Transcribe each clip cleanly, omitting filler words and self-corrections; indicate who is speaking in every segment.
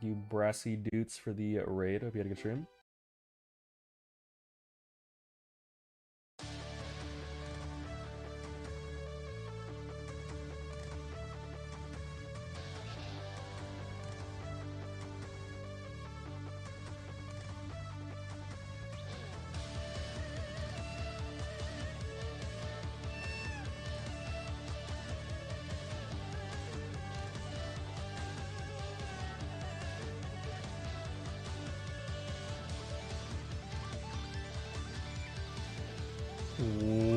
Speaker 1: Thank you, Brassydoots, for the raid. Hope you had a good stream.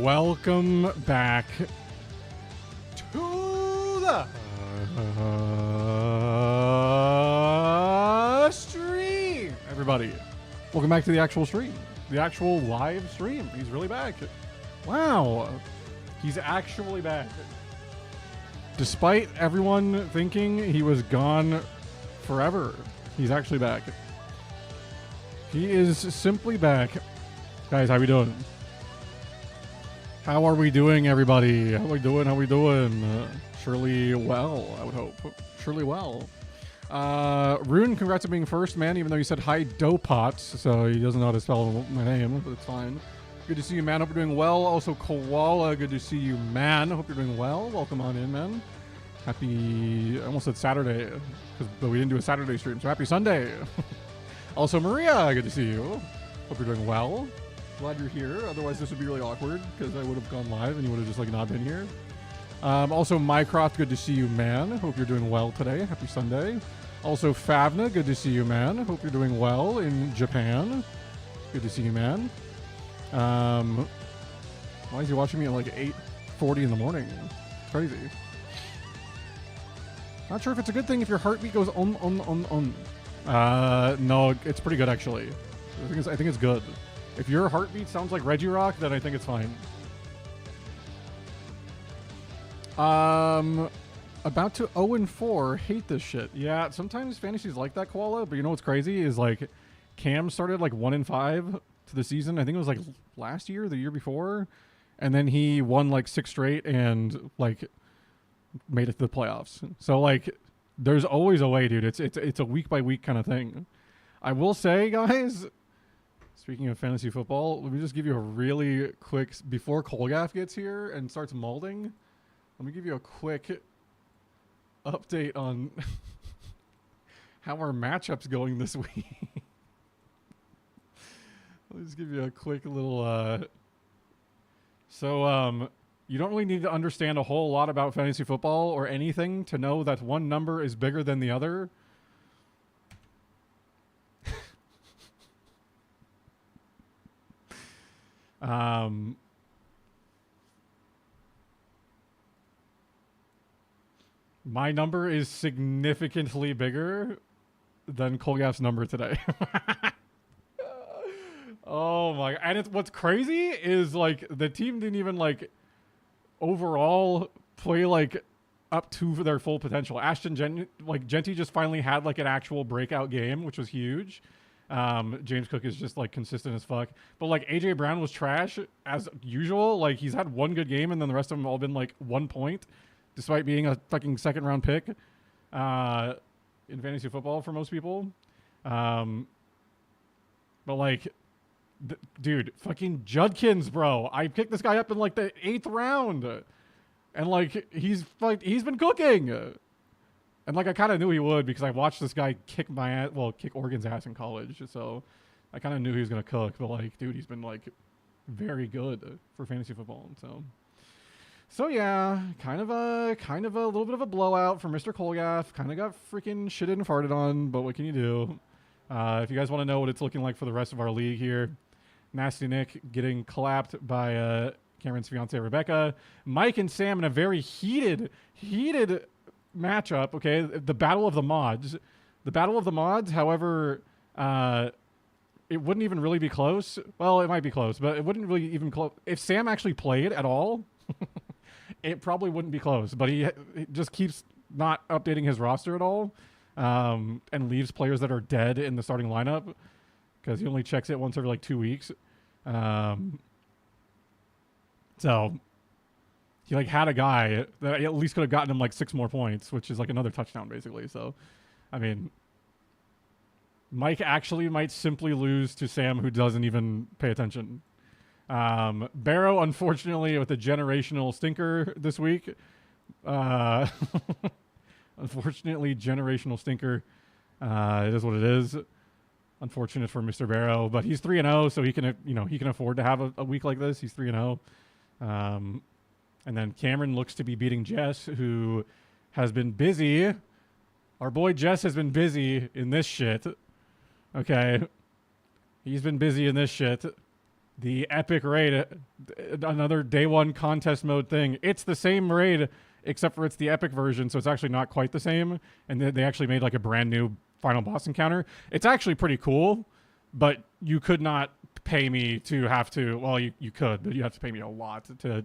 Speaker 2: Welcome back to the stream, everybody. Welcome back to the actual stream, the actual live stream. He's really back. Wow, he's actually back. Despite everyone thinking he was gone forever, he's actually back. He is simply back. Guys, how we doing? How are we doing, everybody? How we doing? How we doing? Surely well, I would hope. Surely well. Rune, congrats on being first, man, even though you said hi Dopot, so he doesn't know how to spell my name, but it's fine. Good to see you, man. Hope you're doing well. Also, Koala, good to see you, man. Hope you're doing well. Welcome on in, man. Happy, I almost said Saturday, but we didn't do a Saturday stream, so happy Sunday. Also, Maria, good to see you. Hope you're doing well. Glad you're here. Otherwise, this would be really awkward because I would have gone live and you would have just like not been here. Also, Mycroft, good to see you, man. Hope you're doing well today. Happy Sunday. Also, Favna, good to see you, man. Hope you're doing well in Japan. Good to see you, man. Why is he watching me at like 8:40 in the morning? It's crazy. Not sure if it's a good thing if your heartbeat goes on. No, it's pretty good actually. I think it's good. If your heartbeat sounds like Reggie Rock, then I think it's fine. About to 0-4. Hate this shit. Yeah, sometimes fantasies like that, Koala. But you know what's crazy is like Cam started like 1-5 to the season. I think it was like last year, the year before, and then he won like 6 straight and like made it to the playoffs. So like There's always a way, dude. It's a week by week kind of thing. I will say, guys, speaking of fantasy football, let me just give you a really quick, before Kolgaff gets here and starts molding, let me give you a quick update on how our matchup's going this week. Let me just give you a quick little, you don't really need to understand a whole lot about fantasy football or anything to know that one number is bigger than the other. My number is significantly bigger than Kolgaff's number today. Oh my, and what's crazy is like the team didn't even like overall play like up to their full potential. Genty just finally had like an actual breakout game, which was huge. James Cook is just like consistent as fuck. But like AJ Brown was trash as usual. Like he's had one good game and then the rest of them all been like 1 point, despite being a fucking second round pick in fantasy football for most people. But like, dude, fucking Judkins, bro. I picked this guy up in like the 8th round, and like he's been cooking. And like I kind of knew he would because I watched this guy kick Oregon's ass in college. So I kind of knew he was gonna cook. But like, dude, he's been like very good for fantasy football. So yeah, kind of a little bit of a blowout for Mr. Kolgaff. Kind of got freaking shitted and farted on. But what can you do? If you guys want to know what it's looking like for the rest of our league here, Nasty Nick getting clapped by Cameron's fiance Rebecca. Mike and Sam in a very heated matchup. Okay, the battle of the mods. However, it wouldn't even really be close. Well, it might be close, but it wouldn't really even close. If Sam actually played at all, it probably wouldn't be close. But he just keeps not updating his roster at all, and leaves players that are dead in the starting lineup because he only checks it once every like 2 weeks. So he like had a guy that at least could have gotten him like 6 more points, which is like another touchdown basically. So, I mean, Mike actually might simply lose to Sam, who doesn't even pay attention. Barrow, unfortunately, with a generational stinker this week. Unfortunately, generational stinker. It is what it is. Unfortunate for Mr. Barrow, but he's 3-0, so he can afford to have a week like this. He's 3-0. And then Cameron looks to be beating Jess, who has been busy. Our boy Jess has been busy in this shit. Okay. He's been busy in this shit. The epic raid, another day one contest mode thing. It's the same raid, except for it's the epic version, so it's actually not quite the same. And they actually made like a brand new final boss encounter. It's actually pretty cool, but you could not pay me to have to, well, you could, but you have to pay me a lot to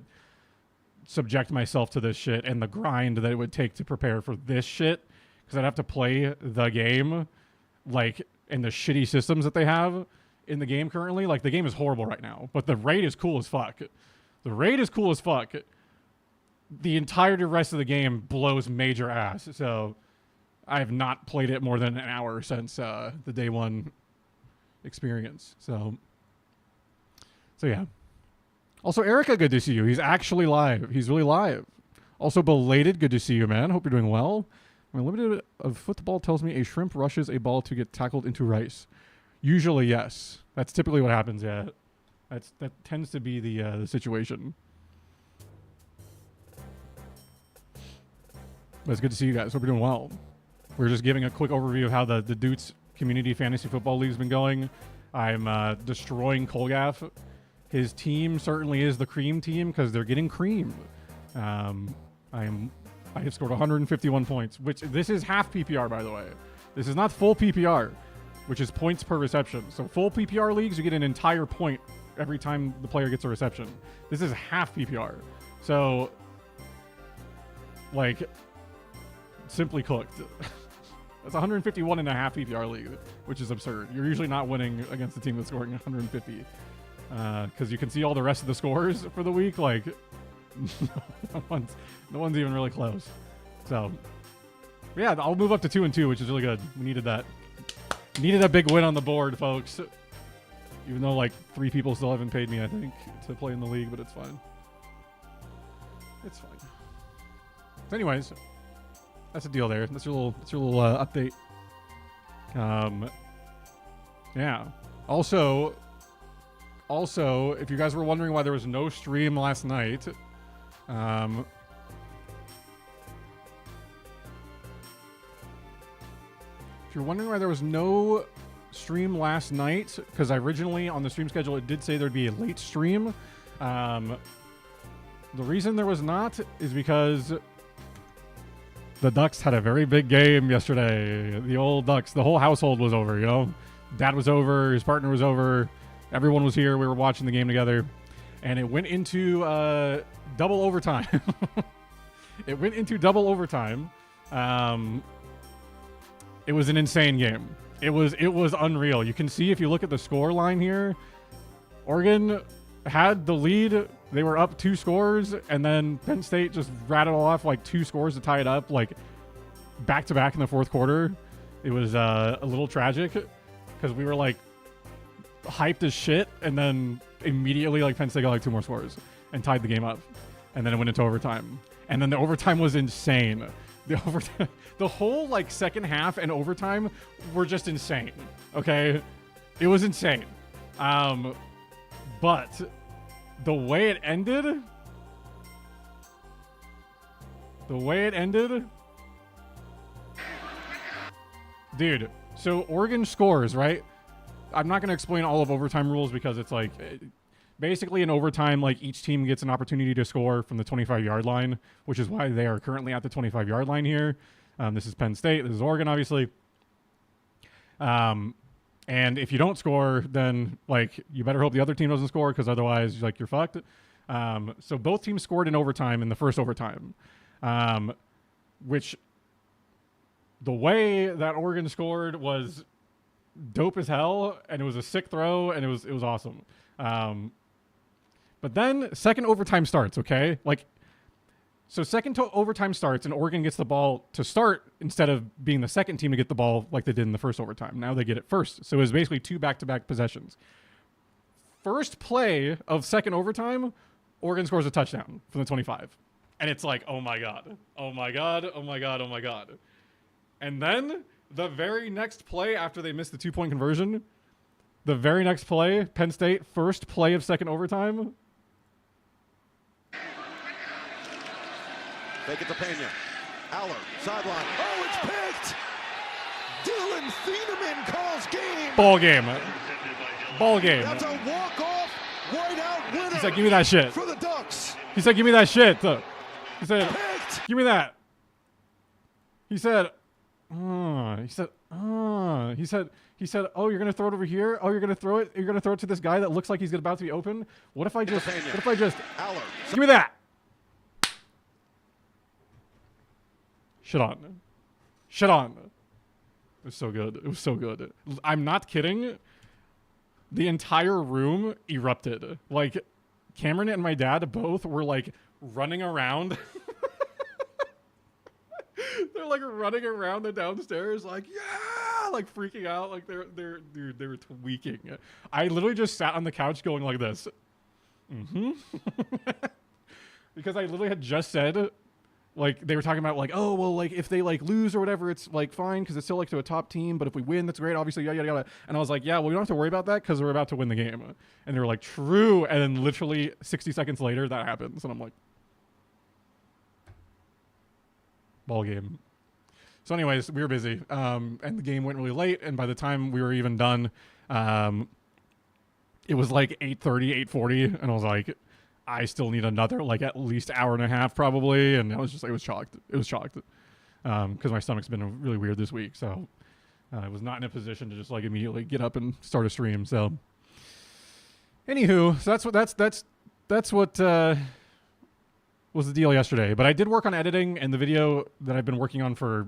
Speaker 2: subject myself to this shit and the grind that it would take to prepare for this shit, because I'd have to play the game like in the shitty systems that they have in the game currently. Like the game is horrible right now, but the raid is cool as fuck. The entire rest of the game blows major ass. So I have not played it more than an hour since the day one experience. So yeah. Also, Erica, good to see you. He's actually live. He's really live. Also, belated, good to see you, man. Hope you're doing well. My limited of football tells me a shrimp rushes a ball to get tackled into rice. Usually, yes. That's typically what happens, yeah. That tends to be the situation. But it's good to see you guys. Hope you're doing well. We're just giving a quick overview of how the Doots Community Fantasy Football League has been going. I'm destroying Kolgaff. His team certainly is the cream team because they're getting creamed. I have scored 151 points, which this is half PPR, by the way. This is not full PPR, which is points per reception. So full PPR leagues, you get an entire point every time the player gets a reception. This is half PPR. So, like, simply cooked. That's 151 and a half PPR league, which is absurd. You're usually not winning against a team that's scoring 150. Because you can see all the rest of the scores for the week. Like, no one's even really close. So, Yeah, I'll move up to 2-2, which is really good. We needed that. Needed a big win on the board, folks. Even though like 3 people still haven't paid me, I think, to play in the league, but it's fine. It's fine. So anyways, that's a deal there. That's your little update. Yeah. Also, if you guys were wondering why there was no stream last night, if you're wondering why there was no stream last night, because originally on the stream schedule it did say there'd be a late stream. The reason there was not is because the Ducks had a very big game yesterday. The old Ducks, the whole household was over, you know? Dad was over, his partner was over, everyone was here, we were watching the game together, and it went into double overtime. It went into double overtime. It was an insane game. It was unreal. You can see if you look at the score line here, Oregon had the lead. They were up 2 scores, and then Penn State just rattled off like 2 scores to tie it up, like back to back in the fourth quarter. It was a little tragic because we were like hyped as shit, and then immediately like Penn State got like 2 more scores and tied the game up, and then it went into overtime, and then the overtime was insane. The whole like second half and overtime were just insane. Okay, it was insane. But the way it ended, dude. So Oregon scores, right? I'm not going to explain all of overtime rules because it's like basically in overtime, like each team gets an opportunity to score from the 25-yard line, which is why they are currently at the 25-yard line here. This is Penn State. This is Oregon, obviously. And if you don't score, then like you better hope the other team doesn't score, because otherwise, like, you're fucked. So both teams scored in overtime in the first overtime, which the way that Oregon scored was dope as hell, and it was a sick throw, and it was awesome. But then second overtime starts. Okay, like. So second overtime starts, and Oregon gets the ball to start instead of being the second team to get the ball like they did in the first overtime. Now they get it first. So it was basically 2 back-to-back possessions. First play of second overtime, Oregon scores a touchdown from the 25. And it's like, oh my God. Oh my God. Oh my God. Oh my God. And then the very next play after they missed the 2-point conversion, the very next play, Penn State, first play of second overtime,
Speaker 3: Fake it to Pena. Aller, sideline. Oh, it's picked! Dylan Thieneman calls game!
Speaker 2: Ball game. Ball game.
Speaker 3: That's a walk-off, white-out winner.
Speaker 2: He said, give me that shit.
Speaker 3: For the Ducks.
Speaker 2: He said, give me that shit. He said,
Speaker 3: Picked.
Speaker 2: give me that. He said, oh, you're going to throw it over here? Oh, you're going to throw it to this guy that looks like he's about to be open? What if I just,
Speaker 3: Aller.
Speaker 2: give me that. Shit on. It was so good. It was so good. I'm not kidding. The entire room erupted. Like, Cameron and my dad both were like running around. They're like running around the downstairs, like, yeah, like freaking out, like they were tweaking. I literally just sat on the couch going like this. Because I literally had just said, like, they were talking about, like, oh, well, like, if they, like, lose or whatever, it's, like, fine, because it's still, like, to a top team, but if we win, that's great, obviously, yada, yada, yada. And I was like, yeah, well, we don't have to worry about that, because we're about to win the game. And they were like, true, and then literally 60 seconds later, that happens, and I'm like, ball game. So anyways, we were busy, and the game went really late, and by the time we were even done, it was, like, 8:30, 8:40, and I was like, I still need another, like, at least hour and a half probably, and I was just like, it was shocked, because my stomach's been really weird this week, so I was not in a position to just like immediately get up and start a stream. So anywho, so that's what was the deal yesterday. But I did work on editing, and the video that I've been working on for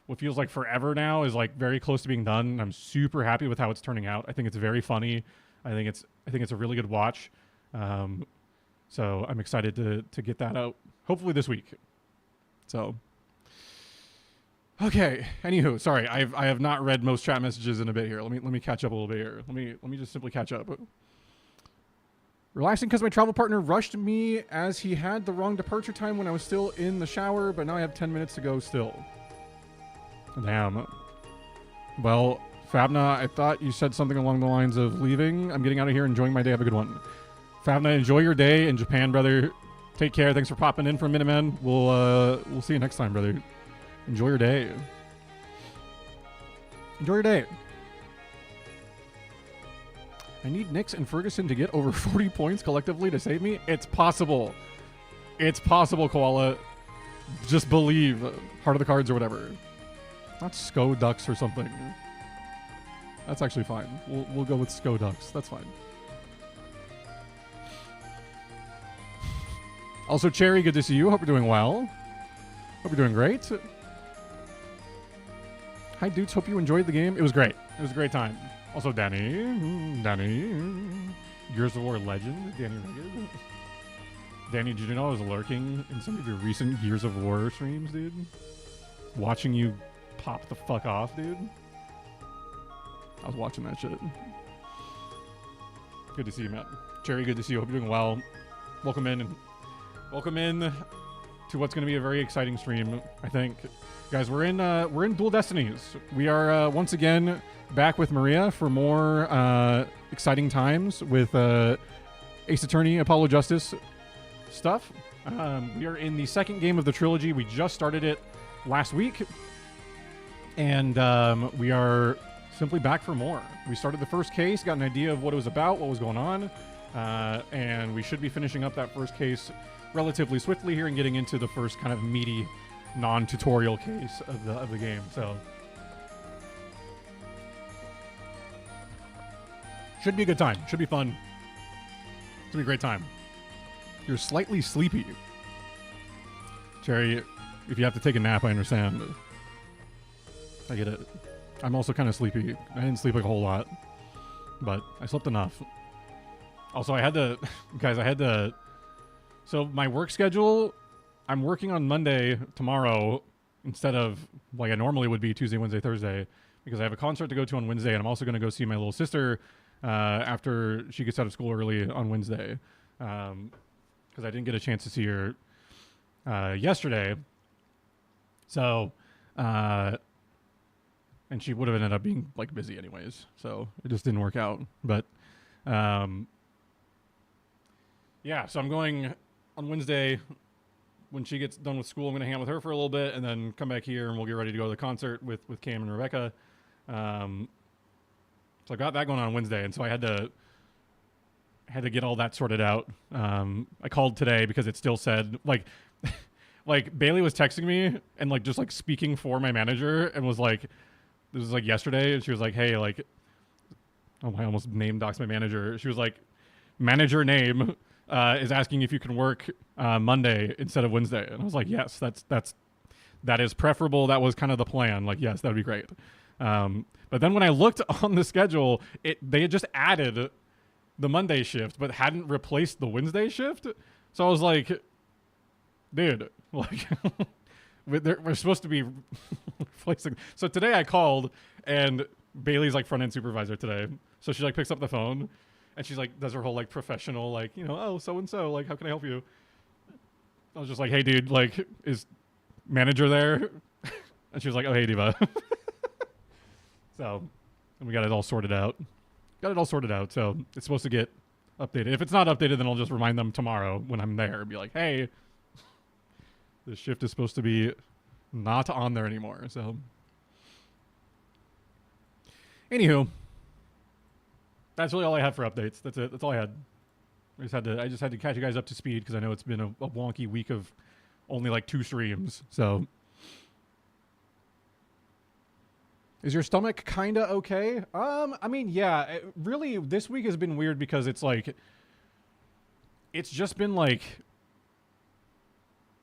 Speaker 2: what feels like forever now is like very close to being done. I'm super happy with how it's turning out. I think it's very funny. I think it's a really good watch. So I'm excited to get that out, hopefully this week. So Okay. Anywho, sorry, I have not read most chat messages in a bit here. Let me catch up a little bit here. Let me just simply catch up. Relaxing because my travel partner rushed me as he had the wrong departure time when I was still in the shower, but now I have 10 minutes to go still. Damn. Well, Fabna, I thought you said something along the lines of leaving. I'm getting out of here, enjoying my day. Have a good one. Fabna, enjoy your day in Japan, brother. Take care. Thanks for popping in for a minute, man. We'll see you next time, brother. Enjoy your day. Enjoy your day. I need Knicks and Ferguson to get over 40 points collectively to save me. It's possible. It's possible, Koala. Just believe. Heart of the cards or whatever. Not Sko Ducks or something. That's actually fine. We'll go with Sko Ducks. That's fine. Also, Cherry, good to see you. Hope you're doing well. Hope you're doing great. Hi, dudes. Hope you enjoyed the game. It was great. It was a great time. Also, Danny. Gears of War legend. Danny Rigged. Danny, did you know I was lurking in some of your recent Gears of War streams, dude? Watching you pop the fuck off, dude. I was watching that shit. Good to see you, Matt. Cherry, good to see you. Hope you're doing well. Welcome in. Welcome in to what's going to be a very exciting stream, I think. Guys, we're in Dual Destinies. We are once again back with Maria for more exciting times with Ace Attorney, Apollo Justice stuff. We are in the second game of the trilogy. We just started it last week, and we are simply back for more. We started the first case, got an idea of what it was about, what was going on, and we should be finishing up that first case relatively swiftly here and getting into the first kind of meaty non-tutorial case of the game. So should be a good time. Should be fun. It's gonna be a great time. You're slightly sleepy, Cherry. If you have to take a nap, I understand. I get it. I'm also kind of sleepy. I didn't sleep like a whole lot, but I slept enough. Also, I had to, guys, so my work schedule, I'm working on Monday tomorrow instead of like I normally would be Tuesday, Wednesday, Thursday, because I have a concert to go to on Wednesday, and I'm also going to go see my little sister after she gets out of school early on Wednesday, because I didn't get a chance to see her yesterday. So, and she would have ended up being like busy anyways, so it just didn't work out. But yeah, so I'm going on Wednesday. When she gets done with school, I'm going to hang out with her for a little bit and then come back here and we'll get ready to go to the concert with Cam and Rebecca. So I got that going on Wednesday, and so I had to get all that sorted out. I called today because it still said like like Bailey was texting me and like just like speaking for my manager and was like, this was like yesterday, and she was like, hey, like, oh, I almost name doxed my manager. She was like, manager name is asking if you can work Monday instead of Wednesday. And I was like, yes, that is preferable. That was kind of the plan. Like, yes, that'd be great. But then when I looked on the schedule, they had just added the Monday shift, but hadn't replaced the Wednesday shift. So I was like, dude, like, we're supposed to be replacing. So today I called, and Bailey's like front end supervisor today. So she like picks up the phone. And she's like, does her whole like professional, like, you know, oh, so-and-so, like, how can I help you? I was just like, hey, dude, like, is manager there? And she was like, oh, hey, Diva. So, and we got it all sorted out. So it's supposed to get updated. If it's not updated, then I'll just remind them tomorrow when I'm there and be like, hey, this shift is supposed to be not on there anymore. So, anywho. That's really all I have for updates. That's it. That's all I had. I just had to catch you guys up to speed because I know it's been a wonky week of only like 2 streams. So, is your stomach kinda okay? I mean, yeah. Really, this week has been weird because it's like, it's just been like,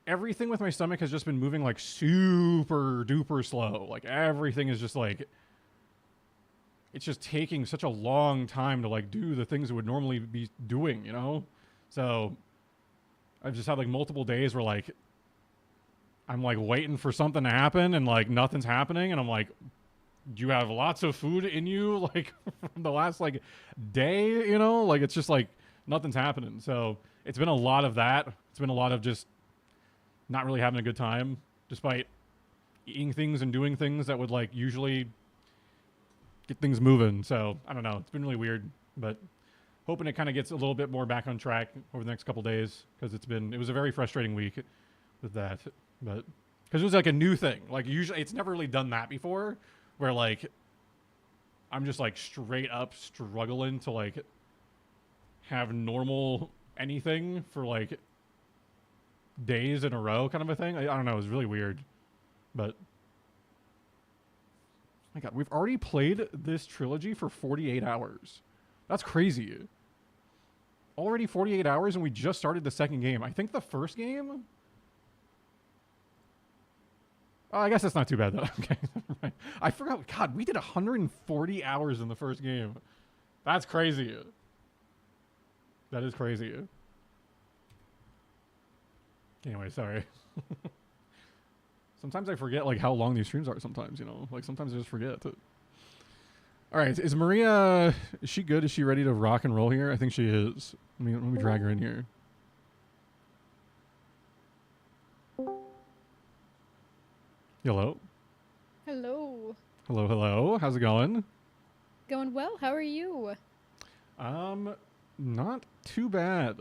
Speaker 2: everything with my stomach has just been moving like super duper slow. Like everything is just like, it's just taking such a long time to like do the things it would normally be doing, you know? So I've just had like multiple days where like I'm like waiting for something to happen and like nothing's happening, and I'm like, do you have lots of food in you like from the last like day, you know? Like it's just like nothing's happening. So it's been a lot of that. It's been a lot of just not really having a good time, despite eating things and doing things that would like usually get things moving. So I don't know. It's been really weird, but hoping it kind of gets a little bit more back on track over the next couple days, because it was a very frustrating week with that. But because it was like a new thing. Like usually it's never really done that before, where like I'm just like straight up struggling to like have normal anything for like days in a row kind of a thing. I don't know. It was really weird. But my God, we've already played this trilogy for 48 hours. That's crazy. Already 48 hours and we just started the second game. I think the first game... Oh, I guess that's not too bad, though. Okay. I forgot. God, we did 140 hours in the first game. That's crazy. That is crazy. Anyway, sorry. Sometimes I forget, like, how long these streams are sometimes, you know? Like, sometimes I just forget. All right. Is Maria... Is she good? Is she ready to rock and roll here? I think she is. Let me drag her in here. Hello.
Speaker 4: Hello.
Speaker 2: Hello, hello. How's it going?
Speaker 4: Going well. How are you?
Speaker 2: Not too bad.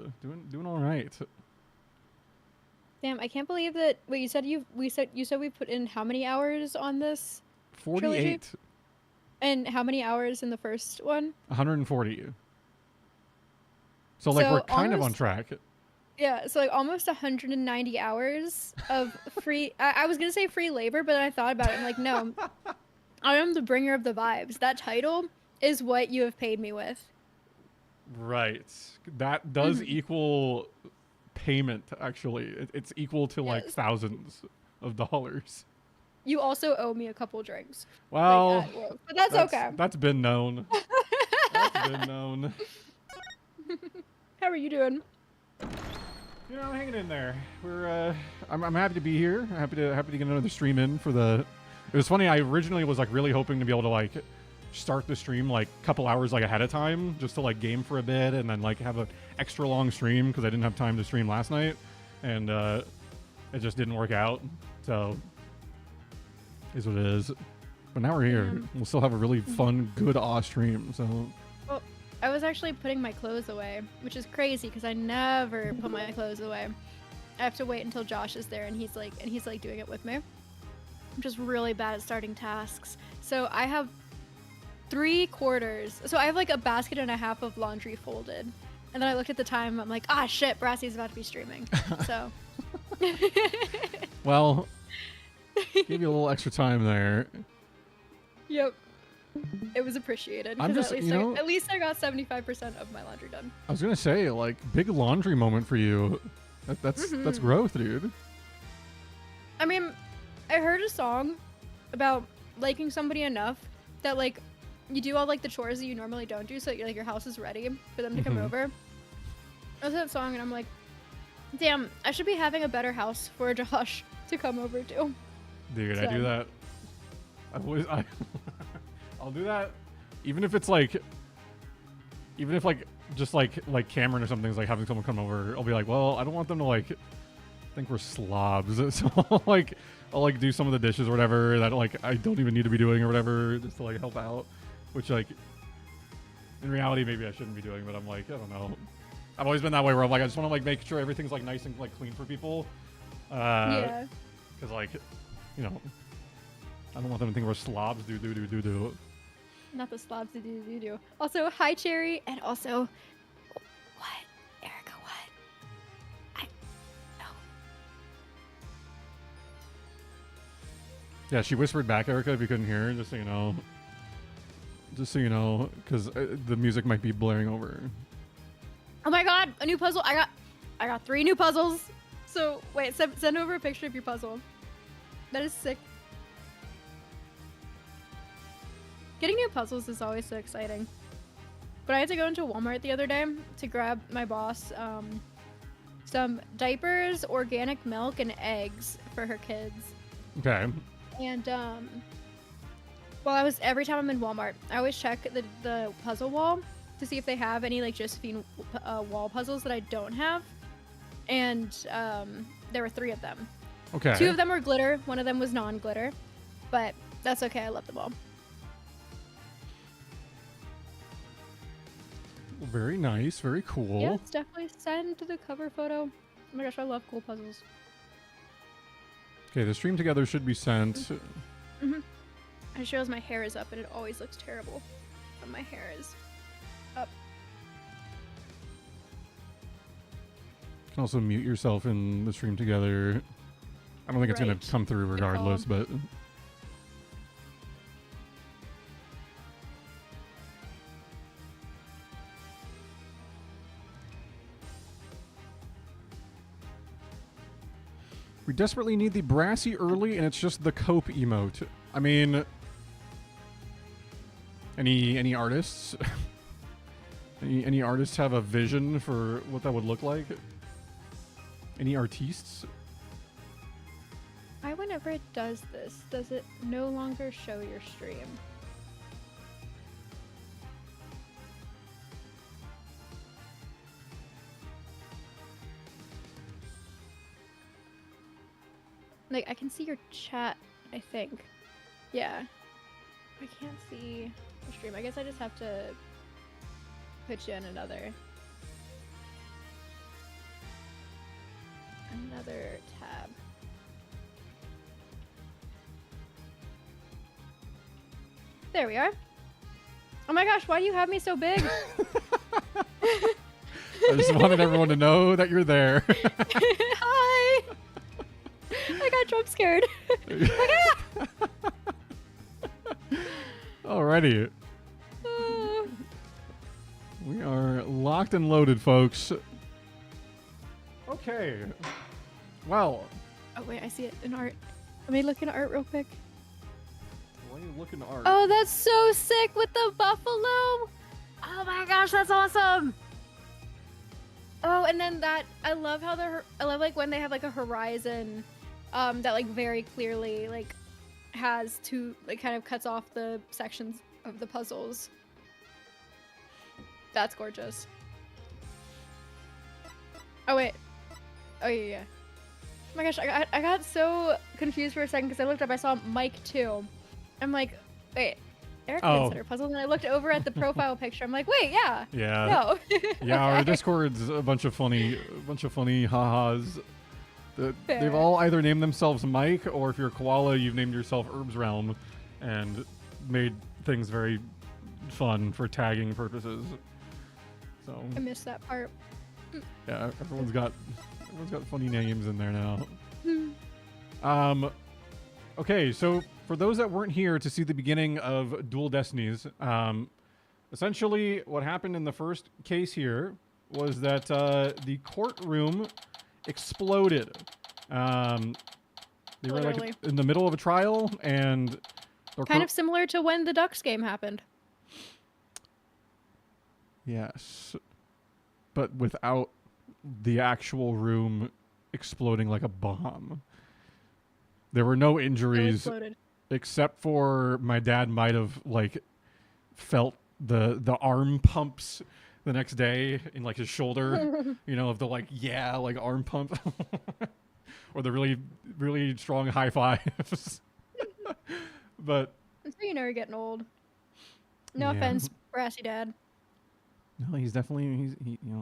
Speaker 2: Doing all right.
Speaker 4: Damn, I can't believe that. Wait, you said we put in how many hours on this?
Speaker 2: 48.
Speaker 4: Trilogy? And how many hours in the first one?
Speaker 2: 140. So like
Speaker 4: So
Speaker 2: we're kind of on
Speaker 4: almost-
Speaker 2: track.
Speaker 4: Yeah, so like almost 190 hours of free. I was gonna say free labor, but then I thought about it. I'm like, no, I am the bringer of the vibes. That title is what you have paid me with.
Speaker 2: Right. That does equal payment, actually. It's equal to like
Speaker 4: Yes.
Speaker 2: thousands of dollars.
Speaker 4: You also owe me a couple drinks.
Speaker 2: Well,
Speaker 4: like, at work, but that's okay.
Speaker 2: That's been known. That's been known.
Speaker 4: How are you doing?
Speaker 2: You know, hanging in there. I'm happy to be here. Happy to get another stream in for the. It was funny. I originally was like really hoping to be able to like start the stream like a couple hours like ahead of time, just to like game for a bit and then like have an extra long stream because I didn't have time to stream last night, and it just didn't work out. So is what it is. But now we're here. We'll still have a really fun, good stream. So.
Speaker 4: Well, I was actually putting my clothes away, which is crazy because I never put my clothes away. I have to wait until Josh is there and he's like doing it with me. I'm just really bad at starting tasks. So I have 3/4. So I have like a basket and a half of laundry folded. And then I looked at the time, I'm like, ah shit, Brassy's about to be streaming. So
Speaker 2: Well, give you a little extra time there.
Speaker 4: yep. It was appreciated.
Speaker 2: I'm
Speaker 4: 'cause
Speaker 2: just,
Speaker 4: at least I got 75% of my laundry done.
Speaker 2: I was gonna say, like, big laundry moment for you. That's growth, dude.
Speaker 4: I mean, I heard a song about liking somebody enough that like you do all like the chores that you normally don't do, so that, like your house is ready for them to come over. I was that song and I'm like, damn, I should be having a better house for Josh to come over to.
Speaker 2: Dude,
Speaker 4: So.
Speaker 2: I do that. I'll do that, even if it's like, just like Cameron or something's like having someone come over. I'll be like, well, I don't want them to like think we're slobs, so I'll like do some of the dishes or whatever that like I don't even need to be doing or whatever, just to like help out. Which like in reality maybe I shouldn't be doing, but I'm like, I don't know. I've always been that way where I'm like I just want to like make sure everything's like nice and like clean for people.
Speaker 4: Yeah.
Speaker 2: Because like, you know, I don't want them to think we're slobs. Do.
Speaker 4: Not the slobs to do. Also, hi Cherry, and also, what? Erica, what? No.
Speaker 2: Yeah, she whispered back, Erica, if you couldn't hear her, just so you know. Just so you know, because the music might be blaring over.
Speaker 4: Oh my god, a new puzzle. I got 3 new puzzles. So wait, send over a picture of your puzzle. That is sick. Getting new puzzles is always so exciting. But I had to go into Walmart the other day to grab my boss some diapers, organic milk, and eggs for her kids.
Speaker 2: Okay.
Speaker 4: And well, every time I'm in Walmart, I always check the puzzle wall to see if they have any like Josephine wall puzzles that I don't have. And there were 3 of them.
Speaker 2: Okay.
Speaker 4: 2 of them were glitter, 1 of them was non-glitter, but that's okay. I love them all.
Speaker 2: Very nice. Very cool.
Speaker 4: Yes, definitely send the cover photo. Oh my gosh, I love cool puzzles.
Speaker 2: Okay, the stream together should be sent.
Speaker 4: Mm-hmm. I just realized my hair is up and it always looks terrible when my hair is up.
Speaker 2: You can also mute yourself in the stream together. I don't think it's going to come through regardless, but... We desperately need the Brassy early, and it's just the Cope emote. I mean... Any artists? any artists have a vision for what that would look like? Any artistes?
Speaker 4: Why whenever it does this, does it no longer show your stream? Like, I can see your chat, I think. Yeah. I can't see your stream. I guess I just have to put you in another tab. There we are. Oh my gosh, why do you have me so big?
Speaker 2: I just wanted everyone to know that you're there.
Speaker 4: Hi! I got jump scared.
Speaker 2: Alrighty. We are locked and loaded, folks. Okay. Well.
Speaker 4: Oh wait, I see it in art. Let me look at art real quick.
Speaker 2: Why are you looking at art?
Speaker 4: Oh, that's so sick with the buffalo. Oh my gosh, that's awesome. Oh, and then I love like when they have like a horizon that like very clearly like has kind of cuts off the sections of the puzzles. That's gorgeous. Oh wait. Oh yeah. Oh my gosh, I got so confused for a second because I looked up, I saw Mike too. I'm like, wait, Eric Consider Puzzle, and I looked over at the profile picture. I'm like, wait, yeah.
Speaker 2: Yeah.
Speaker 4: No.
Speaker 2: Yeah, our Discord's a bunch of funny ha-has. They've all either named themselves Mike, or if you're a koala, you've named yourself Herbs Realm, and made things very fun for tagging purposes. So
Speaker 4: I missed that part.
Speaker 2: yeah, everyone's got funny names in there now. Okay, so for those that weren't here to see the beginning of Dual Destinies, essentially what happened in the first case here was that the courtroom exploded. They were like in the middle of a trial, and
Speaker 4: kind of similar to when the Ducks game happened.
Speaker 2: Yes, but without the actual room exploding like a bomb. There were no injuries, except for my dad might have like felt the arm pumps the next day in like his shoulder, you know, of the like arm pump, or the really really strong high fives. But
Speaker 4: I'm sure you know you're getting old. No offense, Brassy Dad.
Speaker 2: No, he's definitely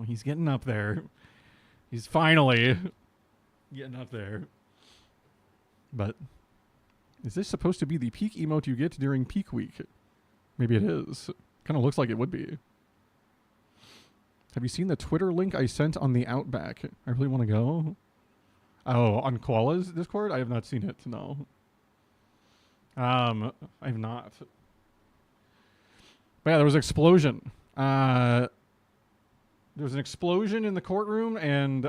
Speaker 2: he's getting up there. He's finally getting up there. But is this supposed to be the peak emote you get during peak week? Maybe it is. Kind of looks like it would be. Have you seen the Twitter link I sent on the Outback? I really want to go. Oh, on Koala's Discord? I have not seen it, no. I have not. But yeah, there was an explosion. There was an explosion in the courtroom, and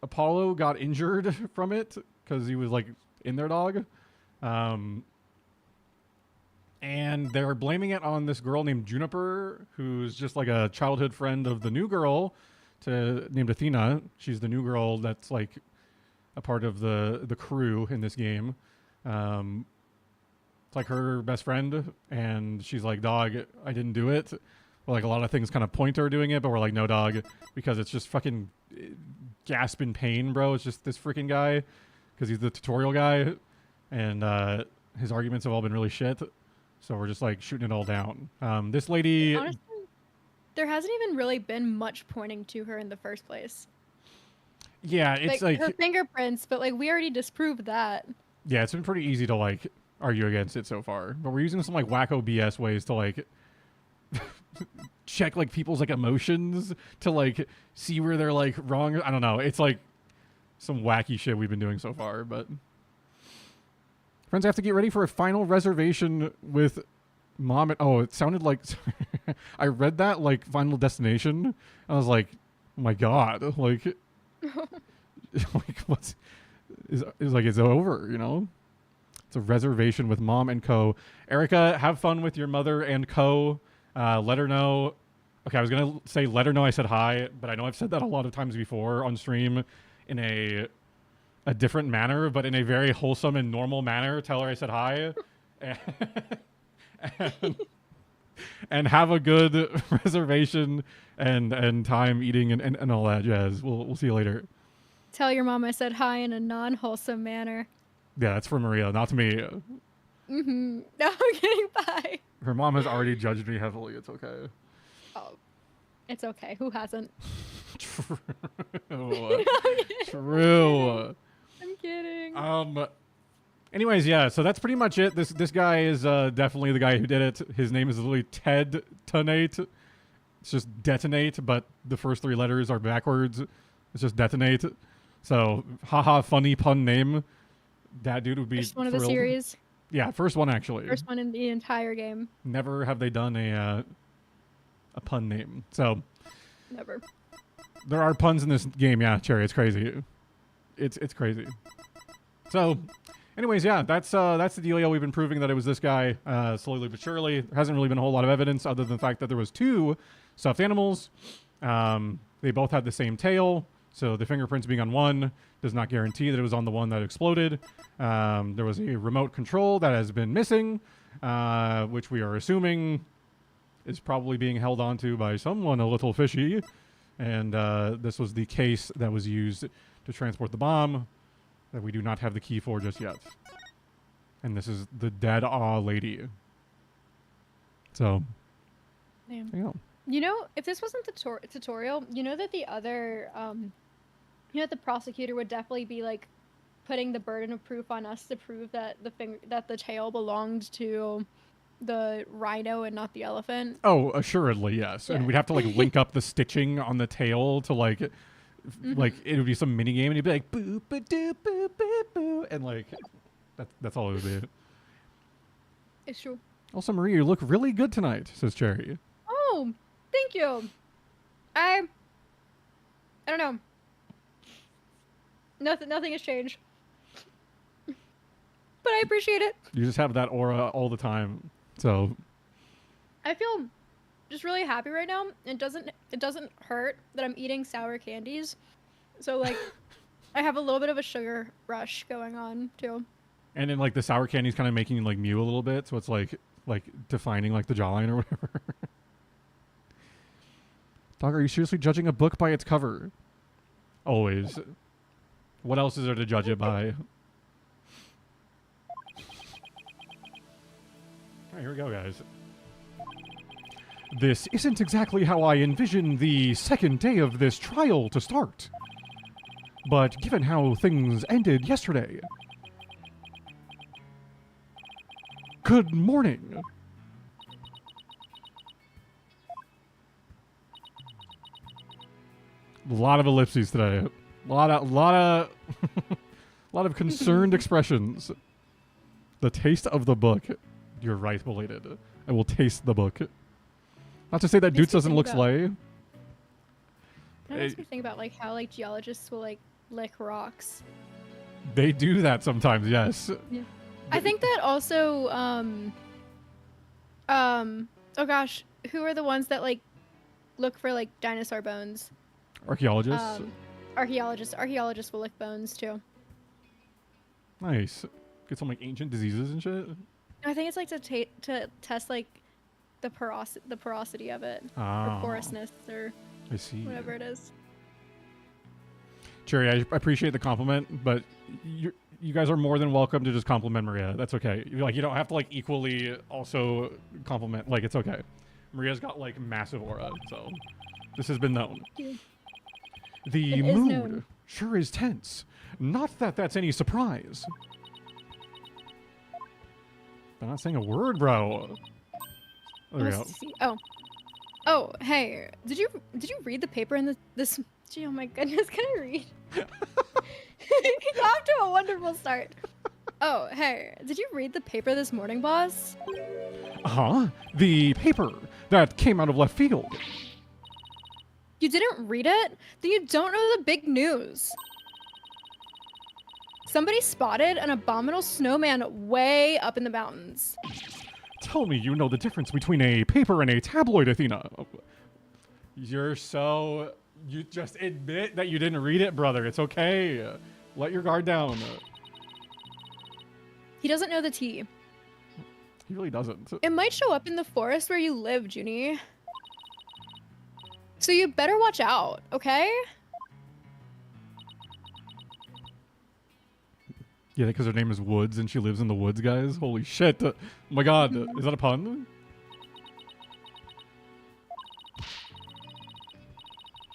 Speaker 2: Apollo got injured from it because he was like in their dog. And they were blaming it on this girl named Juniper, who's just like a childhood friend of the new girl, named Athena. She's the new girl that's like a part of the crew in this game. It's like her best friend, and she's like, dog, I didn't do it. Well, like a lot of things kind of point to her doing it, but we're like, no, dog, because it's just fucking gasp in pain, bro. It's just this freaking guy, because he's the tutorial guy, and his arguments have all been really shit. So we're just like shooting it all down. This lady...
Speaker 4: Honestly, there hasn't even really been much pointing to her in the first place.
Speaker 2: Yeah, it's like
Speaker 4: her fingerprints, but like we already disproved that.
Speaker 2: Yeah, it's been pretty easy to like argue against it so far, but we're using some like wacko BS ways to like check like people's like emotions to like see where they're like wrong. I don't know. It's like some wacky shit we've been doing so far, but friends, I have to get ready for a final reservation with mom. Oh, it sounded like I read that like Final Destination. I was like, oh my god, like, like what's is like it's over, you know? It's a reservation with mom and co. Erica, have fun with your mother and co. Let her know. Okay, I was gonna say let her know I said hi, but I know I've said that a lot of times before on stream in a different manner, but in a very wholesome and normal manner. Tell her I said hi. and have a good reservation and time eating and all that jazz. We'll see you later.
Speaker 4: Tell your mom I said hi in a non-wholesome manner.
Speaker 2: Yeah, that's for Maria, not to me.
Speaker 4: Mm-hmm. No, I'm kidding. Bye.
Speaker 2: Her mom has already judged me heavily. It's okay.
Speaker 4: Oh, it's okay. Who hasn't?
Speaker 2: True.
Speaker 4: No,
Speaker 2: True.
Speaker 4: I'm kidding.
Speaker 2: Anyways, yeah, so that's pretty much it. This guy is definitely the guy who did it. His name is literally Ted Tonate. It's just detonate, but the first three letters are backwards. It's just detonate. So, haha, funny pun name. That dude would be
Speaker 4: First one of
Speaker 2: thrilled.
Speaker 4: the series.
Speaker 2: Yeah, first one actually.
Speaker 4: First one in the entire game.
Speaker 2: Never have they done a pun name. So
Speaker 4: Never.
Speaker 2: there are puns in this game. Yeah, Cherry, it's crazy. It's crazy. So, anyways, yeah, that's the dealio. We've been proving that it was this guy slowly but surely. There hasn't really been a whole lot of evidence other than the fact that there was two stuffed animals. They both had the same tail. So the fingerprints being on one does not guarantee that it was on the one that exploded. There was a remote control that has been missing, which we are assuming is probably being held onto by someone a little fishy. And this was the case that was used to transport the bomb that we do not have the key for just yet. And this is the dead awe lady. So,
Speaker 4: Damn.
Speaker 2: there you go.
Speaker 4: You know, if this wasn't the tutorial, you know that the other, you know, the prosecutor would definitely be like putting the burden of proof on us to prove that the tail belonged to the rhino and not the elephant.
Speaker 2: Oh, assuredly, yes.
Speaker 4: Yeah.
Speaker 2: And we'd have to like link up the stitching on the tail to like, like it would be some mini game, and you'd be like boo ba doo boo boo boo, and like that's all it would be.
Speaker 4: It's true.
Speaker 2: Also, Marie, you look really good tonight, says Cherry.
Speaker 4: Oh, thank you. I don't know. Nothing has changed. But I appreciate it.
Speaker 2: You just have that aura all the time. So
Speaker 4: I feel just really happy right now. It doesn't hurt that I'm eating sour candies. So like I have a little bit of a sugar rush going on too.
Speaker 2: and then like the sour candy's kind of making you like mew a little bit, so it's like defining like the jawline or whatever. Dog, are you seriously judging a book by its cover? Always. What else is there to judge it by? Alright, here we go, guys. This isn't exactly how I envisioned the second day of this trial to start. But given how things ended yesterday... Good morning. A lot of ellipses today. A lot of concerned expressions. The taste of the book. You're right, belated. I will taste the book. Not to say that Doots doesn't look slay.
Speaker 4: That makes me think about like how like geologists will like lick rocks.
Speaker 2: They do that sometimes, yes.
Speaker 4: Yeah. I think that also oh gosh, who are the ones that like look for like dinosaur bones?
Speaker 2: Archaeologists.
Speaker 4: Archaeologists will lick bones too.
Speaker 2: Nice. Get some like ancient diseases and shit.
Speaker 4: I think it's like to test like the porosity of it, or porousness, or
Speaker 2: I see.
Speaker 4: whatever it is.
Speaker 2: Cherry, I appreciate the compliment, but you guys are more than welcome to just compliment Maria. That's okay. Like, you don't have to like equally also compliment. Like, it's okay. Maria's got like massive aura, so this has been known. The
Speaker 4: It is
Speaker 2: mood
Speaker 4: known.
Speaker 2: sure is tense. Not that that's any surprise. They're not saying a word, bro. There we go.
Speaker 4: Oh, hey, did you read the paper in this? Gee, oh my goodness, can I read? You're off to a wonderful start. Oh, hey, did you read the paper this morning, boss?
Speaker 2: Huh? The paper that came out of left field.
Speaker 4: You didn't read it? Then you don't know the big news. Somebody spotted an abominable snowman way up in the mountains.
Speaker 2: Tell me you know the difference between a paper and a tabloid, Athena. You're so... You just admit that you didn't read it, brother. It's okay. Let your guard down.
Speaker 4: He doesn't know the tea.
Speaker 2: He really doesn't.
Speaker 4: It might show up in the forest where you live, Junie. So you better watch out, okay?
Speaker 2: Yeah, because her name is Woods and she lives in the woods, guys. Holy shit. Oh my god. Is that a pun?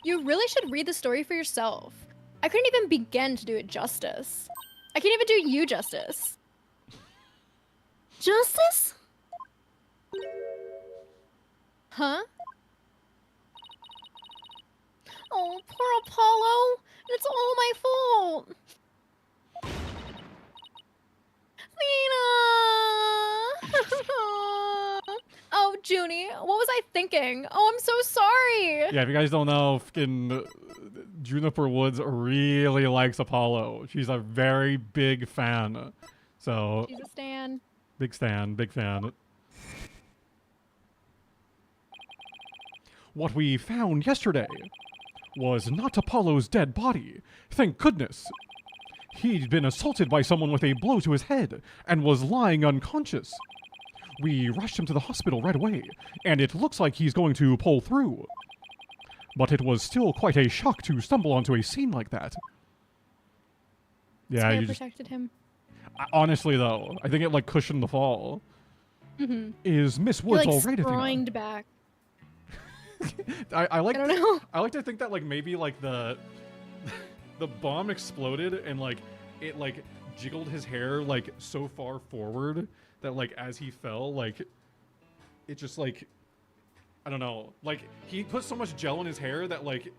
Speaker 4: You really should read the story for yourself. I couldn't even begin to do it justice. I can't even do you justice. Justice? Huh? Oh, poor Apollo. It's all my fault. Lena! Oh, Junie, what was I thinking? Oh, I'm so sorry.
Speaker 2: Yeah, if you guys don't know, fucking Juniper Woods really likes Apollo. She's a very big fan. So,
Speaker 4: She's a stan.
Speaker 2: big stan, big fan. What we found yesterday was not Apollo's dead body. Thank goodness. He'd been assaulted by someone with a blow to his head and was lying unconscious. We rushed him to the hospital right away, and it looks like he's going to pull through. But it was still quite a shock to stumble onto a scene like that. Yeah,
Speaker 4: Spare
Speaker 2: you just,
Speaker 4: protected him.
Speaker 2: honestly though, I think it like cushioned the fall.
Speaker 4: Mm-hmm.
Speaker 2: Is Miss
Speaker 4: He
Speaker 2: Woods
Speaker 4: like
Speaker 2: all right, Athena?
Speaker 4: springed back.
Speaker 2: I like
Speaker 4: I don't know.
Speaker 2: I like to think that like maybe like the bomb exploded and like it like jiggled his hair like so far forward that like as he fell like it just like I don't know, like he put so much gel in his hair that like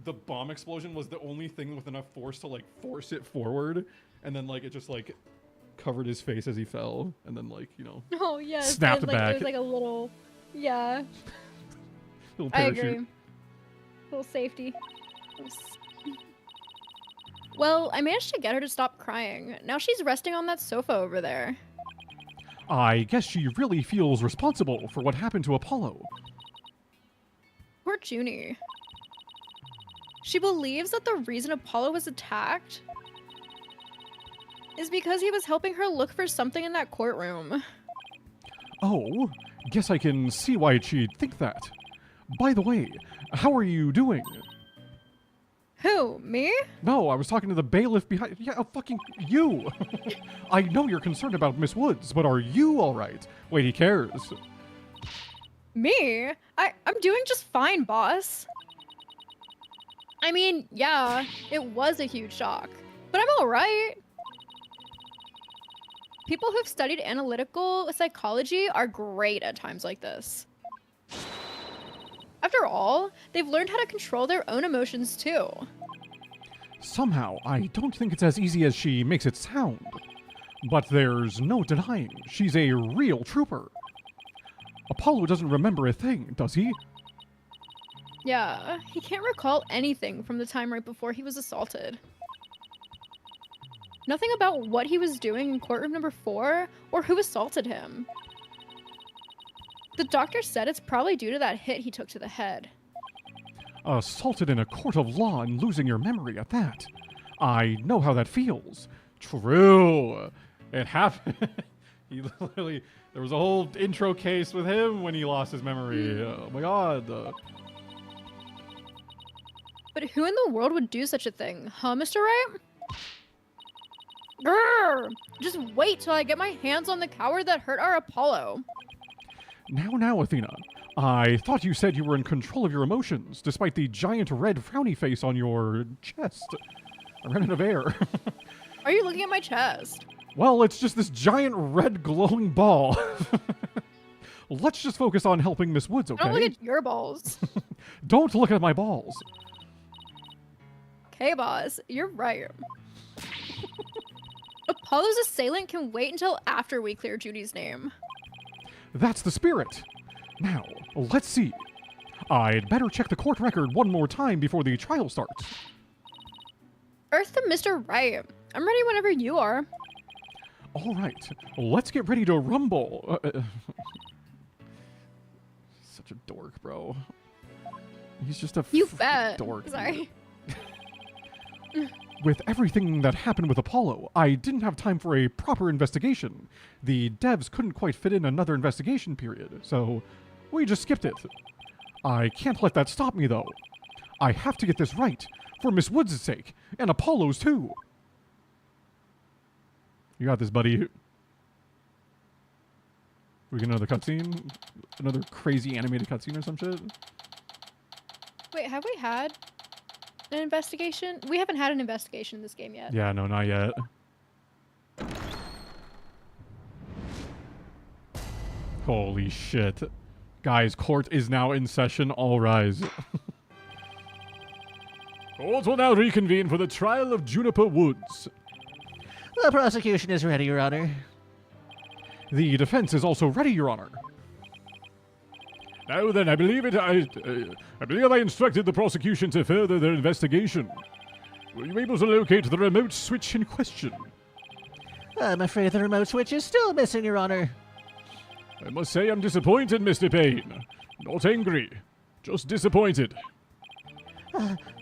Speaker 2: the bomb explosion was the only thing with enough force to like force it forward, and then like it just like covered his face as he fell, and then like, you know,
Speaker 4: Oh yes,
Speaker 2: snapped
Speaker 4: it was, like,
Speaker 2: back.
Speaker 4: It was like a little, yeah.
Speaker 2: little
Speaker 4: I
Speaker 2: parachute.
Speaker 4: agree. Little safety. Well, I managed to get her to stop crying. Now she's resting on that sofa over there.
Speaker 2: I guess she really feels responsible for what happened to Apollo.
Speaker 4: Poor Junie. She believes that the reason Apollo was attacked is because he was helping her look for something in that courtroom.
Speaker 2: Oh, guess I can see why she'd think that. By the way, how are you doing?
Speaker 4: Who? Me?
Speaker 2: No, I was talking to the bailiff behind. Yeah, fucking you. I know you're concerned about Miss Woods, but are you all right? Wait, he cares.
Speaker 4: Me? I'm doing just fine, boss. I mean, yeah, it was a huge shock, but I'm all right. People who've studied analytical psychology are great at times like this. After all, they've learned how to control their own emotions too.
Speaker 2: Somehow, I don't think it's as easy as she makes it sound. But there's no denying she's a real trooper. Apollo doesn't remember a thing, does he?
Speaker 4: Yeah, he can't recall anything from the time right before he was assaulted. Nothing about what he was doing in courtroom number 4 or who assaulted him. The doctor said it's probably due to that hit he took to the head.
Speaker 2: Assaulted in a court of law and losing your memory at that. I know how that feels. True. It happened. He literally, there was a whole intro case with him when he lost his memory. Oh my god.
Speaker 4: But who in the world would do such a thing? Huh, Mr. Right? Grr! Just wait till I get my hands on the coward that hurt our Apollo.
Speaker 2: Now, Athena. I thought you said you were in control of your emotions, despite the giant red frowny face on your chest. I ran out of air.
Speaker 4: Are you looking at my chest?
Speaker 2: Well, it's just this giant red glowing ball. Let's just focus on helping Miss Woods, okay?
Speaker 4: Don't look at your balls.
Speaker 2: Don't look at my balls.
Speaker 4: Okay, boss, you're right. Apollo's assailant can wait until after we clear Judy's name.
Speaker 2: That's the spirit. Now, let's see. I'd better check the court record one more time before the trial starts.
Speaker 4: Earth to Mr. Right. I'm ready whenever you are.
Speaker 2: All right, let's get ready to rumble. Such a dork, bro. He's just a
Speaker 4: You bet.
Speaker 2: dork.
Speaker 4: Sorry.
Speaker 2: With everything that happened with Apollo, I didn't have time for a proper investigation. The devs couldn't quite fit in another investigation period, so we just skipped it. I can't let that stop me, though. I have to get this right, for Miss Woods' sake, and Apollo's too. You got this, buddy. We get another cutscene? Another crazy animated cutscene or some shit?
Speaker 4: Wait, have we had an investigation? We haven't had an investigation in this game yet.
Speaker 2: Yeah, no, not yet. Holy shit. Guys, court is now in session. All rise. Court will now reconvene for the trial of Juniper Woods.
Speaker 5: The prosecution is ready, Your Honor.
Speaker 2: The defense is also ready, Your Honor. Now then, I believe I instructed the prosecution to further their investigation. Were you able to locate the remote switch in question?
Speaker 5: I'm afraid the remote switch is still missing, Your Honor.
Speaker 2: I must say I'm disappointed, Mr. Payne. Not angry, just disappointed.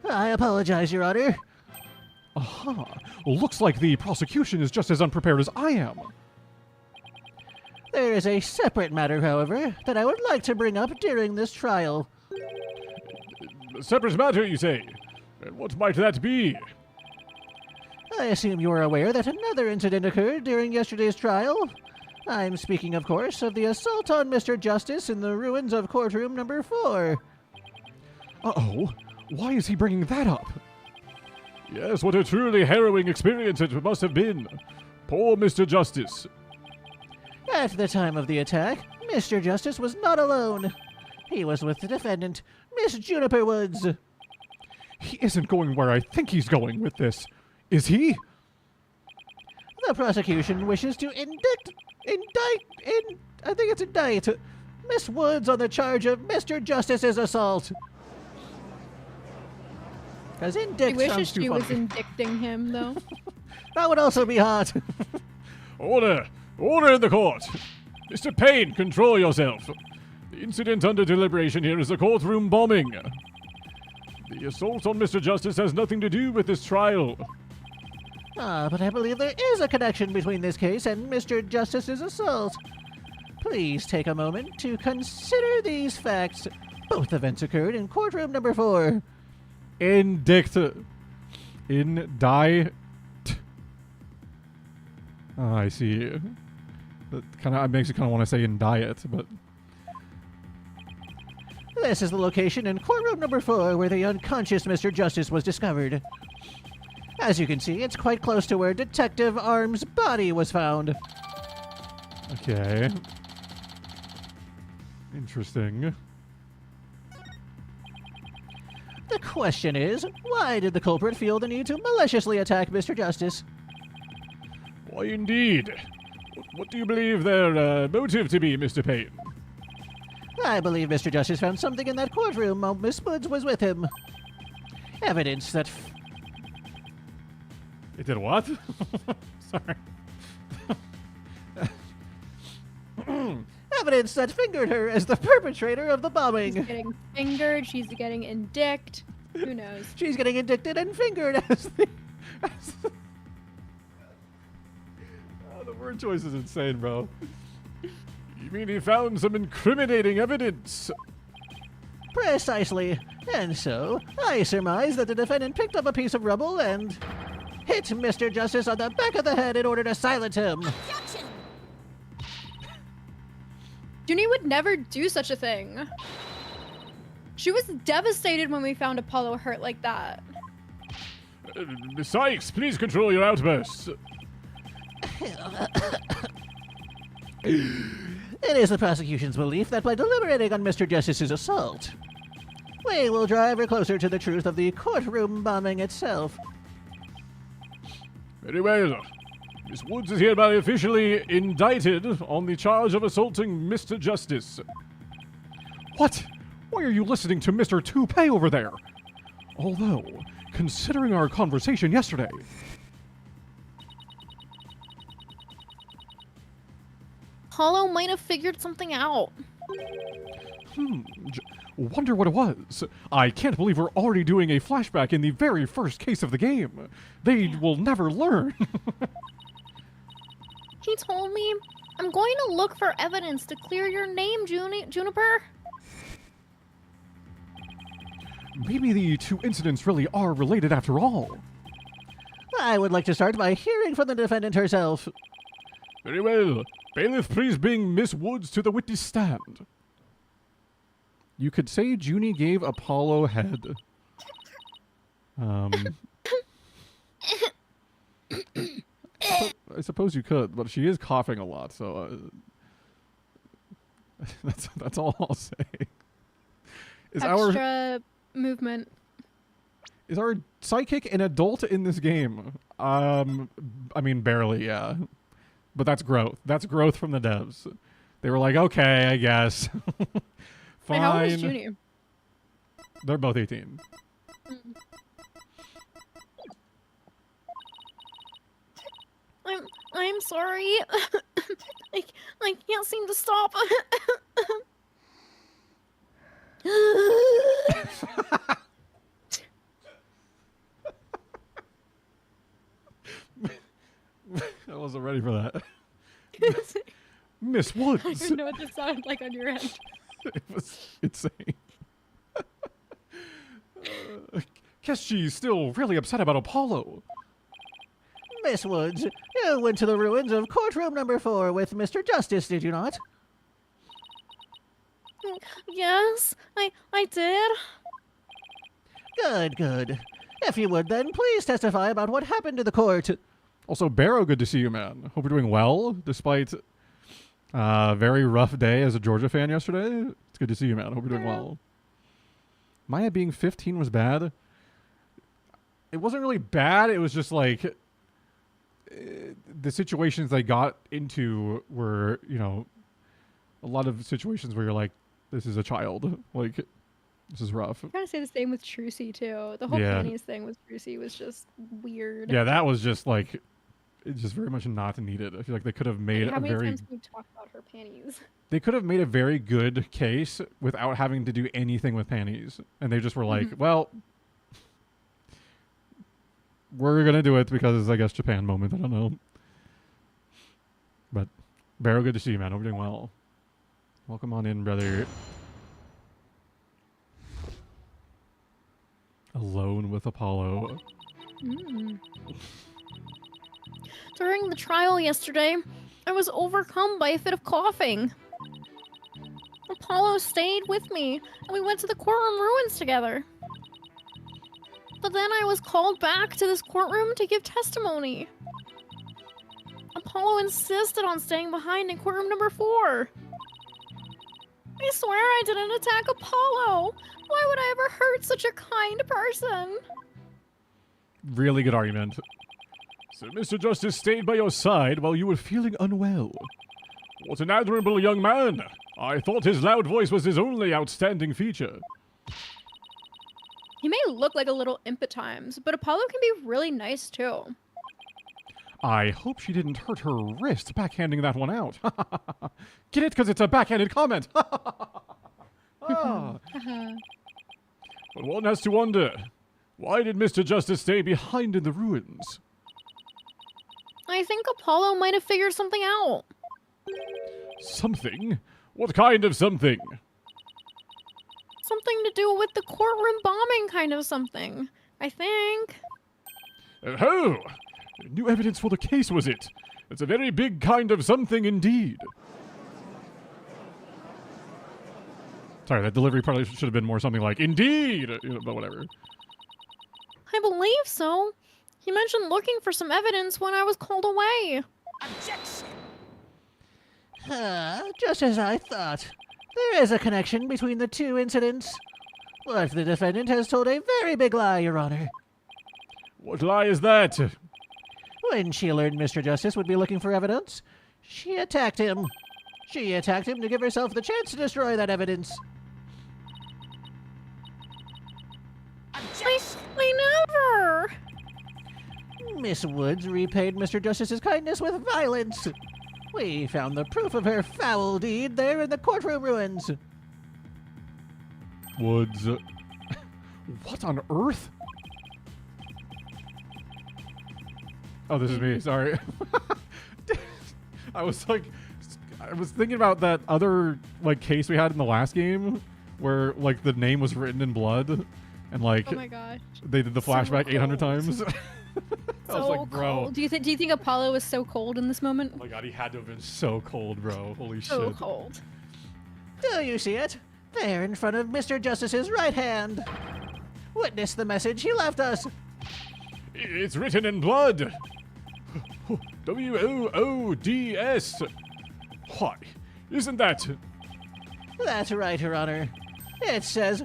Speaker 5: I apologize, Your Honor.
Speaker 2: Aha! Looks like the prosecution is just as unprepared as I am.
Speaker 5: There is a separate matter, however, that I would like to bring up during this trial.
Speaker 2: A separate matter, you say? And what might that be?
Speaker 5: I assume you are aware that another incident occurred during yesterday's trial. I'm speaking, of course, of the assault on Mr. Justice in the ruins of courtroom number 4.
Speaker 2: Uh-oh. Why is he bringing that up? Yes, what a truly harrowing experience it must have been. Poor Mr. Justice.
Speaker 5: At the time of the attack, Mr. Justice was not alone. He was with the defendant, Miss Juniper Woods.
Speaker 2: He isn't going where I think he's going with this. Is he?
Speaker 5: The prosecution wishes to indict Miss Woods on the charge of Mr. Justice's assault. Because
Speaker 4: I
Speaker 5: indict
Speaker 4: wish
Speaker 5: sounds too
Speaker 4: she was
Speaker 5: funny.
Speaker 4: indicting him, though.
Speaker 5: That would also be hot.
Speaker 2: Order! Order in the court! Mr. Payne, control yourself. The incident under deliberation here is a courtroom bombing. The assault on Mr. Justice has nothing to do with this trial.
Speaker 5: But I believe there is a connection between this case and Mr. Justice's assault. Please take a moment to consider these facts. Both events occurred in courtroom number 4.
Speaker 2: Indict. Indict. Oh, I see. That kind of makes you kind of want to say indict, but
Speaker 5: This is the location in courtroom number 4 where the unconscious Mr. Justice was discovered. As you can see, it's quite close to where Detective Arm's body was found.
Speaker 2: okay. Interesting.
Speaker 5: The question is, why did the culprit feel the need to maliciously attack Mr. Justice?
Speaker 2: Why, indeed. What do you believe their motive to be, Mr. Payne?
Speaker 5: I believe Mr. Justice found something in that courtroom while Miss Woods was with him. Evidence that...
Speaker 2: It did what? Sorry.
Speaker 5: evidence that fingered her as the perpetrator of the
Speaker 4: She's
Speaker 5: bombing.
Speaker 4: getting fingered. She's getting indict. Who knows?
Speaker 5: She's getting indicted and fingered as the...
Speaker 2: Oh, the word choice is insane, bro. You mean he found some incriminating evidence?
Speaker 5: Precisely. And so, I surmise that the defendant picked up a piece of rubble and hit Mr. Justice on the back of the head in order to silence him.
Speaker 4: Junie would never do such a thing. She was devastated when we found Apollo hurt like that.
Speaker 2: Sykes, please control your outbursts.
Speaker 5: It is the prosecution's belief that by deliberating on Mr. Justice's assault, we will drive her closer to the truth of the courtroom bombing itself.
Speaker 2: Very well. Miss Woods is hereby officially indicted on the charge of assaulting Mr. Justice. What? Why are you listening to Mr. Toupee over there? Although, considering our conversation yesterday...
Speaker 4: Apollo might have figured something out.
Speaker 2: Wonder what it was. I can't believe we're already doing a flashback in the very first case of the game. They will never learn.
Speaker 4: He told me, I'm going to look for evidence to clear your name, Juniper.
Speaker 2: Maybe the two incidents really are related after all.
Speaker 5: I would like to start by hearing from the defendant herself.
Speaker 2: Very well. Bailiff, please bring Miss Woods to the witness stand. You could say Junie gave Apollo head. I suppose you could, but she is coughing a lot, so that's all I'll say.
Speaker 4: Extra movement.
Speaker 2: Is our psychic an adult in this game? I mean, barely, yeah. But that's growth. That's growth from the devs. They were like, okay, I guess. Fine.
Speaker 4: Wait, how old is Junie?
Speaker 2: They're both 18.
Speaker 4: I'm sorry. I can't seem to stop.
Speaker 2: I wasn't ready for that. Miss Woods.
Speaker 4: I don't know what this sounded like on your end.
Speaker 2: It was insane. Guess she's still really upset about Apollo.
Speaker 5: Miss Woods, you went to the ruins of courtroom number 4 with Mr. Justice, did you not?
Speaker 4: Yes, I did.
Speaker 5: Good, good. If you would then, please testify about what happened to the court.
Speaker 2: Also, Barrow, good to see you, man. Hope you're doing well, despite a very rough day as a Georgia fan yesterday. It's good to see you, man. Hope you're doing well. Maya being 15 was bad. It wasn't really bad. It was just like the situations they got into were, you know, a lot of situations where you're like, this is a child. Like, this is rough.
Speaker 4: I'm trying to say the same with Trucy, too. The whole panties thing with Trucy was just weird.
Speaker 2: Yeah, that was just like, it's just very much not needed. I feel like they could have made
Speaker 4: How many times can we talk about her panties?
Speaker 2: They could have made a very good case without having to do anything with panties. And they just were like, well, we're going to do it because it's, I guess, Japan moment. I don't know. But, Barrow, good to see you, man. Hope you're doing well. Welcome on in, brother. Alone with Apollo.
Speaker 4: During the trial yesterday, I was overcome by a fit of coughing. Apollo stayed with me, and we went to the courtroom ruins together. But then I was called back to this courtroom to give testimony. Apollo insisted on staying behind in courtroom number 4. I swear I didn't attack Apollo. Why would I ever hurt such a kind person?
Speaker 2: Really good argument. So Mr. Justice stayed by your side while you were feeling unwell. What an admirable young man. I thought his loud voice was his only outstanding feature.
Speaker 4: He may look like a little imp at times, but Apollo can be really nice too.
Speaker 2: I hope she didn't hurt her wrist backhanding that one out. Get it? Because it's a backhanded comment. Ah. But one has to wonder, why did Mr. Justice stay behind in the ruins?
Speaker 4: I think Apollo might have figured something out.
Speaker 2: Something? What kind of something?
Speaker 4: Something to do with the courtroom bombing kind of something. I think.
Speaker 2: Oh! New evidence for the case, was it? It's a very big kind of something indeed. Sorry, that delivery probably should have been more something like, indeed! But whatever.
Speaker 4: I believe so. He mentioned looking for some evidence when I was called away.
Speaker 5: Just as I thought. There is a connection between the two incidents. But the defendant has told a very big lie, Your Honor.
Speaker 2: What lie is that?
Speaker 5: When she learned Mr. Justice would be looking for evidence, she attacked him. She attacked him to give herself the chance to destroy that evidence.
Speaker 4: I never.
Speaker 5: Miss Woods repaid Mr. Justice's kindness with violence. We found the proof of her foul deed there in the courtroom ruins.
Speaker 2: Woods. What on earth? Oh, this is me. Sorry. I was thinking about that other case we had in the last game, where the name was written in blood, and
Speaker 4: Oh my gosh.
Speaker 2: they did the
Speaker 4: So
Speaker 2: flashback 800
Speaker 4: cold.
Speaker 2: times. I was
Speaker 4: So
Speaker 2: like, bro.
Speaker 4: cold. Do you think Apollo was so cold in this moment?
Speaker 2: Oh my god, he had to have been so cold, bro. Holy
Speaker 4: So
Speaker 2: shit.
Speaker 4: cold.
Speaker 5: Do you see it? There in front of Mr. Justice's right hand. Witness the message he left us.
Speaker 2: It's written in blood. WOODS. Why? Isn't that?
Speaker 5: That's right, Your Honor. It says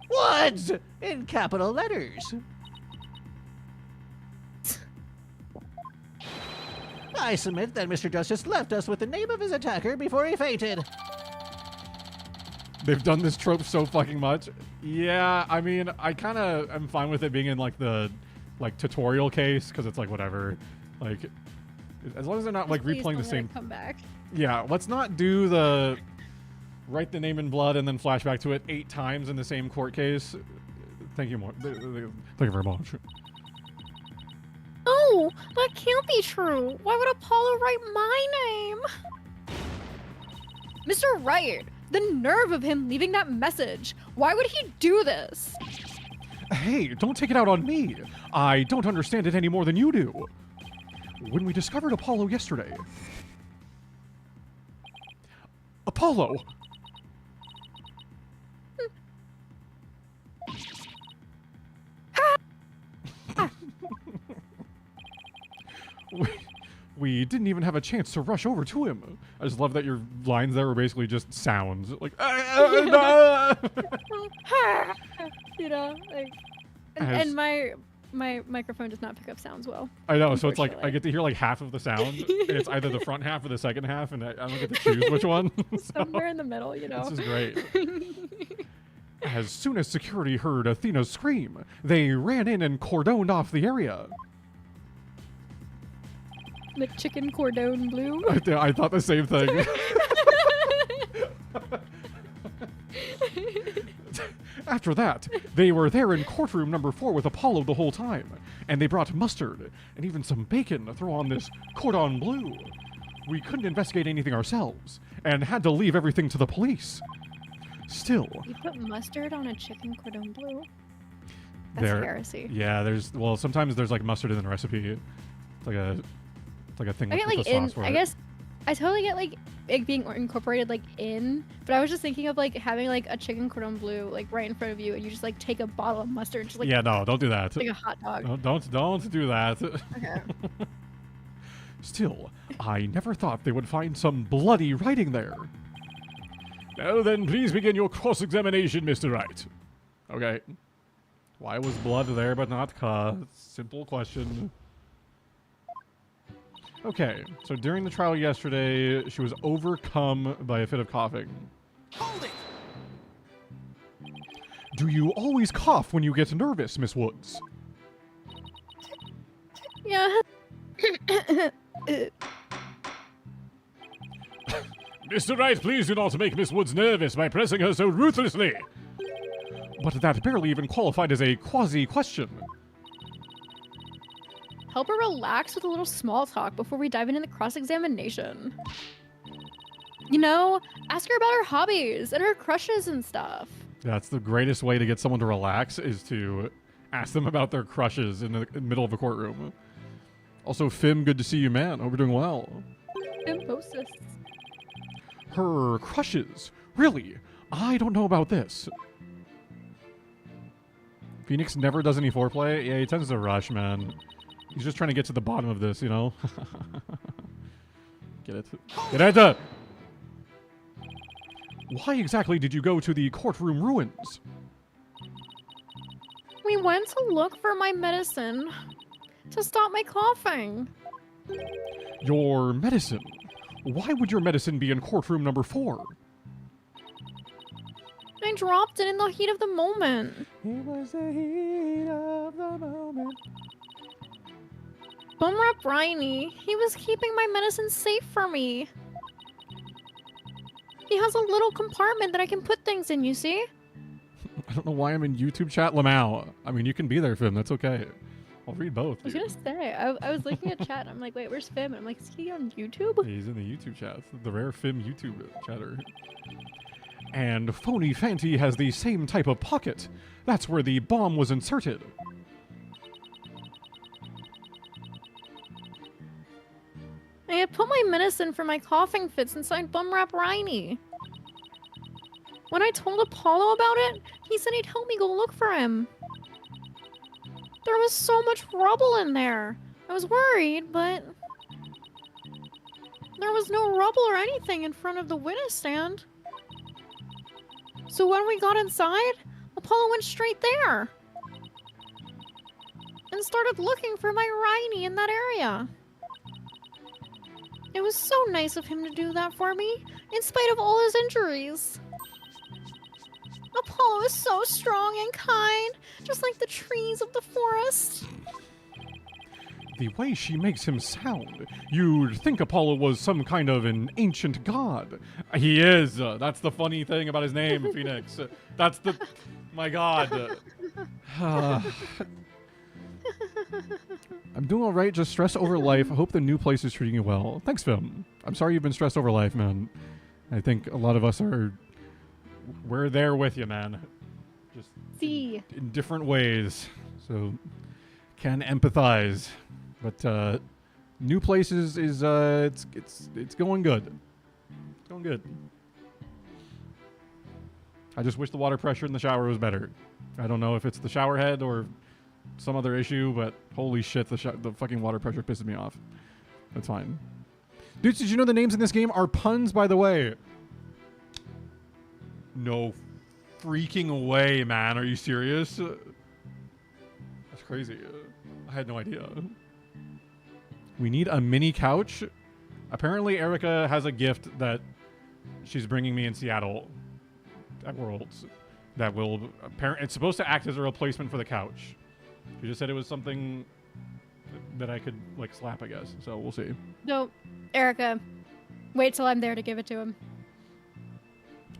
Speaker 5: Woods in capital letters. I submit that Mr. Justice left us with the name of his attacker before he fainted.
Speaker 2: They've done this trope so fucking much. Yeah, I mean, I kind of am fine with it being in the tutorial case, because it's whatever. As long as they're not
Speaker 4: Please
Speaker 2: replaying
Speaker 4: don't
Speaker 2: the
Speaker 4: let
Speaker 2: same.
Speaker 4: it come back.
Speaker 2: Yeah, let's not do the write the name in blood and then flashback to it 8 times in the same court case. Thank you Thank you very much.
Speaker 4: No, that can't be true. Why would Apollo write my name? Mr. Wright, the nerve of him leaving that message. Why would he do this?
Speaker 2: Hey, don't take it out on me. I don't understand it any more than you do. When we discovered Apollo yesterday... Apollo! We didn't even have a chance to rush over to him. I just love that your lines there were basically just sounds.
Speaker 4: You know, and my microphone does not pick up sounds well.
Speaker 2: I know, so it's I
Speaker 4: unfortunately.
Speaker 2: get to hear half of the sound, and it's either the front half or the second half, and I don't get to choose which one.
Speaker 4: Somewhere in the middle, you know.
Speaker 2: This is great. As soon as security heard Athena's scream, they ran in and cordoned off the area.
Speaker 4: The chicken cordon bleu.
Speaker 2: I thought the same thing. After that, they were there in courtroom number 4 with Apollo the whole time, and they brought mustard and even some bacon to throw on this cordon bleu. We couldn't investigate anything ourselves, and had to leave everything to the police. Still,
Speaker 4: You put mustard on a chicken cordon bleu? That's heresy.
Speaker 2: Yeah, sometimes there's mustard in the recipe. It's like a thing
Speaker 4: I
Speaker 2: with
Speaker 4: get
Speaker 2: the sauce for
Speaker 4: I
Speaker 2: it.
Speaker 4: guess I totally get it being incorporated in, but I was just thinking of having a chicken cordon bleu right in front of you, and you just take a bottle of mustard, and just
Speaker 2: yeah, no, don't do that.
Speaker 4: like a hot dog.
Speaker 2: Don't do that.
Speaker 4: Okay.
Speaker 2: Still, I never thought they would find some bloody writing there. Now then, please begin your cross-examination, Mr. Wright. Okay. Why was blood there but not Ka? Simple question. Okay, so during the trial yesterday, she was overcome by a fit of coughing.
Speaker 3: Hold it!
Speaker 2: Do you always cough when you get nervous, Miss Woods?
Speaker 4: Yeah.
Speaker 2: Mr. Wright, please do not make Miss Woods nervous by pressing her so ruthlessly. But that barely even qualified as a quasi-question.
Speaker 4: Help her relax with a little small talk before we dive into the cross-examination. You know, ask her about her hobbies and her crushes and stuff.
Speaker 2: That's the greatest way to get someone to relax, is to ask them about their crushes in the middle of a courtroom. Also, Fim, good to see you, man. Hope you're doing well.
Speaker 4: Imposis.
Speaker 2: Her crushes? Really? I don't know about this. Phoenix never does any foreplay? Yeah, he tends to rush, man. He's just trying to get to the bottom of this, you know? Get it? Get it! Why exactly did you go to the courtroom ruins?
Speaker 4: We went to look for my medicine to stop my coughing.
Speaker 2: Your medicine? Why would your medicine be in courtroom number 4?
Speaker 4: I dropped it in the heat of the moment.
Speaker 2: It was the heat of the moment.
Speaker 4: Bumrap Briney, he was keeping my medicine safe for me. He has a little compartment that I can put things in, you see?
Speaker 2: I don't know why I'm in YouTube chat, Lamau. I mean, you can be there, Fim. That's okay. I'll read both.
Speaker 4: I was
Speaker 2: dude.
Speaker 4: gonna say, I was looking at chat and I'm like, wait, where's Fim? And I'm like, is he on YouTube?
Speaker 2: He's in the YouTube chat. The rare Fim YouTube chatter. And Phony Fanty has the same type of pocket. That's where the bomb was inserted.
Speaker 4: I had put my medicine for my coughing fits inside Bumrap Riney. When I told Apollo about it, he said he'd help me go look for him. There was so much rubble in there. I was worried, but there was no rubble or anything in front of the witness stand. So when we got inside, Apollo went straight there and started looking for my Riney in that area. It was so nice of him to do that for me, in spite of all his injuries. Apollo is so strong and kind, just like the trees of the forest.
Speaker 2: The way she makes him sound, you'd think Apollo was some kind of an ancient god. He is. That's the funny thing about his name, Phoenix. That's the... My god. I'm doing all right. Just stress over life. I hope the new place is treating you well. Thanks, Phil. I'm sorry you've been stressed over life, man. I think a lot of us are... We're there with you, man. Just
Speaker 4: See.
Speaker 2: in different ways. So, can empathize. But new places is it's going good. It's going good. I just wish the water pressure in the shower was better. I don't know if it's the shower head or some other issue, but holy shit, the fucking water pressure pisses me off. That's fine. Dudes, did you know the names in this game are puns, by the way? No freaking way, man. Are you serious? That's crazy. I had no idea. We need a mini couch. Apparently, Erica has a gift that she's bringing me in Seattle at Worlds that will... It's supposed to act as a replacement for the couch. She just said it was something that I could, like, slap, I guess. So we'll see.
Speaker 4: No, Erica, wait till I'm there to give it to him.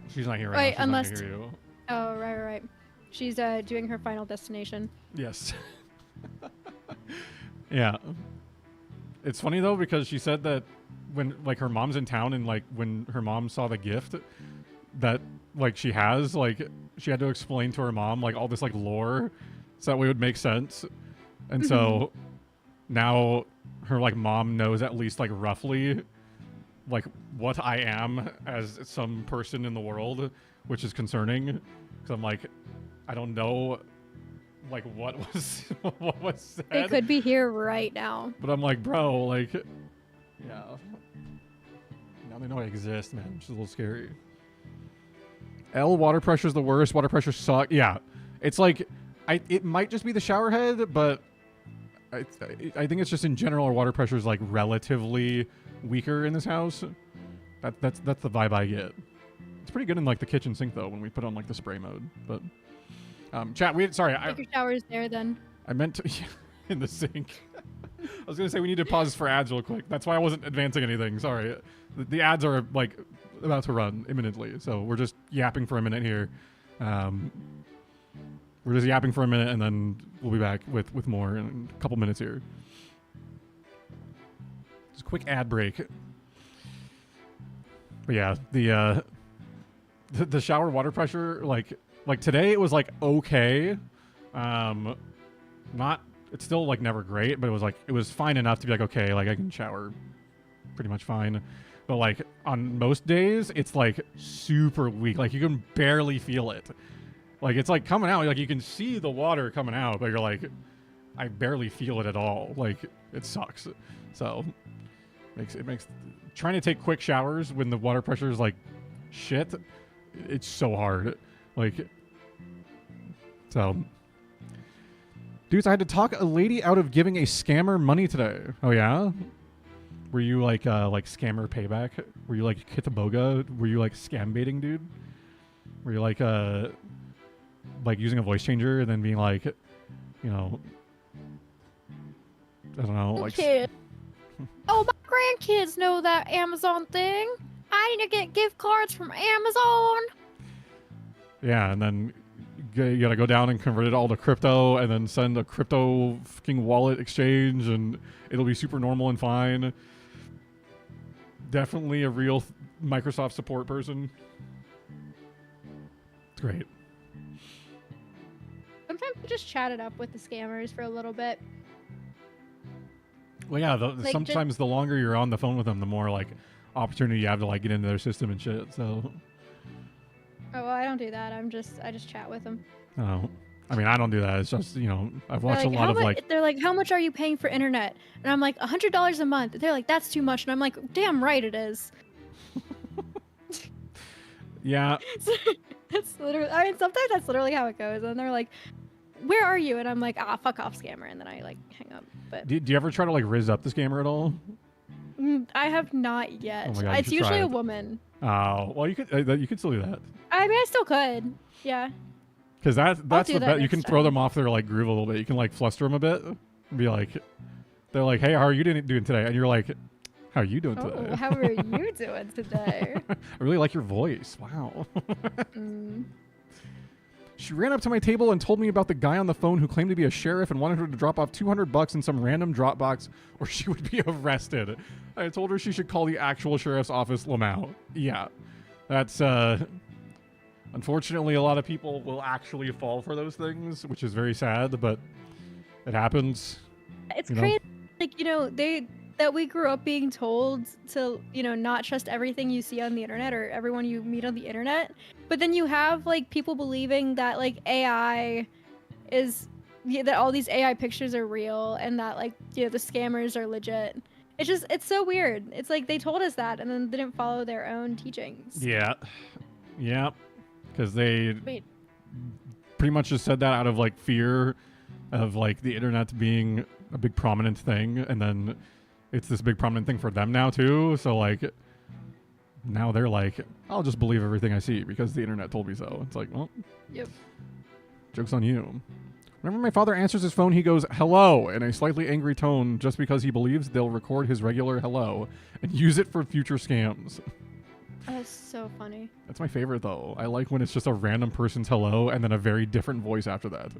Speaker 2: She's not here right
Speaker 4: Wait,
Speaker 2: now. She's
Speaker 4: unless...
Speaker 2: not gonna hear you.
Speaker 4: Oh, right. She's doing her final destination.
Speaker 2: Yes. Yeah. It's funny, though, because she said that when, like, her mom's in town and, like, when her mom saw the gift that, like, she has, like, she had to explain to her mom, like, all this, like, lore so that way it would make sense. And so now her, like, mom knows at least, like, roughly, like, what I am as some person in the world, which is concerning. Because I'm like, I don't know, like, what was what was said.
Speaker 4: They could be here right now.
Speaker 2: But I'm like, bro, like, yeah. Now they know I exist, man. Which is a little scary. L, water pressure's the worst. Water pressure suck. Yeah. It's like, it might just be the shower head, but I think it's just in general our water pressure is like relatively weaker in this house. That's the vibe I get. It's pretty good in like the kitchen sink though when we put on like the spray mode. But chat,
Speaker 4: Take your showers there then.
Speaker 2: I meant to in the sink. I was gonna say we need to pause for ads real quick. That's why I wasn't advancing anything. Sorry, the ads are like about to run imminently, so we're just yapping for a minute here. We're just yapping for a minute, and then we'll be back with more in a couple minutes here. Just a quick ad break. But yeah, the shower water pressure, like today it was like okay, not. It's still like never great, but it was fine enough to be like, okay, like I can shower pretty much fine. But like on most days, it's like super weak. Like you can barely feel it. Like it's like coming out, like you can see the water coming out, but you're like, I barely feel it at all. Like it sucks. So it makes trying to take quick showers when the water pressure is like shit. It's so hard. Like so. Dudes, I had to talk a lady out of giving a scammer money today. Oh yeah? Were you like scammer payback? Were you like Kitaboga? Were you like scam baiting, dude? Were you like using a voice changer and then being like, you know, I don't know, like.
Speaker 4: Kid. Oh, my grandkids know that Amazon thing. I need to get gift cards from Amazon.
Speaker 2: Yeah, and then you gotta go down and convert it all to crypto and then send a crypto fucking wallet exchange and it'll be super normal and fine. Definitely a real Microsoft support person. It's great.
Speaker 4: Sometimes we just chat it up with the scammers for a little bit.
Speaker 2: Well, yeah, sometimes the longer you're on the phone with them, the more like opportunity you have to like get into their system and shit. So.
Speaker 4: Oh, well, I don't do that. I just chat with them.
Speaker 2: Oh, I mean, I don't do that. It's just, you know, I've watched a lot of like.
Speaker 4: They're like, how much are you paying for internet? And I'm like, $100 a month. They're like, that's too much. And I'm like, damn right it is.
Speaker 2: Yeah.
Speaker 4: That's literally. I mean, sometimes that's literally how it goes. And they're like, where are you? And I'm like, fuck off, scammer. And then I like hang up. But
Speaker 2: do you ever try to like rizz up the scammer at all?
Speaker 4: I have not yet.
Speaker 2: Oh my God,
Speaker 4: it's usually a woman.
Speaker 2: Oh, well, you could still do that.
Speaker 4: I mean, I still could. Yeah.
Speaker 2: Because that's the best. You can throw
Speaker 4: time.
Speaker 2: them off their like groove a little bit. You can like fluster them a bit. And be like, they're like, hey, how are you doing today? And you're like, how are you doing today?
Speaker 4: How are you doing today?
Speaker 2: I really like your voice. Wow. She ran up to my table and told me about the guy on the phone who claimed to be a sheriff and wanted her to drop off $200 in some random drop box or she would be arrested. I told her she should call the actual sheriff's office, Lamau. Yeah. That's, unfortunately, a lot of people will actually fall for those things, which is very sad, but it happens.
Speaker 4: It's crazy. Like, you know, that we grew up being told to, you know, not trust everything you see on the internet or everyone you meet on the internet. But then you have like people believing that like AI is that all these AI pictures are real and that like, you know, the scammers are legit. It's so weird. It's like they told us that and then didn't follow their own teachings.
Speaker 2: Yeah. Yeah. Because they pretty much just said that out of like fear of like the internet being a big prominent thing, and then it's this big prominent thing for them now too. So like now they're like, I'll just believe everything I see because the internet told me so. It's like, well,
Speaker 4: yep.
Speaker 2: Joke's on you. Whenever my father answers his phone, he goes, hello, in a slightly angry tone just because he believes they'll record his regular hello and use it for future scams.
Speaker 4: That's so funny.
Speaker 2: That's my favorite, though. I like when it's just a random person's hello and then a very different voice after that.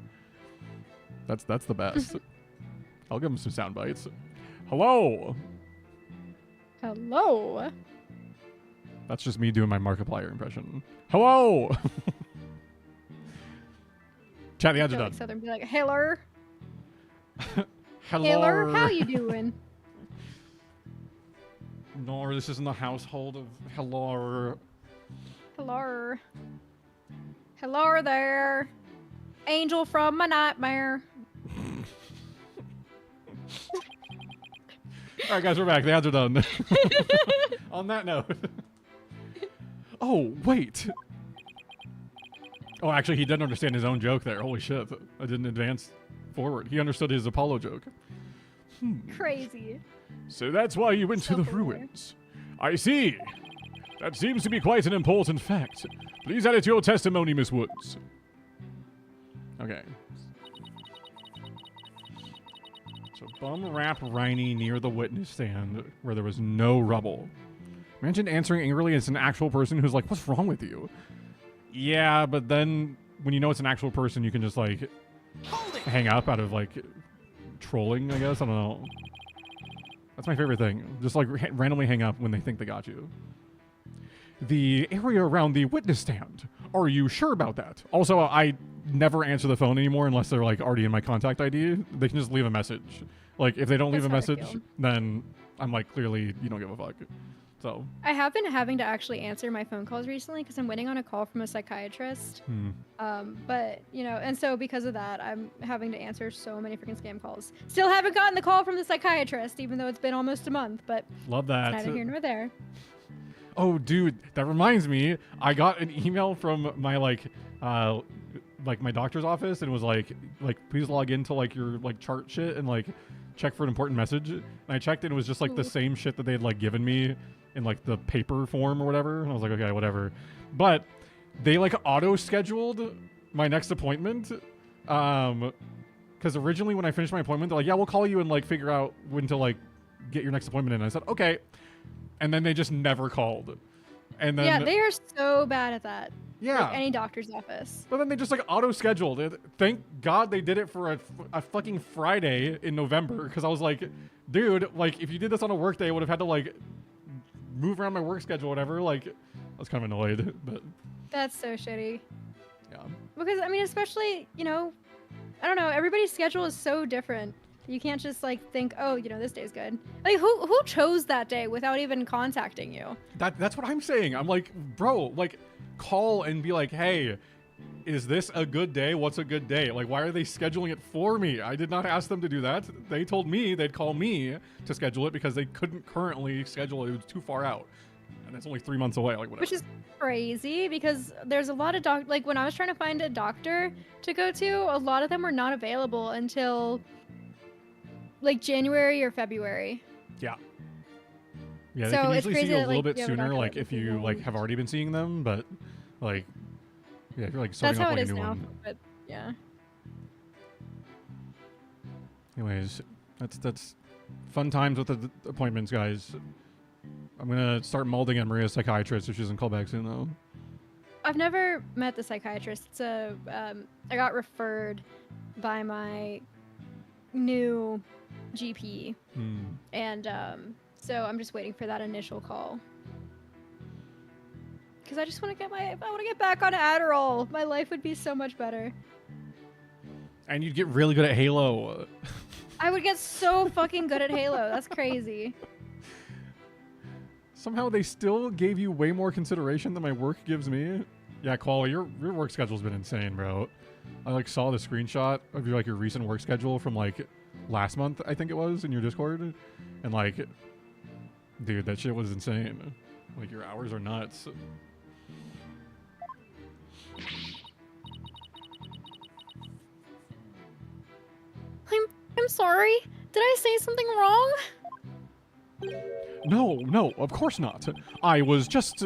Speaker 2: That's the best. I'll give him some sound bites. Hello!
Speaker 4: Hello!
Speaker 2: That's just me doing my Markiplier impression. Hello! Chat, the ads are done.
Speaker 4: Like Southern be like, hello.
Speaker 2: Hello.
Speaker 4: Hello, how you doing?
Speaker 2: No, this isn't the household of hello.
Speaker 4: Hello. Hello there. Angel from my nightmare.
Speaker 2: All right, guys, we're back. The ads are done. On that note. Oh, wait. Oh, actually, he didn't understand his own joke there. Holy shit. I didn't advance forward. He understood his Apollo joke.
Speaker 4: Crazy.
Speaker 2: So that's why you went to the ruins. I see. That seems to be quite an important fact. Please add it to your testimony, Miss Woods. Okay. So bum rap Riney near the witness stand where there was no rubble. Imagine answering angrily as an actual person who's like, what's wrong with you? Yeah, but then when you know it's an actual person, you can just like hang up out of like trolling, I guess. I don't know. That's my favorite thing. Just like randomly hang up when they think they got you. The area around the witness stand. Are you sure about that? Also, I never answer the phone anymore unless they're like already in my contact ID. They can just leave a message. Like if they don't leave a message, then I'm like, clearly you don't give a fuck. So
Speaker 4: I have been having to actually answer my phone calls recently because I'm waiting on a call from a psychiatrist. But you know, and so because of that, I'm having to answer so many freaking scam calls. Still haven't gotten the call from the psychiatrist, even though it's been almost a month. But
Speaker 2: love that.
Speaker 4: Neither here nor there.
Speaker 2: Oh, dude, that reminds me. I got an email from my like my doctor's office, and it was like please log into like your like chart shit and like check for an important message. And I checked, and it was just like the same shit that they had like given me in like the paper form or whatever. And I was like, okay, whatever. But they like auto scheduled my next appointment. Because originally when I finished my appointment, they're like, yeah, we'll call you and like figure out when to like get your next appointment in. I said, okay. And then they just never called. And then
Speaker 4: yeah, they are so bad at that.
Speaker 2: Yeah.
Speaker 4: Like any doctor's office.
Speaker 2: But then they just like auto scheduled it. Thank God they did it for a fucking Friday in November. Because I was like, dude, like if you did this on a work day, I would have had to like move around my work schedule or whatever. Like I was kind of annoyed, but
Speaker 4: that's so shitty.
Speaker 2: Yeah.
Speaker 4: Because I mean, especially, you know, I don't know, everybody's schedule is so different. You can't just like think, oh, you know, this day's good. Like who chose that day without even contacting you?
Speaker 2: That's what I'm saying. I'm like, bro, like call and be like, hey, is this a good day? What's a good day? Like, why are they scheduling it for me? I did not ask them to do that. They told me they'd call me to schedule it because they couldn't currently schedule it. It was too far out. And it's only 3 months away, like whatever.
Speaker 4: Which is crazy because there's a lot of like when I was trying to find a doctor to go to, a lot of them were not available until like January or February.
Speaker 2: Yeah. Yeah,
Speaker 4: So
Speaker 2: they can
Speaker 4: it's
Speaker 2: usually
Speaker 4: crazy
Speaker 2: see you a
Speaker 4: that,
Speaker 2: little
Speaker 4: like,
Speaker 2: bit
Speaker 4: you have a
Speaker 2: sooner,
Speaker 4: doctor
Speaker 2: like
Speaker 4: that
Speaker 2: if
Speaker 4: you
Speaker 2: you
Speaker 4: won't.
Speaker 2: like have already been seeing them, but like yeah, if you're like starting
Speaker 4: That's how
Speaker 2: up
Speaker 4: it
Speaker 2: like
Speaker 4: is
Speaker 2: a new
Speaker 4: now.
Speaker 2: one.
Speaker 4: But yeah.
Speaker 2: Anyways, that's fun times with the appointments, guys. I'm gonna start molding at Maria's psychiatrist if she doesn't call back soon, though.
Speaker 4: I've never met the psychiatrist. So I got referred by my new GP, and so I'm just waiting for that initial call. Because I just want to get back on Adderall. My life would be so much better.
Speaker 2: And you'd get really good at Halo.
Speaker 4: I would get so fucking good at Halo. That's crazy.
Speaker 2: Somehow they still gave you way more consideration than my work gives me. Yeah, Qual, your work schedule's been insane, bro. I like saw the screenshot of your like your recent work schedule from like last month, I think it was, in your Discord, and like, dude, that shit was insane. Like your hours are nuts.
Speaker 4: I'm sorry. Did I say something wrong?
Speaker 2: No, of course not. I was just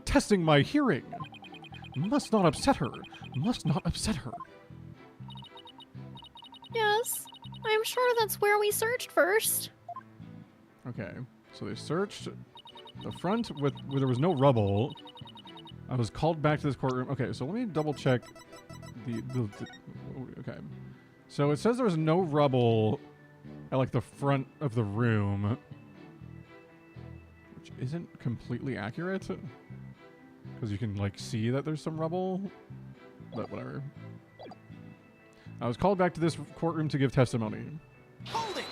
Speaker 2: testing my hearing. Must not upset her. Must not upset her.
Speaker 4: Yes. I'm sure that's where we searched first.
Speaker 2: Okay, so they searched the front where there was no rubble. I was called back to this courtroom. Okay, so let me double check the okay. So it says there was no rubble at like the front of the room, which isn't completely accurate because you can like see that there's some rubble, but whatever. I was called back to this courtroom to give testimony.
Speaker 3: Hold it!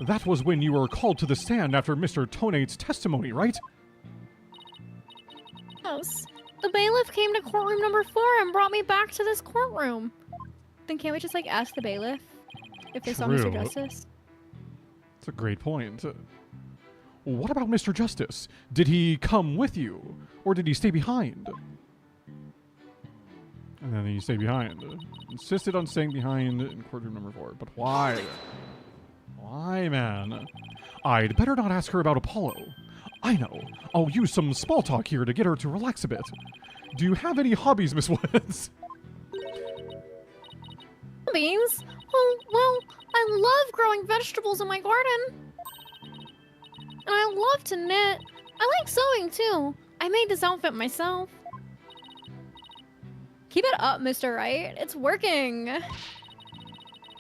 Speaker 2: That was when you were called to the stand after Mr. Tonate's testimony, right?
Speaker 4: Yes. The bailiff came to courtroom number 4 and brought me back to this courtroom. Then can't we just like ask the bailiff if they saw Mr.
Speaker 2: True.
Speaker 4: Justice?
Speaker 2: That's a great point. What about Mr. Justice? Did he come with you? Or did he stay behind? And then he stayed behind. Insisted on staying behind in courtroom number 4. But why? Why, man? I'd better not ask her about Apollo. I know. I'll use some small talk here to get her to relax a bit. Do you have any hobbies, Miss Woods?
Speaker 4: Hobbies? Oh, well, I love growing vegetables in my garden. And I love to knit. I like sewing too. I made this outfit myself. Keep it up, Mr. Right. It's working.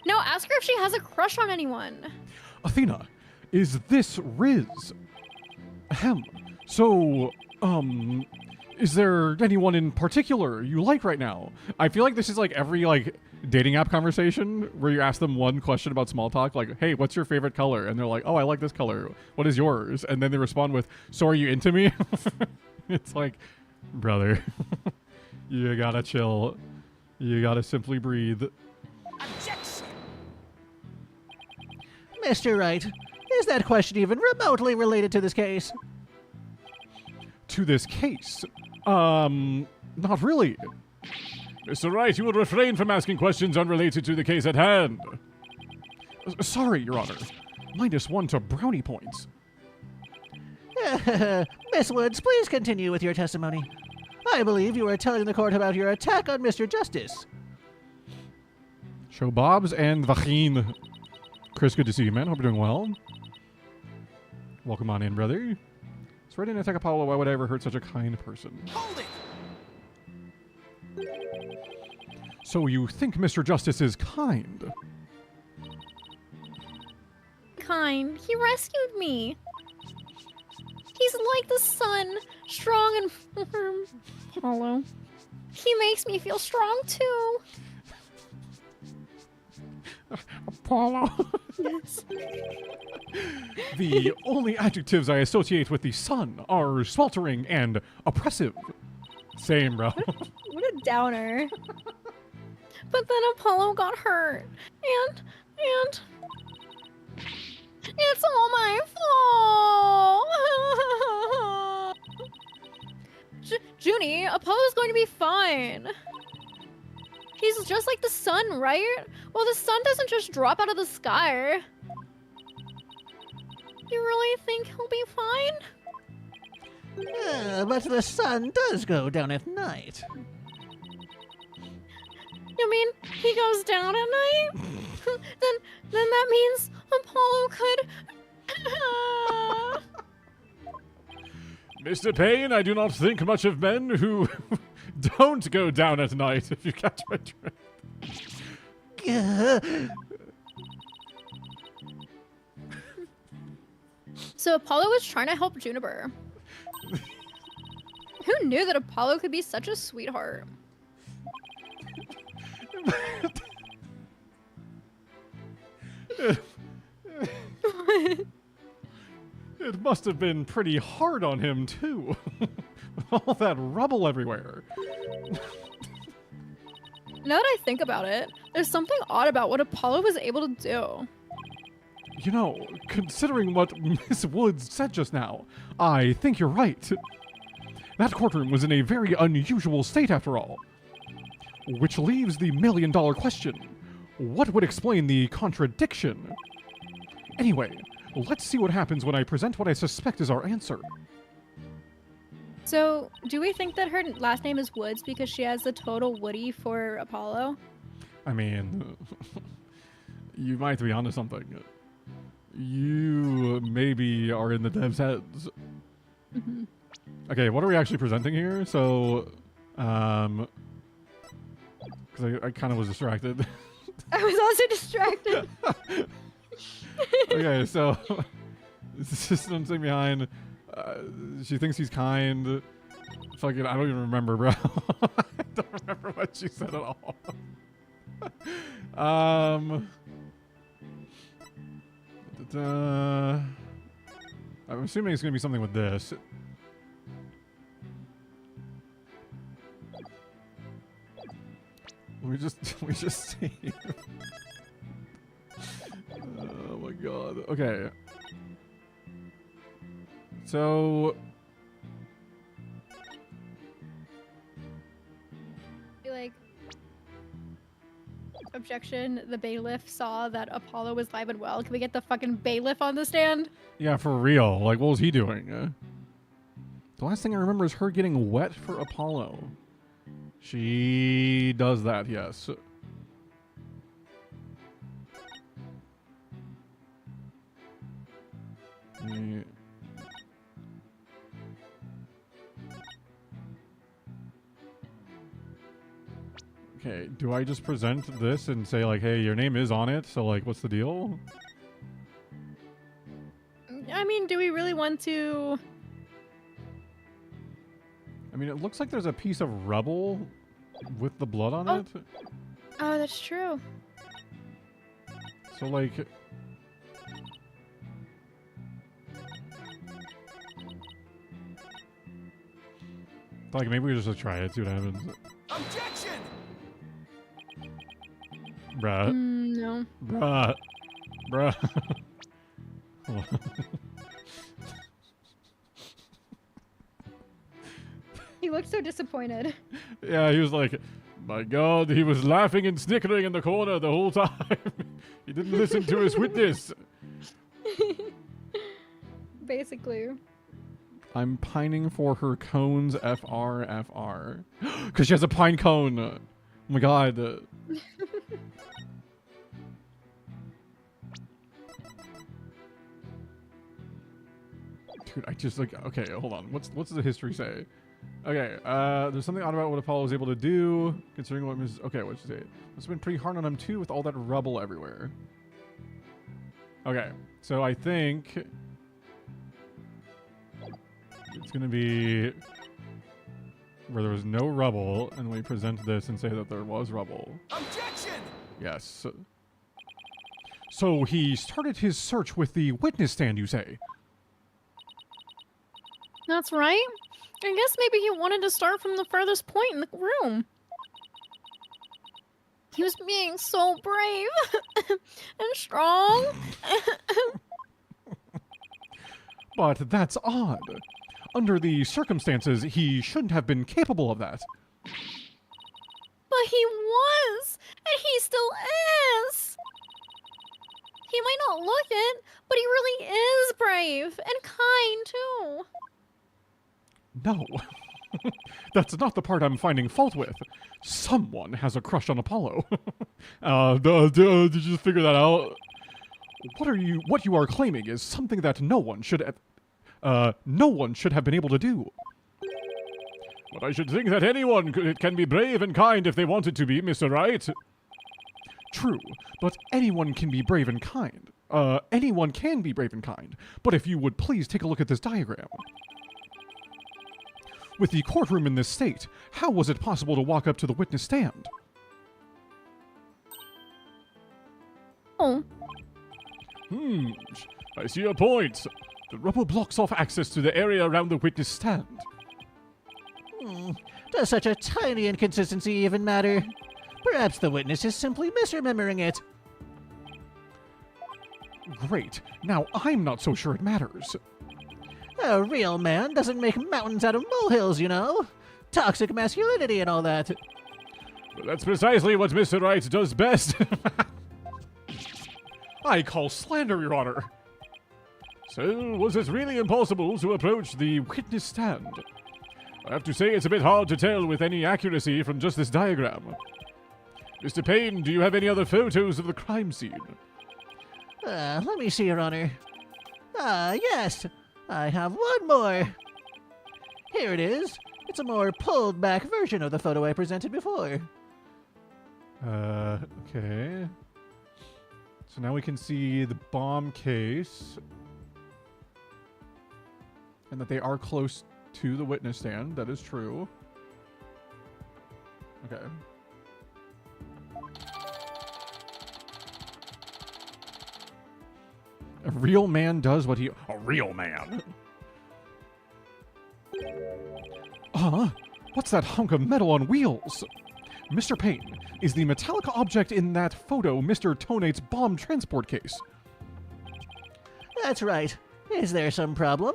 Speaker 4: No, ask her if she has a crush on anyone.
Speaker 2: Athena, is this Riz? Ahem. So, is there anyone in particular you like right now? I feel like this is like every like dating app conversation where you ask them one question about small talk, like, hey, what's your favorite color? And they're like, oh, I like this color. What is yours? And then they respond with, so are you into me? It's like, brother, you gotta chill. You gotta simply breathe.
Speaker 5: Mr. Wright, is that question even remotely related to this case?
Speaker 2: To this case? Not really. Mr. Wright, you will refrain from asking questions unrelated to the case at hand. Sorry, Your Honor. -1 to brownie points.
Speaker 5: Miss Woods, please continue with your testimony. I believe you were telling the court about your attack on Mr. Justice.
Speaker 2: Show Bobs and Vagine. Chris, good to see you, man. Hope you're doing well. Welcome on in, brother. It's ready to attack Apollo. Why would I ever hurt such a kind person?
Speaker 3: Hold it!
Speaker 2: So you think Mr. Justice is kind?
Speaker 4: Kind. He rescued me. He's like the sun, strong and firm. Hollow. He makes me feel strong too.
Speaker 2: Apollo.
Speaker 4: Yes.
Speaker 2: The only adjectives I associate with the sun are sweltering and oppressive. Same, bro.
Speaker 4: What a downer. But then Apollo got hurt. And it's all my fault. Junie, Apollo's going to be fine. He's just like the sun, right? Well, the sun doesn't just drop out of the sky. You really think he'll be fine?
Speaker 5: But the sun does go down at night.
Speaker 4: You mean he goes down at night? then that means Apollo could...
Speaker 2: Mr. Payne, I do not think much of men who don't go down at night, if you catch my drift.
Speaker 4: So Apollo was trying to help Juniper. Who knew that Apollo could be such a sweetheart?
Speaker 2: It must have been pretty hard on him, too. With all that rubble everywhere.
Speaker 4: Now that I think about it, there's something odd about what Apollo was able to do.
Speaker 2: You know, considering what Miss Woods said just now, I think you're right. That courtroom was in a very unusual state after all. Which leaves the million-dollar question. What would explain the contradiction? Anyway, let's see what happens when I present what I suspect is our answer.
Speaker 4: So, do we think that her last name is Woods because she has the total Woody for Apollo?
Speaker 2: I mean, you might be onto something. You maybe are in the devs' heads.
Speaker 4: Mm-hmm.
Speaker 2: Okay, what are we actually presenting here? So, because I kind of was distracted.
Speaker 4: I was also distracted.
Speaker 2: Okay, so this is something behind. She thinks he's kind. Fucking, I don't even remember, bro. I don't remember what she said at all. I'm assuming it's gonna be something with this. We just see. Oh my god. Okay. So
Speaker 4: Like, objection, the bailiff saw that Apollo was live and well. Can we get the fucking bailiff on the stand?
Speaker 2: yeah, for real. Like, what was he doing? The last thing I remember is her getting wet for Apollo. She does that, yes. Okay, do I just present this and say, like, hey, your name is on it, so, like, what's the deal?
Speaker 4: I mean, do we really want to?
Speaker 2: I mean, it looks like there's a piece of rubble with the blood on it.
Speaker 4: Oh, that's true.
Speaker 2: So, like... Like, maybe we just try it, see what happens.
Speaker 3: Objection!
Speaker 2: Bruh.
Speaker 4: No.
Speaker 2: Bruh. Bruh. Hold on.
Speaker 4: He looked so disappointed.
Speaker 2: Yeah, he was like, my God, he was laughing and snickering in the corner the whole time. He didn't listen to his witness.
Speaker 4: Basically.
Speaker 2: I'm pining for her cones, FR. Because she has a pine cone. Oh my God. Dude, I just like, okay, hold on. What's the history say? Okay, there's something odd about what Apollo was able to do, considering what Mrs. Okay, what'd you say? Must have been pretty hard on him too, with all that rubble everywhere. Okay, so I think it's gonna be where there was no rubble, and we present this and say that there was rubble.
Speaker 3: Objection!
Speaker 2: Yes. So he started his search with the witness stand, you say?
Speaker 4: That's right. I guess maybe he wanted to start from the furthest point in the room. He was being so brave and strong.
Speaker 2: But that's odd. Under the circumstances, he shouldn't have been capable of that.
Speaker 4: But he was, and he still is. He might not look it, but he really is brave and kind too.
Speaker 2: No. That's not the part I'm finding fault with. Someone has a crush on Apollo. Did you just figure that out? What you are claiming is something that no one should have been able to do. But I should think that anyone can be brave and kind if they wanted to be, Mr. Wright. True, but anyone can be brave and kind. Anyone can be brave and kind. But if you would please take a look at this diagram. With the courtroom in this state, how was it possible to walk up to the witness stand?
Speaker 4: Oh.
Speaker 2: I see your point. The rubble blocks off access to the area around the witness stand.
Speaker 5: Does such a tiny inconsistency even matter? Perhaps the witness is simply misremembering it.
Speaker 2: Great. Now I'm not so sure it matters.
Speaker 5: A real man doesn't make mountains out of molehills, you know? Toxic masculinity and all that.
Speaker 2: But that's precisely what Mr. Wright does best. I call slander, Your Honor. So, was it really impossible to approach the witness stand? I have to say it's a bit hard to tell with any accuracy from just this diagram. Mr. Payne, do you have any other photos of the crime scene?
Speaker 5: Let me see, Your Honor. Yes. I have one more. Here it is. It's a more pulled back version of the photo I presented before.
Speaker 2: Okay. So now we can see the bomb case. And that they are close to the witness stand. That is true. Okay. A real man does what he... A real man? What's that hunk of metal on wheels? Mr. Payne, is the metallic object in that photo Mr. Tonate's bomb transport case?
Speaker 5: That's right. Is there some problem?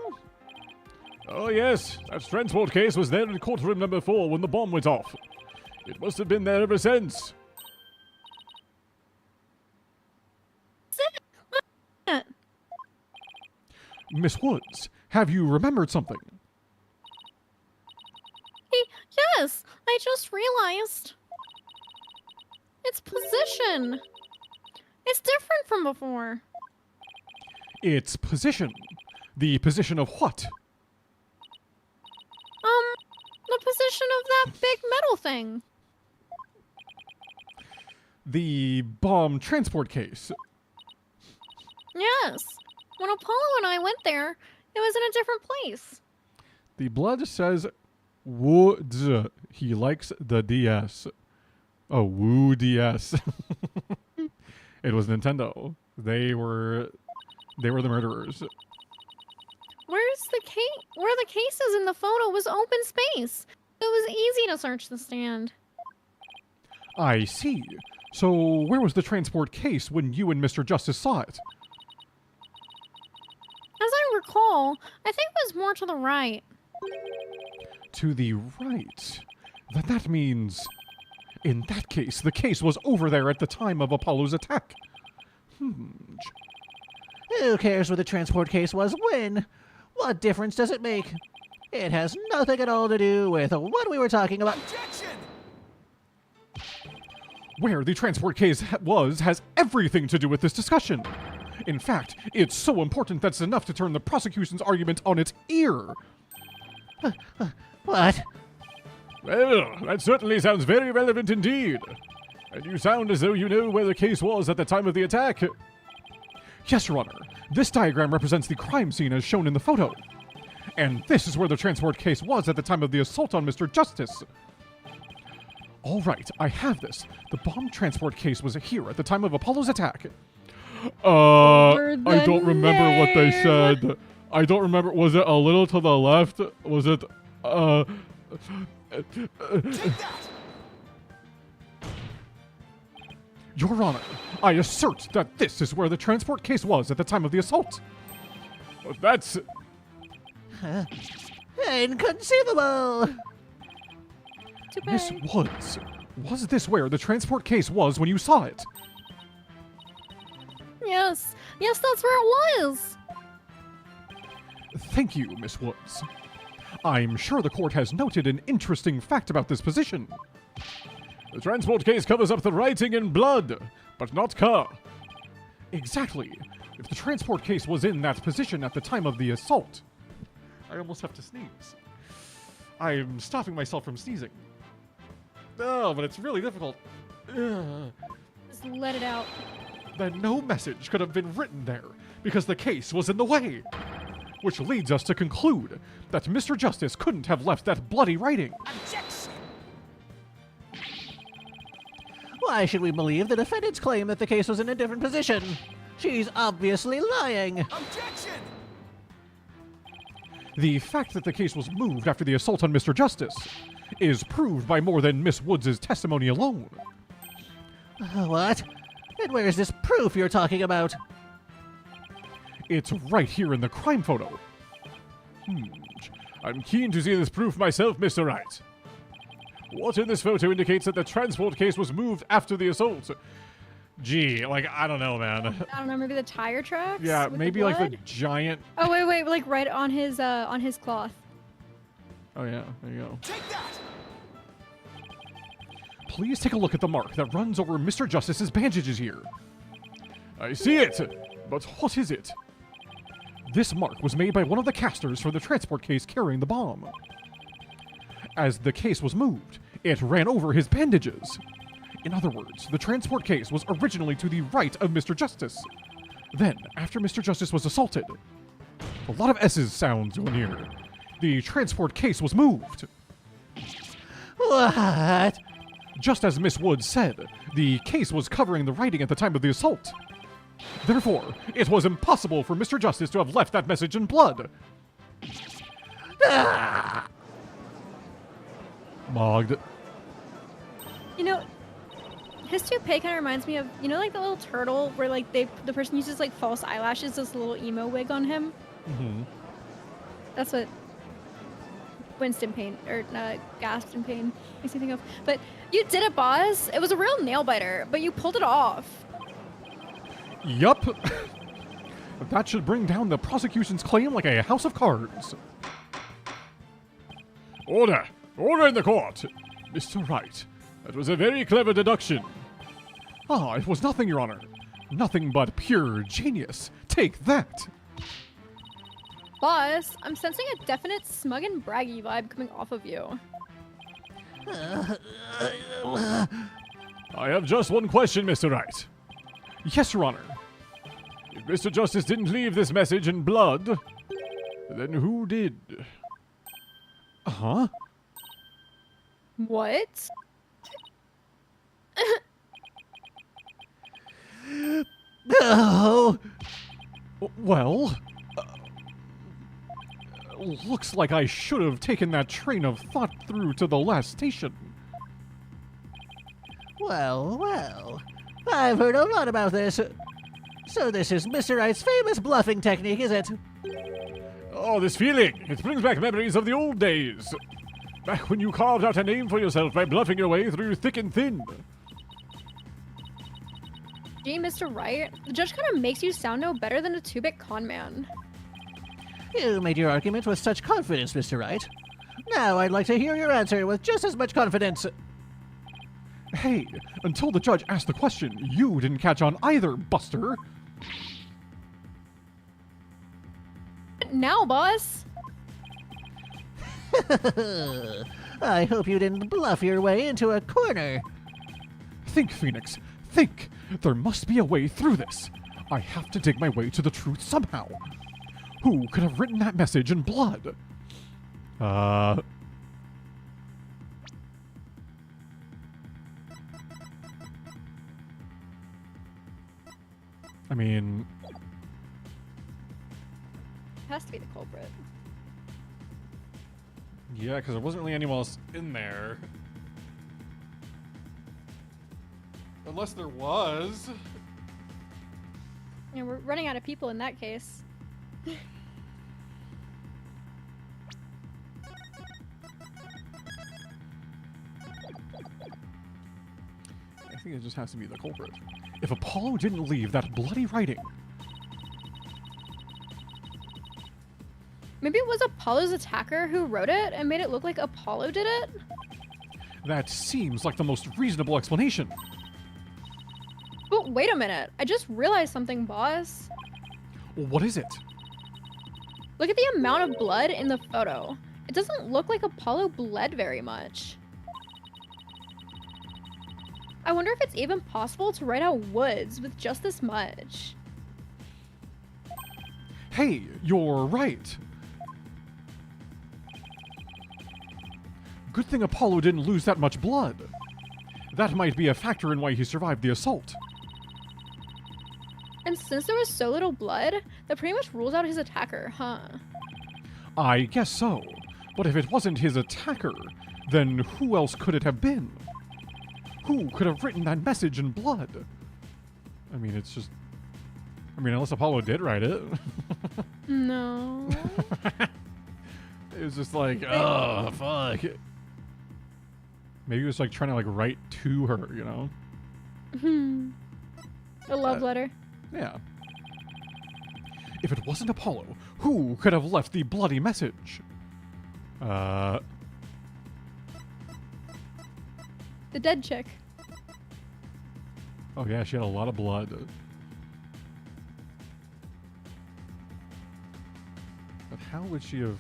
Speaker 2: Oh yes, that transport case was there in courtroom number 4 when the bomb went off. It must have been there ever since. Miss Woods, have you remembered something?
Speaker 4: Yes, I just realized. Its position. It's different from before.
Speaker 2: Its position. The position of what?
Speaker 4: The position of that big metal thing.
Speaker 2: The bomb transport case.
Speaker 4: Yes. When Apollo and I went there, it was in a different place.
Speaker 2: The blood says Woods. He likes the DS. Oh, Woo DS. It was Nintendo. They were the murderers.
Speaker 4: Where's the case? Where the cases in the photo was open space. It was easy to search the stand.
Speaker 2: I see. So where was the transport case when you and Mr. Justice saw it?
Speaker 4: As I recall, I think it was more to the right.
Speaker 2: To the right. Then that means... In that case, the case was over there at the time of Apollo's attack.
Speaker 5: Who cares where the transport case was when? What difference does it make? It has nothing at all to do with what we were talking about.
Speaker 2: Where the transport case was has everything to do with this discussion. In fact, it's so important that's enough to turn the prosecution's argument on its ear.
Speaker 5: What?
Speaker 2: Well, that certainly sounds very relevant indeed. And you sound as though you know where the case was at the time of the attack. Yes, Your Honor. This diagram represents the crime scene as shown in the photo. And this is where the transport case was at the time of the assault on Mr. Justice. All right, I have this. The bomb transport case was here at the time of Apollo's attack. I don't remember what they said. I don't remember. Was it a little to the left? Was it, Your Honor, I assert that this is where the transport case was at the time of the assault. That's...
Speaker 5: Inconceivable!
Speaker 4: Too bad.
Speaker 2: Miss Woods, was this where the transport case was when you saw it?
Speaker 4: Yes. Yes, that's where it was.
Speaker 2: Thank you, Miss Woods. I'm sure the court has noted an interesting fact about this position. The transport case covers up the writing in blood, but not car. Exactly. If the transport case was in that position at the time of the assault... I almost have to sneeze. I'm stopping myself from sneezing. Oh, but it's really difficult. Ugh.
Speaker 4: Just let it out.
Speaker 2: Then no message could have been written there, because the case was in the way. Which leads us to conclude that Mr. Justice couldn't have left that bloody writing.
Speaker 3: Objection!
Speaker 5: Why should we believe the defendant's claim that the case was in a different position? She's obviously lying.
Speaker 3: Objection!
Speaker 2: The fact that the case was moved after the assault on Mr. Justice is proved by more than Miss Woods' testimony alone.
Speaker 5: What? And where's this proof you're talking about?
Speaker 2: It's right here in the crime photo. I'm keen to see this proof myself, Mr. Wright. What in this photo indicates that the transport case was moved after the assault? Gee, like, I don't know, man.
Speaker 4: I don't know, maybe the tire tracks?
Speaker 2: Yeah,
Speaker 4: with
Speaker 2: maybe
Speaker 4: the
Speaker 2: like the
Speaker 4: blood?
Speaker 2: giant...
Speaker 4: Oh, wait, like right on his cloth.
Speaker 2: Oh yeah, there you go.
Speaker 3: Take that!
Speaker 2: Please take a look at the mark that runs over Mr. Justice's bandages here. I see it, but what is it? This mark was made by one of the casters for the transport case carrying the bomb. As the case was moved, it ran over his bandages. In other words, the transport case was originally to the right of Mr. Justice. Then, after Mr. Justice was assaulted, a lot of S's sounds on here. The transport case was moved.
Speaker 5: What?
Speaker 2: Just as Miss Woods said, the case was covering the writing at the time of the assault. Therefore, it was impossible for Mr. Justice to have left that message in blood. Mogged.
Speaker 4: You know, his toupee kind of reminds me of, you know, like the little turtle where like the person uses like false eyelashes, this little emo wig on him.
Speaker 2: Mm-hmm.
Speaker 4: That's what Winston Payne or Gaston Payne makes me think of. But you did it, boss. It was a real nail biter, but you pulled it off.
Speaker 2: Yup. That should bring down the prosecution's claim like a house of cards. Order! Order in the court! Mr. Wright, that was a very clever deduction. Ah, it was nothing, Your Honor. Nothing but pure genius. Take that!
Speaker 4: Boss, I'm sensing a definite smug and braggy vibe coming off of you.
Speaker 2: I have just one question, Mr. Wright. Yes, Your Honor. If Mr. Justice didn't leave this message in blood, then who did? Huh?
Speaker 4: What?
Speaker 5: Oh,
Speaker 2: Well, looks like I should have taken that train of thought through to the last station.
Speaker 5: well, well. I've heard a lot about this. So this is Mr. Wright's famous bluffing technique, is it?
Speaker 2: Oh, this feeling! It brings back memories of the old days. Back when you carved out a name for yourself by bluffing your way through thick and thin.
Speaker 4: Gee, Mr. Wright, the judge kind of makes you sound no better than a 2-bit con man.
Speaker 5: You made your argument with such confidence, Mr. Wright. Now I'd like to hear your answer with just as much confidence.
Speaker 2: Hey, until the judge asked the question, you didn't catch on either, Buster.
Speaker 4: Now, boss.
Speaker 5: I hope you didn't bluff your way into a corner.
Speaker 2: Think, Phoenix. Think. There must be a way through this. I have to dig my way to the truth somehow. Who could have written that message in blood? I mean,
Speaker 4: Has to be the culprit.
Speaker 2: yeah, because there wasn't really anyone else in there. Unless there was.
Speaker 4: Yeah, we're running out of people in that case.
Speaker 2: I think it just has to be the culprit. If Apollo didn't leave that bloody writing,
Speaker 4: Maybe it was Apollo's attacker who wrote it and made it look like Apollo did it?
Speaker 2: that seems like the most reasonable explanation.
Speaker 4: But wait a minute, I just realized something, boss.
Speaker 2: What is it?
Speaker 4: Look at the amount of blood in the photo. It doesn't look like Apollo bled very much. I wonder if it's even possible to write out Woods with just this much.
Speaker 2: Hey, you're right. Good thing Apollo didn't lose that much blood. That might be a factor in why he survived the assault.
Speaker 4: And since there was so little blood, that pretty much rules out his attacker, huh?
Speaker 2: I guess so. But if it wasn't his attacker, then who else could it have been? Who could have written that message in blood? I mean, it's just... I mean, unless Apollo did write it.
Speaker 4: No.
Speaker 2: It was just like, oh, fuck. Maybe he was like trying to like write to her, you know?
Speaker 4: A love letter.
Speaker 2: Yeah. If it wasn't Apollo, who could have left the bloody message?
Speaker 4: The dead chick.
Speaker 2: Oh yeah, she had a lot of blood. But how would she have...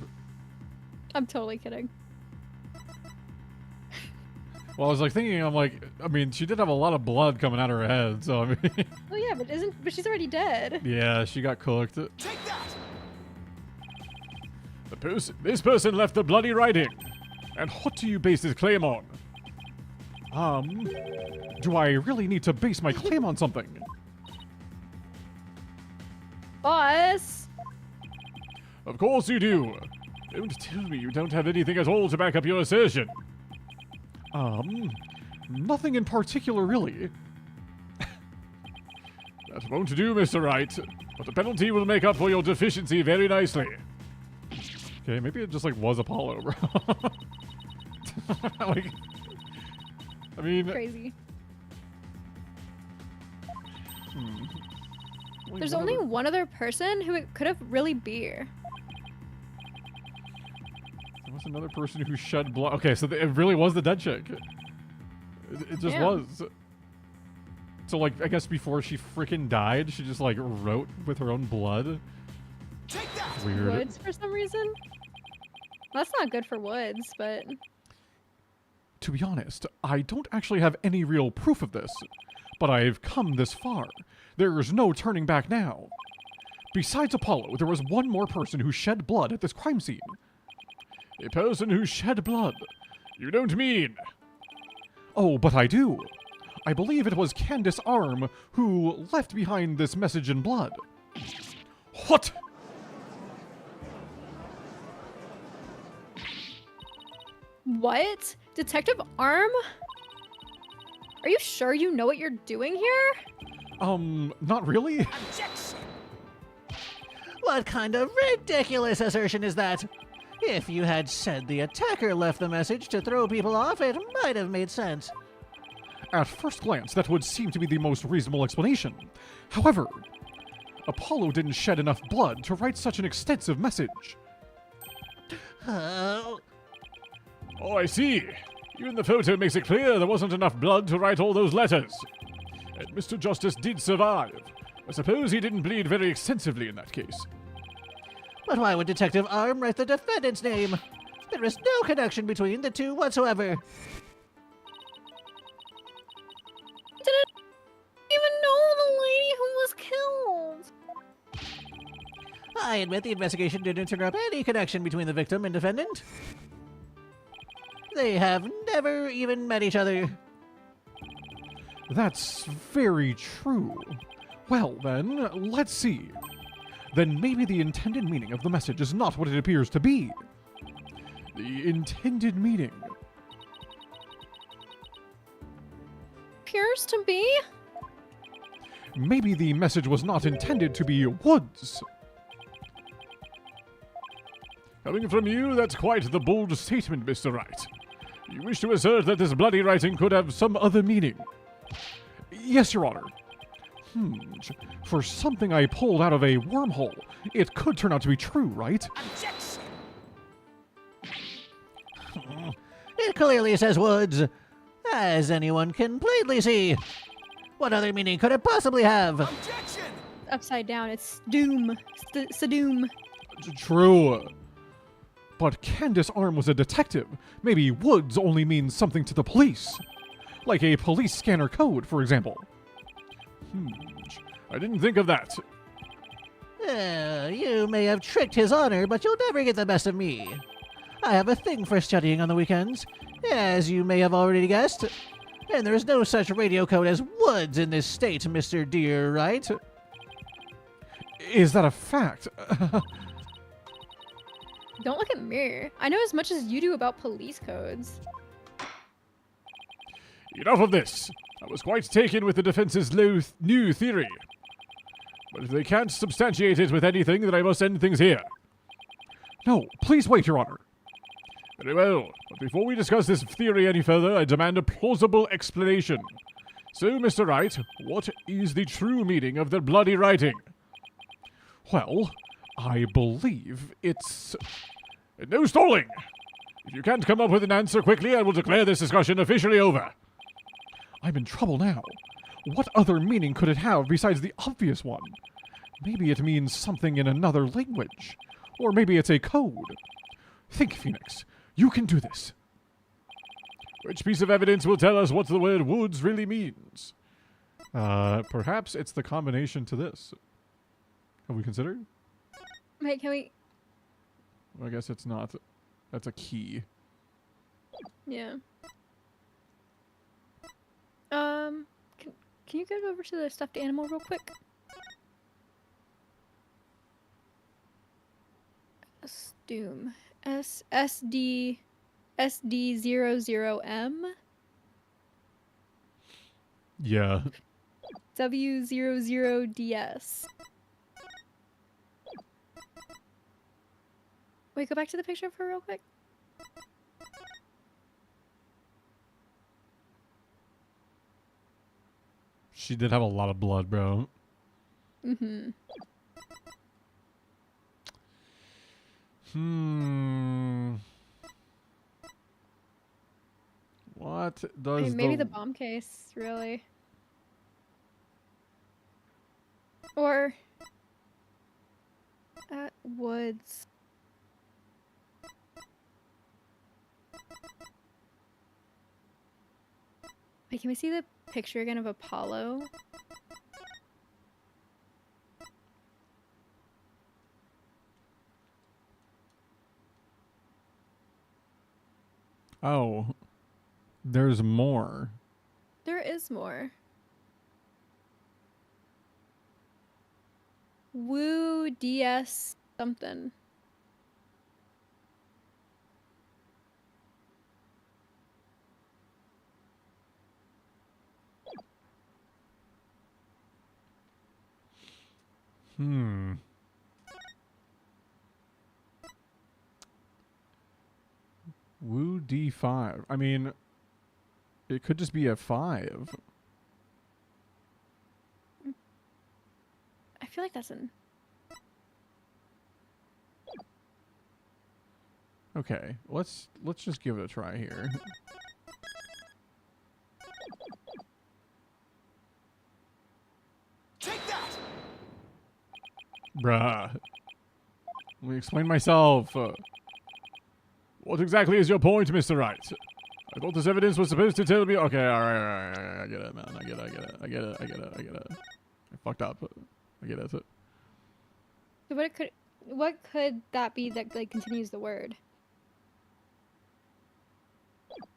Speaker 4: I'm totally kidding.
Speaker 2: Well, I was like thinking, I'm like, I mean, she did have a lot of blood coming out of her head, so I mean...
Speaker 4: Oh yeah, but she's already dead.
Speaker 2: Yeah, she got cooked.
Speaker 3: Take that!
Speaker 2: This person left the bloody writing. And what do you base this claim on? Do I really need to base my claim on something?
Speaker 4: Boss!
Speaker 2: Of course you do. Don't tell me you don't have anything at all to back up your assertion. Nothing in particular, really. That won't do, Mr. Wright. But the penalty will make up for your deficiency very nicely. Okay, maybe it just, like, was Apollo, bro. Like, I mean...
Speaker 4: Crazy.
Speaker 2: Only
Speaker 4: There's
Speaker 2: one
Speaker 4: only
Speaker 2: other-
Speaker 4: one other person who it could have really be.
Speaker 2: There was another person who shed blood. Okay, so it really was the dead chick. It just
Speaker 4: Yeah.
Speaker 2: was. So, like, I guess before she freaking died, she just, like, wrote with her own blood.
Speaker 3: Take that!
Speaker 2: Weird.
Speaker 4: Woods for some reason? Well, that's not good for Woods, but...
Speaker 2: To be honest, I don't actually have any real proof of this, but I've come this far. There's no turning back now. Besides Apollo, there was one more person who shed blood at this crime scene. A person who shed blood? You don't mean... Oh, but I do. I believe it was Candace Arm who left behind this message in blood. What?
Speaker 4: What? Detective Arm? Are you sure you know what you're doing here?
Speaker 2: Not really.
Speaker 5: What kind of ridiculous assertion is that? If you had said the attacker left the message to throw people off, it might have made sense.
Speaker 2: At first glance, that would seem to be the most reasonable explanation. However, Apollo didn't shed enough blood to write such an extensive message.
Speaker 5: Oh,
Speaker 2: I see. Even the photo makes it clear there wasn't enough blood to write all those letters. And Mr. Justice did survive. I suppose he didn't bleed very extensively in that case.
Speaker 5: but why would Detective Arm write the defendant's name? There is no connection between the two whatsoever.
Speaker 4: Didn't even know the lady who was killed.
Speaker 5: I admit the investigation didn't turn up any connection between the victim and defendant. They have never even met each other.
Speaker 2: That's very true. Well, then, let's see. Then maybe the intended meaning of the message is not what it appears to be. The intended meaning.
Speaker 4: Appears to be?
Speaker 2: Maybe the message was not intended to be Woods. Coming from you, that's quite the bold statement, Mr. Wright. You wish to assert that this bloody writing could have some other meaning? Yes, Your Honor. For something I pulled out of a wormhole, it could turn out to be true, right?
Speaker 5: It clearly says Woods, as anyone can plainly see. What other meaning could it possibly have?
Speaker 4: Upside down, it's doom. Sadoom.
Speaker 2: True. But Candace Arm was a detective. Maybe Woods only means something to the police. Like a police scanner code, for example. I didn't think of that.
Speaker 5: You may have tricked His Honor, but you'll never get the best of me. I have a thing for studying on the weekends, as you may have already guessed. And there's no such radio code as Woods in this state, Mr. Deere, right?
Speaker 2: Is that a fact?
Speaker 4: Don't look at me. I know as much as you do about police codes.
Speaker 2: Enough of this. I was quite taken with the defense's new theory. But if they can't substantiate it with anything, then I must end things here. No, please wait, Your Honor. Very well, but before we discuss this theory any further, I demand a plausible explanation. So, Mr. Wright, what is the true meaning of the bloody writing? Well, I believe it's... No stalling! If you can't come up with an answer quickly, I will declare this discussion officially over. I'm in trouble now. What other meaning could it have besides the obvious one? Maybe it means something in another language. Or maybe it's a code. Think, Phoenix. You can do this. Which piece of evidence will tell us what the word Woods really means? Perhaps it's the combination to this. Have we considered?
Speaker 4: Wait, can we...
Speaker 2: I guess it's not. That's a key.
Speaker 4: Yeah. Can you go over to the stuffed animal real quick? Doom. SD00M.
Speaker 2: Yeah.
Speaker 4: W00DS. Wait, go back to the picture of her real quick.
Speaker 2: She did have a lot of blood, bro.
Speaker 4: Mm-hmm.
Speaker 2: What does
Speaker 4: Maybe the bomb case, really. Or... Wait, can we see the picture again of Apollo?
Speaker 2: Oh, there's more.
Speaker 4: There is more. Woo DS something.
Speaker 2: Woo D5. I mean, it could just be a 5.
Speaker 4: I feel like that's an.
Speaker 2: Okay, let's just give it a try here.
Speaker 3: Take that!
Speaker 2: Bruh. Let me explain myself. What exactly is your point, Mr. Wright? I thought this evidence was supposed to tell me. Okay, all right. I get it, man. I get it. I fucked up. I get it.
Speaker 4: So what could that be that like continues the word?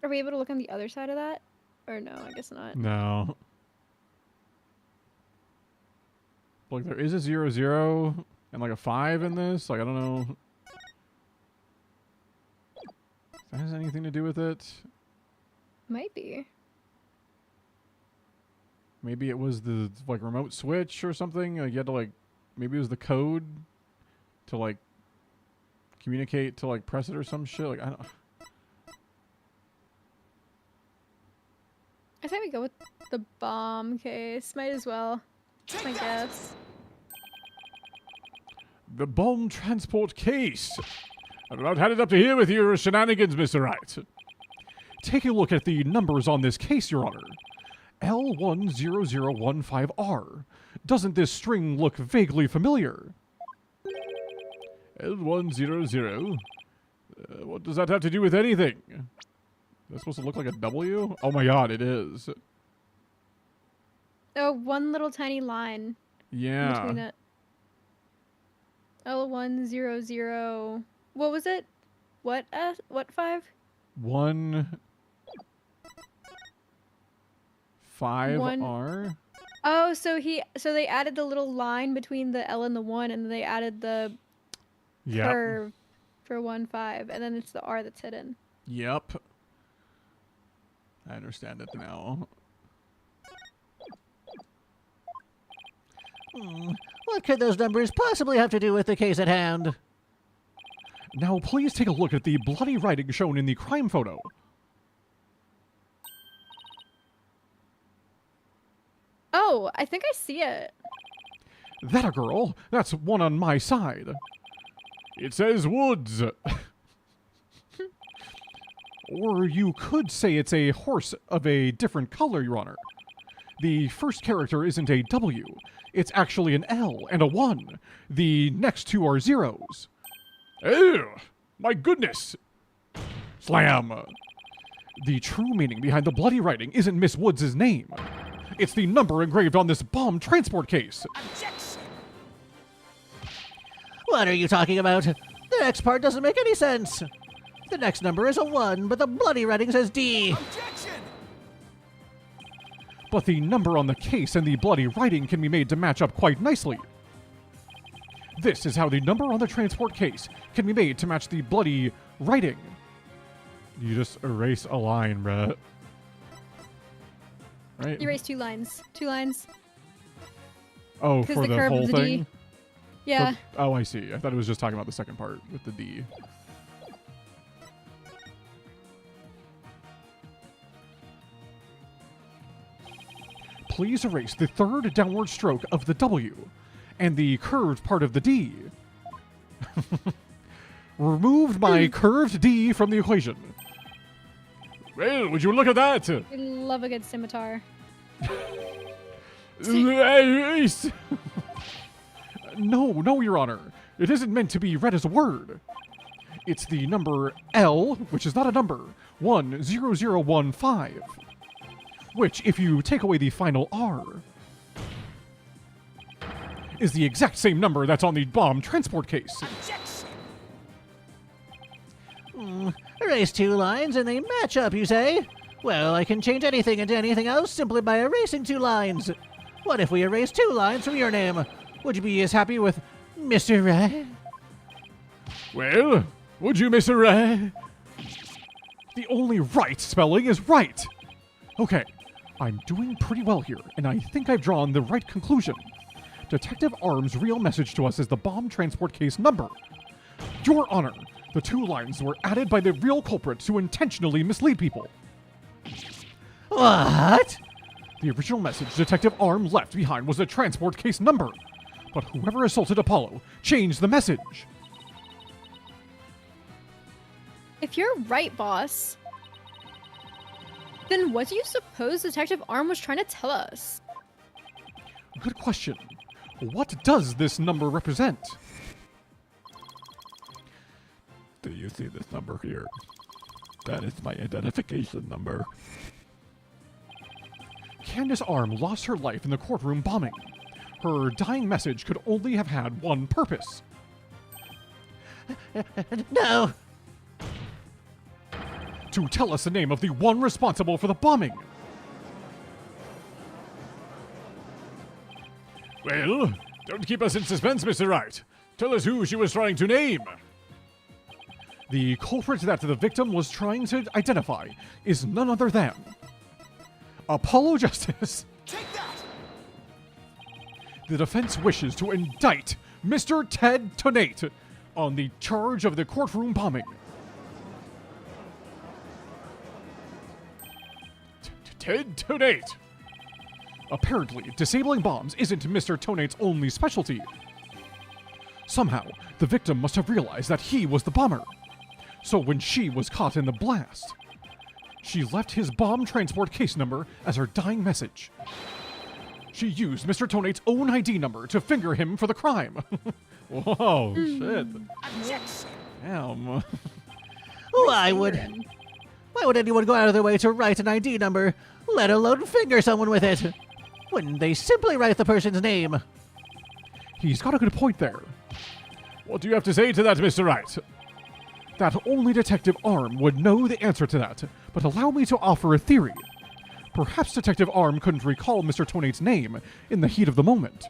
Speaker 4: Are we able to look on the other side of that? Or no, I guess not.
Speaker 2: No. Like, there is a 0 and like a 5 in this. Like, I don't know. If that has anything to do with it.
Speaker 4: Might be.
Speaker 2: Maybe it was the like remote switch or something. Like, you had to like, maybe it was the code to like communicate to like press it or some shit. Like, I don't.
Speaker 4: I think we go with the bomb case. Might as well. I guess.
Speaker 2: The bomb transport case. I've about had it up to here with your shenanigans, Mr. Wright. Take a look at the numbers on this case, Your Honor. L10015R. Doesn't this string look vaguely familiar? L100. What does that have to do with anything? Is that supposed to look like a W? Oh my god, it is.
Speaker 4: Oh, one little tiny line
Speaker 2: Yeah.
Speaker 4: between it. L100. What was it? What 5?
Speaker 2: 15R.
Speaker 4: Oh, so they added the little line between the L and the 1, and then they added the curve for 15, and then it's the R that's hidden.
Speaker 2: Yep. I understand it now.
Speaker 5: What could those numbers possibly have to do with the case at hand?
Speaker 2: Now, please take a look at the bloody writing shown in the crime photo.
Speaker 4: Oh, I think I see it.
Speaker 2: That a girl? That's one on my side. It says Woods. Or you could say it's a horse of a different color, Your Honor. The first character isn't a W. It's actually an L and a 1. The next two are zeros. Ew! My goodness! Slam! The true meaning behind the bloody writing isn't Miss Woods' name. It's the number engraved on this bomb transport case.
Speaker 3: Objection!
Speaker 5: What are you talking about? The next part doesn't make any sense. The next number is a 1, but the bloody writing says D.
Speaker 3: Objection!
Speaker 2: But the number on the case and the bloody writing can be made to match up quite nicely. This is how the number on the transport case can be made to match the bloody writing. You just erase a line, bruh. Right?
Speaker 4: Erase 2 lines. 2 lines.
Speaker 2: Oh,
Speaker 4: 'Cause
Speaker 2: for
Speaker 4: the
Speaker 2: the
Speaker 4: curve
Speaker 2: whole
Speaker 4: of the D.
Speaker 2: thing?
Speaker 4: Yeah.
Speaker 2: Oh, I see. I thought it was just talking about the second part with the D. Please erase the third downward stroke of the W and the curved part of the D. Removed my curved D from the equation. Well, would you look at that?
Speaker 4: I love a good scimitar.
Speaker 2: No, Your Honor. It isn't meant to be read as a word. It's the number L, which is not a number, 10015. which, if you take away the final R, is the exact same number that's on the bomb transport case.
Speaker 5: Erase 2 lines and they match up, you say? Well, I can change anything into anything else simply by erasing 2 lines. What if we erase 2 lines from your name? Would you be as happy with Mr. Ray?
Speaker 2: Well, would you, Mr. Ray? The only right spelling is right. Okay, I'm doing pretty well here, and I think I've drawn the right conclusion. Detective Arm's real message to us is the bomb transport case number. Your Honor, the 2 lines were added by the real culprit to intentionally mislead people.
Speaker 5: What?
Speaker 2: The original message Detective Arm left behind was the transport case number, but whoever assaulted Apollo changed the message.
Speaker 4: If you're right, boss, then what do you suppose Detective Arm was trying to tell us?
Speaker 2: Good question. What does this number represent?
Speaker 6: Do you see this number here? That is my identification number.
Speaker 2: Candace Arm lost her life in the courtroom bombing. Her dying message could only have had one purpose.
Speaker 5: No.
Speaker 2: To tell us the name of the one responsible for the bombing. Well, don't keep us in suspense, Mr. Wright. Tell us who she was trying to name. The culprit that the victim was trying to identify is none other than Apollo Justice.
Speaker 3: Take that!
Speaker 2: The defense wishes to indict Mr. Ted Tonate on the charge of the courtroom bombing. Ted Tonate. Apparently, disabling bombs isn't Mr. Tonate's only specialty. Somehow, the victim must have realized that he was the bomber. So when she was caught in the blast, she left his bomb transport case number as her dying message. She used Mr. Tonate's own ID number to finger him for the crime. Whoa, shit. Damn.
Speaker 5: Why would anyone go out of their way to write an ID number, let alone finger someone with it? Wouldn't they simply write the person's name?
Speaker 2: He's got a good point there. What do you have to say to that, Mr. Wright? That only Detective Arm would know the answer to that, but allow me to offer a theory. Perhaps Detective Arm couldn't recall Mr. Tonate's name in the heat of the moment.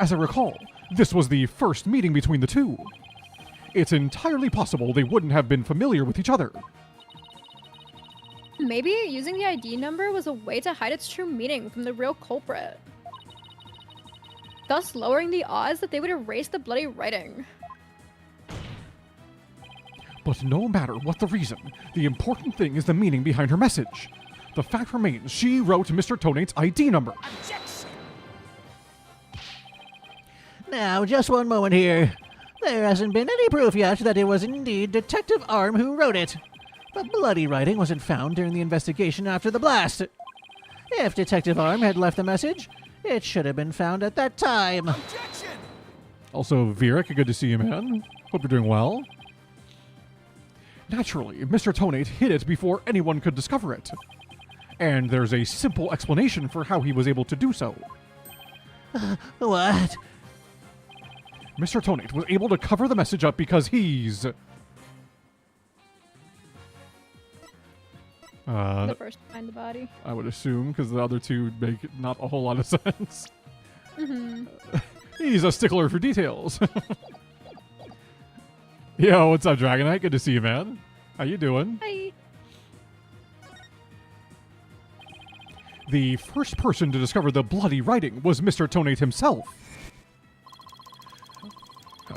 Speaker 2: As I recall, this was the first meeting between the two. It's entirely possible they wouldn't have been familiar with each other.
Speaker 4: Maybe using the ID number was a way to hide its true meaning from the real culprit, thus lowering the odds that they would erase the bloody writing.
Speaker 2: But no matter what the reason, the important thing is the meaning behind her message. The fact remains she wrote Mr. Tonate's ID number.
Speaker 5: Now, just one moment here. There hasn't been any proof yet that it was indeed Detective Arm who wrote it. The bloody writing wasn't found during the investigation after the blast. If Detective Arm had left the message, it should have been found at that time.
Speaker 3: Objection!
Speaker 2: Also, Vieric, good to see you, man. Hope you're doing well. Naturally, Mr. Tonate hid it before anyone could discover it. And there's a simple explanation for how he was able to do so.
Speaker 5: What?
Speaker 2: Mr. Tonate was able to cover the message up because he's...
Speaker 4: The first to find the body.
Speaker 2: I would assume, because the other two make not a whole lot of sense.
Speaker 4: Mm-hmm.
Speaker 2: He's a stickler for details. Yo, what's up, Dragonite? Good to see you, man. How you doing?
Speaker 4: Hi.
Speaker 2: The first person to discover the bloody writing was Mr. Tonate himself.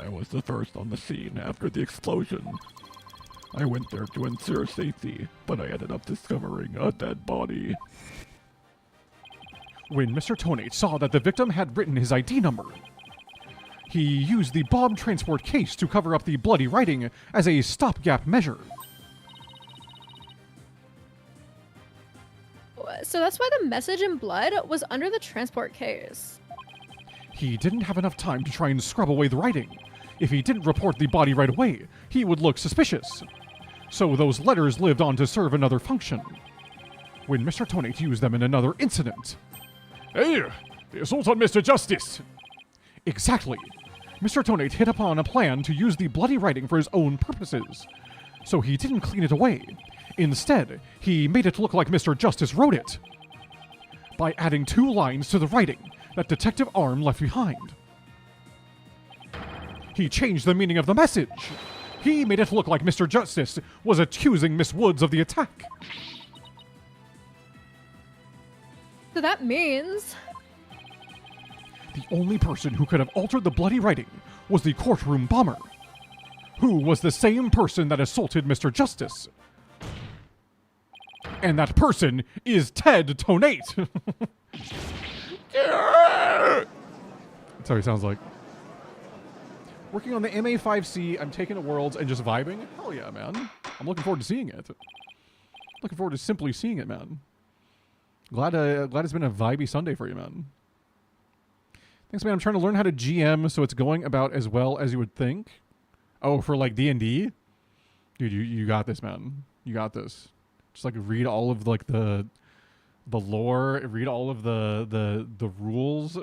Speaker 6: I was the first on the scene after the explosion. I went there to ensure safety, but I ended up discovering a dead body.
Speaker 2: When Mr. Tonate saw that the victim had written his ID number, he used the bomb transport case to cover up the bloody writing as a stopgap measure.
Speaker 4: So that's why the message in blood was under the transport case.
Speaker 2: He didn't have enough time to try and scrub away the writing. If he didn't report the body right away, he would look suspicious. So those letters lived on to serve another function. when Mr. Tonate used them in another incident. Hey, the assault on Mr. Justice! Exactly. Mr. Tonate hit upon a plan to use the bloody writing for his own purposes. So he didn't clean it away. Instead, he made it look like Mr. Justice wrote it by adding 2 lines to the writing that Detective Arm left behind. He changed the meaning of the message. He made it look like Mr. Justice was accusing Miss Woods of the attack.
Speaker 4: So that means...
Speaker 2: The only person who could have altered the bloody writing was the courtroom bomber, who was the same person that assaulted Mr. Justice. And that person is Ted Tonate. That's how he sounds like. Working on the MA5C, I'm taking to Worlds and just vibing. Hell yeah, man. I'm looking forward to seeing it. Looking forward to simply seeing it, man. Glad it's been a vibey Sunday for you, man. Thanks, man. I'm trying to learn how to GM, so it's going about as well as you would think. Oh, for like D&D? Dude, you got this, man. You got this. Just like read all of like the lore, read all of the rules,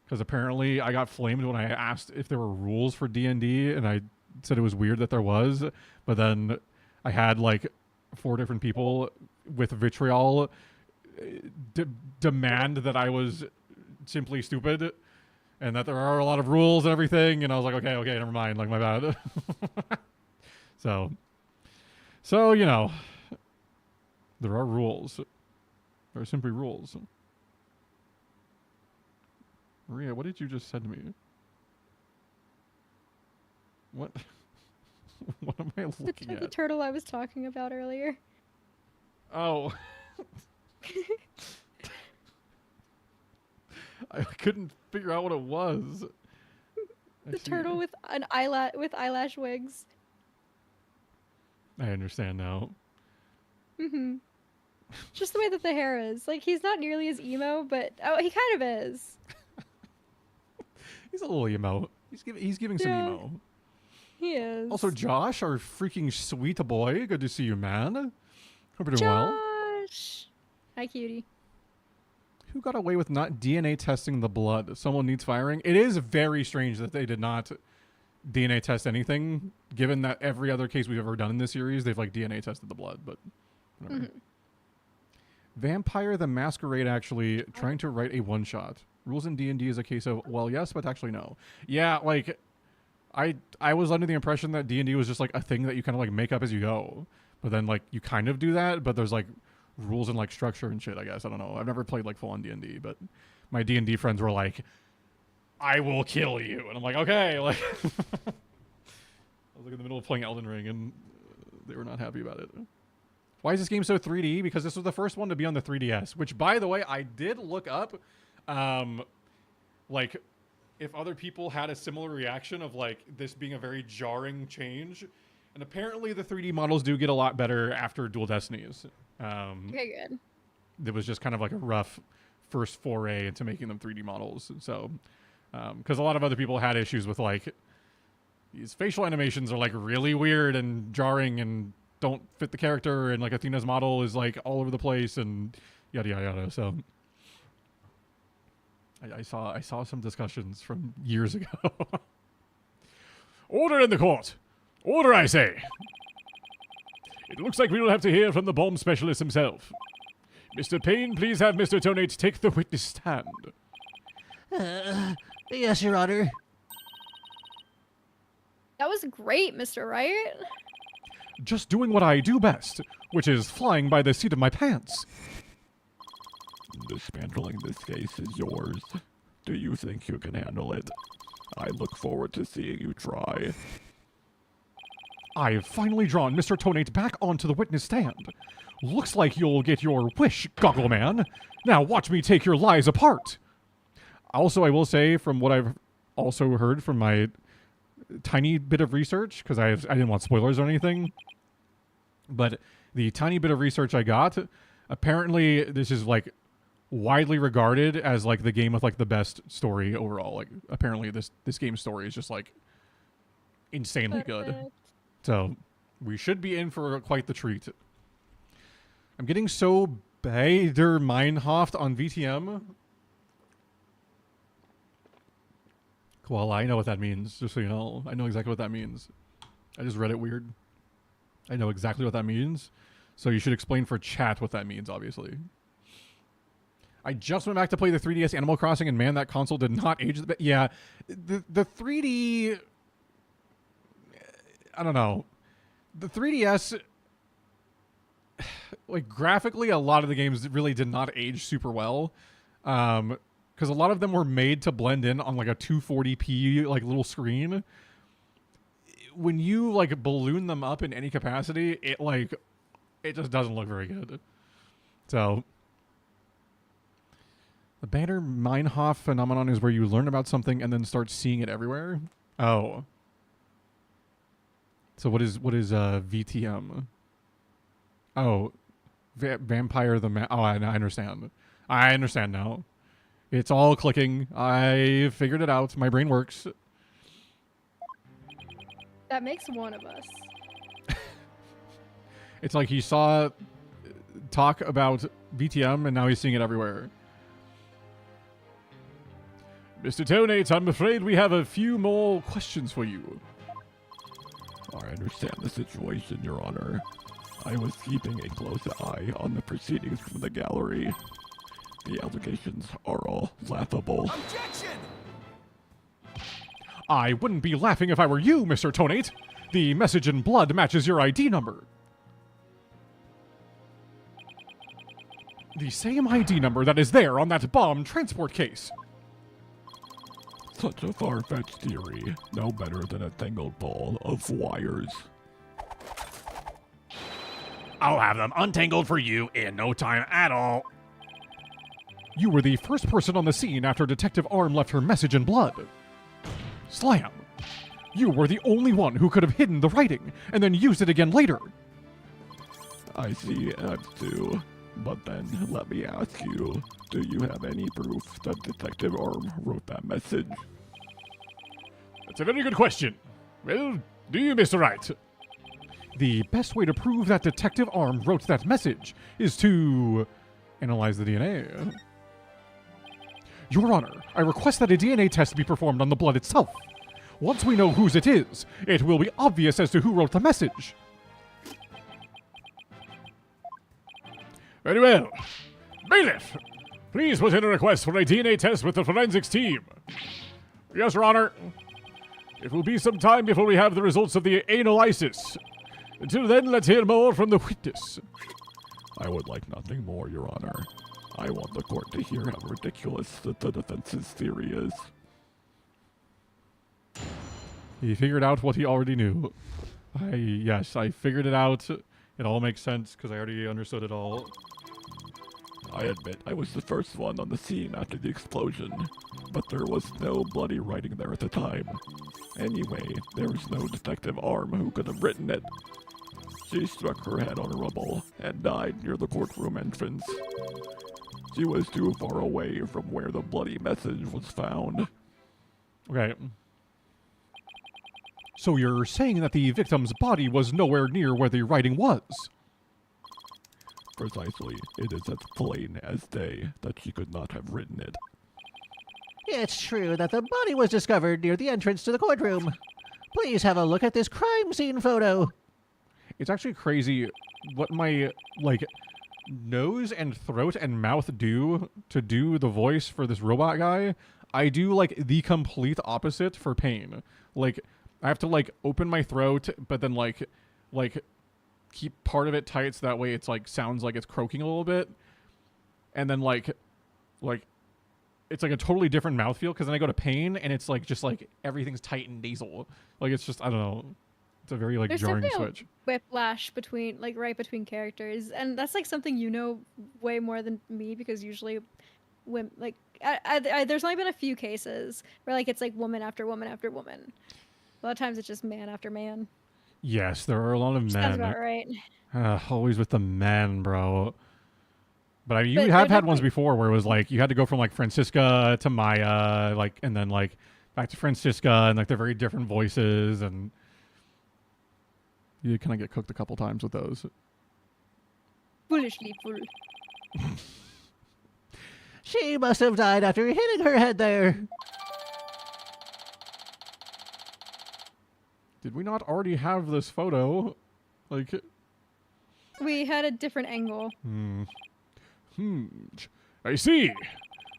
Speaker 2: because apparently I got flamed when I asked if there were rules for D&D, and I said it was weird that there was, but then I had like 4 different people with vitriol demand that I was simply stupid and that there are a lot of rules and everything, and I was like, okay, never mind, like my bad. So you know, there are rules. There are simply rules. Maria, what did you just send me? What? What am I looking at?
Speaker 4: The turtle I was talking about earlier.
Speaker 2: Oh. I couldn't figure out what it was.
Speaker 4: The turtle with an eyelash wigs.
Speaker 2: I understand now.
Speaker 4: Mm-hmm. Just the way that the hair is. Like, he's not nearly as emo, but he kind of is.
Speaker 2: He's a little emo. He's giving some emo.
Speaker 4: He is.
Speaker 2: Also, Josh, our freaking sweet boy. Good to see you, man. Hope you're doing well.
Speaker 4: Josh! Hi, cutie.
Speaker 2: Who got away with not DNA testing the blood? Someone needs firing. It is very strange that they did not DNA test anything, given that every other case we've ever done in this series, they've like DNA tested the blood, but whatever. Mm-hmm. Vampire the Masquerade actually trying to write a one-shot. Rules in D&D is a case of, well, yes, but actually no. Yeah, like, I was under the impression that D&D was just like a thing that you kind of like make up as you go. But then like you kind of do that, but there's like rules and like structure and shit, I guess. I don't know. I've never played like full-on D&D, but my D&D friends were like, I will kill you. And I'm like, okay. Like, I was like in the middle of playing Elden Ring and they were not happy about it. Why is this game so 3D? Because this was the first one to be on the 3DS, which, by the way, I did look up, like, if other people had a similar reaction of, like, this being a very jarring change. And apparently the 3D models do get a lot better after Dual Destinies.
Speaker 4: Okay, good.
Speaker 2: It was just kind of like a rough first foray into making them 3D models. So, because a lot of other people had issues with, like, these facial animations are, like, really weird and jarring and don't fit the character, and like Athena's model is like all over the place and yada yada yada. So I saw some discussions from years ago. Order in the court. Order, I say. It looks like we will have to hear from the bomb specialist himself. Mr. Payne, please have Mr. Tonate take the witness stand.
Speaker 5: Yes, Your Honor.
Speaker 4: That was great, Mr. Wright.
Speaker 2: Just doing what I do best, which is flying by the seat of my pants.
Speaker 6: Dismantling this case is yours. Do you think you can handle it? I look forward to seeing you try.
Speaker 2: I've finally drawn Mr. Tonate back onto the witness stand. Looks like you'll get your wish, Goggle Man. Now watch me take your lies apart. Also, I will say, from what I've also heard from my tiny bit of research, because I didn't want spoilers or anything, but the tiny bit of research I got, apparently this is like widely regarded as like the game with like the best story overall. Like apparently this game's story is just like insanely good. So we should be in for quite the treat. I'm getting so Bader Meinhof on VTM? Well, I know what that means, just so you know. I know exactly what that means. I just read it weird. I know exactly what that means. So you should explain for chat what that means, obviously. I just went back to play the 3DS Animal Crossing, and man, that console did not age the best. Yeah, the 3D... I don't know. The 3DS... Like, graphically, a lot of the games really did not age super well. Because a lot of them were made to blend in on, like, a 240p, like, little screen. When you, like, balloon them up in any capacity, it, like... It just doesn't look very good. So... The Bader Meinhof phenomenon is where you learn about something and then start seeing it everywhere. Oh. So what is VTM? Oh, Vampire the Man. Oh, I understand. I understand now. It's all clicking. I figured it out. My brain works.
Speaker 4: That makes one of us.
Speaker 2: It's like he saw talk about VTM and now he's seeing it everywhere. Mr. Tonate, I'm afraid we have a few more questions for you.
Speaker 6: I understand the situation, Your Honor. I was keeping a close eye on the proceedings from the gallery. The allegations are all laughable.
Speaker 3: Objection!
Speaker 2: I wouldn't be laughing if I were you, Mr. Tonate. The message in blood matches your ID number. The same ID number that is there on that bomb transport case.
Speaker 6: Such a far-fetched theory, no better than a tangled ball of wires.
Speaker 2: I'll have them untangled for you in no time at all. You were the first person on the scene after Detective Arm left her message in blood. Slam. You were the only one who could have hidden the writing and then used it again later.
Speaker 6: I see that too. But then, let me ask you, do you have any proof that Detective Arm wrote that message?
Speaker 2: That's a very good question. Well, do you, Mr. Wright? The best way to prove that Detective Arm wrote that message is to analyze the DNA. Your Honor, I request that a DNA test be performed on the blood itself. Once we know whose it is, it will be obvious as to who wrote the message. Very well. Bailiff, please put in a request for a DNA test with the forensics team. Yes, Your Honor. It will be some time before we have the results of the analysis. Until then, let's hear more from the witness.
Speaker 6: I would like nothing more, Your Honor. I want the court to hear how ridiculous the defense's theory is. He figured out what he already knew. Yes, I figured it out. It all makes sense because I already understood it all. I admit I was the first one on the scene after the explosion, but there was no bloody writing there at the time. Anyway, there was no Detective Arm who could have written it. She struck her head on rubble and died near the courtroom entrance. She was too far away from where the bloody message was found. Okay. So you're saying that the victim's body was nowhere near where the writing was? Precisely. It is as plain as day that she could not have written it.
Speaker 5: It's true that the body was discovered near the entrance to the courtroom. Please have a look at this crime scene photo.
Speaker 2: It's actually crazy what my, like, nose and throat and mouth do to do the voice for this robot guy. I do, like, the complete opposite for pain. Like, I have to, like, open my throat, but then, like, keep part of it tight so that way it's, like, sounds like it's croaking a little bit. And then, like, it's, like, a totally different mouthfeel, because then I go to pain, and it's, like, just, like, everything's tight and nasal. Like, it's just, I don't know. It's a very, like,
Speaker 4: There's
Speaker 2: jarring
Speaker 4: definitely
Speaker 2: switch.
Speaker 4: Whiplash between, like, right between characters. And that's, like, something you know way more than me, because usually, when, like, there's only been a few cases where, like, it's, like, woman after woman after woman. A lot of times it's just man after man.
Speaker 2: Yes, there are a lot of men.
Speaker 4: Sounds about right.
Speaker 2: Always with the men, bro. But I mean, you have had ones before where it was like you had to go from like Francisca to Maya, like, and then like back to Francisca, and like they're very different voices, and you kind of get cooked a couple times with those.
Speaker 4: Foolishly full.
Speaker 5: She must have died after hitting her head there.
Speaker 2: Did we not already have this photo? Like,
Speaker 4: We had a different angle.
Speaker 6: I see.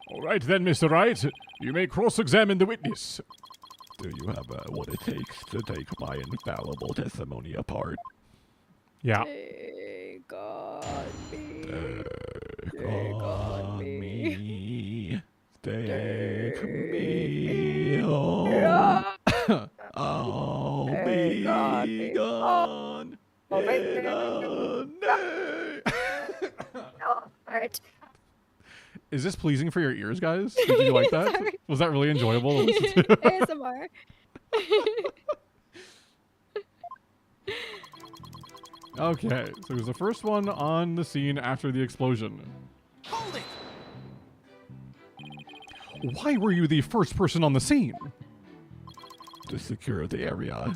Speaker 6: All right then, Mr. Wright. You may cross-examine the witness. Do you have what it takes to take my infallible testimony apart?
Speaker 2: yeah.
Speaker 4: They got me.
Speaker 6: Take on me. Take me home. I'll be gone in a day.
Speaker 4: Alright.
Speaker 2: Is this pleasing for your ears, guys? Did you like that?
Speaker 4: Sorry.
Speaker 2: Was that really enjoyable to listen to?
Speaker 4: ASMR.
Speaker 2: Okay, so it was the first one on the scene after the explosion.
Speaker 3: Hold it!
Speaker 2: Why were you the first person on the scene?
Speaker 6: To secure the area,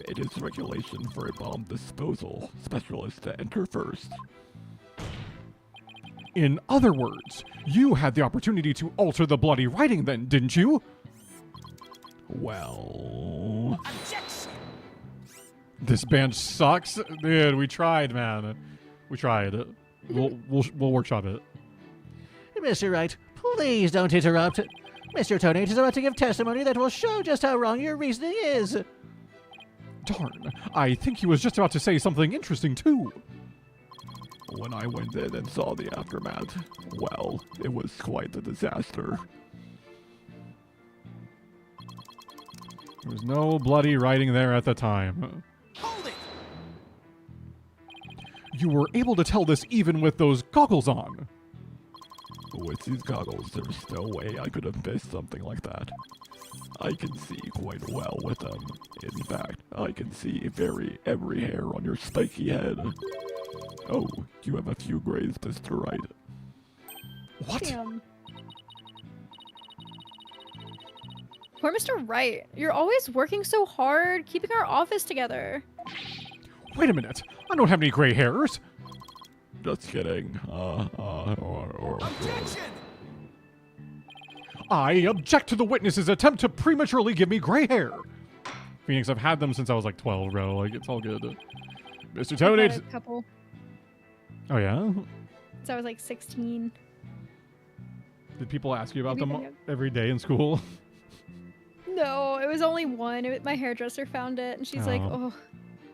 Speaker 6: it is regulation for a bomb disposal specialist to enter first.
Speaker 2: In other words, you had the opportunity to alter the bloody writing then, didn't you?
Speaker 6: Well,
Speaker 3: Objection!
Speaker 2: This band sucks. Dude, we tried, man. We tried. We'll workshop it.
Speaker 5: Mr. Wright, please don't interrupt. Mr. Tonate is about to give testimony that will show just how wrong your reasoning is.
Speaker 2: Darn, I think he was just about to say something interesting too.
Speaker 6: when I went in and saw the aftermath, well, it was quite a disaster.
Speaker 2: There was no bloody writing there at the time.
Speaker 3: Hold it!
Speaker 2: You were able to tell this even with those goggles on.
Speaker 6: With these goggles, there's no way I could have missed something like that. I can see quite well with them. In fact, I can see every hair on your spiky head. Oh, you have a few grays, Mr. Wright.
Speaker 2: What?
Speaker 4: Damn. Poor Mr. Wright. You're always working so hard, keeping our office together.
Speaker 2: Wait a minute. I don't have any gray hairs.
Speaker 6: Just kidding.
Speaker 3: Objection!
Speaker 2: I object to the witness's attempt to prematurely give me gray hair. Phoenix, I've had them since I was like 12, bro. Like, it's all good. Mr.
Speaker 4: I've
Speaker 2: Tony.
Speaker 4: had a couple.
Speaker 2: Oh, yeah?
Speaker 4: Since I was like 16.
Speaker 2: Did people ask you about
Speaker 4: Maybe
Speaker 2: them
Speaker 4: they have-
Speaker 2: every day in school?
Speaker 4: No, it was only one. My hairdresser found it, and she's like,
Speaker 2: Oh.
Speaker 4: "Oh,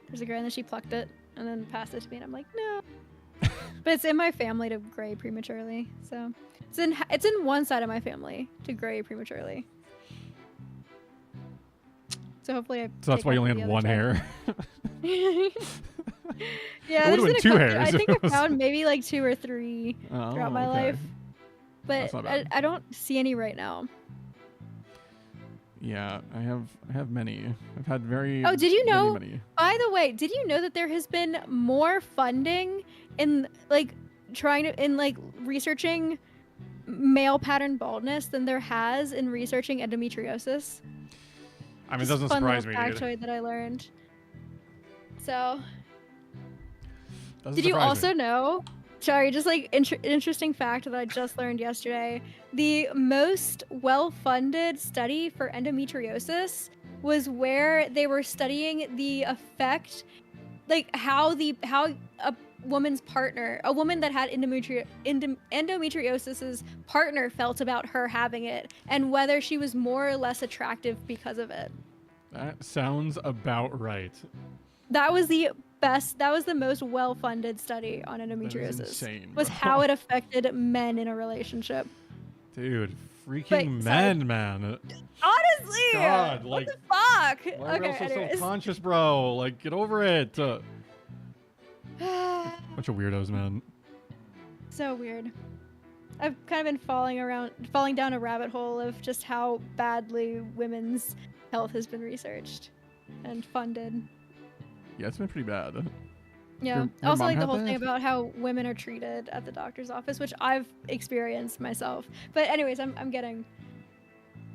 Speaker 4: there's a gray," and then she plucked it and then passed it to me, and I'm like, "No." But it's in my family to gray prematurely, so it's in one side of my family to gray prematurely. So hopefully I.
Speaker 2: So that's why you only had one hair.
Speaker 4: Yeah,
Speaker 2: It would've
Speaker 4: there's
Speaker 2: been
Speaker 4: been a
Speaker 2: two
Speaker 4: couple-
Speaker 2: hairs
Speaker 4: I
Speaker 2: if
Speaker 4: think
Speaker 2: it
Speaker 4: I
Speaker 2: was-
Speaker 4: found maybe like 2 or 3 throughout my
Speaker 2: okay.
Speaker 4: life,
Speaker 2: That's
Speaker 4: but
Speaker 2: not bad.
Speaker 4: I don't see any right now.
Speaker 2: Yeah, I have many. I've had very.
Speaker 4: Oh, did you know?
Speaker 2: Many.
Speaker 4: By the way, did you know that there has been more funding in researching male pattern baldness than there has in researching endometriosis?
Speaker 2: I mean, it
Speaker 4: Just
Speaker 2: doesn't
Speaker 4: fun
Speaker 2: surprise
Speaker 4: little
Speaker 2: me, dude.
Speaker 4: factoid that I learned. So,
Speaker 2: Doesn't
Speaker 4: did you
Speaker 2: surprise me.
Speaker 4: also know? Sorry, just like interesting fact that I just learned yesterday. The most well-funded study for endometriosis was where they were studying the effect, like how a woman's partner, a woman that had endometriosis's partner felt about her having it, and whether she was more or less attractive because of it.
Speaker 2: That sounds about right.
Speaker 4: That was the best. That was the most well-funded study on
Speaker 2: That is
Speaker 4: endometriosis.
Speaker 2: insane,
Speaker 4: Was
Speaker 2: bro.
Speaker 4: how it affected men in a relationship.
Speaker 2: Dude, freaking
Speaker 4: Wait, sorry.
Speaker 2: men, man.
Speaker 4: Honestly,
Speaker 2: God,
Speaker 4: what
Speaker 2: like,
Speaker 4: the fuck?
Speaker 2: Why are we all
Speaker 4: Okay,
Speaker 2: so
Speaker 4: anyways.
Speaker 2: self-conscious, bro? Like, get over it. Bunch of weirdos, man.
Speaker 4: So weird. I've kind of been falling down a rabbit hole of just how badly women's health has been researched and funded.
Speaker 2: Yeah, it's been pretty bad.
Speaker 4: Yeah.
Speaker 2: Your
Speaker 4: Also,
Speaker 2: mom
Speaker 4: like the
Speaker 2: had
Speaker 4: whole thing
Speaker 2: that?
Speaker 4: about how women are treated at the doctor's office, which I've experienced myself. But anyways, I'm getting.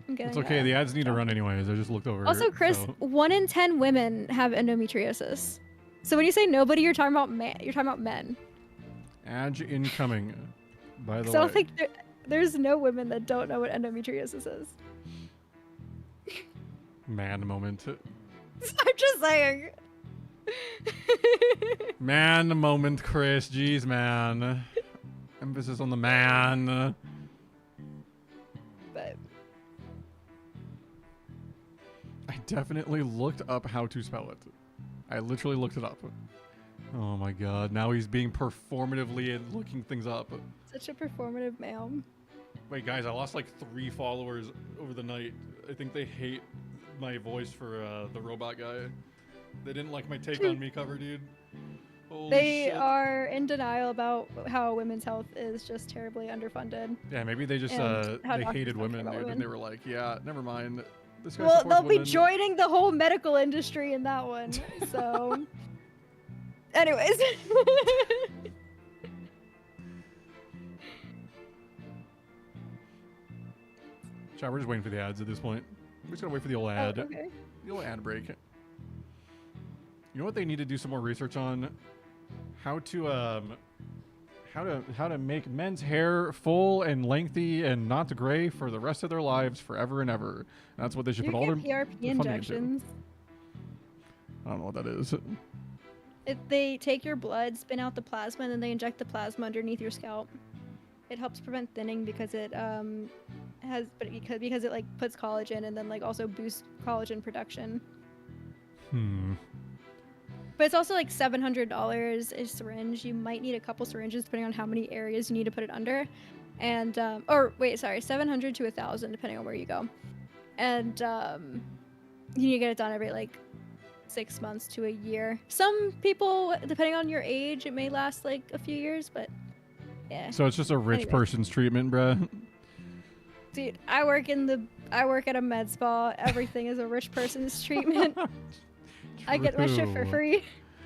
Speaker 2: It's okay. The ads need to run anyways. I just looked over.
Speaker 4: Also,
Speaker 2: it,
Speaker 4: Chris,
Speaker 2: so-
Speaker 4: 1 in 10 women have endometriosis. So when you say nobody, you're talking about men. You're talking about men.
Speaker 2: Ad incoming. By the
Speaker 4: So I
Speaker 2: way,
Speaker 4: don't think there's no women that don't know what endometriosis is.
Speaker 2: man moment.
Speaker 4: I'm just saying.
Speaker 2: Man moment, Chris. Jeez, man. Emphasis on the man.
Speaker 4: But
Speaker 2: I definitely looked up how to spell it. I literally looked it up. Oh my god, now he's being performatively and looking things up.
Speaker 4: such a performative male.
Speaker 2: Wait, guys, I lost like 3 followers over the night. I think they hate my voice for the robot guy. They didn't like my take on me cover, dude. Holy
Speaker 4: They
Speaker 2: shit.
Speaker 4: are in denial about how women's health is just terribly underfunded.
Speaker 2: Yeah, maybe they just
Speaker 4: and how
Speaker 2: they
Speaker 4: doctors
Speaker 2: hated
Speaker 4: don't care
Speaker 2: women,
Speaker 4: about
Speaker 2: dude,
Speaker 4: women.
Speaker 2: and they were like, yeah, never mind. This guy
Speaker 4: Well,
Speaker 2: supports
Speaker 4: they'll be
Speaker 2: women.
Speaker 4: joining the whole medical industry in that one. So, anyways.
Speaker 2: Chat, we're just waiting for the ads at this point. We're just gonna wait for the old
Speaker 4: Oh,
Speaker 2: ad.
Speaker 4: okay.
Speaker 2: The old ad break. You know what they need to do some more research on? How to make men's hair full and lengthy and not gray for the rest of their lives forever and ever. And that's what they should
Speaker 4: You
Speaker 2: put all
Speaker 4: get
Speaker 2: their
Speaker 4: PRP
Speaker 2: funding into.
Speaker 4: injections.
Speaker 2: I don't know what that is.
Speaker 4: They take your blood, spin out the plasma, and then they inject the plasma underneath your scalp. It helps prevent thinning because it because it like puts collagen and then like also boosts collagen production. But it's also like $700 a syringe. You might need a couple syringes depending on how many areas you need to put it under. And or wait, sorry, 700 to 1,000 depending on where you go. And you need to get it done every like 6 months to a year. Some people, depending on your age, it may last like a few years, but yeah.
Speaker 2: So it's just a rich
Speaker 4: Anyway.
Speaker 2: person's treatment, bruh.
Speaker 4: Dude, I work at a med spa. Everything is a rich person's treatment. I get my shit for
Speaker 2: True.
Speaker 4: free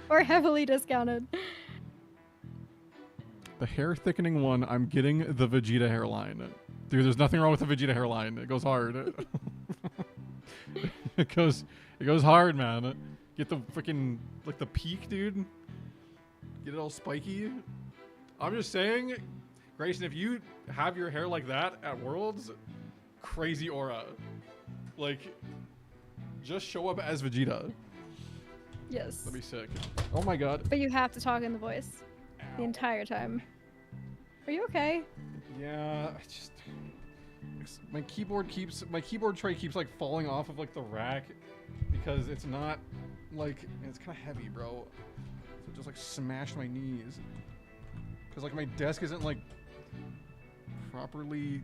Speaker 4: or heavily discounted.
Speaker 2: The hair thickening one, I'm getting the Vegeta hairline. Dude, there's nothing wrong with the Vegeta hairline. It goes hard. it goes hard, man. Get the freaking like the peak, dude. Get it all spiky. I'm just saying, Grayson, if you have your hair like that at Worlds, crazy aura. Like, just show up as Vegeta.
Speaker 4: Yes.
Speaker 2: That'd be sick. Oh my god.
Speaker 4: But you have to talk in the voice the entire time. Are you okay?
Speaker 2: Yeah, I just my keyboard tray keeps like falling off of like the rack because it's not like it's kind of heavy, bro. So it just like smashed my knees. Cause like my desk isn't like properly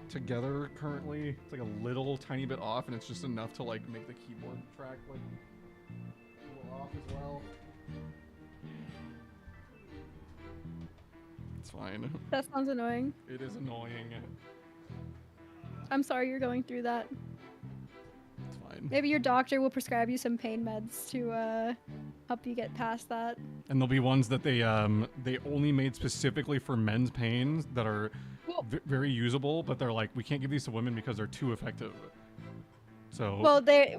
Speaker 2: together currently. It's like a little tiny bit off, and it's just enough to like make the keyboard track like a little off as well. It's fine.
Speaker 4: That sounds annoying.
Speaker 2: It is annoying.
Speaker 4: I'm sorry you're going through that.
Speaker 2: It's fine.
Speaker 4: Maybe your doctor will prescribe you some pain meds to help you get past that.
Speaker 2: And there'll be ones that they only made specifically for men's pains that are
Speaker 4: Well-
Speaker 2: very usable, but they're like, we can't give these to women because they're too effective. So
Speaker 4: Well, they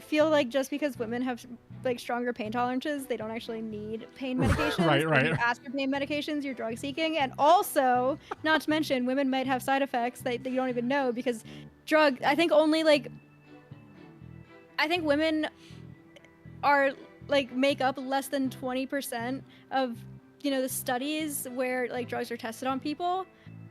Speaker 4: feel like just because women have like stronger pain tolerances, they don't actually need pain medications.
Speaker 2: Right,
Speaker 4: If
Speaker 2: right.
Speaker 4: you ask for pain medications, you're drug seeking, and also, not to mention, women might have side effects that you don't even know because I think women are like make up less than 20% of the studies where like drugs are tested on people.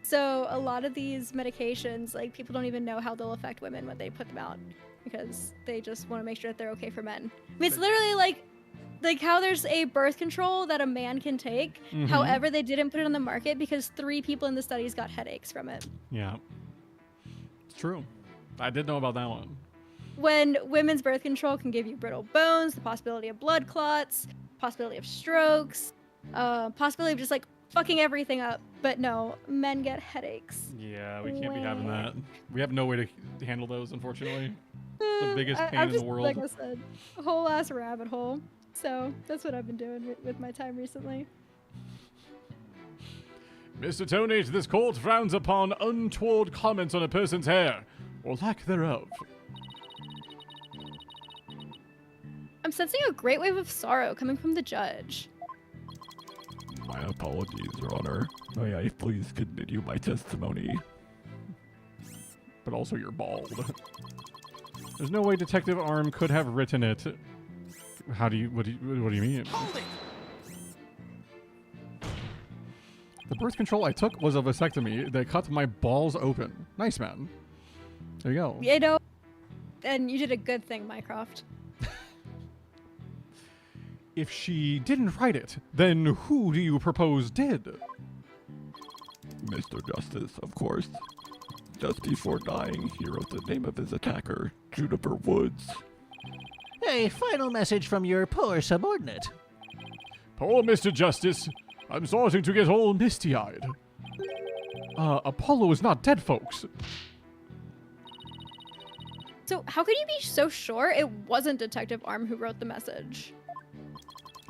Speaker 4: So a lot of these medications, like people don't even know how they'll affect women when they put them out because they just want to make sure that they're okay for men. I mean, it's literally like how there's a birth control that a man can take.
Speaker 2: Mhm.
Speaker 4: However, they didn't put it on the market because 3 people in the studies got headaches from it.
Speaker 2: yeah, it's true. I did know about that one.
Speaker 4: When women's birth control can give you brittle bones, the possibility of blood clots, possibility of strokes, possibility of just like fucking everything up. But no, men get headaches.
Speaker 2: Yeah, we can't be having that. We have no way to handle those, unfortunately. The biggest pain
Speaker 4: I'm
Speaker 2: in
Speaker 4: just,
Speaker 2: the world.
Speaker 4: Like I said, a whole ass rabbit hole. So that's what I've been doing with my time recently.
Speaker 2: Mr. Tony, this court frowns upon untoward comments on a person's hair, or lack thereof.
Speaker 4: I'm sensing a great wave of sorrow coming from the judge.
Speaker 6: My apologies, Your Honor. May I please continue my testimony?
Speaker 2: But also you're bald. There's no way Detective Arm could have written it. What do you mean?
Speaker 3: Hold it!
Speaker 2: The birth control I took was a vasectomy that cut my balls open. Nice, man. There you go.
Speaker 4: You know, and you did a good thing, Mycroft.
Speaker 2: If she didn't write it, then who do you propose did?
Speaker 6: Mr. Justice, of course. Just before dying, he wrote the name of his attacker, Juniper Woods.
Speaker 5: A final message from your poor subordinate.
Speaker 2: Poor Mr. Justice. I'm starting to get all misty-eyed. Apollo is not dead, folks.
Speaker 4: So how could you be so sure it wasn't Detective Arm who wrote the message?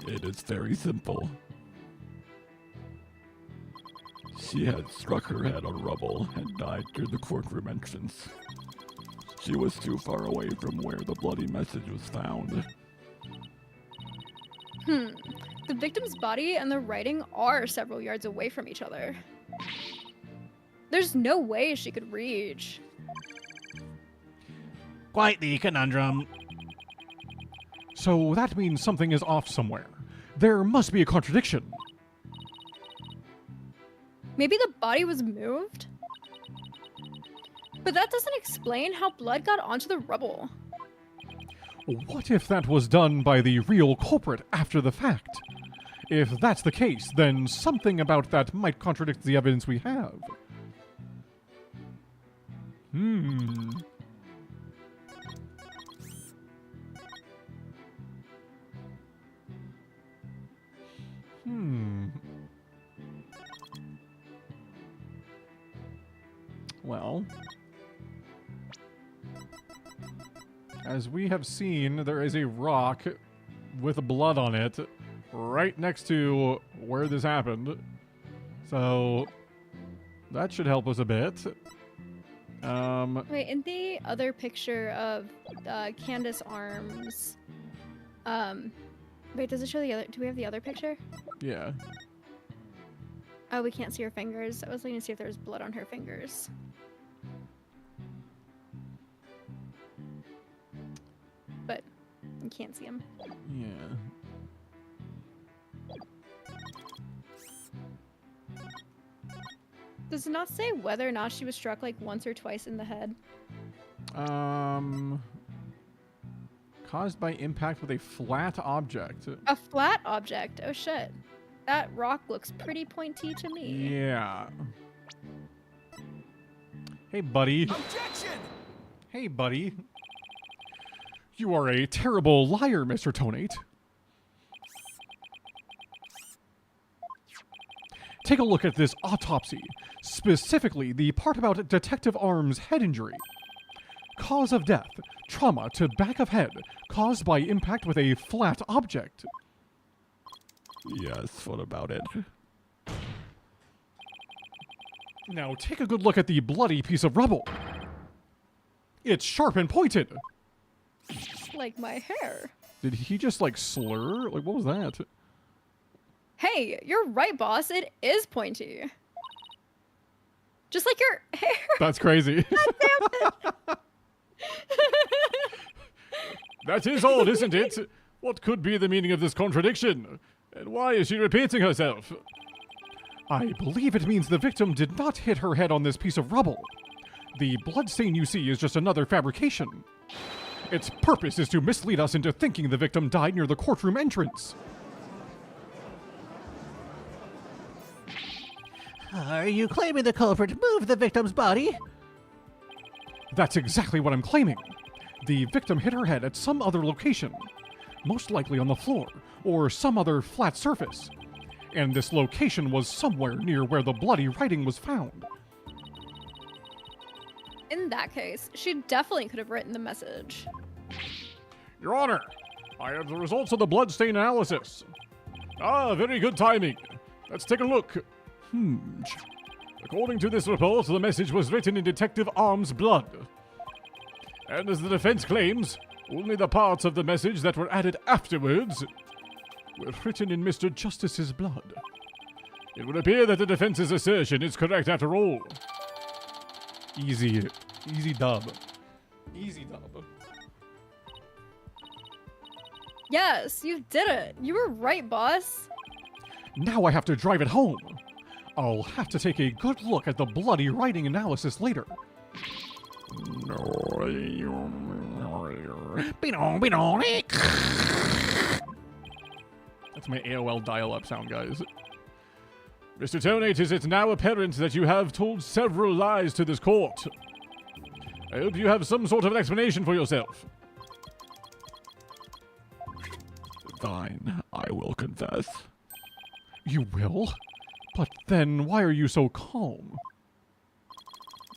Speaker 6: It is very simple. She had struck her head on rubble and died near the courtroom entrance. She was too far away from where the bloody message was found.
Speaker 4: The victim's body and the writing are several yards away from each other. There's no way she could reach.
Speaker 5: Quite the conundrum.
Speaker 2: So that means something is off somewhere. There must be a contradiction.
Speaker 4: Maybe the body was moved? But that doesn't explain how blood got onto the rubble.
Speaker 2: What if that was done by the real culprit after the fact? If that's the case, then something about that might contradict the evidence we have. Well, as we have seen, there is a rock with blood on it right next to where this happened. So that should help us a bit.
Speaker 4: Wait, in the other picture of Candace Arms, wait, does it show the other? Do we have the other picture?
Speaker 2: Yeah.
Speaker 4: Oh, we can't see her fingers. I was looking to see if there was blood on her fingers. But you can't see them.
Speaker 2: Yeah.
Speaker 4: Does it not say whether or not she was struck like once or twice in the head?
Speaker 2: Caused by impact with a flat object.
Speaker 4: A flat object. Oh shit. That rock looks pretty pointy to me.
Speaker 2: Yeah. Hey, buddy.
Speaker 3: Objection!
Speaker 2: Hey, buddy. You are a terrible liar, Mr. Tonate. Take a look at this autopsy, specifically the part about Detective Arm's head injury. Cause of death, trauma to back of head, caused by impact with a flat object.
Speaker 6: Yes, what about it?
Speaker 2: Now take a good look at the bloody piece of rubble. It's sharp and pointed.
Speaker 4: Like my hair.
Speaker 2: Did he just like slur? Like, what was that?
Speaker 4: Hey, you're right, boss. It is pointy. Just like your hair.
Speaker 2: That's crazy. That is odd, isn't it? What could be the meaning of this contradiction? And why is she repeating herself? I believe it means the victim did not hit her head on this piece of rubble. The bloodstain you see is just another fabrication. Its purpose is to mislead us into thinking the victim died near the courtroom entrance.
Speaker 5: Are you claiming the culprit moved the victim's body?
Speaker 2: That's exactly what I'm claiming. The victim hit her head at some other location, most likely on the floor, or some other flat surface. And this location was somewhere near where the bloody writing was found.
Speaker 4: In that case, she definitely could have written the message.
Speaker 2: Your Honor, I have the results of the bloodstain analysis. Ah, very good timing. Let's take a look. According to this report, the message was written in Detective Arm's blood. And as the defense claims, only the parts of the message that were added afterwards were written in Mr. Justice's blood.
Speaker 6: It would appear that the defense's assertion is correct after all.
Speaker 2: Easy. Easy dub. Easy dub.
Speaker 4: Yes, you did it. You were right, boss.
Speaker 2: Now I have to drive it home. I'll have to take a good look at the bloody writing analysis later. That's my AOL dial-up sound, guys.
Speaker 6: Mr. Tonate, is it now apparent that you have told several lies to this court? I hope you have some sort of an explanation for yourself.
Speaker 7: Fine, I will confess.
Speaker 2: You will? But then why are you so calm?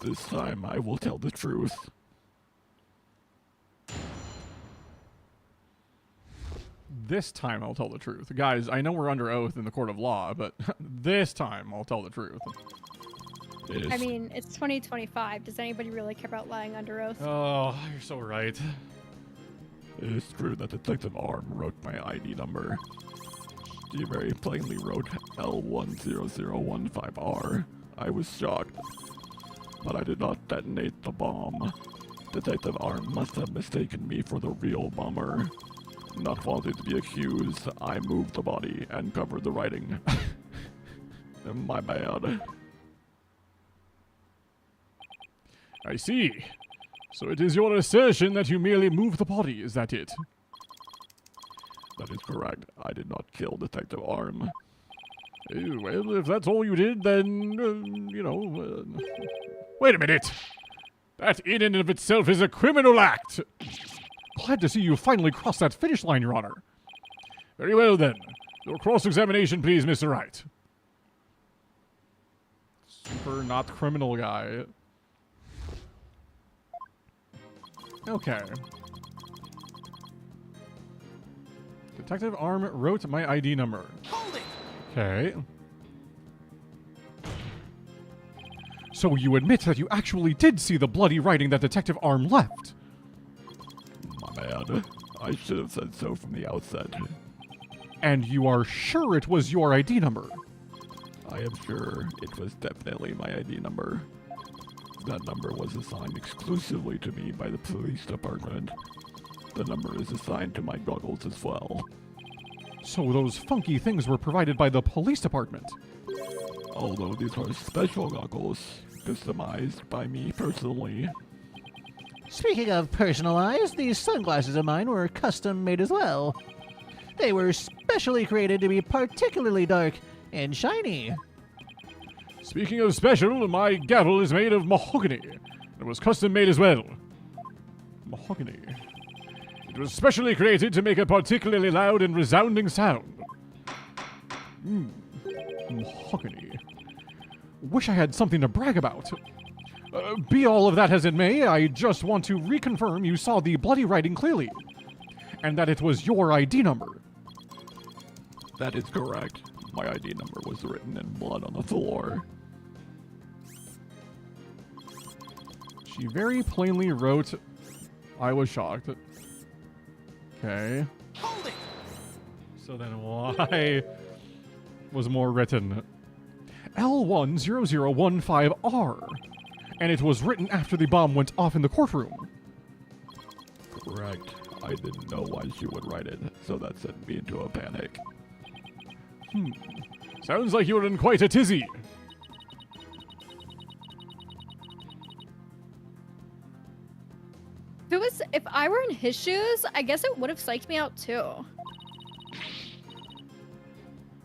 Speaker 7: This time I will tell the truth.
Speaker 2: This time I'll tell the truth. Guys, I know we're under oath in the court of law, but this time I'll tell the truth.
Speaker 4: I mean, it's 2025. Does anybody really care about lying under oath?
Speaker 2: Oh, you're so right.
Speaker 7: It is true that Detective Arm wrote my ID number. She very plainly wrote L10015R. I was shocked, but I did not detonate the bomb. Detective Arm must have mistaken me for the real bomber. Not wanting to be accused, I moved the body and covered the writing. My bad.
Speaker 6: I see. So it is your assertion that you merely moved the body, is that it?
Speaker 7: That is correct. I did not kill Detective Arm.
Speaker 6: Well, if that's all you did, then, Wait a minute! That in and of itself is a criminal act!
Speaker 2: Glad to see you finally crossed that finish line, Your Honor.
Speaker 6: Very well, then. Your cross-examination, please, Mr. Wright.
Speaker 2: Super not criminal guy. Okay. Detective Arm wrote my ID number.
Speaker 3: Hold it!
Speaker 2: Okay. So you admit that you actually did see the bloody writing that Detective Arm left?
Speaker 7: My bad. I should have said so from the outset.
Speaker 2: And you are sure it was your ID number?
Speaker 7: I am sure it was definitely my ID number. That number was assigned exclusively to me by the police department. The number is assigned to my goggles as well.
Speaker 2: So those funky things were provided by the police department?
Speaker 7: Although these are special goggles, customized by me personally.
Speaker 5: Speaking of personalized, these sunglasses of mine were custom made as well. They were specially created to be particularly dark and shiny.
Speaker 6: Speaking of special, my gavel is made of mahogany. It was custom made as well. Mahogany. It was specially created to make a particularly loud and resounding sound.
Speaker 2: Mahogany. Wish I had something to brag about. Be all of that as it may, I just want to reconfirm you saw the bloody writing clearly, and that it was your ID number.
Speaker 7: That is correct. My ID number was written in blood on the floor.
Speaker 2: She very plainly wrote, I was shocked. Okay.
Speaker 3: Hold it!
Speaker 2: So then why was more written? L10015R. And it was written after the bomb went off in the courtroom.
Speaker 7: Correct. I didn't know why she would write it, so that sent me into a panic.
Speaker 6: Sounds like you were in quite a tizzy.
Speaker 4: If I were in his shoes, I guess it would have psyched me out too.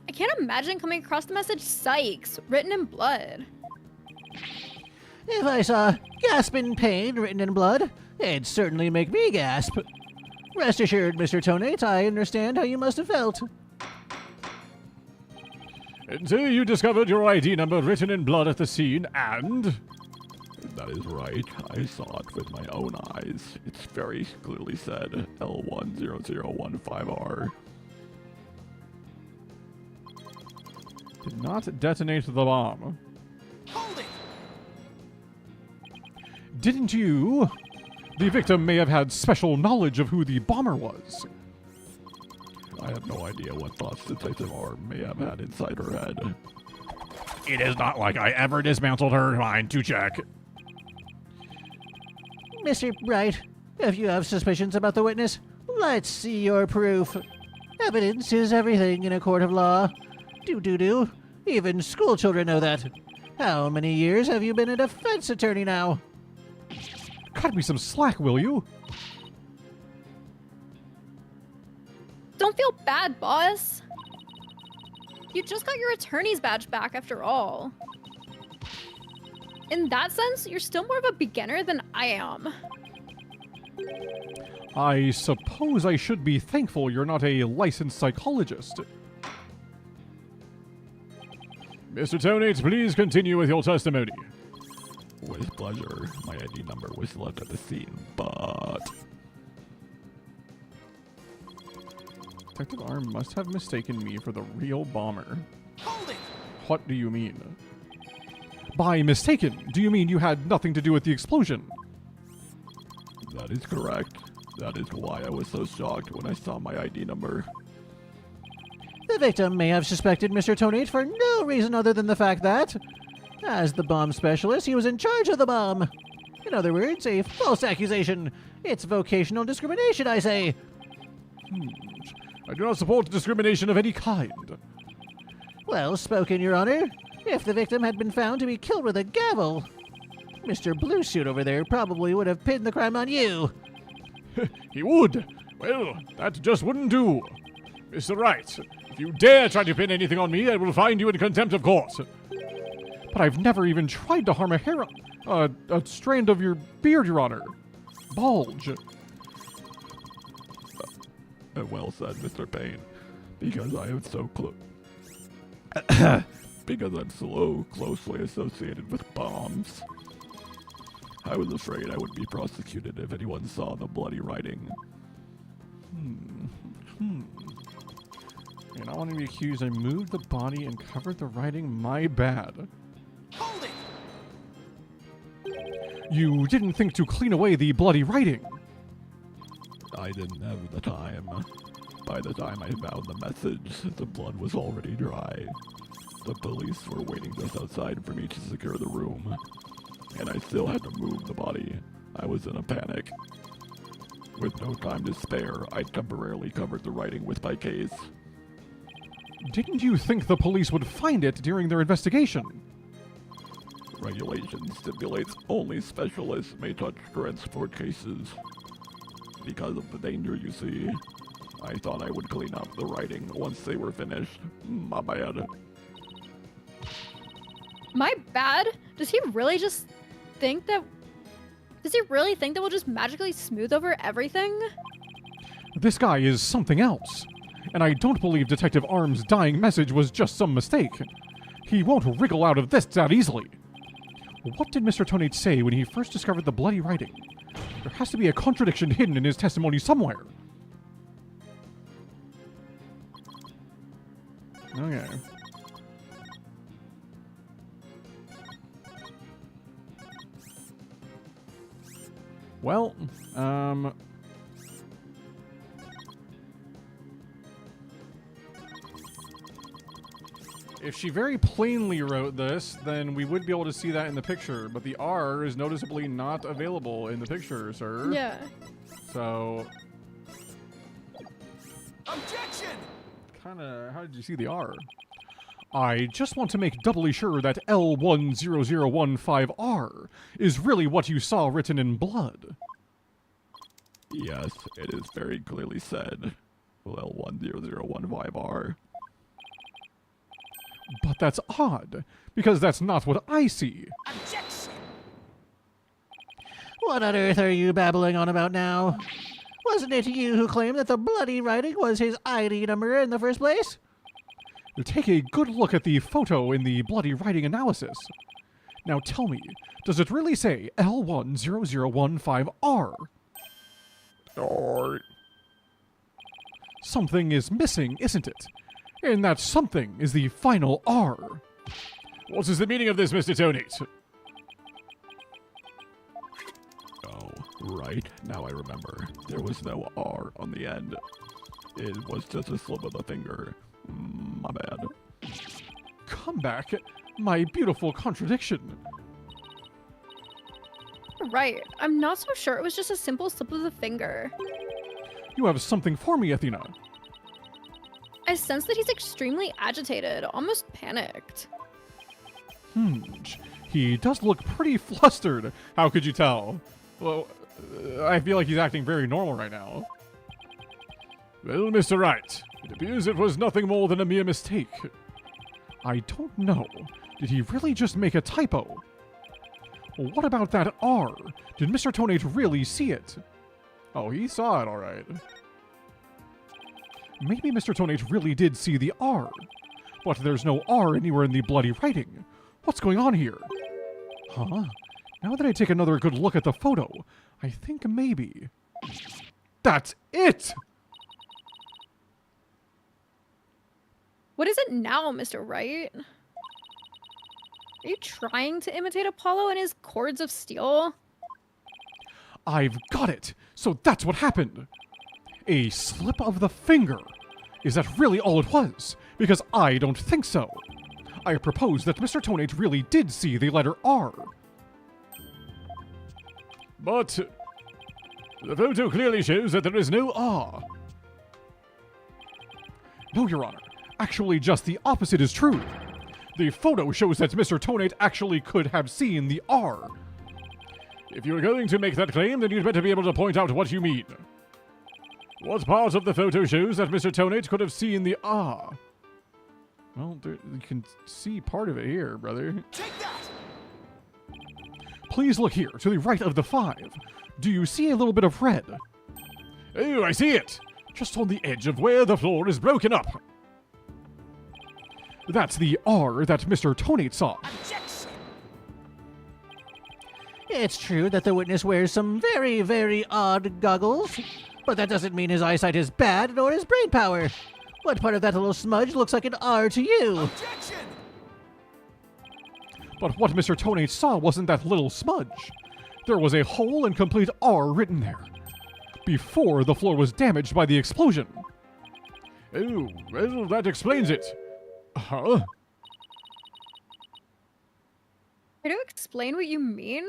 Speaker 4: I can't imagine coming across the message "Sykes" written in blood.
Speaker 5: If I saw "gasp in pain" written in blood, it'd certainly make me gasp. Rest assured, Mr. Tonate, I understand how you must have felt.
Speaker 6: Until you discovered your ID number written in blood at the scene, and...
Speaker 7: That is right. I saw it with my own eyes. It's very clearly said L10015R.
Speaker 2: Did not detonate the bomb.
Speaker 3: Hold it!
Speaker 2: Didn't you? The victim may have had special knowledge of who the bomber was.
Speaker 7: I have no idea what thoughts Detective Arm may have had inside her head.
Speaker 6: It is not like I ever dismantled her mind to check.
Speaker 5: Mr. Wright, if you have suspicions about the witness, let's see your proof. Evidence is everything in a court of law. Do. Even school children know that. How many years have you been a defense attorney now?
Speaker 2: Cut me some slack, will you?
Speaker 4: Don't feel bad, boss. You just got your attorney's badge back after all. In that sense, you're still more of a beginner than I am.
Speaker 2: I suppose I should be thankful you're not a licensed psychologist. Mr. Tonate, please continue with your testimony.
Speaker 7: With pleasure. My ID number was left at the scene, but...
Speaker 2: Detective Arm must have mistaken me for the real bomber.
Speaker 3: Hold it!
Speaker 2: What do you mean? By mistaken, do you mean you had nothing to do with the explosion?
Speaker 7: That is correct. That is why I was so shocked when I saw my ID number.
Speaker 5: The victim may have suspected Mr. Tonate for no reason other than the fact that, as the bomb specialist, he was in charge of the bomb. In other words, a false accusation. It's vocational discrimination, I say.
Speaker 2: I do not support discrimination of any kind.
Speaker 5: Well spoken, Your Honor. If the victim had been found to be killed with a gavel, Mr. Blue Suit over there probably would have pinned the crime on you.
Speaker 2: He would. Well, that just wouldn't do. Mr. Wright, if you dare try to pin anything on me, I will find you in contempt of court. But I've never even tried to harm a hair, a strand of your beard, Your Honor. Bulge.
Speaker 7: Well said, Mr. Payne. Because I am so because I'm so closely associated with bombs. I was afraid I would be prosecuted if anyone saw the bloody writing.
Speaker 2: You're not wanting to be accused. I moved the body and covered the writing. My bad.
Speaker 3: Hold it!
Speaker 2: You didn't think to clean away the bloody writing.
Speaker 7: I didn't have the time. By the time I found the message, the blood was already dry. The police were waiting just outside for me to secure the room, and I still had to move the body. I was in a panic. With no time to spare, I temporarily covered the writing with my case.
Speaker 2: Didn't you think the police would find it during their investigation?
Speaker 7: Regulation stipulates only specialists may touch transport cases. Because of the danger, you see. I thought I would clean up the writing once they were finished. My bad.
Speaker 4: My bad? Does he really think that we'll just magically smooth over everything?
Speaker 2: This guy is something else. And I don't believe Detective Arm's dying message was just some mistake. He won't wriggle out of this that easily. What did Mr. Tonate say when he first discovered the bloody writing? There has to be a contradiction hidden in his testimony somewhere. Okay. Well, if she very plainly wrote this, then we would be able to see that in the picture, but the R is noticeably not available in the picture, sir.
Speaker 4: Yeah.
Speaker 2: So,
Speaker 3: Objection!
Speaker 2: kinda, how did you see the R? I just want to make doubly sure that L10015R is really what you saw written in blood.
Speaker 7: Yes, it is very clearly said. L10015R.
Speaker 2: But that's odd, because that's not what I see.
Speaker 3: Objection!
Speaker 5: What on earth are you babbling on about now? Wasn't it you who claimed that the bloody writing was his ID number in the first place?
Speaker 2: Take a good look at the photo in the bloody writing analysis. Now tell me, does it really say L10015R?
Speaker 7: Or
Speaker 2: Something is missing, isn't it? And that something is the final R. What is the meaning of this, Mr. Tonate?
Speaker 7: oh, right. Now I remember. There was no R on the end. It was just a slip of the finger. My bad.
Speaker 2: Come back. My beautiful contradiction.
Speaker 4: Right. I'm not so sure it was just a simple slip of the finger.
Speaker 2: You have something for me, Athena.
Speaker 4: I sense that he's extremely agitated, almost panicked.
Speaker 2: He does look pretty flustered. How could you tell? Well, I feel like he's acting very normal right now.
Speaker 6: Well, Mr. Wright, it appears it was nothing more than a mere mistake.
Speaker 2: I don't know. Did he really just make a typo? Well, what about that R? Did Mr. Tonate really see it?
Speaker 6: Oh, he saw it all right.
Speaker 2: Maybe Mr. Tonate really did see the R. But there's no R anywhere in the bloody writing. What's going on here? Huh? Now that I take another good look at the photo, I think maybe... That's it!
Speaker 4: What is it now, Mr. Wright? Are you trying to imitate Apollo and his cords of steel?
Speaker 2: I've got it! So that's what happened! A slip of the finger! Is that really all it was? Because I don't think so. I propose that Mr. Tonate really did see the letter R.
Speaker 6: But the photo clearly shows that there is no R.
Speaker 2: No, Your Honor. Actually, just the opposite is true. The photo shows that Mr. Tonate actually could have seen the R.
Speaker 6: If you're going to make that claim, then you'd better be able to point out what you mean. What part of the photo shows that Mr. Tonate could have seen the R?
Speaker 2: Well, you can see part of it here, brother.
Speaker 3: Take that!
Speaker 2: Please look here, to the right of the 5. Do you see a little bit of red?
Speaker 6: Oh, I see it! Just on the edge of where the floor is broken up.
Speaker 2: That's the R that Mr. Tonate saw.
Speaker 3: Objection!
Speaker 5: It's true that the witness wears some very, very odd goggles, but that doesn't mean his eyesight is bad nor his brain power. What part of that little smudge looks like an R to you?
Speaker 3: Objection!
Speaker 2: But what Mr. Tonate saw wasn't that little smudge. There was a whole and complete R written there, before the floor was damaged by the explosion.
Speaker 6: Oh, well, that explains it. Huh?
Speaker 4: Try to explain what you mean?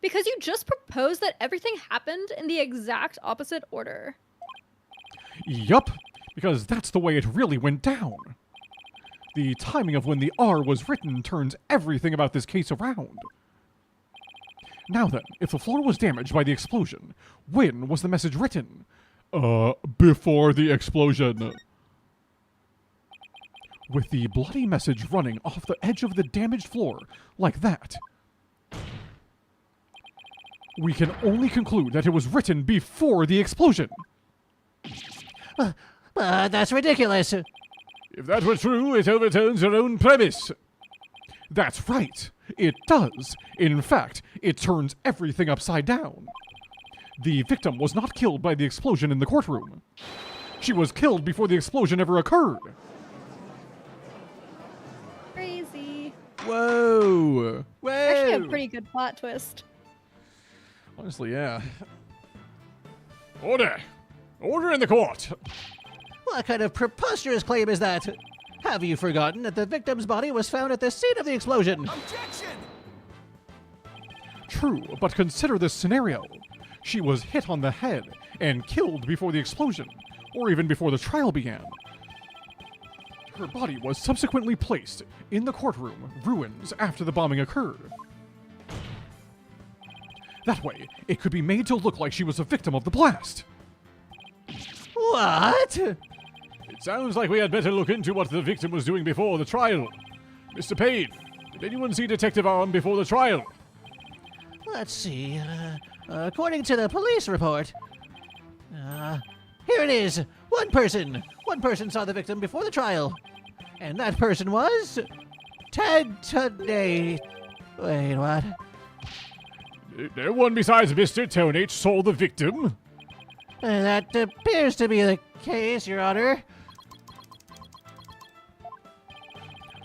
Speaker 4: Because you just proposed that everything happened in the exact opposite order.
Speaker 2: Yup, because that's the way it really went down. The timing of when the R was written turns everything about this case around. Now then, if the floor was damaged by the explosion, when was the message written?
Speaker 6: Before the explosion.
Speaker 2: With the bloody message running off the edge of the damaged floor, like that. We can only conclude that it was written before the explosion.
Speaker 5: That's ridiculous.
Speaker 6: If that were true, it overturns your own premise.
Speaker 2: That's right. It does. In fact, it turns everything upside down. The victim was not killed by the explosion in the courtroom. She was killed before the explosion ever occurred.
Speaker 4: Crazy.
Speaker 2: Whoa. Whoa.
Speaker 4: Actually a pretty good plot twist.
Speaker 2: Honestly, yeah.
Speaker 6: Order! Order in the court!
Speaker 5: What kind of preposterous claim is that? Have you forgotten that the victim's body was found at the scene of the explosion?
Speaker 3: Objection!
Speaker 2: True, but consider this scenario. She was hit on the head and killed before the explosion, or even before the trial began. Her body was subsequently placed in the courtroom ruins after the bombing occurred. That way, it could be made to look like she was a victim of the blast.
Speaker 5: What?
Speaker 6: It sounds like we had better look into what the victim was doing before the trial. Mr. Payne, did anyone see Detective Arm before the trial?
Speaker 5: Let's see. According to the police report, here it is. One person saw the victim before the trial, and that person was Ted today. Wait, what?
Speaker 6: No one besides Mr. Tonate saw the victim?
Speaker 5: That appears to be the case, Your Honor.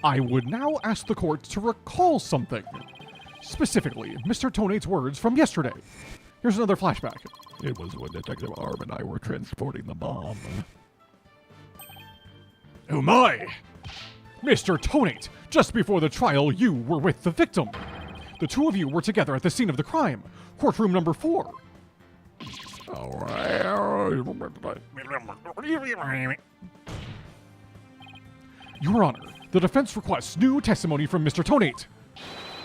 Speaker 2: I would now ask the court to recall something. Specifically, Mr. Tonate's words from yesterday. Here's another flashback.
Speaker 7: It was when Detective Arm and I were transporting the bomb.
Speaker 6: Oh my!
Speaker 2: Mr. Tonate, just before the trial, you were with the victim. The two of you were together at the scene of the crime, courtroom number 4. Your Honor, the defense requests new testimony from Mr. Tonate.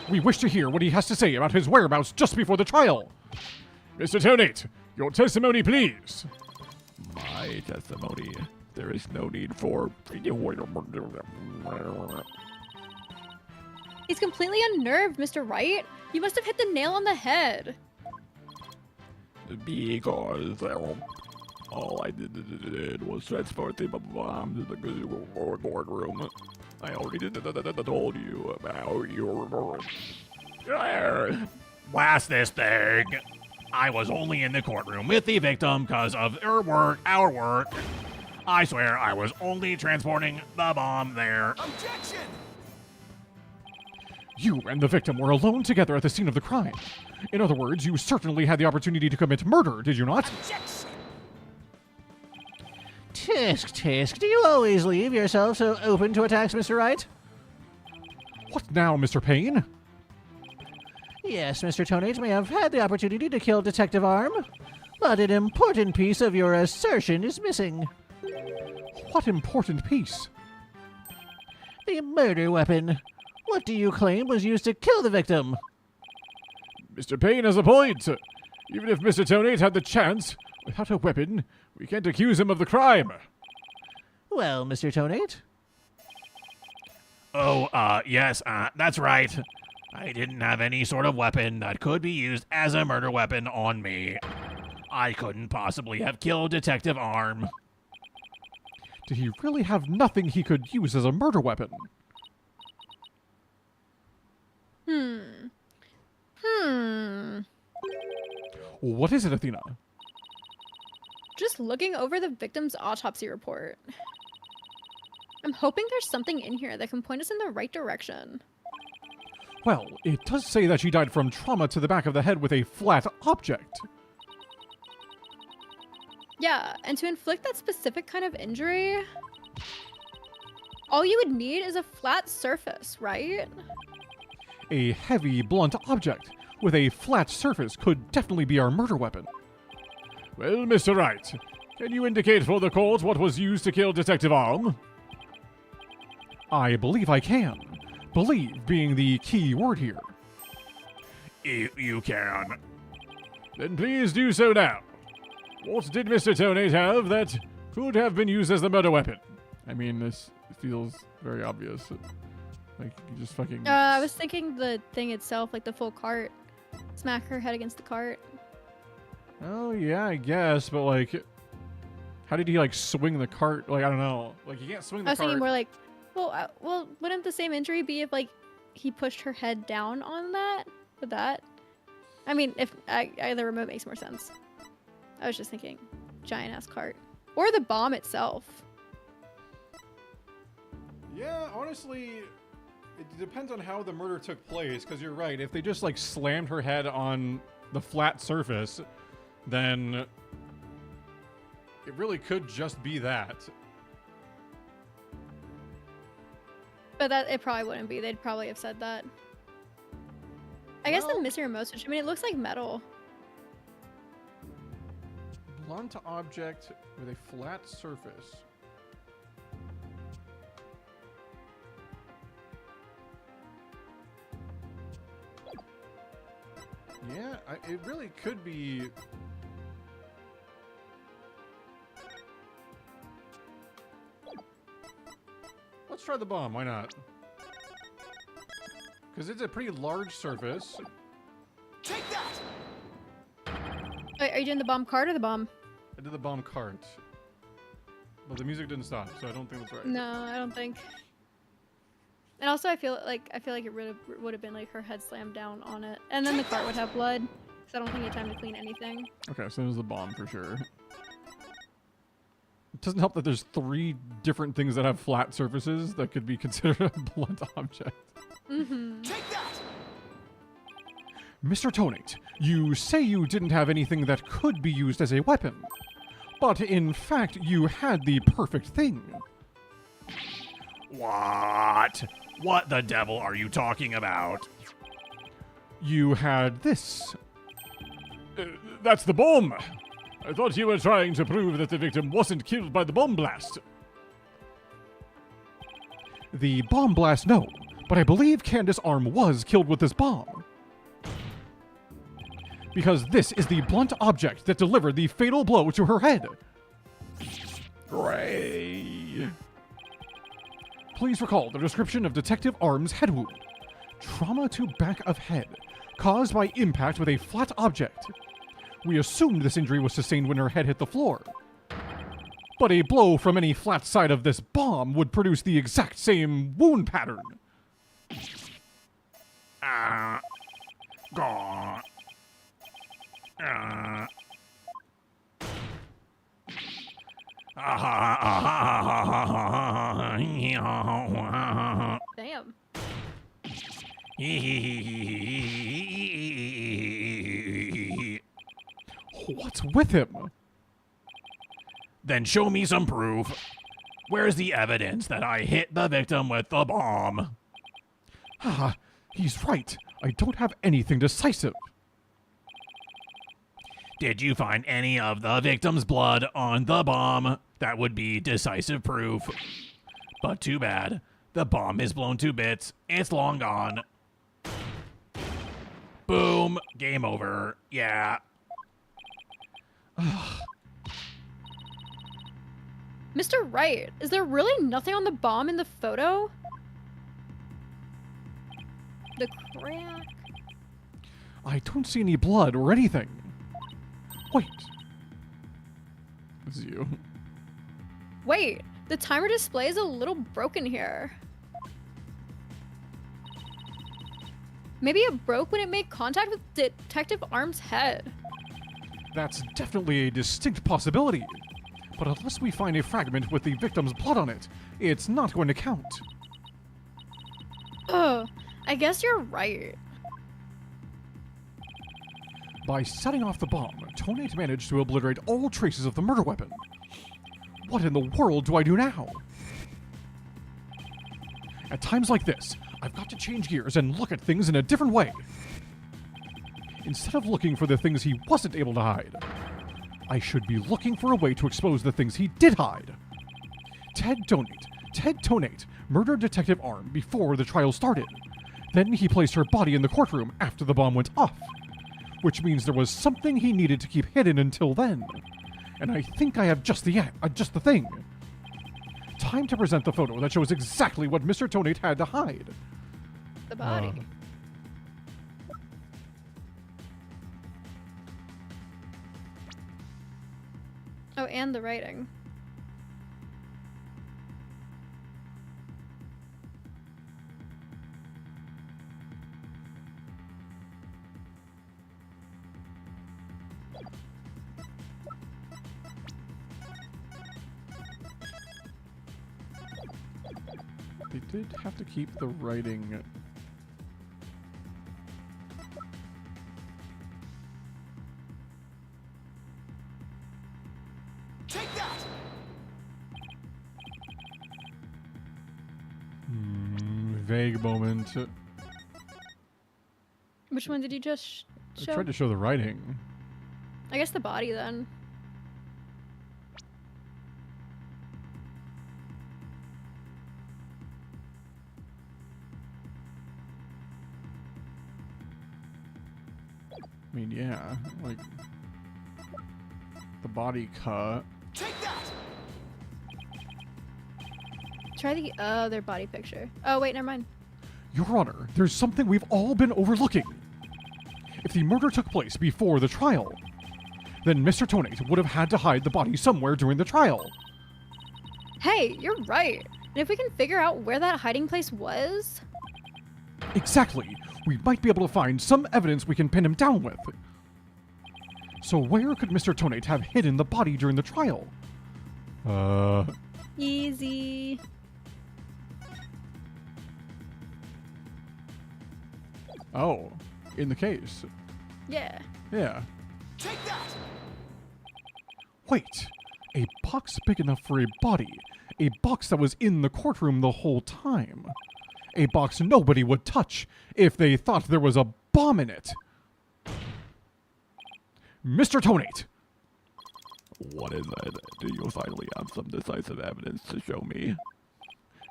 Speaker 2: We wish to hear what he has to say about his whereabouts just before the trial. Mr. Tonate, your testimony, please.
Speaker 7: My testimony. There is no need for.
Speaker 4: He's completely unnerved, Mr. Wright. You must have hit the nail on the head.
Speaker 7: Because all I did was transport the bomb to the courtroom. I already told you about your.
Speaker 8: Blast this thing. I was only in the courtroom with the victim because of her work, our work. I swear I was only transporting the bomb there.
Speaker 3: Objection!
Speaker 2: You and the victim were alone together at the scene of the crime. In other words, you certainly had the opportunity to commit murder, did you not?
Speaker 3: Objection!
Speaker 5: Tisk, do you always leave yourself so open to attacks, Mr. Wright?
Speaker 2: What now, Mr. Payne?
Speaker 5: Yes, Mr. Tonate may have had the opportunity to kill Detective Arm, but an important piece of your assertion is missing.
Speaker 2: What important piece?
Speaker 5: The murder weapon. What do you claim was used to kill the victim?
Speaker 2: Mr. Payne has a point. Even if Mr. Tonate had the chance, without a weapon, we can't accuse him of the crime.
Speaker 5: Well, Mr. Tonate?
Speaker 8: Yes, that's right. I didn't have any sort of weapon that could be used as a murder weapon on me. I couldn't possibly have killed Detective Arm.
Speaker 2: Did he really have nothing he could use as a murder weapon? What is it, Athena?
Speaker 4: Just looking over the victim's autopsy report. I'm hoping there's something in here that can point us in the right direction.
Speaker 2: Well, it does say that she died from trauma to the back of the head with a flat object.
Speaker 4: Yeah, and to inflict that specific kind of injury, all you would need is a flat surface, right?
Speaker 2: A heavy, blunt object with a flat surface could definitely be our murder weapon. Well, Mr. Wright, can you indicate for the court what was used to kill Detective Arm? I believe I can. Believe being the key word here.
Speaker 8: You can.
Speaker 2: Then please do so now. What did Mr. Tonate have that could have been used as the murder weapon? I mean, this feels very obvious. Like, you just fucking...
Speaker 4: I was thinking the thing itself, like the full cart. Smack her head against the cart.
Speaker 2: Oh, yeah, I guess, but, like... How did he, like, swing the cart? Like, I don't know. Like, you can't swing the
Speaker 4: I was
Speaker 2: cart...
Speaker 4: thinking more like, well, wouldn't the same injury be if, like, he pushed her head down on that? With that? I mean, if either remote makes more sense. I was just thinking giant-ass cart. Or the bomb itself.
Speaker 2: Yeah, honestly, it depends on how the murder took place, because you're right. If they just, like, slammed her head on the flat surface, then it really could just be that.
Speaker 4: But that it probably wouldn't be. They'd probably have said that. I guess the missing remote switch, I mean, it looks like metal.
Speaker 2: Blunt object with a flat surface. Yeah, it really could be... Let's try the bomb, why not? Because it's a pretty large surface.
Speaker 3: Take that!
Speaker 4: Wait, are you doing the bomb cart or the bomb?
Speaker 2: I did the bomb cart. But the music didn't stop, so I don't think that's right.
Speaker 4: No, I don't think. And also, I feel like it would have been like her head slammed down on it, and then the cart would have blood. Because I don't think you had time to clean anything.
Speaker 2: Okay, so it was the bomb for sure. It doesn't help that there's 3 different things that have flat surfaces that could be considered a blunt object.
Speaker 4: Mm-hmm.
Speaker 3: Take that!
Speaker 2: Mr. Tonate, you say you didn't have anything that could be used as a weapon. But in fact, you had the perfect thing.
Speaker 8: What? What the devil are you talking about?
Speaker 2: You had this.
Speaker 6: That's the bomb! I thought you were trying to prove that the victim wasn't killed by the bomb blast.
Speaker 2: The bomb blast, no. But I believe Candace Arm was killed with this bomb. Because this is the blunt object that delivered the fatal blow to her head.
Speaker 6: Gray.
Speaker 2: Please recall the description of Detective Arm's head wound. Trauma to back of head, caused by impact with a flat object. We assumed this injury was sustained when her head hit the floor. But a blow from any flat side of this bomb would produce the exact same wound pattern.
Speaker 8: Gone.
Speaker 4: Damn.
Speaker 2: What's with him?
Speaker 8: Then show me some proof. Where's the evidence that I hit the victim with the bomb?
Speaker 2: Ah, he's right. I don't have anything decisive.
Speaker 8: Did you find any of the victim's blood on the bomb? That would be decisive proof. But too bad. The bomb is blown to bits. It's long gone. Boom. Game over. Yeah.
Speaker 4: Mr. Wright, is there really nothing on the bomb in the photo? The crack.
Speaker 2: I don't see any blood or anything. Wait. This is you.
Speaker 4: Wait, the timer display is a little broken here. Maybe it broke when it made contact with Detective Arm's head.
Speaker 2: That's definitely a distinct possibility. But unless we find a fragment with the victim's blood on it, it's not going to count.
Speaker 4: Oh, I guess you're right.
Speaker 2: By setting off the bomb, Tonate managed to obliterate all traces of the murder weapon. What in the world do I do now? At times like this, I've got to change gears and look at things in a different way. Instead of looking for the things he wasn't able to hide, I should be looking for a way to expose the things he did hide. Ted Tonate murdered Detective Arm before the trial started. Then he placed her body in the courtroom after the bomb went off, which means there was something he needed to keep hidden until then. And I think I have just the thing. Time to present the photo that shows exactly what Mr. Tonate had to hide.
Speaker 4: The body. Oh, and the writing.
Speaker 2: They did have to keep the writing.
Speaker 3: Take that!
Speaker 2: Vague moment.
Speaker 4: Which one did you just
Speaker 2: I
Speaker 4: show?
Speaker 2: tried to show the writing.
Speaker 4: I guess the body then.
Speaker 2: I mean, yeah, like the body cut.
Speaker 3: Take that!
Speaker 4: Try the other body picture. Oh, wait, never mind.
Speaker 2: Your Honor, there's something we've all been overlooking. If the murder took place before the trial, then Mr. Tonate would have had to hide the body somewhere during the trial.
Speaker 4: Hey, you're right. And if we can figure out where that hiding place was...
Speaker 2: Exactly. We might be able to find some evidence we can pin him down with. So where could Mr. Tonate have hidden the body during the trial?
Speaker 4: Easy.
Speaker 2: Oh, in the case.
Speaker 4: Yeah.
Speaker 2: Yeah.
Speaker 3: Take that!
Speaker 2: Wait, a box big enough for a body A box that was in the courtroom the whole time. A box nobody would touch if they thought there was a bomb in it. Mr. Tonate!
Speaker 7: What is it? Do you finally have some decisive evidence to show me?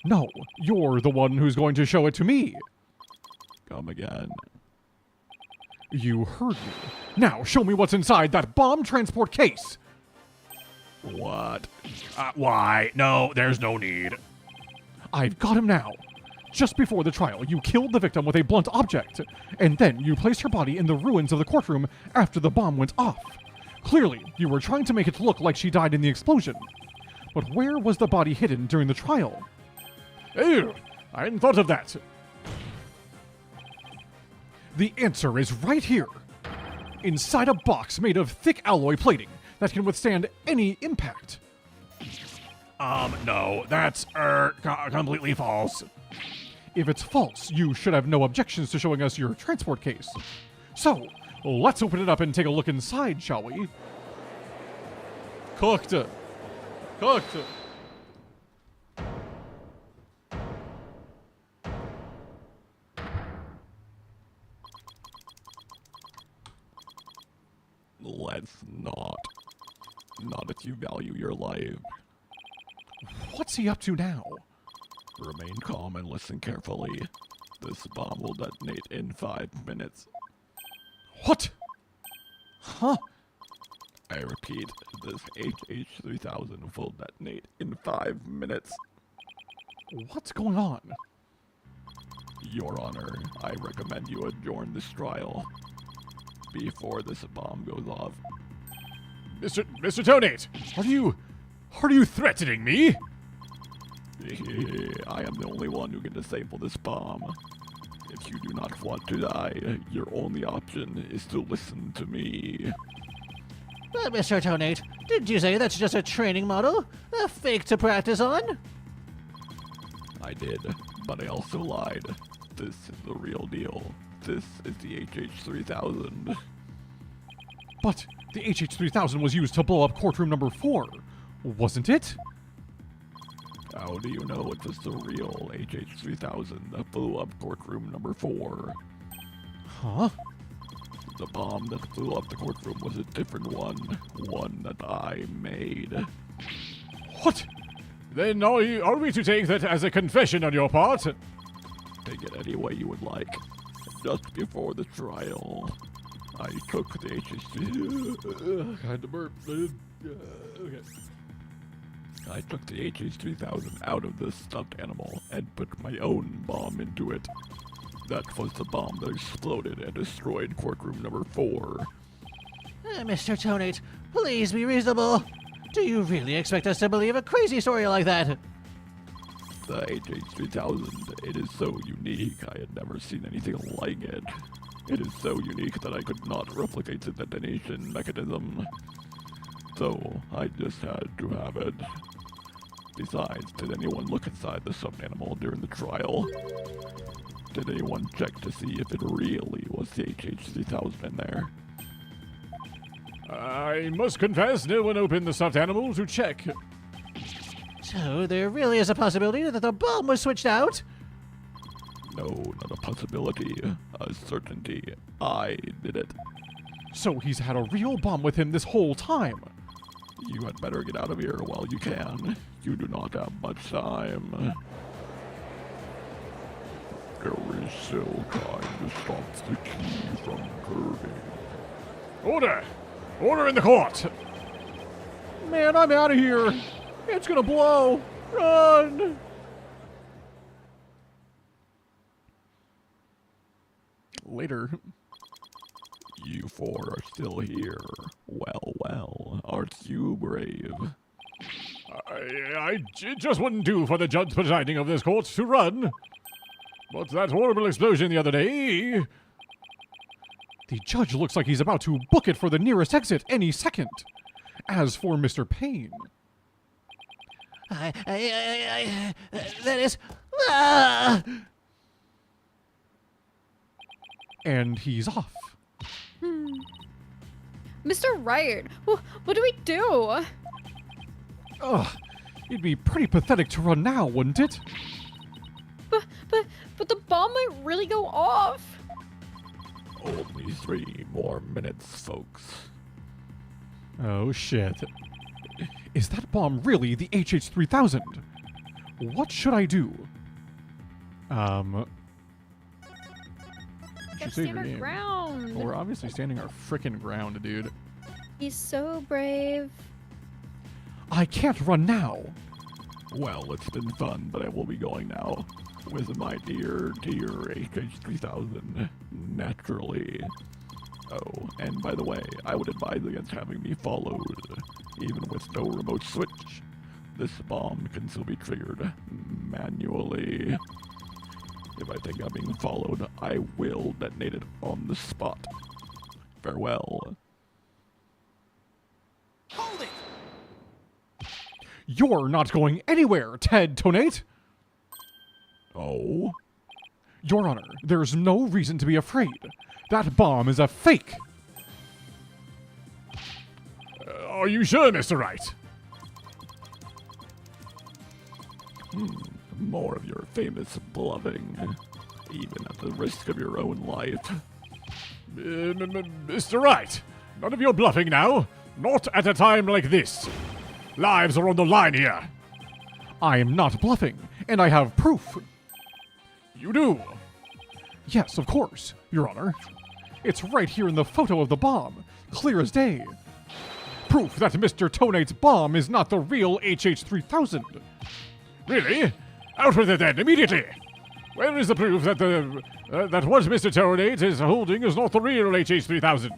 Speaker 2: No, you're the one who's going to show it to me.
Speaker 7: Come again.
Speaker 2: You heard me. Now show me what's inside that bomb transport case.
Speaker 7: What?
Speaker 8: Why? No, there's no need.
Speaker 2: I've got him now. Just before the trial, you killed the victim with a blunt object, and then you placed her body in the ruins of the courtroom after the bomb went off. Clearly, you were trying to make it look like she died in the explosion. But where was the body hidden during the trial?
Speaker 6: Ew, I hadn't thought of that.
Speaker 2: The answer is right here. Inside a box made of thick alloy plating that can withstand any impact.
Speaker 8: No, that's, completely false.
Speaker 2: If it's false, you should have no objections to showing us your transport case. So, let's open it up and take a look inside, shall we?
Speaker 6: Cooked. Cooked.
Speaker 7: Let's not. Not if you value your life.
Speaker 2: What's he up to now?
Speaker 7: Remain calm and listen carefully. This bomb will detonate in 5 minutes.
Speaker 2: What? Huh?
Speaker 7: I repeat, this AHH-3000 will detonate in 5 minutes.
Speaker 2: What's going on?
Speaker 7: Your Honor, I recommend you adjourn this trial before this bomb goes off.
Speaker 6: Mr. Tonate, are you threatening me?
Speaker 7: I am the only one who can disable this bomb. If you do not want to die, your only option is to listen to me.
Speaker 5: But Mr. Tonate, didn't you say that's just a training model? A fake to practice on?
Speaker 7: I did, but I also lied. This is the real deal. This is the AHH-3000.
Speaker 2: But the HH-3000 was used to blow up courtroom number 4, wasn't it?
Speaker 7: How do you know it was the real AHH-3000 that blew up courtroom number 4?
Speaker 2: Huh?
Speaker 7: The bomb that blew up the courtroom was a different one. One that I made.
Speaker 2: What?
Speaker 6: Then are we to take that as a confession on your part?
Speaker 7: Take it any way you would like. Just before the trial, I took the HH...
Speaker 6: Kind of burp. Okay.
Speaker 7: I took the HH-3000 out of the stuffed animal and put my own bomb into it. That was the bomb that exploded and destroyed courtroom number 4.
Speaker 5: Mr. Tonate, please be reasonable. Do you really expect us to believe a crazy story like that?
Speaker 7: The HH-3000, it is so unique, I had never seen anything like it. It is so unique that I could not replicate the detonation mechanism. So, I just had to have it. Besides, did anyone look inside the stuffed animal during the trial? Did anyone check to see if it really was the AHH-3000 in there?
Speaker 6: I must confess, no one opened the stuffed animal to check.
Speaker 5: So there really is a possibility that the bomb was switched out?
Speaker 7: No, not a possibility. A certainty. I did it.
Speaker 2: So he's had a real bomb with him this whole time.
Speaker 7: You had better get out of here while you can. You do not have much time. Gary Silkine stops the key from curving.
Speaker 6: Order! Order in the court!
Speaker 2: Man, I'm out of here. It's gonna blow. Run! Later.
Speaker 7: You 4 are still here. Well, well, aren't you brave?
Speaker 6: It just wouldn't do for the judge presiding over this court to run. But that horrible explosion the other day...
Speaker 2: The judge looks like he's about to book it for the nearest exit any second. As for Mr. Payne...
Speaker 5: That is... Ah!
Speaker 2: And he's off.
Speaker 4: Mr. Wright, what do we do?
Speaker 2: Ugh. It'd be pretty pathetic to run now, wouldn't it?
Speaker 4: But the bomb might really go off.
Speaker 7: Only 3 more minutes, folks.
Speaker 2: Oh shit. Is that bomb really the AHH-3000? What should I do?
Speaker 4: Gotta
Speaker 2: Should save
Speaker 4: stand
Speaker 2: your
Speaker 4: our
Speaker 2: game.
Speaker 4: ground.
Speaker 2: Well, we're obviously standing our frickin' ground, dude.
Speaker 4: He's so brave.
Speaker 2: I can't run now.
Speaker 7: Well, it's been fun, but I will be going now. With my dear AHH-3000, naturally. Oh, and by the way, I would advise against having me followed. Even with no remote switch, this bomb can still be triggered manually. If I think I'm being followed, I will detonate it on the spot. Farewell.
Speaker 3: Hold it!
Speaker 2: You're not going anywhere, Ted Tonate!
Speaker 7: Oh?
Speaker 2: Your Honor, there's no reason to be afraid. That bomb is a fake!
Speaker 6: Are you sure, Mr. Wright?
Speaker 7: More of your famous bluffing, even at the risk of your own life.
Speaker 6: Mr. Wright, none of your bluffing now. Not at a time like this. Lives are on the line here.
Speaker 2: I am not bluffing, and I have proof.
Speaker 6: You do.
Speaker 2: Yes, of course, Your Honor. It's right here in the photo of the bomb, clear as day. Proof that Mr. Tonate's bomb is not the real AHH-3000.
Speaker 6: Really? Out with it then, immediately. Where is the proof that that what Mr. Tonate is holding is not the real AHH-3000?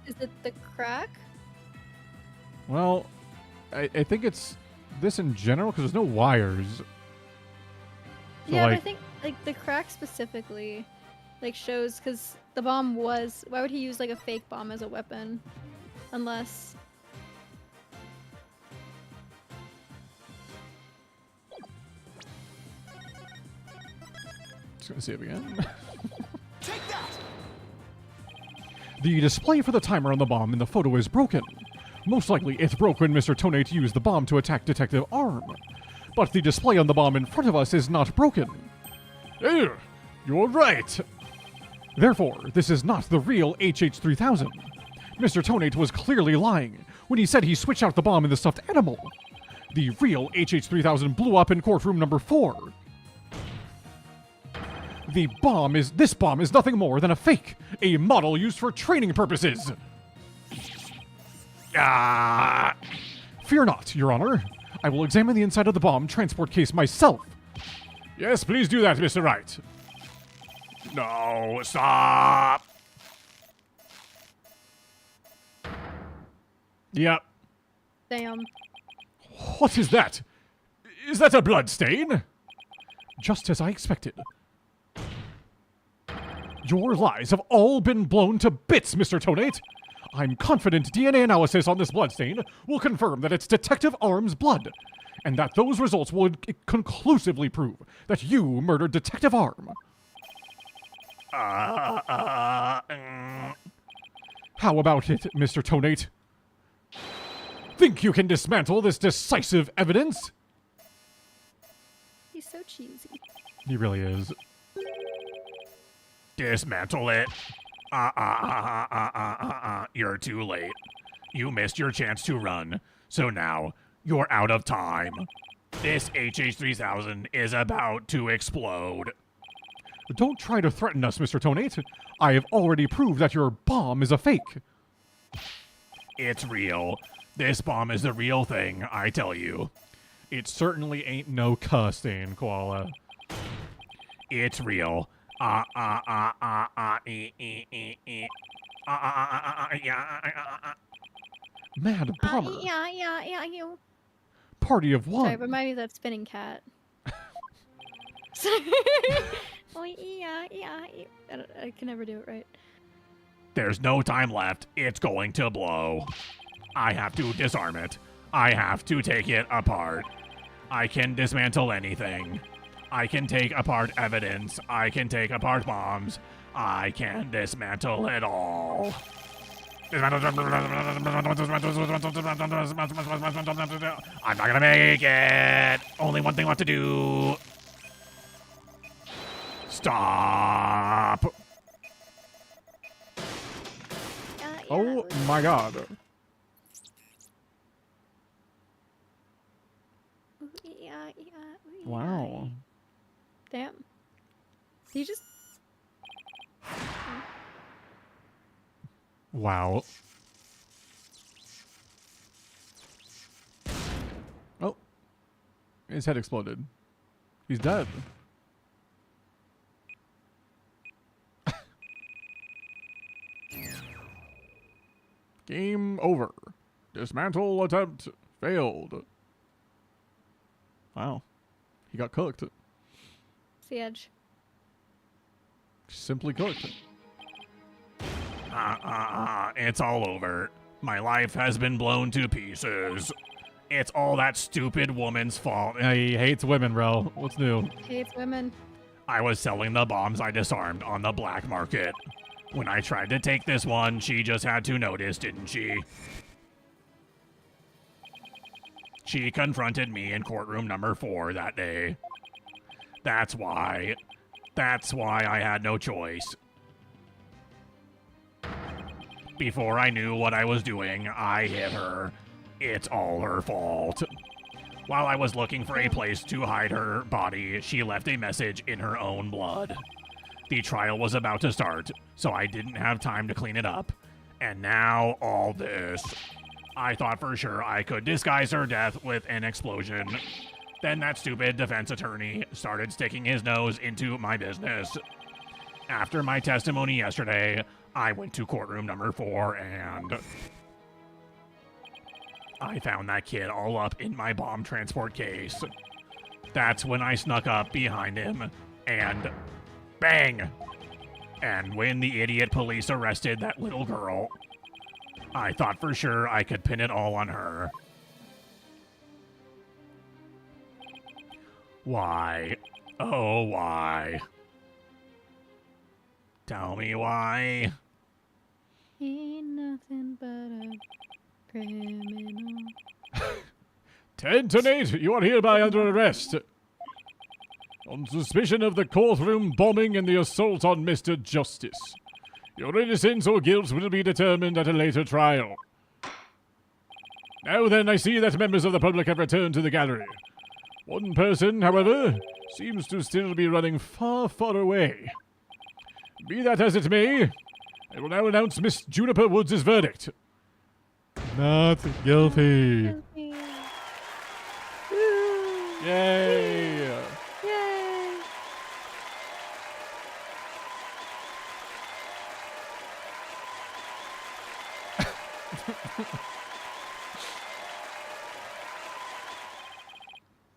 Speaker 4: Is it the crack?
Speaker 2: Well, I think it's this in general, because there's no wires. So,
Speaker 4: Yeah, but I
Speaker 2: like,
Speaker 4: think like the crack specifically, like shows because the bomb was. Why would he use like a fake bomb as a weapon, unless?
Speaker 2: just gonna save again.
Speaker 3: Take that!
Speaker 2: The display for the timer on the bomb in the photo is broken. Most likely, it broke when Mr. Tonate used the bomb to attack Detective Arm. But the display on the bomb in front of us is not broken.
Speaker 6: Oh, you're right.
Speaker 2: Therefore, this is not the real HH-3000. Mr. Tonate was clearly lying when he said he switched out the bomb in the stuffed animal. The real HH-3000 blew up in courtroom number 4. This bomb is nothing more than a fake, a model used for training purposes. Fear not, Your Honor. I will examine the inside of the bomb transport case myself.
Speaker 6: Yes, please do that, Mr. Wright. No, stop. Yep.
Speaker 4: Damn.
Speaker 6: What is that? Is that a blood stain?
Speaker 2: Just as I expected. Your lies have all been blown to bits, Mr. Tonate. I'm confident DNA analysis on this bloodstain will confirm that it's Detective Arm's blood, and that those results would conclusively prove that you murdered Detective Arm. How about it, Mr. Tonate? Think you can dismantle this decisive evidence?
Speaker 4: He's so cheesy.
Speaker 2: He really is.
Speaker 8: Dismantle it. You're too late. You missed your chance to run, so now you're out of time. This HH-3000 is about to explode.
Speaker 2: Don't try to threaten us, Mr. Tonate. I have already proved that your bomb is a fake.
Speaker 8: It's real. This bomb is the real thing, I tell you.
Speaker 2: It certainly ain't no cussing, Koala.
Speaker 8: It's real.
Speaker 2: Mad bomber.
Speaker 4: Yeah.
Speaker 2: Party of
Speaker 4: Sorry,
Speaker 2: one.
Speaker 4: remind me of that spinning cat. Oh yeah. I can never do it right.
Speaker 8: There's no time left. It's going to blow. I have to disarm it. I have to take it apart. I can dismantle anything. I can take apart evidence. I can take apart bombs. I can dismantle it all. I'm not gonna make it. Only one thing left to do. Stop.
Speaker 2: Oh my god. Wow.
Speaker 4: Damn. You just.
Speaker 2: Wow. Oh. His head exploded. He's dead. Game over. Dismantle attempt failed. Wow. He got cooked.
Speaker 4: It's the edge.
Speaker 2: Simply cooked.
Speaker 8: It's all over. My life has been blown to pieces. It's all that stupid woman's fault.
Speaker 2: He hates women, bro. What's new?
Speaker 4: Hates women.
Speaker 8: I was selling the bombs I disarmed on the black market. When I tried to take this one, she just had to notice, didn't she? She confronted me in courtroom number 4 that day. That's why I had no choice. Before I knew what I was doing, I hit her. It's all her fault. While I was looking for a place to hide her body, she left a message in her own blood. The trial was about to start, so I didn't have time to clean it up. And now, all this. I thought for sure I could disguise her death with an explosion. Then that stupid defense attorney started sticking his nose into my business. After my testimony yesterday, I went to courtroom number 4 and I found that kid all up in my bomb transport case. That's when I snuck up behind him and bang! And when the idiot police arrested that little girl, I thought for sure I could pin it all on her. Why? Oh, why? Tell me why.
Speaker 4: Ain't nothing but a criminal.
Speaker 2: 10 to 8, you are hereby under arrest. On suspicion of the courtroom bombing and the assault on Mr. Justice. Your innocence or guilt will be determined at a later trial. Now then, I see that members of the public have returned to the gallery. One person, however, seems to still be running far, far away. Be that as it may, I will now announce Miss Juniper Woods' verdict. Not guilty. Yay!
Speaker 4: Yay!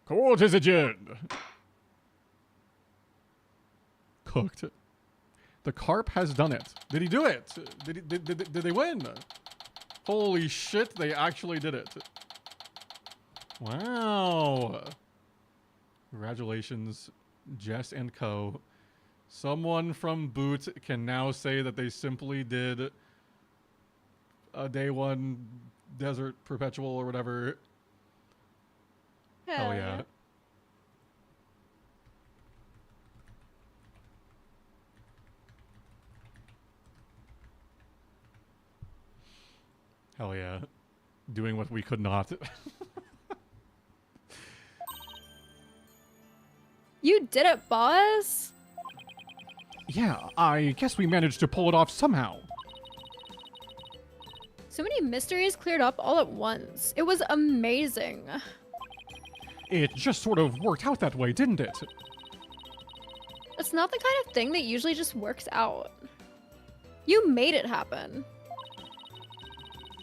Speaker 2: Court is adjourned. Cooked. The carp has done it. Did he do it? Did they win? Holy shit, they actually did it. Wow. Congratulations, Jess and Co. Someone from Boot can now say that they simply did a day 1 desert perpetual or whatever. Hell yeah. Hell yeah. Doing what we could not.
Speaker 4: You did it, boss!
Speaker 2: Yeah, I guess we managed to pull it off somehow.
Speaker 4: So many mysteries cleared up all at once. It was amazing.
Speaker 2: It just sort of worked out that way, didn't it?
Speaker 4: It's not the kind of thing that usually just works out. You made it happen.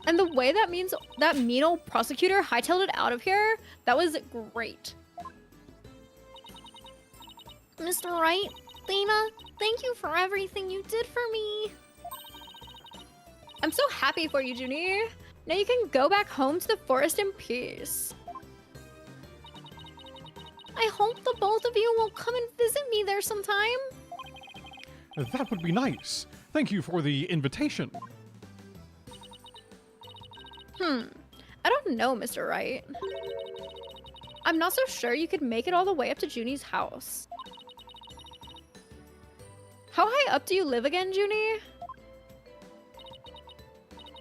Speaker 4: And the way that mean old prosecutor hightailed it out of here, that was great. Mr. Wright, Lena, thank you for everything you did for me. I'm so happy for you, Junie. Now you can go back home to the forest in peace. I hope the both of you will come and visit me there sometime.
Speaker 2: That would be nice. Thank you for the invitation.
Speaker 4: I don't know, Mr. Wright. I'm not so sure you could make it all the way up to Junie's house. How high up do you live again, Junie?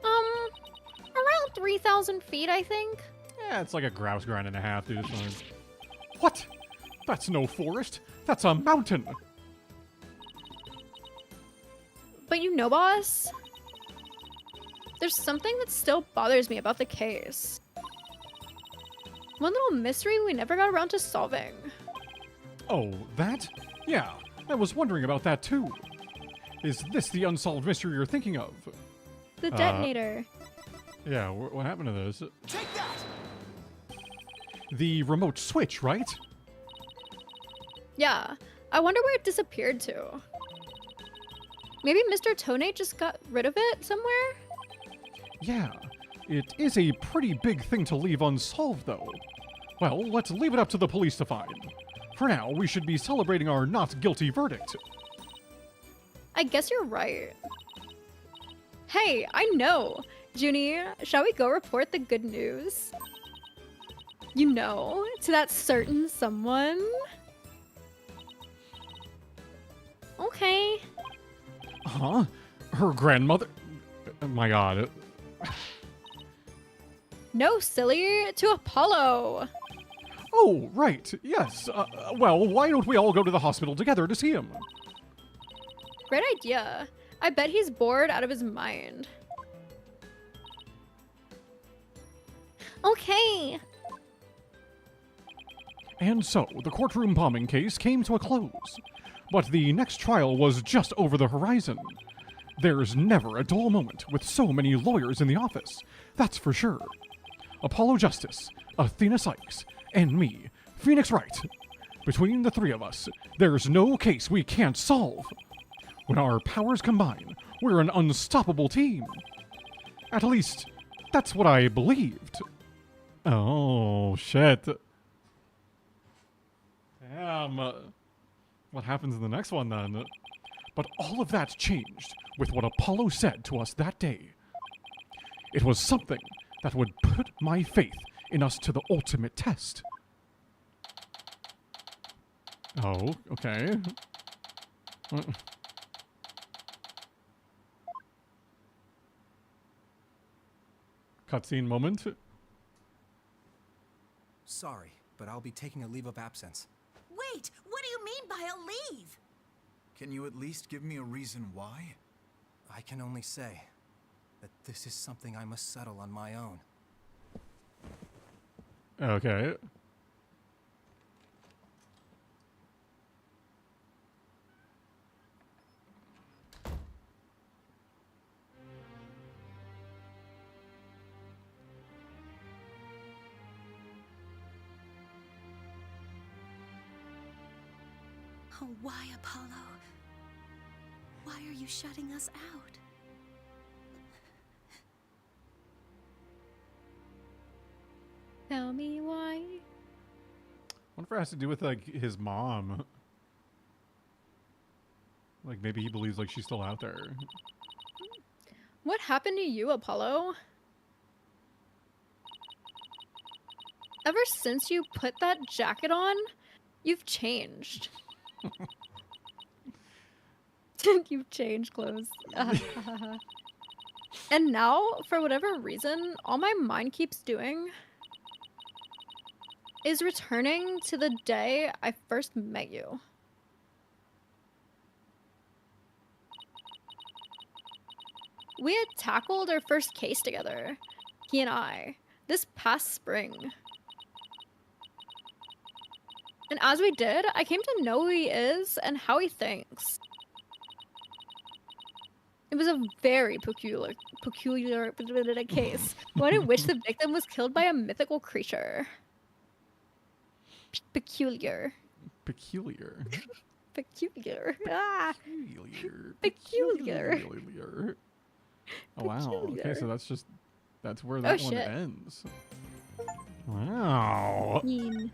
Speaker 4: Around 3,000 feet, I think.
Speaker 2: Yeah, it's like a grouse grind and a half, dude. It's fine. What? That's no forest. That's a mountain.
Speaker 4: But you know, boss, there's something that still bothers me about the case. One little mystery we never got around to solving.
Speaker 2: Oh, that? Yeah, I was wondering about that too. Is this the unsolved mystery you're thinking of?
Speaker 4: The detonator.
Speaker 2: Yeah, what happened to this?
Speaker 3: Take that!
Speaker 2: The remote switch, right?
Speaker 4: Yeah, I wonder where it disappeared to. Maybe Mr. Tonate just got rid of it somewhere?
Speaker 2: Yeah, it is a pretty big thing to leave unsolved, though. Well, let's leave it up to the police to find. For now, we should be celebrating our not guilty verdict.
Speaker 4: I guess you're right. Hey, I know! Junie, shall we go report the good news? You know, to that certain someone? Okay.
Speaker 2: Huh? Her grandmother? Oh my god.
Speaker 4: No, silly, to Apollo!
Speaker 2: Oh, right, yes. Well, why don't we all go to the hospital together to see him?
Speaker 4: Great idea. I bet he's bored out of his mind. Okay.
Speaker 2: And so, the courtroom bombing case came to a close. But the next trial was just over the horizon. There's never a dull moment with so many lawyers in the office, that's for sure. Apollo Justice, Athena Sykes, and me, Phoenix Wright. Between the three of us, there's no case we can't solve. When our powers combine, we're an unstoppable team. At least, that's what I believed. Oh, shit. Damn. What happens in the next one, then? But all of that changed with what Apollo said to us that day. It was something that would put my faith in us to the ultimate test. Oh, okay. Cutscene moment.
Speaker 9: Sorry, but I'll be taking a leave of absence.
Speaker 10: Wait, what do you mean by a leave?
Speaker 9: Can you at least give me a reason why? I can only say that this is something I must settle on my own.
Speaker 2: Okay.
Speaker 10: Oh, why, Apollo? Why are you shutting us out?
Speaker 4: Tell me why.
Speaker 2: Wonder if it has to do with, like, his mom. Like, maybe he believes, like, she's still out there.
Speaker 4: What happened to you, Apollo? Ever since you put that jacket on, you've changed. You've changed clothes. And now, for whatever reason, all my mind keeps doing is returning to the day I first met you. We had tackled our first case together, he and I, this past spring. And as we did, I came to know who he is and how he thinks. It was a very peculiar case, one in which the victim was killed by a mythical creature. Peculiar.
Speaker 2: Peculiar.
Speaker 4: Peculiar. Ah.
Speaker 2: Peculiar.
Speaker 4: Peculiar.
Speaker 2: Peculiar. Oh, wow. Okay,
Speaker 4: Peculiar.
Speaker 2: so that's where that one
Speaker 4: shit.
Speaker 2: ends. Wow.
Speaker 4: Mean.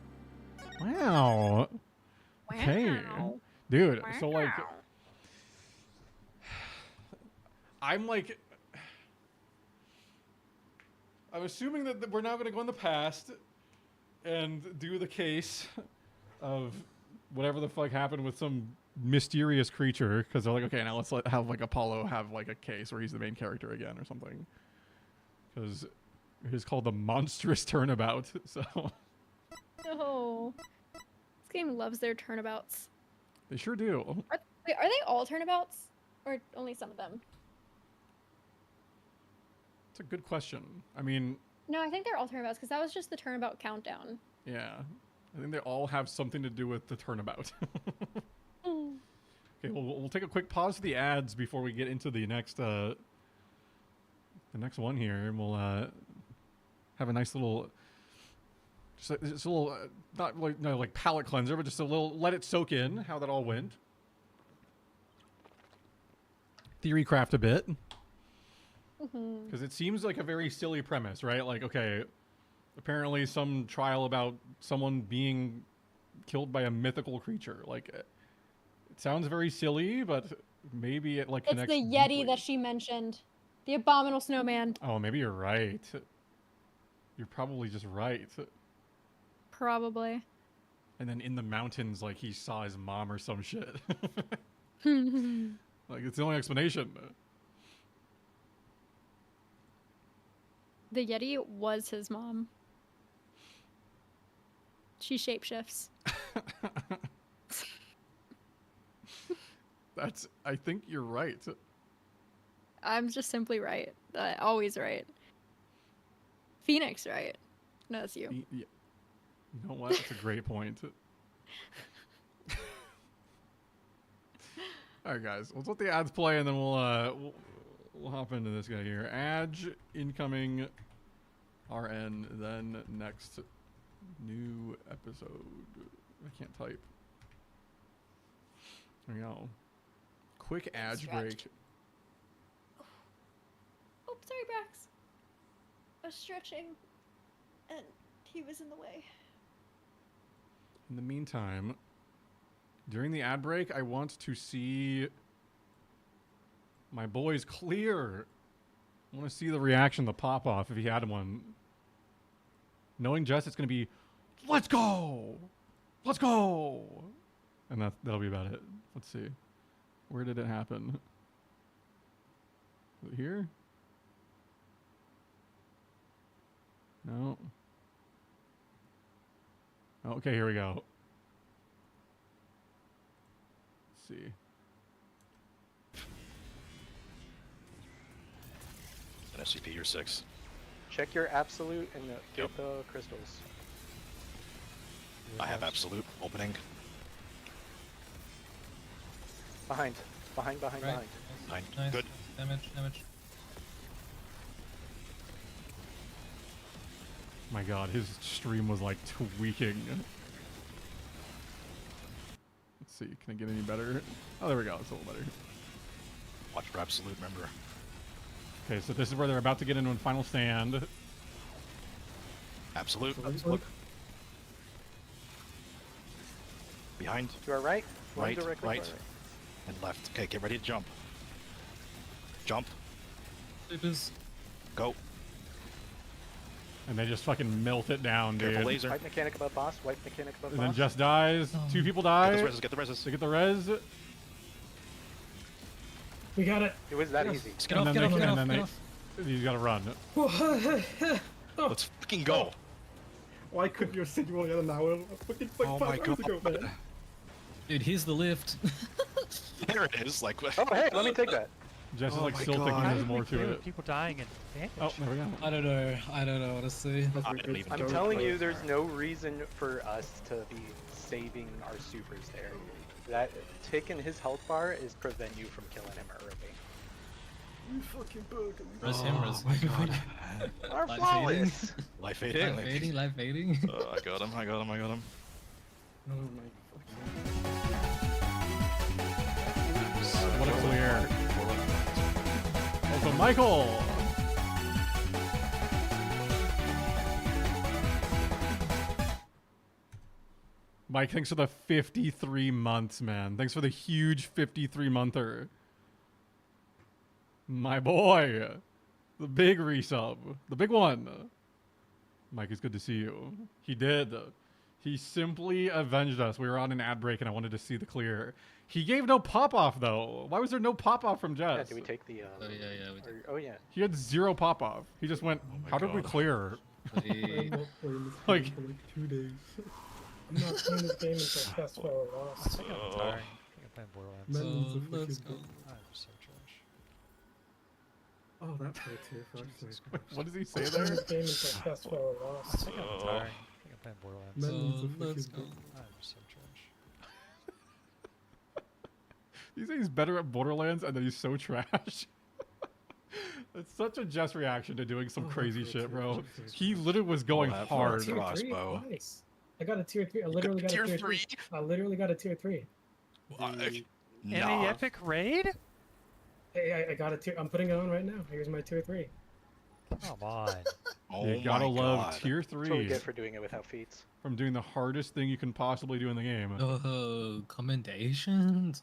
Speaker 2: Wow. Okay. Dude, so like I'm like I'm assuming that we're now going to go in the past and do the case of whatever the fuck happened with some mysterious creature, because they're like, okay, now let's have like Apollo have like a case where he's the main character again or something, because it is called the Monstrous Turnabout. So
Speaker 4: No. This game loves their turnabouts.
Speaker 2: they sure do.
Speaker 4: Wait, are they all turnabouts? Or only some of them?
Speaker 2: It's a good question. I mean,
Speaker 4: No, I think they're all turnabouts because that was just the turnabout countdown.
Speaker 2: yeah, I think they all have something to do with the turnabout. Okay, we'll take a quick pause for the ads before we get into the next one here, and we'll have a nice little, just a little, not like no like palate cleanser, but just a little let it soak in how that all went. Theory craft a bit, because it seems like a very silly premise, right? Like, okay, apparently some trial about someone being killed by a mythical creature. Like, it sounds very silly, but maybe it like
Speaker 4: It's
Speaker 2: connects
Speaker 4: the Yeti
Speaker 2: deeply.
Speaker 4: that she mentioned. The abominable snowman.
Speaker 2: Oh, maybe you're right. You're probably just right.
Speaker 4: Probably.
Speaker 2: And then in the mountains, like, he saw his mom or some shit. Like, it's the only explanation.
Speaker 4: The Yeti was his mom. She shapeshifts.
Speaker 2: I think you're right.
Speaker 4: I'm just simply right. Always right. Phoenix, right? No, that's you.
Speaker 2: You know what? That's a great point. All right, guys. Let's let the ads play, and then we'll hop into this guy here. Adge incoming, RN. Then next new episode. I can't type. There we go. Quick Adge break.
Speaker 4: Oh, sorry, Brax. I was stretching, and he was in the way.
Speaker 2: In the meantime, during the ad break, I want to see my boys clear. I want to see the reaction, the pop off, if he had one. Knowing Jess, it's going to be, let's go! Let's go! And that'll be about it. Let's see. Where did it happen? Is it here? No. Okay, here we go. Let's see.
Speaker 11: An SCP or 6.
Speaker 12: Check your absolute and get the crystals.
Speaker 11: I have absolute opening.
Speaker 12: Behind. Behind.
Speaker 11: Nice. Good.
Speaker 13: Damage.
Speaker 2: My god, his stream was like tweaking. Let's see, can I get any better? Oh, there we go, it's a little better.
Speaker 11: Watch for absolute, remember.
Speaker 2: Okay, so this is where they're about to get into a final stand.
Speaker 11: Absolute. Look. Behind.
Speaker 12: To our right.
Speaker 11: Right.
Speaker 12: Directly
Speaker 11: Right.
Speaker 12: to our right.
Speaker 11: And left. Okay, get ready to jump. Jump.
Speaker 13: Supers.
Speaker 11: Go.
Speaker 2: And they just fucking melt it down, dude.
Speaker 11: Careful laser.
Speaker 12: White mechanic above boss. White mechanic above
Speaker 2: And
Speaker 12: boss.
Speaker 2: then just dies.
Speaker 13: Oh.
Speaker 2: 2 people die.
Speaker 11: Get the reses.
Speaker 2: They get the res.
Speaker 14: We got it.
Speaker 12: It was that easy.
Speaker 13: Get off.
Speaker 2: You gotta run.
Speaker 11: Let's fucking go.
Speaker 14: Why couldn't you sit you an hour? Fucking like
Speaker 11: Oh
Speaker 14: 5
Speaker 11: my
Speaker 14: hours ago,
Speaker 11: god.
Speaker 14: man.
Speaker 13: Dude, here's the lift.
Speaker 11: There it is. Like.
Speaker 12: Oh, hey, let me take that.
Speaker 2: Jess is
Speaker 11: Oh
Speaker 2: like
Speaker 11: my
Speaker 2: still
Speaker 11: God.
Speaker 2: thinking there's more to it.
Speaker 15: People dying and damage.
Speaker 2: Oh, there we go.
Speaker 13: I don't know, honestly.
Speaker 11: I didn't even
Speaker 12: I'm
Speaker 11: know.
Speaker 12: telling you, there's no reason for us to be saving our supers there. That tick in his health bar is prevent you from killing him early.
Speaker 14: You fucking burger.
Speaker 13: Res him, res.
Speaker 2: my god.
Speaker 12: Our
Speaker 13: Life
Speaker 12: flawless.
Speaker 11: Life fading.
Speaker 13: Life fading.
Speaker 11: I got him.
Speaker 14: Oh my fucking.
Speaker 2: What a clear. Also, Michael. Mike, thanks for the 53 months, man. Thanks for the huge 53 monther. My boy. The big resub. The big one. Mike, it's good to see you. He did. He simply avenged us. We were on an ad break and I wanted to see the clear. He gave no pop-off, though. Why was there no pop-off from Jess?
Speaker 12: Yeah, do we take the...
Speaker 13: Oh, yeah.
Speaker 12: oh, yeah.
Speaker 2: He had 0 pop-off. He just went, how did we clear?
Speaker 14: I'm not playing this
Speaker 2: Like-
Speaker 14: game for like 2 days. I'm not playing this game until Fast Forward lost.
Speaker 11: I'm tired. I think I'm playing Borderlands.
Speaker 14: Melons are
Speaker 13: let's
Speaker 14: freaking
Speaker 13: go.
Speaker 14: good.
Speaker 11: I'm so trash.
Speaker 14: Oh, that play too, actually.
Speaker 2: What does he say
Speaker 14: I'm
Speaker 2: there?
Speaker 14: playing this game until Fast Forward lost.
Speaker 11: I think I'm tired. I think I'm playing Borderlands.
Speaker 14: Melons are
Speaker 13: let's
Speaker 14: freaking
Speaker 13: go.
Speaker 14: good.
Speaker 11: I'm so trash.
Speaker 2: You say he's better at Borderlands and then he's so trash? It's such a Jess reaction to doing some
Speaker 14: Oh,
Speaker 2: crazy
Speaker 14: that's
Speaker 2: shit,
Speaker 14: right,
Speaker 2: bro.
Speaker 14: that's
Speaker 2: He literally was going
Speaker 11: that
Speaker 2: hard.
Speaker 11: for-
Speaker 14: Tier 3?
Speaker 11: Crossbow.
Speaker 14: Nice. I got a tier 3. I literally got a tier 3. I literally got a tier 3.
Speaker 11: In the epic raid?
Speaker 14: Hey, I got a tier. I'm putting it on right now. Here's my tier 3.
Speaker 11: Come on.
Speaker 7: Oh
Speaker 2: You gotta
Speaker 7: my
Speaker 2: love
Speaker 7: God.
Speaker 2: tier
Speaker 12: That's what we
Speaker 2: 3
Speaker 12: get for doing it without feats.
Speaker 2: from doing the hardest thing you can possibly do in the game.
Speaker 13: Oh, commendations.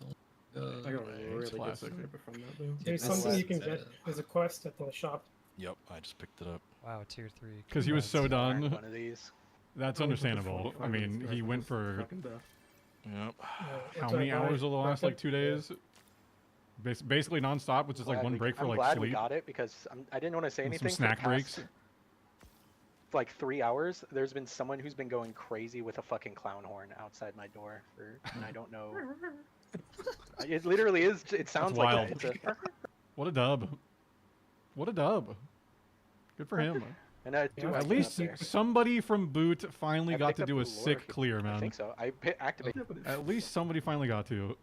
Speaker 14: I got a really good
Speaker 2: classic.
Speaker 14: sniper from that though.
Speaker 13: Yeah,
Speaker 14: There's
Speaker 13: this
Speaker 14: something you
Speaker 13: is,
Speaker 14: can get. There's a quest at the shop.
Speaker 7: Yep, I just picked it up.
Speaker 11: Wow, tier 3.
Speaker 2: Because he was so
Speaker 12: Learn
Speaker 2: done.
Speaker 12: one of these.
Speaker 2: That's
Speaker 14: Oh,
Speaker 2: understandable. I
Speaker 14: 45
Speaker 2: mean,
Speaker 14: minutes
Speaker 2: he
Speaker 14: left,
Speaker 2: went
Speaker 14: it's
Speaker 2: for
Speaker 14: fucking death.
Speaker 7: Yep.
Speaker 2: how many hours of the last like 2 days? Basically non-stop, which is like
Speaker 12: Glad
Speaker 2: one
Speaker 12: we-
Speaker 2: break for
Speaker 12: I'm
Speaker 2: like
Speaker 12: glad we
Speaker 2: sleep.
Speaker 12: got it because I didn't want to say
Speaker 2: And
Speaker 12: anything.
Speaker 2: some snack
Speaker 12: for the past,
Speaker 2: breaks.
Speaker 12: like 3 hours, there's been someone who's been going crazy with a fucking clown horn outside my door, and I don't know. It literally is. It sounds like
Speaker 2: wild.
Speaker 12: it's a.
Speaker 2: What a dub. What a dub. Good for him.
Speaker 12: And I do
Speaker 14: Yeah,
Speaker 12: have
Speaker 2: At
Speaker 12: it
Speaker 2: least
Speaker 12: up there.
Speaker 2: somebody from Boot finally
Speaker 12: I
Speaker 2: got
Speaker 12: picked
Speaker 2: to
Speaker 12: up
Speaker 2: do
Speaker 12: the
Speaker 2: a
Speaker 12: lore
Speaker 2: sick
Speaker 12: if you-
Speaker 2: clear,
Speaker 12: I
Speaker 2: man.
Speaker 12: think so. I activated
Speaker 2: At least somebody finally got to.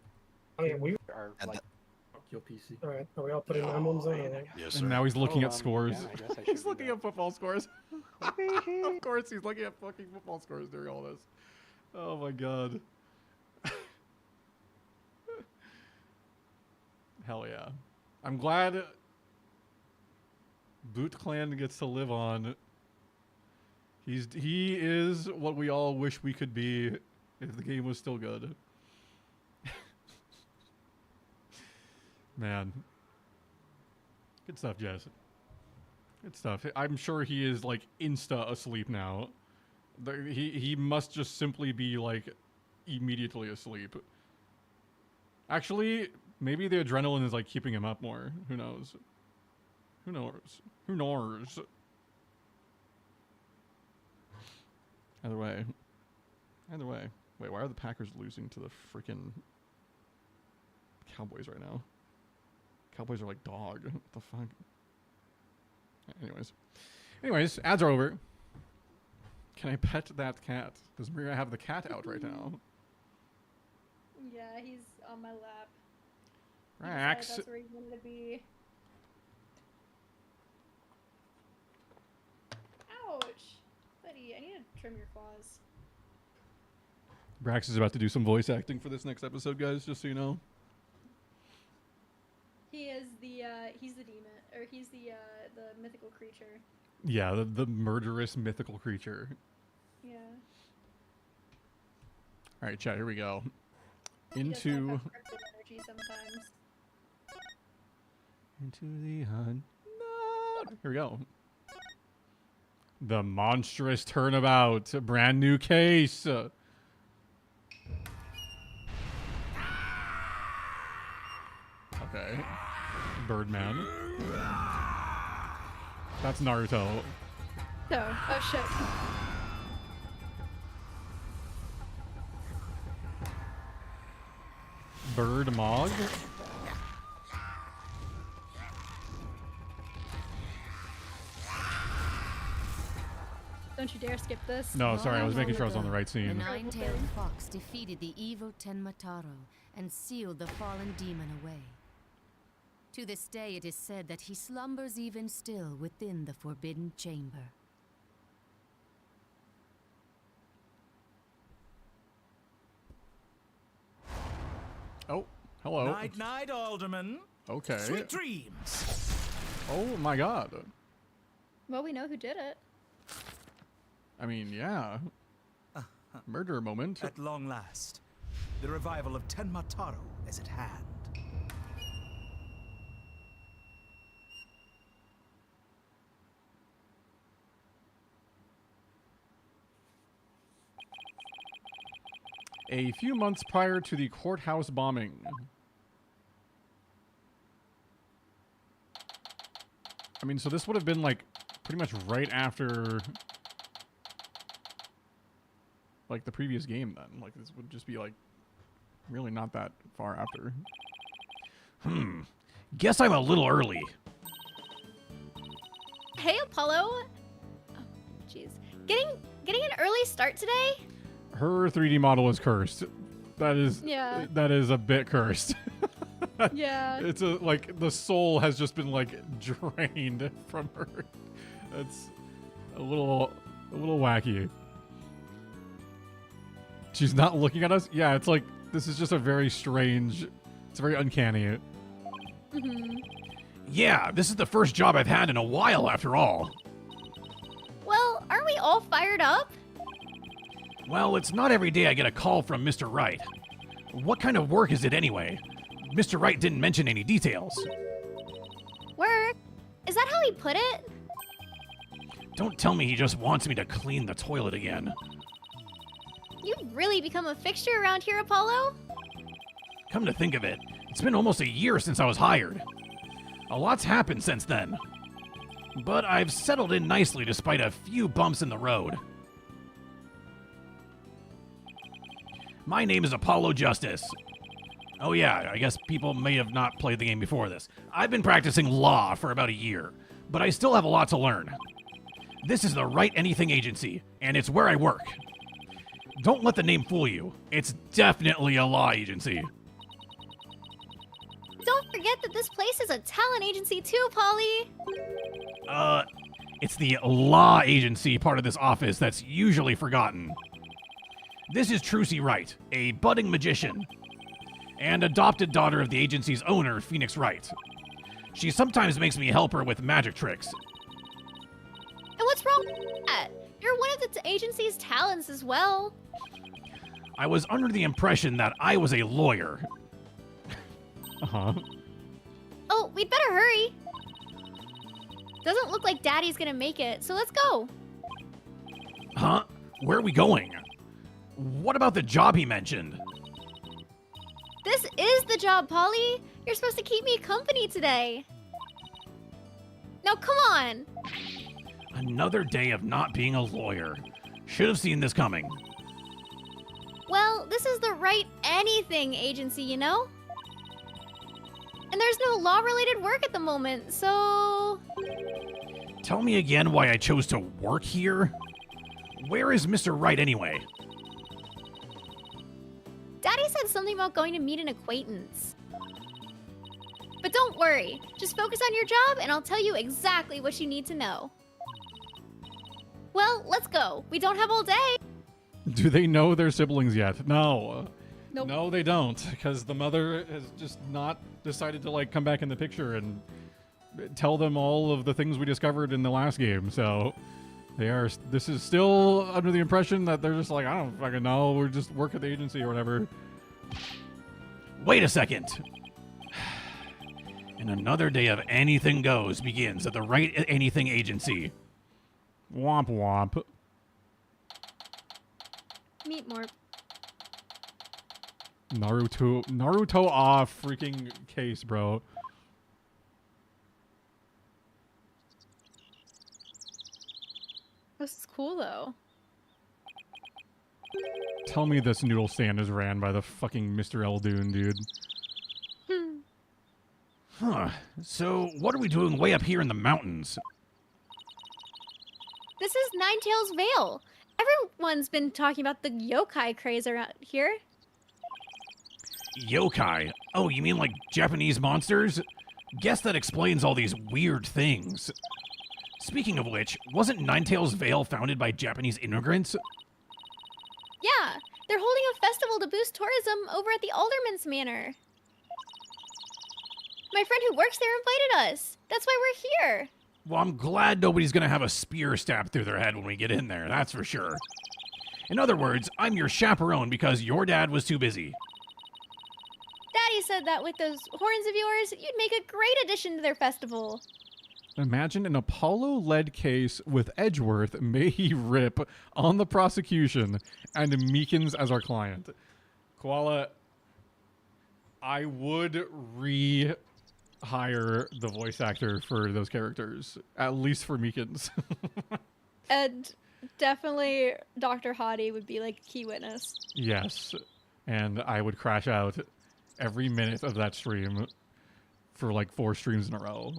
Speaker 14: I mean, we.
Speaker 12: our
Speaker 7: And
Speaker 12: like.
Speaker 14: Fuck your PC. All right, are we all putting
Speaker 12: Oh,
Speaker 14: 9 on?
Speaker 12: yeah,
Speaker 14: Or...
Speaker 7: Yes,
Speaker 2: And
Speaker 7: sir.
Speaker 2: now he's looking
Speaker 12: Oh,
Speaker 2: at scores.
Speaker 12: yeah, I guess I should
Speaker 2: He's
Speaker 12: do
Speaker 2: looking
Speaker 12: that.
Speaker 2: at football scores. Of course, he's looking at fucking football scores during all this. Oh my god. Hell yeah. I'm glad Boot Clan gets to live on. He is what we all wish we could be if the game was still good. Man. Good stuff, Jess. Good stuff. I'm sure he is like insta asleep now. He must just simply be like immediately asleep. Actually, maybe the adrenaline is like keeping him up more. Who knows? Who knows? Who knows? Either way. Either way. Wait, why are the Packers losing to the freaking Cowboys right now? Cowboys are like dog. What the fuck? Anyways, ads are over. Can I pet that cat? Does Maria have the cat out right now?
Speaker 4: Yeah, he's on my lap. He
Speaker 2: Rax.
Speaker 4: decided that's where he wanted to be. Ouch! Buddy, I need to trim your claws.
Speaker 2: Brax is about to do some voice acting for this next episode, guys, just so you know.
Speaker 4: He is he's the demon, or he's the mythical creature.
Speaker 2: Yeah, the murderous mythical creature.
Speaker 4: Yeah.
Speaker 2: Alright, chat, here we go.
Speaker 4: He does
Speaker 2: Into
Speaker 4: have cryptid energy sometimes.
Speaker 2: Into the unknown. Here we go. The monstrous turnabout. A brand new case. Okay. Birdman. That's Naruto.
Speaker 4: So, oh shit.
Speaker 2: Bird Mog.
Speaker 4: Don't you dare skip this.
Speaker 2: No, sorry, I was
Speaker 10: Long
Speaker 2: making sure I was on the
Speaker 10: ago,
Speaker 2: right
Speaker 10: The
Speaker 2: scene.
Speaker 10: nine-tailed fox defeated the evil Tenmataro and sealed the fallen demon away. To this day, it is said that he slumbers even still within the forbidden chamber.
Speaker 2: Oh, hello.
Speaker 15: Night, night, Alderman.
Speaker 2: Okay.
Speaker 15: Sweet dreams.
Speaker 2: Oh my god.
Speaker 4: Well, we know who did it.
Speaker 2: I mean, yeah. Murder moment.
Speaker 15: At long last, the revival of Tenmataro is at hand.
Speaker 2: A few months prior to the courthouse bombing. I mean, so this would have been like pretty much right after like the previous game then. Like this would just be like really not that far after.
Speaker 8: Guess I'm a little early.
Speaker 4: Hey, Apollo. Oh, jeez. Getting an early start today?
Speaker 2: Her 3D model is cursed. That is a bit cursed.
Speaker 4: Yeah.
Speaker 2: It's like the soul has just been like drained from her. That's a little wacky. She's not looking at us. Yeah, it's like this is just a very strange. It's very uncanny.
Speaker 8: Yeah, this is the first job I've had in a while after all.
Speaker 4: Well, aren't we all fired up?
Speaker 8: Well, it's not every day I get a call from Mr. Wright. What kind of work is it anyway? Mr. Wright didn't mention any details.
Speaker 4: Work? Is that how he put it?
Speaker 8: Don't tell me he just wants me to clean the toilet again.
Speaker 4: You've really become a fixture around here, Apollo?
Speaker 8: Come to think of it, it's been almost a year since I was hired. A lot's happened since then. But I've settled in nicely despite a few bumps in the road. My name is Apollo Justice. Oh yeah, I guess people may have not played the game before this. I've been practicing law for about a year, but I still have a lot to learn. This is the Right Anything Agency, and it's where I work. Don't let the name fool you. It's definitely a law agency.
Speaker 4: Don't forget that this place is a talent agency too, Polly.
Speaker 8: It's the law agency part of this office that's usually forgotten. This is Trucy Wright, a budding magician, and adopted daughter of the agency's owner, Phoenix Wright. She sometimes makes me help her with magic tricks.
Speaker 4: And what's wrong with that? You're one of the agency's talents as well.
Speaker 8: I was under the impression that I was a lawyer.
Speaker 4: Oh, we'd better hurry. Doesn't look like Daddy's gonna make it, so let's go.
Speaker 8: Huh? Where are we going? What about the job he mentioned?
Speaker 4: This is the job, Polly. You're supposed to keep me company today. Now, come on.
Speaker 8: Another day of not being a lawyer. Should have seen this coming.
Speaker 4: Well, this is the Right Anything agency, you know? And there's no law-related work at the moment, so...
Speaker 8: Tell me again why I chose to work here? Where is Mr. Wright anyway?
Speaker 4: Daddy said something about going to meet an acquaintance. But don't worry. Just focus on your job, and I'll tell you exactly what you need to know. Well, let's go. We don't have all day.
Speaker 2: Do they know their siblings yet? No.
Speaker 4: Nope.
Speaker 2: No, they don't, because the mother has just not decided to like come back in the picture and tell them all of the things we discovered in the last game. So they are. This is still under the impression that they're just like, I don't fucking know. We're just work at the agency or whatever.
Speaker 8: Wait a second. And another day of anything goes begins at the Right Anything Agency.
Speaker 2: Womp womp.
Speaker 4: Meet more.
Speaker 2: Naruto off freaking case, bro.
Speaker 4: This is cool, though.
Speaker 2: Tell me this noodle stand is ran by the fucking Mr. Eldoon, dude.
Speaker 8: Huh. So, what are we doing way up here in the mountains?
Speaker 4: This is Ninetails Vale. Everyone's been talking about the yokai craze around here.
Speaker 8: Yokai? Oh, you mean like Japanese monsters? Guess that explains all these weird things. Speaking of which, wasn't Ninetails Vale founded by Japanese immigrants?
Speaker 4: Yeah, they're holding a festival to boost tourism over at the Alderman's Manor. My friend who works there invited us. That's why we're here.
Speaker 8: Well, I'm glad nobody's gonna have a spear stabbed through their head when we get in there, that's for sure. In other words, I'm your chaperone because your dad was too busy.
Speaker 4: Daddy said that with those horns of yours, you'd make a great addition to their festival.
Speaker 2: Imagine an Apollo-led case with Edgeworth, may he rip, on the prosecution, and Meekins as our client. Koala, I would hire the voice actor for those characters, at least for Meekins.
Speaker 4: And definitely Dr. Hottie would be like a key witness.
Speaker 2: Yes, and I would crash out every minute of that stream for like 4 streams in a row.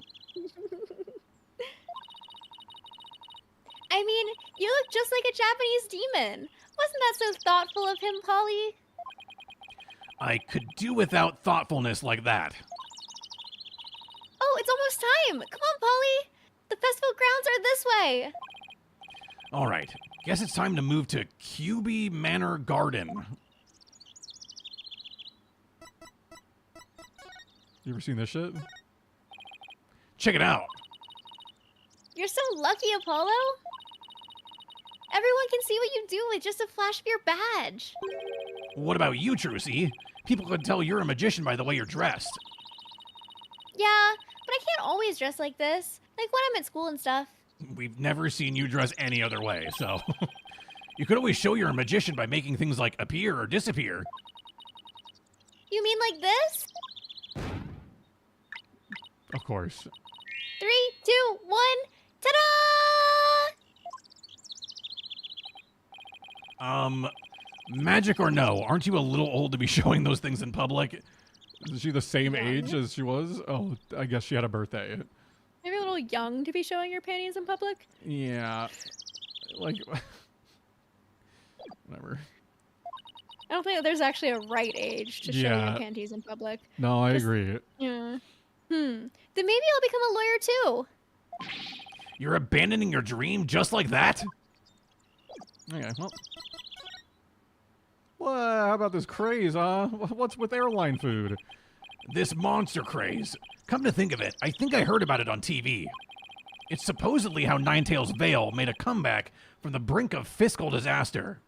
Speaker 4: I mean, you look just like a Japanese demon. Wasn't that so thoughtful of him, Polly?
Speaker 8: I could do without thoughtfulness like that.
Speaker 4: Oh, it's almost time. Come on, Polly. The festival grounds are this way.
Speaker 8: All right, guess it's time to move to QB Manor Garden.
Speaker 2: You ever seen this shit?
Speaker 8: Check it out.
Speaker 4: You're so lucky, Apollo. Everyone can see what you do with just a flash of your badge.
Speaker 8: What about you, Trucy? People could tell you're a magician by the way you're dressed.
Speaker 4: Yeah, but I can't always dress like this. Like when I'm at school and stuff.
Speaker 8: We've never seen you dress any other way, so... You could always show you're a magician by making things like appear or disappear.
Speaker 4: You mean like this?
Speaker 2: Of course.
Speaker 4: 3, 2, 1, ta-da!
Speaker 8: Magic or no, aren't you a little old to be showing those things in public?
Speaker 2: Is she the same age as she was? Oh, I guess she had a birthday.
Speaker 4: Maybe a little young to be showing your panties in public?
Speaker 2: Yeah. Like... Whatever.
Speaker 4: I don't think that there's actually a right age to show your panties in public.
Speaker 2: No, I agree.
Speaker 4: Yeah. Then maybe I'll become a lawyer too.
Speaker 8: You're abandoning your dream just like that?
Speaker 2: Okay, well, how about this craze, huh? What's with airline food?
Speaker 8: This monster craze. Come to think of it, I think I heard about it on TV. It's supposedly how Ninetales Vale made a comeback from the brink of fiscal disaster.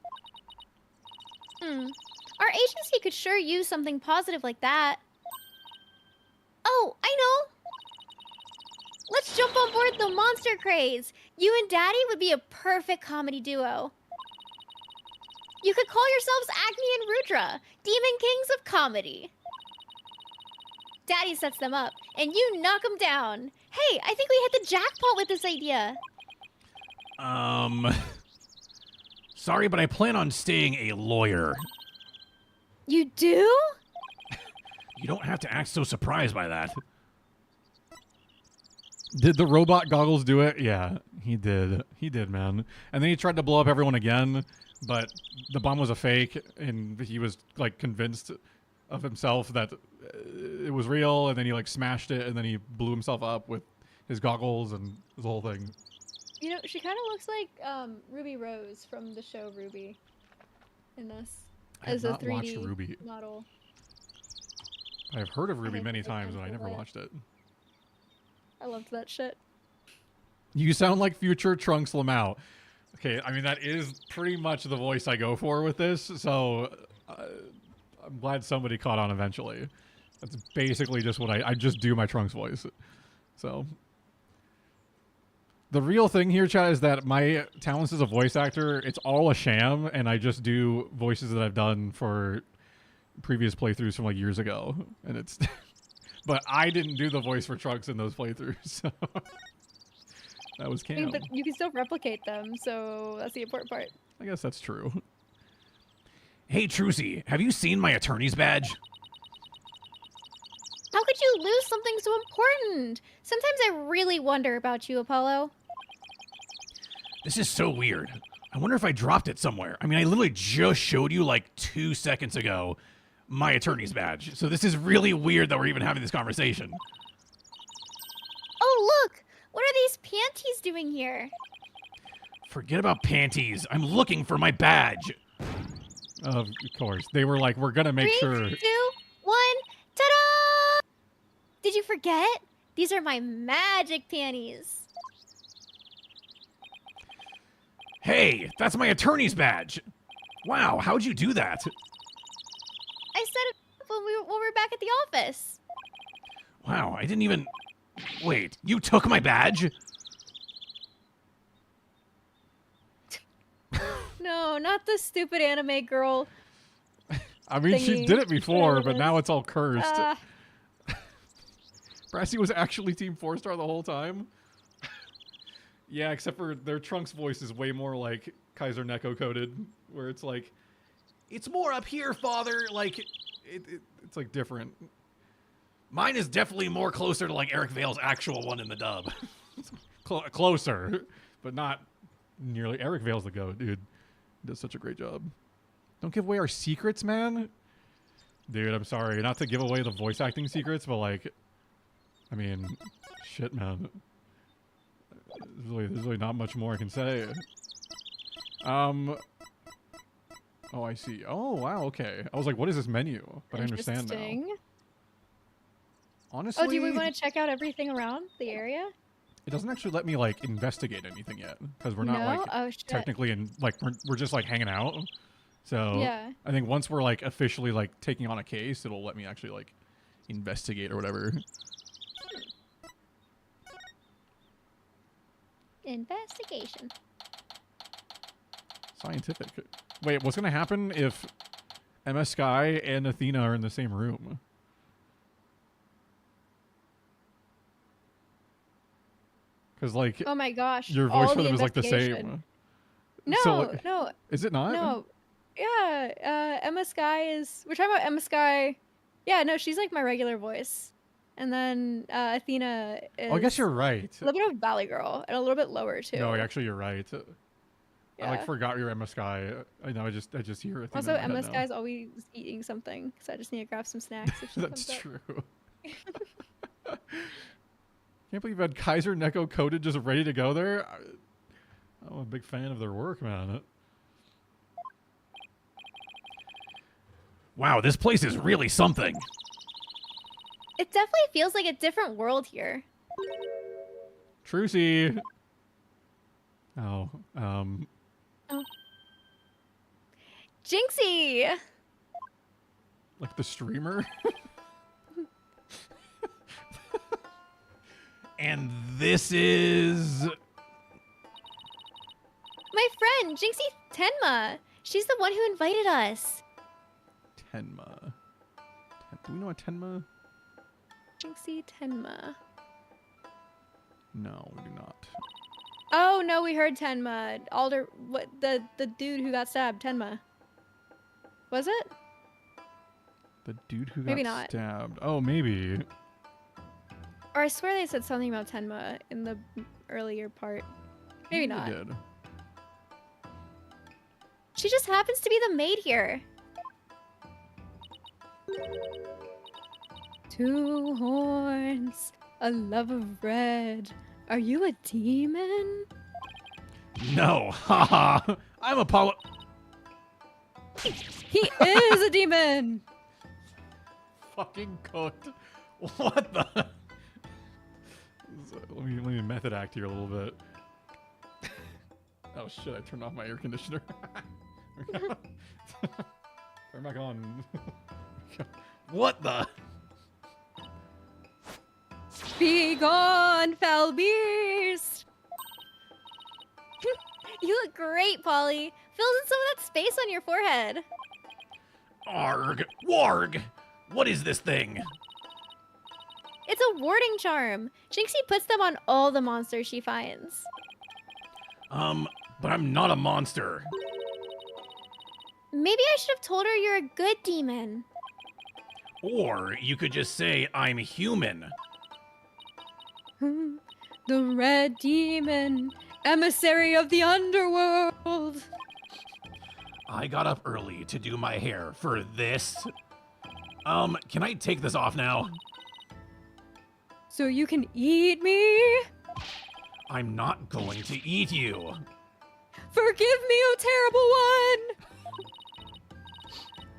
Speaker 4: Our agency could sure use something positive like that. Oh, I know! Let's jump on board the monster craze! You and Daddy would be a perfect comedy duo. You could call yourselves Acme and Rudra, Demon Kings of Comedy. Daddy sets them up, and you knock them down. Hey, I think we hit the jackpot with this idea.
Speaker 8: Sorry, but I plan on staying a lawyer.
Speaker 4: You do?
Speaker 8: You don't have to act so surprised by that.
Speaker 2: Did the robot goggles do it? Yeah, he did. He did, man. And then he tried to blow up everyone again, but the bomb was a fake, and he was, like, convinced of himself that it was real, and then he, like, smashed it, and then he blew himself up with his goggles and his whole thing.
Speaker 4: You know, she kind of looks like Ruby Rose from the show Ruby in this. As a 3D
Speaker 2: Ruby.
Speaker 4: model.
Speaker 2: I've heard of Ruby many times, but I never watched it.
Speaker 4: I loved that shit.
Speaker 2: You sound like future Trunks Lamau. Okay, I mean, that is pretty much the voice I go for with this, so I'm glad somebody caught on eventually. That's basically just what I just do my Trunks voice. So... The real thing here, chat, is that my talents as a voice actor, it's all a sham, and I just do voices that I've done for previous playthroughs from, like, years ago. And it's... But I didn't do the voice for Trunks in those playthroughs, so... That was canon.
Speaker 4: But you can still replicate them, so that's the important part.
Speaker 2: I guess that's true.
Speaker 8: Hey, Trucy, have you seen my attorney's badge?
Speaker 4: How could you lose something so important? Sometimes I really wonder about you, Apollo.
Speaker 8: This is so weird. I wonder if I dropped it somewhere. I mean, I literally just showed you like 2 seconds ago my attorney's badge. So this is really weird that we're even having this conversation.
Speaker 4: Oh, look! What are these panties doing here?
Speaker 8: Forget about panties. I'm looking for my badge.
Speaker 2: Of course. They were like, we're gonna make
Speaker 4: 3,
Speaker 2: sure...
Speaker 4: 2, 1, ta-da! Did you forget? These are my magic panties.
Speaker 8: Hey, that's my attorney's badge. Wow, how'd you do that?
Speaker 4: I set it up when we were back at the office.
Speaker 8: Wow, I didn't even... Wait, you took my badge?
Speaker 4: No, not the stupid anime girl.
Speaker 2: I mean, she
Speaker 4: thingy,
Speaker 2: did it before,
Speaker 4: whatever
Speaker 2: but
Speaker 4: it
Speaker 2: now
Speaker 4: is.
Speaker 2: it's all cursed. Brassy was actually Team 4-star the whole time? Yeah, except for their Trunks voice is way more like Kaiser Neko coded, where it's like, it's more up here, father. Like, it's like different.
Speaker 8: Mine is definitely more closer to like Eric Vale's actual one in the dub.
Speaker 2: Closer, but not nearly. Eric Vale's the GOAT, dude. He does such a great job. Don't give away our secrets, man. Dude, I'm sorry. Not to give away the voice acting secrets, but like, I mean, shit, man. There's really not much more I can say. Oh, I see. Oh, wow, okay. I was like, what is this menu? But I understand now.
Speaker 4: Interesting.
Speaker 2: Honestly,
Speaker 4: Oh, do we want to check out everything around the area?
Speaker 2: it doesn't actually let me like investigate anything yet because we're not
Speaker 4: No?
Speaker 2: like
Speaker 4: Oh, shit.
Speaker 2: technically in like we're just like hanging out. So
Speaker 4: Yeah.
Speaker 2: I think once we're like officially like taking on a case, it'll let me actually like investigate or whatever.
Speaker 4: Investigation.
Speaker 2: Scientific. Wait, what's gonna happen if MS Sky and Athena are in the same room? Because like,
Speaker 4: Oh my gosh.
Speaker 2: your voice
Speaker 4: all
Speaker 2: for
Speaker 4: the
Speaker 2: them is like the
Speaker 4: investigation.
Speaker 2: same.
Speaker 4: No,
Speaker 2: So, like-
Speaker 4: no.
Speaker 2: Is it not?
Speaker 4: No. Yeah, Emma Sky is... We're talking about Emma Sky. Yeah, no, she's like my regular voice. And then Athena is...
Speaker 2: Oh, I guess you're right.
Speaker 4: a little bit of Valley Girl, and a little bit lower, too.
Speaker 2: No, actually, you're right. I
Speaker 4: Yeah.
Speaker 2: like forgot your Emma Sky. I know. I just hear Athena.
Speaker 4: Also,
Speaker 2: in my head
Speaker 4: Emma
Speaker 2: now.
Speaker 4: Sky's always eating something, so I just need to grab some snacks if she
Speaker 2: That's
Speaker 4: comes up.
Speaker 2: true. Can't believe you had Kaiser Neko coded just ready to go there. I'm a big fan of their work, man.
Speaker 8: Wow, this place is really something.
Speaker 4: It definitely feels like a different world here.
Speaker 2: Trucy. Oh,
Speaker 4: Oh. Jinxie!
Speaker 2: like the streamer.
Speaker 8: And this is...
Speaker 4: My friend, Jinxie Tenma. She's the one who invited us.
Speaker 2: Tenma. Do we know a Tenma?
Speaker 4: Jinxie Tenma.
Speaker 2: No, we do not.
Speaker 4: Oh no, we heard Tenma. Alder, what the dude who got stabbed, Tenma. Was it?
Speaker 2: The dude who
Speaker 4: Maybe
Speaker 2: got
Speaker 4: not.
Speaker 2: stabbed. Oh, maybe.
Speaker 4: Or I swear they said something about Tenma in the earlier part. Maybe
Speaker 2: They
Speaker 4: not.
Speaker 2: did.
Speaker 4: She just happens to be the maid here. Two horns, a love of red. Are you a demon?
Speaker 8: No, haha. I'm Apollo.
Speaker 4: He is a demon.
Speaker 2: Fucking cooked. What the? Let me method act here a little bit. Oh shit! I turned off my air conditioner. Turn back on.
Speaker 8: What the?
Speaker 4: Be gone, foul beast. You look great, Polly. Fills in some of that space on your forehead.
Speaker 8: Arg. Warg. What is this thing?
Speaker 4: It's a warding charm. Jinxie puts them on all the monsters she finds.
Speaker 8: But I'm not a monster.
Speaker 4: Maybe I should have told her you're a good demon.
Speaker 8: Or you could just say I'm human.
Speaker 4: The red demon, emissary of the underworld.
Speaker 8: I got up early to do my hair for this. Can I take this off now?
Speaker 4: So you can eat me?
Speaker 8: I'm not going to eat you.
Speaker 4: Forgive me, oh terrible one!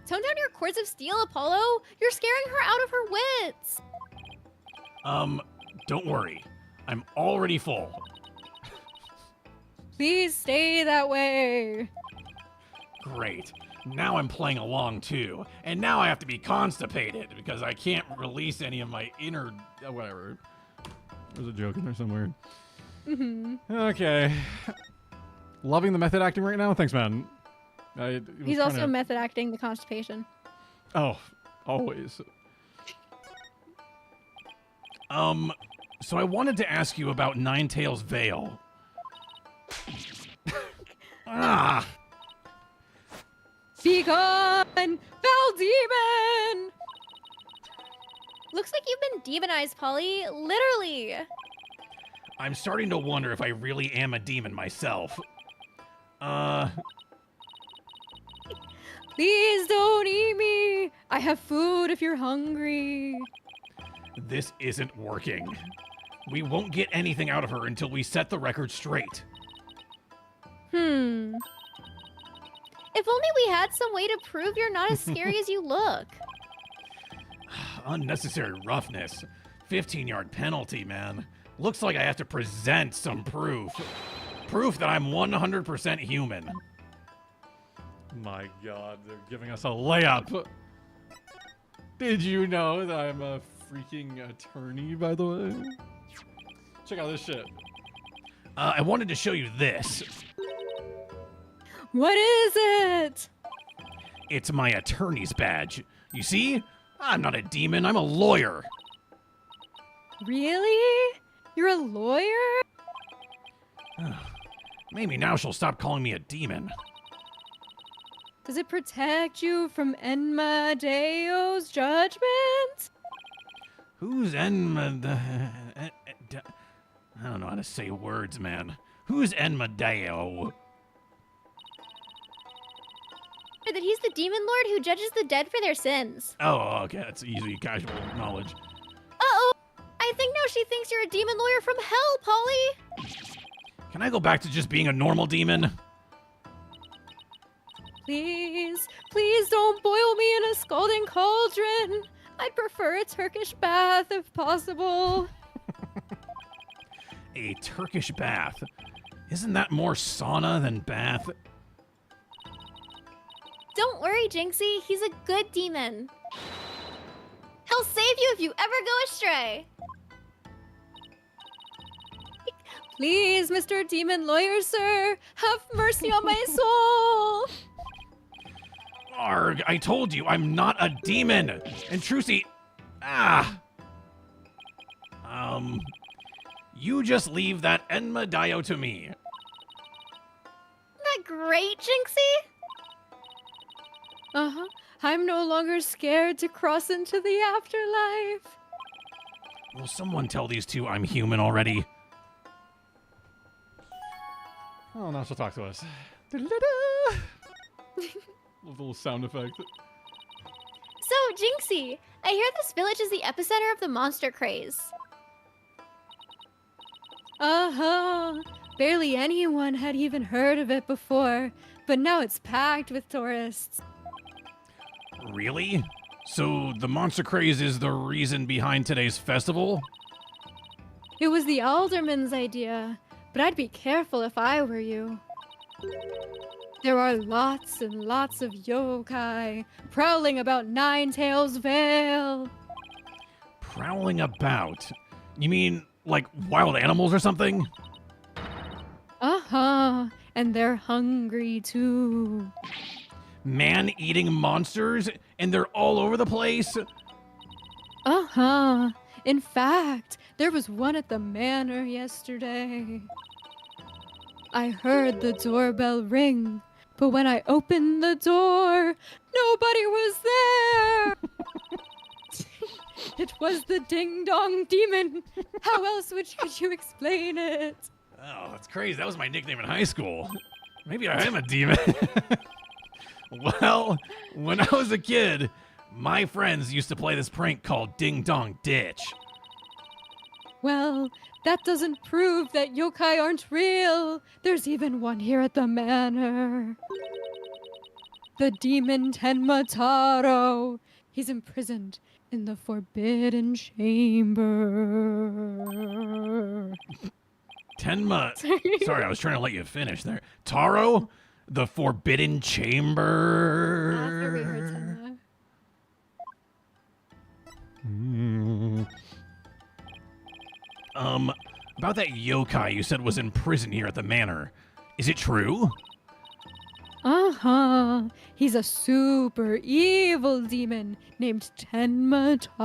Speaker 4: Tone down your cords of steel, Apollo. You're scaring her out of her wits.
Speaker 8: Don't worry. I'm already full.
Speaker 4: Please stay that way.
Speaker 8: Great. Now I'm playing along too. And now I have to be constipated because I can't release any of my inner...
Speaker 2: Whatever. There's a joke in there somewhere.
Speaker 4: Mm-hmm.
Speaker 2: Okay. Loving the method acting right now? Thanks, man.
Speaker 4: He's also method acting the constipation.
Speaker 2: Oh, always.
Speaker 8: So I wanted to ask you about Ninetails Vale. Ah!
Speaker 4: Be gone, foul demon! Looks like you've been demonized, Polly. Literally.
Speaker 8: I'm starting to wonder if I really am a demon myself.
Speaker 4: Please don't eat me. I have food if you're hungry.
Speaker 8: This isn't working. We won't get anything out of her until we set the record straight.
Speaker 4: If only we had some way to prove you're not as scary as you look.
Speaker 8: Unnecessary roughness. 15-yard penalty, man. Looks like I have to present some proof. Proof that I'm 100% human.
Speaker 2: My God, they're giving us a layup. Did you know that I'm a freaking attorney, by the way? Check out this shit.
Speaker 8: I wanted to show you this.
Speaker 4: What is it?
Speaker 8: It's my attorney's badge. You see? I'm not a demon, I'm a lawyer.
Speaker 4: Really? You're a lawyer?
Speaker 8: Maybe now she'll stop calling me a demon.
Speaker 4: Does it protect you from Enmadeo's judgment?
Speaker 8: Who's Enma... I don't know how to say words, man. Who's Enmadeo?
Speaker 4: That he's the demon lord who judges the dead for their sins.
Speaker 8: Oh, okay, that's easy, casual knowledge.
Speaker 4: Uh-oh! I think now she thinks you're a demon lawyer from hell, Polly!
Speaker 8: Can I go back to just being a normal demon?
Speaker 4: Please, please don't boil me in a scalding cauldron. I'd prefer a Turkish bath if possible.
Speaker 8: A Turkish bath? Isn't that more sauna than bath?
Speaker 4: Don't worry, Jinxie. He's a good demon. He'll save you if you ever go astray. Please, Mr. Demon Lawyer, sir, have mercy on my soul.
Speaker 8: Arg, I told you, I'm not a demon. And Trucy, you just leave that Enmadeo to me.
Speaker 4: Isn't that great, Jinxie? Uh-huh. I'm no longer scared to cross into the afterlife.
Speaker 8: Will someone tell these two I'm human already?
Speaker 2: Oh, now she'll talk to us. Little sound effect.
Speaker 4: So, Jinxie, I hear this village is the epicenter of the monster craze. Uh-huh. Barely anyone had even heard of it before, but now it's packed with tourists.
Speaker 8: Really? So the monster craze is the reason behind today's festival?
Speaker 4: It was the alderman's idea, but I'd be careful if I were you. There are lots and lots of yokai prowling about Ninetails Vale.
Speaker 8: Prowling about? You mean like wild animals or something?
Speaker 4: Uh-huh, and they're hungry too.
Speaker 8: Man-eating monsters? And they're all over the place?
Speaker 4: Uh-huh. In fact, there was one at the manor yesterday. I heard the doorbell ring, but when I opened the door, nobody was there! It was the ding-dong demon. How else could you explain it?
Speaker 8: Oh, that's crazy. That was my nickname in high school. Maybe I am a demon. Well, when I was a kid, my friends used to play this prank called Ding Dong Ditch.
Speaker 4: Well, that doesn't prove that yokai aren't real. There's even one here at the manor. The demon Tenmataro. He's imprisoned in the Forbidden Chamber.
Speaker 8: Tenma. Sorry, I was trying to let you finish there. Taro? The Forbidden Chamber.
Speaker 4: That's where we heard Tenma.
Speaker 8: About that yokai you said was in prison here at the manor. Is it true?
Speaker 4: Uh-huh. He's a super evil demon named Tenmataro.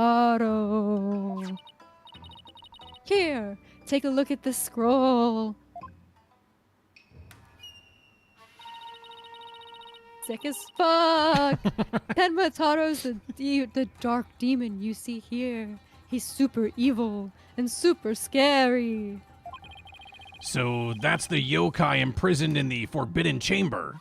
Speaker 4: Here, take a look at this scroll. Sick as fuck. Tenmataro's the dark demon you see here. He's super evil and super scary.
Speaker 8: So that's the yokai imprisoned in the Forbidden Chamber.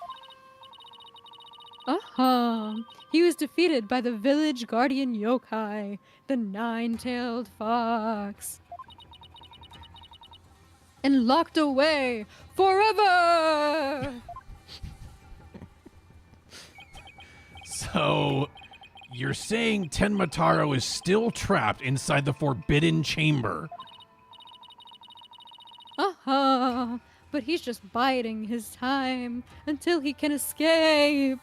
Speaker 4: He was defeated by the village guardian yokai, the nine-tailed fox. And locked away forever!
Speaker 8: So, you're saying Tenmataro is still trapped inside the Forbidden Chamber?
Speaker 4: But he's just biding his time until he can escape.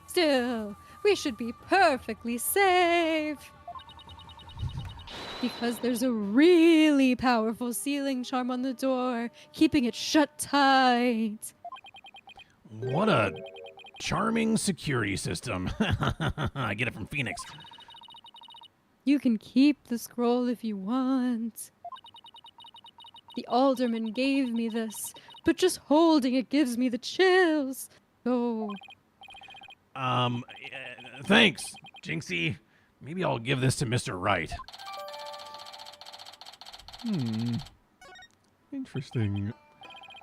Speaker 4: Still, we should be perfectly safe. Because there's a really powerful sealing charm on the door, keeping it shut tight.
Speaker 8: What a charming security system. I get it from Phoenix.
Speaker 4: You can keep the scroll if you want. The alderman gave me this, but just holding it gives me the chills. So...
Speaker 8: thanks, Jinxie. Maybe I'll give this to Mr. Wright.
Speaker 2: Interesting.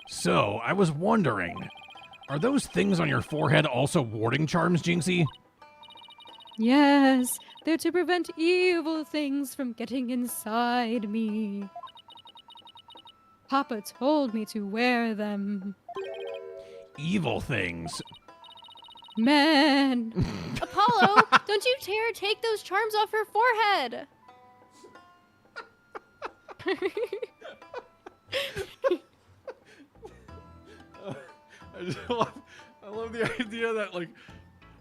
Speaker 8: So, I was wondering, are those things on your forehead also warding charms, Jinxie?
Speaker 4: Yes, they're to prevent evil things from getting inside me. Papa told me to wear them.
Speaker 8: Evil things?
Speaker 4: Man. Apollo, don't you dare take those charms off her forehead.
Speaker 2: I love the idea that, like,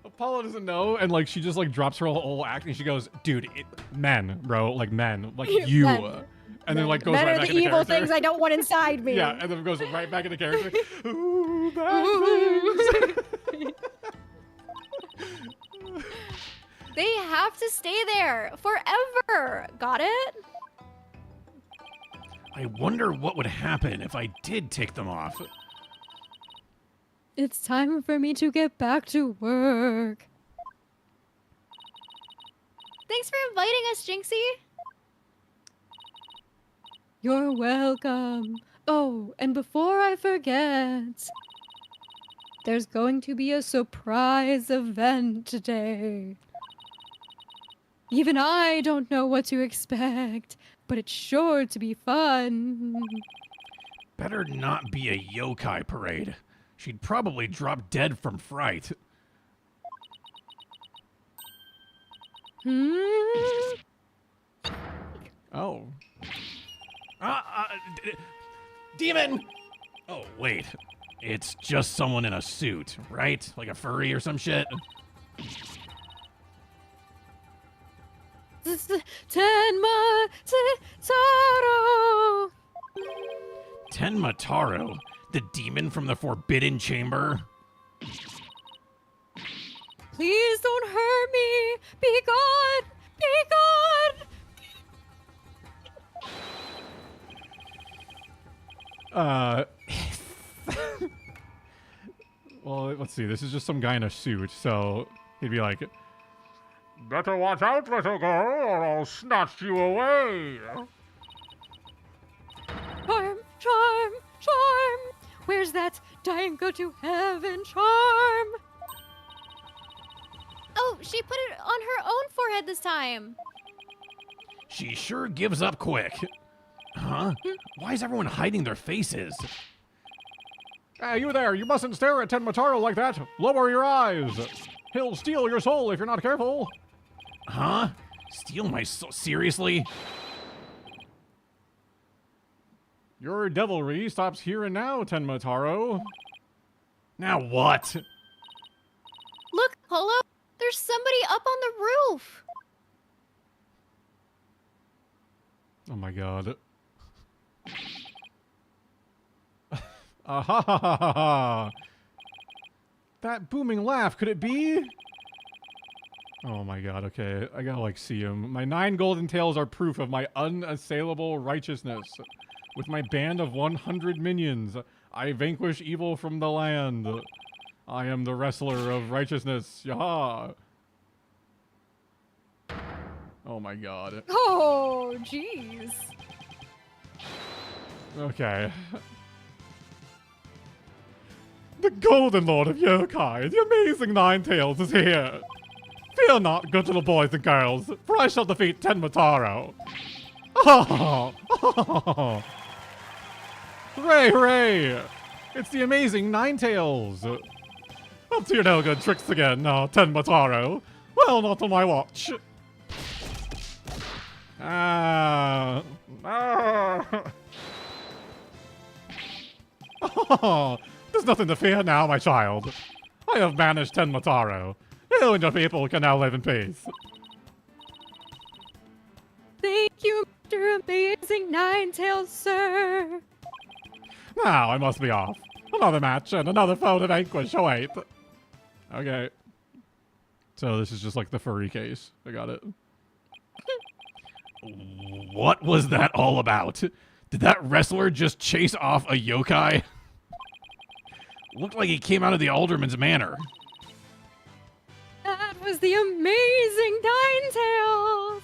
Speaker 2: Apollo doesn't know, and, like, she just, like, drops her whole act, and she goes, dude, men, bro, like, men, like, you.
Speaker 4: Men.
Speaker 2: And then, like, goes
Speaker 4: Men
Speaker 2: right
Speaker 4: are
Speaker 2: back
Speaker 4: the
Speaker 2: into
Speaker 4: evil
Speaker 2: character.
Speaker 4: things I don't want inside me.
Speaker 2: Yeah, and then goes right back into character. Ooh, bad things.
Speaker 4: They have to stay there forever. Got it?
Speaker 8: I wonder what would happen if I did take them off.
Speaker 4: It's time for me to get back to work. Thanks for inviting us, Jinxie. You're welcome. Oh, and before I forget, there's going to be a surprise event today. Even I don't know what to expect, but it's sure to be fun.
Speaker 8: Better not be a yokai parade. She'd probably drop dead from fright.
Speaker 2: Oh.
Speaker 8: Demon! Oh, wait. It's just someone in a suit, right? Like a furry or some shit?
Speaker 4: Tenmataro!
Speaker 8: Tenmataro? The demon from the Forbidden Chamber?
Speaker 4: Please don't hurt me! Be gone! Be gone!
Speaker 2: Well, let's see. This is just some guy in a suit, so he'd be like, "Better watch out, little girl, or I'll snatch you away."
Speaker 4: Charm, charm, charm! Where's that dying go to heaven charm? Oh, she put it on her own forehead this time.
Speaker 8: She sure gives up quick. Huh? Why is everyone hiding their faces?
Speaker 2: Hey, you there! You mustn't stare at Tenmataro like that! Lower your eyes! He'll steal your soul if you're not careful!
Speaker 8: Huh? Steal my soul? Seriously?
Speaker 2: Your devilry stops here and now, Tenmataro.
Speaker 8: Now what?
Speaker 4: Look, Polo! There's somebody up on the roof!
Speaker 2: Oh my god. Ah ha ha ha ha ha! That booming laugh, could it be? Oh my god, okay. I gotta, like, see him. My 9 golden tails are proof of my unassailable righteousness. With my band of 100 minions, I vanquish evil from the land. I am the wrestler of righteousness. Yaha! Oh my god.
Speaker 4: Oh, jeez.
Speaker 2: Okay. The Golden Lord of Yokai, the amazing Ninetales, is here. Fear not, good little boys and girls, for I shall defeat Tenmataro. Oh! Oh! Hooray, hooray! It's the amazing Ninetales. Up to your no good tricks again, Tenmataro. Well, not on my watch. Ah. Oh, there's nothing to fear now, my child. I have banished Tenmataro. You and your people can now live in peace.
Speaker 4: Thank you, Mr. Amazing Ninetales, sir.
Speaker 2: Now I must be off. Another match and another foe to vanquish await. Okay. So this is just like the furry case. I got it.
Speaker 8: What was that all about? Did that wrestler just chase off a yokai? Looked like he came out of the Alderman's Manor.
Speaker 4: That was the amazing Ninetales.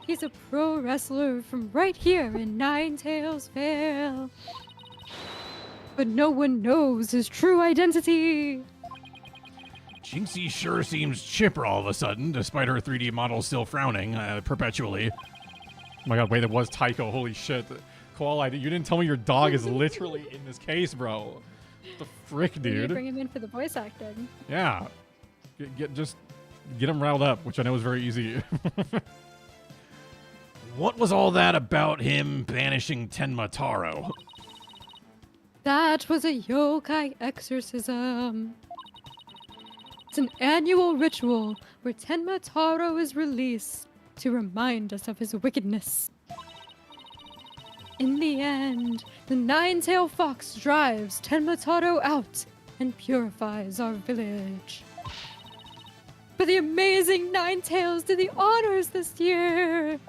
Speaker 4: He's a pro wrestler from right here in Ninetales Vale. But no one knows his true identity.
Speaker 8: Jinxie sure seems chipper all of a sudden, despite her 3D model still frowning perpetually.
Speaker 2: Oh my god, wait, it was Tycho. Holy shit. Koala, you didn't tell me your dog is literally in this case, bro. What the frick,
Speaker 4: You need to
Speaker 2: dude?
Speaker 4: bring him in for the voice acting.
Speaker 2: Yeah. Just get him riled up, which I know is very easy.
Speaker 8: What was all that about him banishing Tenmataro?
Speaker 4: That was a yokai exorcism. It's an annual ritual where Tenmataro is released to remind us of his wickedness. In the end, the Nine-Tail Fox drives Tenmataro out and purifies our village. But the amazing Ninetales did the honors this year.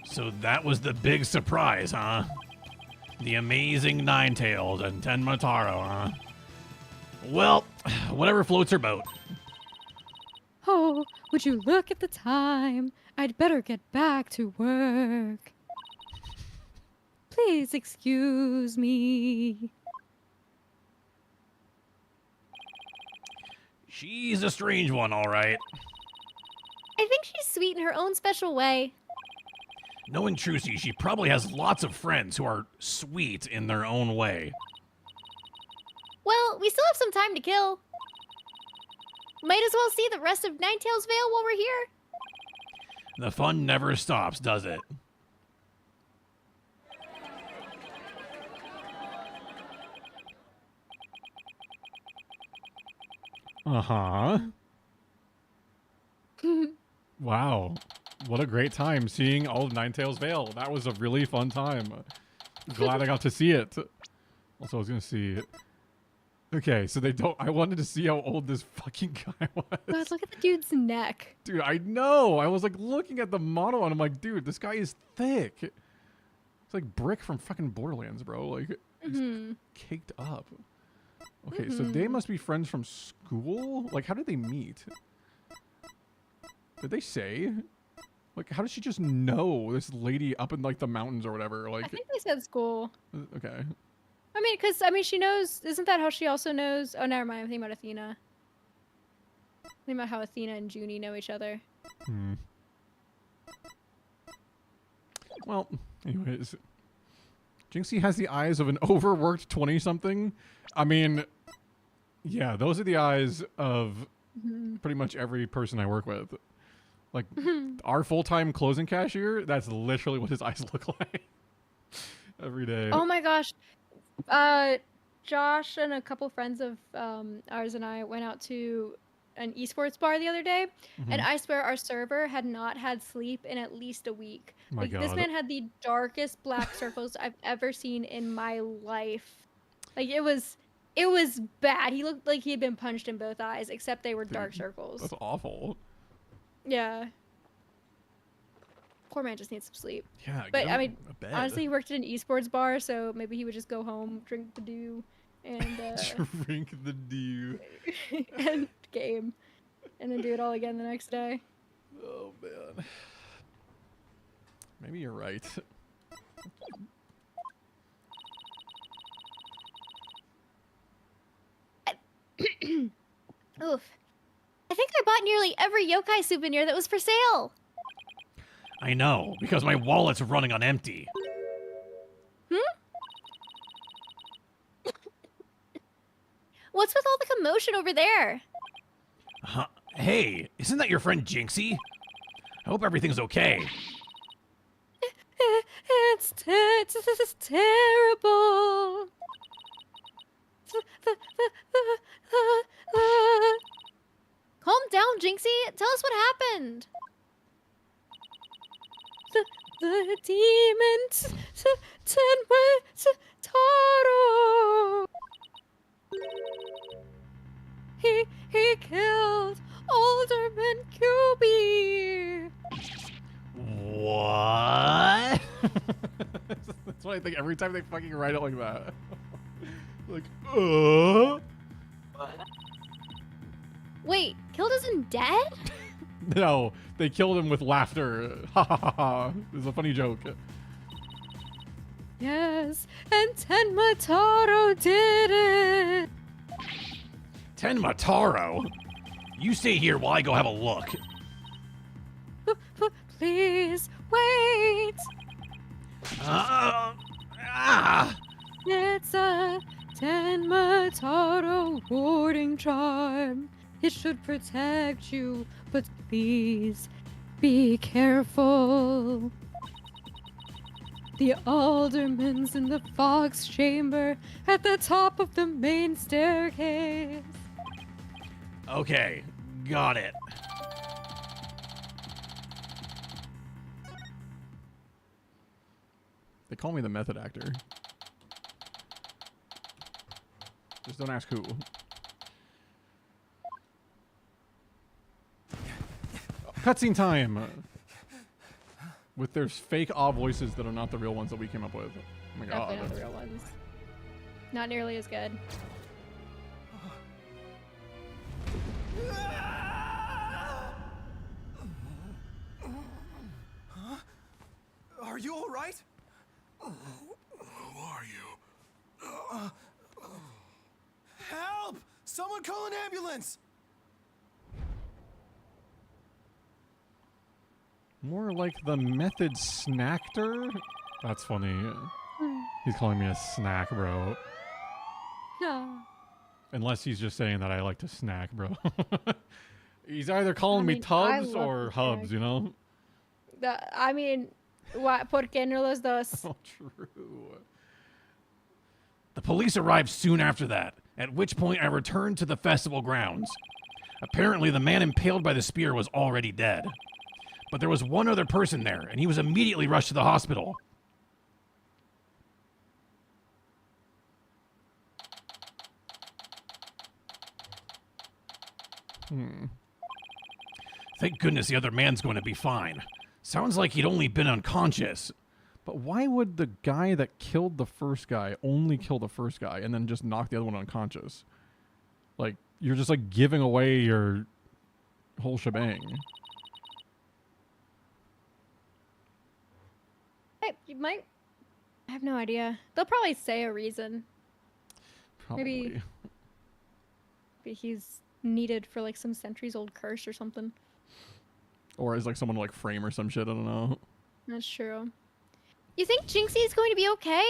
Speaker 8: So that was the big surprise, huh? The amazing Ninetales and Tenmataro, huh? Well, whatever floats her boat.
Speaker 4: Oh, would you look at the time? I'd better get back to work. Please excuse me.
Speaker 8: She's a strange one, all right.
Speaker 16: I think she's sweet in her own special way.
Speaker 8: Knowing Trucy, she probably has lots of friends who are sweet in their own way.
Speaker 16: Well, we still have some time to kill. Might as well see the rest of Ninetales Vale while we're here.
Speaker 8: The fun never stops, does it?
Speaker 2: Uh-huh. Wow. What a great time seeing all of Ninetales Vale. That was a really fun time. Glad I got to see it. Also, I was going to see it. Okay, so they don't... I wanted to see how old this fucking guy was.
Speaker 4: God, look at the dude's neck.
Speaker 2: Dude, I know. I was like looking at the model and I'm like, dude, this guy is thick. It's like Brick from fucking Borderlands, bro. Like, he's caked up. Okay, so they must be friends from school? Like, how did they meet? Did they say? Like, how does she just know this lady up in, like, the mountains or whatever? Like,
Speaker 4: I think they said school.
Speaker 2: Okay.
Speaker 4: I mean, because, she knows... Isn't that how she also knows... Oh, never mind. I'm thinking about Athena. I'm thinking about how Athena and Junie know each other.
Speaker 2: Well, anyways. Jinxie has the eyes of an overworked 20-something. I mean, yeah, those are the eyes of pretty much every person I work with. Like, our full-time closing cashier, that's literally what his eyes look like every day.
Speaker 4: Oh my gosh. Josh and a couple friends of ours and I went out to an esports bar the other day, and I swear our server had not had sleep in at least a week.
Speaker 2: My
Speaker 4: Like, this
Speaker 2: God.
Speaker 4: man had the darkest black circles I've ever seen in my life. Like, it was It was bad. He looked like he had been punched in both eyes, except they were
Speaker 2: Dude,
Speaker 4: dark circles.
Speaker 2: That's awful.
Speaker 4: Yeah. Poor man just needs some sleep.
Speaker 2: Yeah,
Speaker 4: But
Speaker 2: get
Speaker 4: I
Speaker 2: him
Speaker 4: mean,
Speaker 2: a bed.
Speaker 4: honestly, he worked at an esports bar, so maybe he would just go home, drink the dew, and
Speaker 2: Drink the dew.
Speaker 4: and game, and then do it all again the next day.
Speaker 2: Oh man. Maybe you're right.
Speaker 16: Oof. I think I bought nearly every yokai souvenir that was for sale.
Speaker 8: I know, because my wallet's running on empty.
Speaker 16: What's with all the commotion over there?
Speaker 8: Huh? Hey, isn't that your friend Jinxie? I hope everything's okay.
Speaker 4: It's terrible.
Speaker 16: Calm down, Jinxie. Tell us what happened.
Speaker 4: The demon Taro. He killed Alderman QB.
Speaker 2: What? That's what I think every time they fucking write it like that. Like,
Speaker 16: Wait, killed isn't dead?
Speaker 2: No, they killed him with laughter. Ha ha ha ha. It was a funny joke.
Speaker 4: Yes, and Tenma Taro did it.
Speaker 8: Tenma Taro? You stay here while I go have a look.
Speaker 4: Please wait. It's a Tenma Taro warding charm. It should protect you, but please be careful. The alderman's in the fox chamber at the top of the main staircase.
Speaker 8: Okay, got it.
Speaker 2: They call me the method actor. Just don't ask who. Cutscene time! With their fake awe voices that are not the real ones that we came up with. Oh my god.
Speaker 4: Definitely not the real ones. Not nearly as good.
Speaker 3: Huh? Are you all right? Who are you? Help! Someone call an ambulance!
Speaker 2: More like the method snackter? That's funny. He's calling me a snack, bro.
Speaker 4: No.
Speaker 2: Unless he's just saying that I like to snack, bro. He's either calling me
Speaker 4: I
Speaker 2: Tubbs
Speaker 4: love
Speaker 2: or
Speaker 4: to
Speaker 2: Hubs,
Speaker 4: snack.
Speaker 2: you know?
Speaker 4: I mean, ¿por qué no los dos?
Speaker 2: Oh, true.
Speaker 8: The police arrived soon after that, at which point I returned to the festival grounds. Apparently, the man impaled by the spear was already dead. But there was one other person there, and he was immediately rushed to the hospital. Thank goodness the other man's going to be fine. Sounds like he'd only been unconscious.
Speaker 2: But why would the guy that killed the first guy only kill the first guy and then just knock the other one unconscious? Like, you're just like giving away your whole shebang.
Speaker 4: You might. I have no idea. They'll probably say a reason.
Speaker 2: Probably.
Speaker 4: Maybe he's needed for like some centuries-old curse or something.
Speaker 2: Or as like someone to like frame or some shit, I don't know.
Speaker 4: That's true.
Speaker 16: You think Jinxie is going to be okay?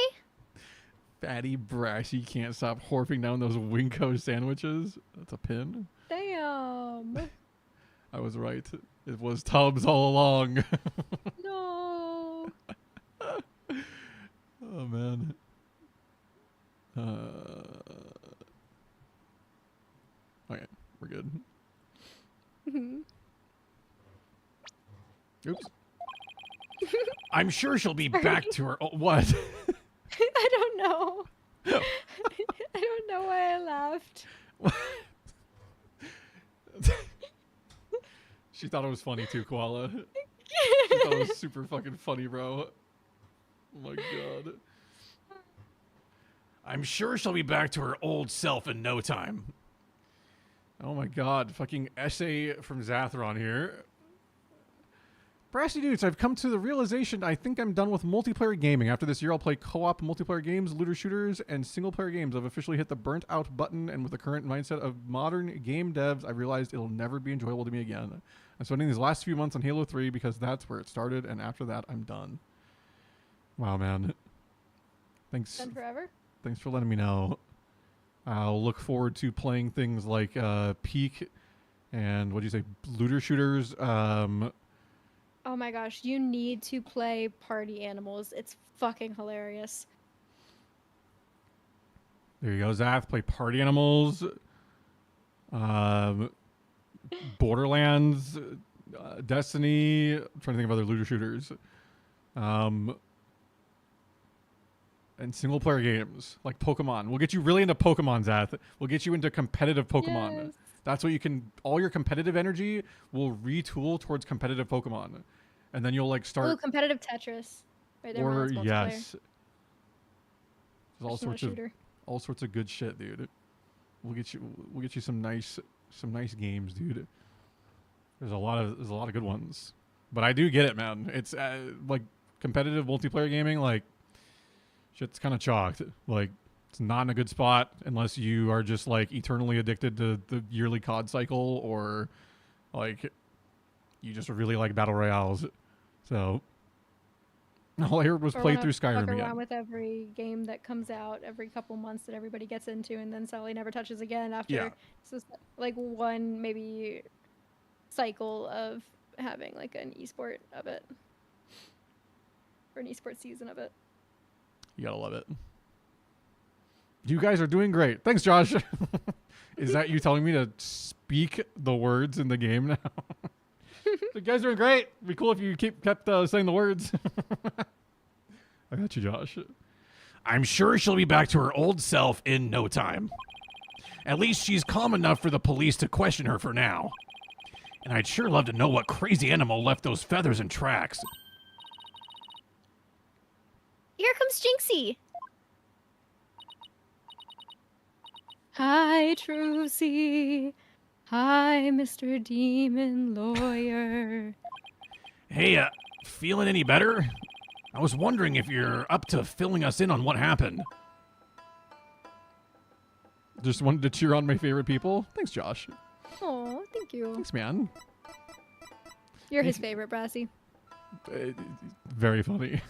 Speaker 2: Fatty Brassy can't stop horping down those Winko sandwiches. That's a pin.
Speaker 4: Damn.
Speaker 2: I was right. It was Tubbs all along.
Speaker 4: No.
Speaker 2: Oh, man. Okay, we're good. Oops.
Speaker 8: I'm sure she'll be back to her. Oh, what?
Speaker 4: I don't know. I don't know why I laughed.
Speaker 2: She thought it was funny too, Koala. She thought it was super fucking funny, bro. Oh my god.
Speaker 8: I'm sure she'll be back to her old self in no time.
Speaker 2: Oh my god, fucking essay from Zathron here. Brassydoots, I've come to the realization I think I'm done with multiplayer gaming. After this year, I'll play co-op multiplayer games, looter shooters, and single-player games. I've officially hit the burnt out button, and with the current mindset of modern game devs, I've realized it'll never be enjoyable to me again. I'm spending these last few months on Halo 3 because that's where it started, and after that, I'm done. Wow, man. Thanks.
Speaker 4: Done forever?
Speaker 2: Thanks for letting me know. I'll look forward to playing things like Peak and, what'd you say, looter shooters.
Speaker 4: Oh my gosh, you need to play Party Animals. It's fucking hilarious.
Speaker 2: There you go, Zath. Play Party Animals. Borderlands. Destiny. I'm trying to think of other looter shooters. And single player games like Pokemon. We'll get you really into Pokemon, Zath. We'll get you into competitive Pokemon.
Speaker 4: Yes.
Speaker 2: That's what you can, all your competitive energy will retool towards competitive Pokemon. And then you'll like start.
Speaker 4: Ooh, competitive Tetris. Right there,
Speaker 2: Or
Speaker 4: when it's multiplayer.
Speaker 2: yes. There's
Speaker 4: Just not a shooter.
Speaker 2: all sorts of good shit, dude. We'll get you some nice games, dude. There's a lot of good ones. But I do get it, man. It's like competitive multiplayer gaming, like shit's kind of chalked. Like it's not in a good spot unless you are just like eternally addicted to the yearly COD cycle, or like you just really like battle royales. So all I heard was play through Skyrim
Speaker 4: fuck
Speaker 2: again.
Speaker 4: around with every game that comes out every couple months that everybody gets into, and then suddenly never touches again after.
Speaker 2: Yeah.
Speaker 4: So it's like one maybe cycle of having like an esport of it, or an esport season of it.
Speaker 2: You gotta love it. You guys are doing great. Thanks, Josh. Is that you telling me to speak the words in the game now? You guys are doing great. It'd be cool if you kept saying the words. I got you, Josh.
Speaker 8: I'm sure she'll be back to her old self in no time. At least she's calm enough for the police to question her for now. And I'd sure love to know what crazy animal left those feathers and tracks.
Speaker 16: Here comes Jinxie.
Speaker 4: Hi, Trucy. Hi, Mr. Demon Lawyer.
Speaker 8: Hey, feeling any better? I was wondering if you're up to filling us in on what happened.
Speaker 2: Just wanted to cheer on my favorite people. Thanks, Josh.
Speaker 4: Oh, thank you.
Speaker 2: Thanks, man.
Speaker 4: You're his favorite, Brassy.
Speaker 2: Very funny.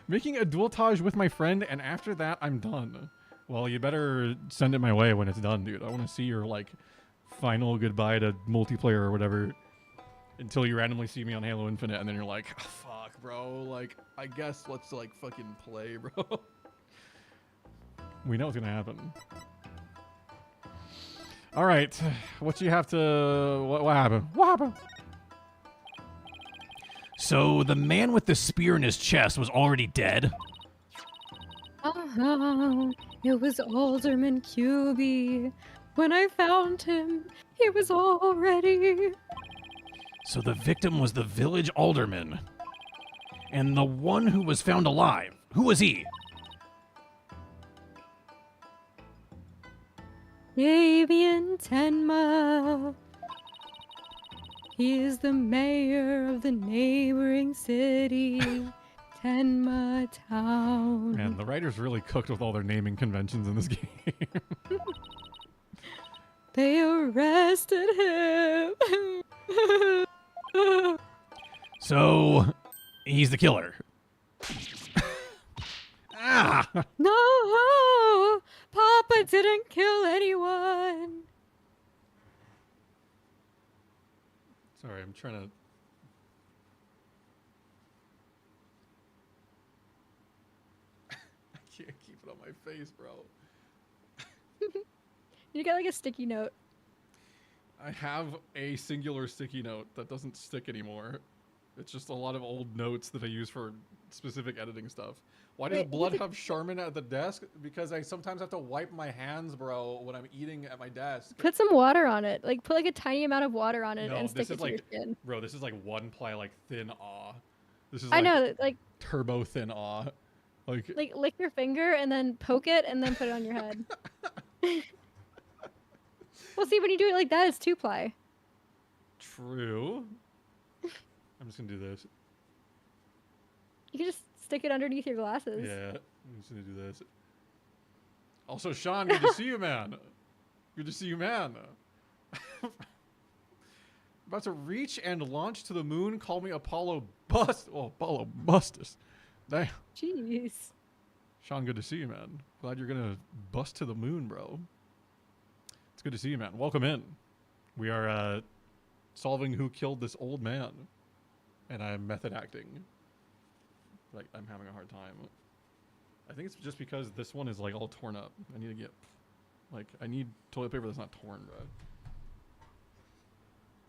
Speaker 2: Making a dualtage with my friend, and after that, I'm done. Well, you better send it my way when it's done, dude. I want to see your, like, final goodbye to multiplayer or whatever until you randomly see me on Halo Infinite, and then you're like, oh, fuck, bro. Like, I guess let's, like, fucking play, bro. We know what's going to happen. All right. What you have to... What happened? What happened?
Speaker 8: So, the man with the spear in his chest was already dead?
Speaker 4: It was Alderman QB. When I found him, he was already...
Speaker 8: So the victim was the village alderman. And the one who was found alive, who was he?
Speaker 4: Davian Tenma. He is the mayor of the neighboring city, Tenma Town.
Speaker 2: Man, the writers really cooked with all their naming conventions in this game.
Speaker 4: They arrested him.
Speaker 8: So, he's the killer. Ah!
Speaker 4: No! Papa didn't kill anyone.
Speaker 2: Sorry, I'm trying to... I can't keep it on my face, bro.
Speaker 4: You get like a sticky note.
Speaker 2: I have a singular sticky note that doesn't stick anymore. It's just a lot of old notes that I use for specific editing stuff. Why does Blood have Charmin at the desk? Because I sometimes have to wipe my hands, bro, when I'm eating at my desk.
Speaker 4: Put some water on it. Like, put like a tiny amount of water on it
Speaker 2: No,
Speaker 4: and
Speaker 2: this
Speaker 4: stick it
Speaker 2: is
Speaker 4: to
Speaker 2: like,
Speaker 4: your skin.
Speaker 2: bro, this is like one ply, like thin awe. This is
Speaker 4: I
Speaker 2: like
Speaker 4: know, like
Speaker 2: turbo thin awe. Like
Speaker 4: lick your finger and then poke it and then put it on your head. Well, see, when you do it like that, it's 2-ply.
Speaker 2: True. I'm just gonna do this.
Speaker 4: You can just stick it underneath your glasses.
Speaker 2: Yeah, I'm just gonna do this. Also, Sean, good to see you, man. Good to see you, man. About to reach and launch to the moon. Call me Apollo Bust. Oh, Apollo Bustus. Damn.
Speaker 4: Jeez.
Speaker 2: Sean, good to see you, man. Glad you're gonna bust to the moon, bro. It's good to see you, man. Welcome in. We are solving who killed this old man, and I'm method acting. Like, I'm having a hard time. I think it's just because this one is like all torn up. I need to get, like, I need toilet paper that's not torn, bro.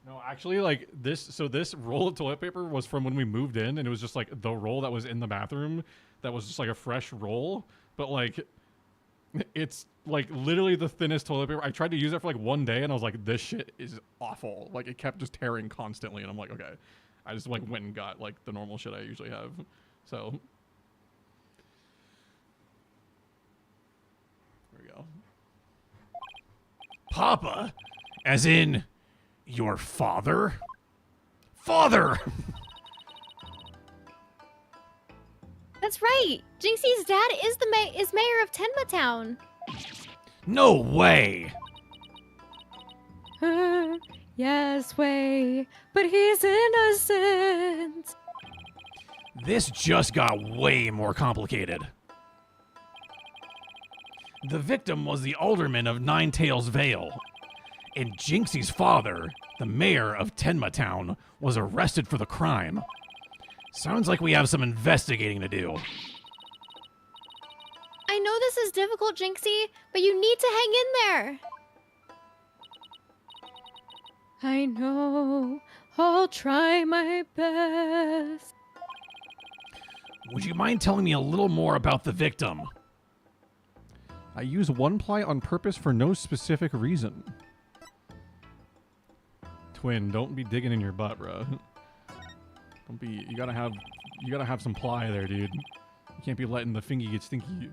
Speaker 2: No, actually, like this. So this roll of toilet paper was from when we moved in, and it was just like the roll that was in the bathroom. That was just like a fresh roll, but like, it's like literally the thinnest toilet paper. I tried to use it for like one day, and I was like, this shit is awful. Like, it kept just tearing constantly, and I'm like, okay. I just like went and got like the normal shit I usually have. So there we go.
Speaker 8: Papa? As in, your father? Father!
Speaker 16: That's right. Jinxie's dad is is mayor of Tenma Town.
Speaker 8: No way!
Speaker 4: Yes, way, but he's innocent.
Speaker 8: This just got way more complicated. The victim was the alderman of Nine Tails Vale, and Jinxie's father, the mayor of Tenma Town, was arrested for the crime. Sounds like we have some investigating to do.
Speaker 16: I know this is difficult, Jinxie, but you need to hang in there.
Speaker 4: I know. I'll try my best.
Speaker 8: Would you mind telling me a little more about the victim?
Speaker 2: I use 1-ply on purpose for no specific reason. Twin, don't be digging in your butt, bro. Don't be. You gotta have some ply there, dude. You can't be letting the fingy get stinky.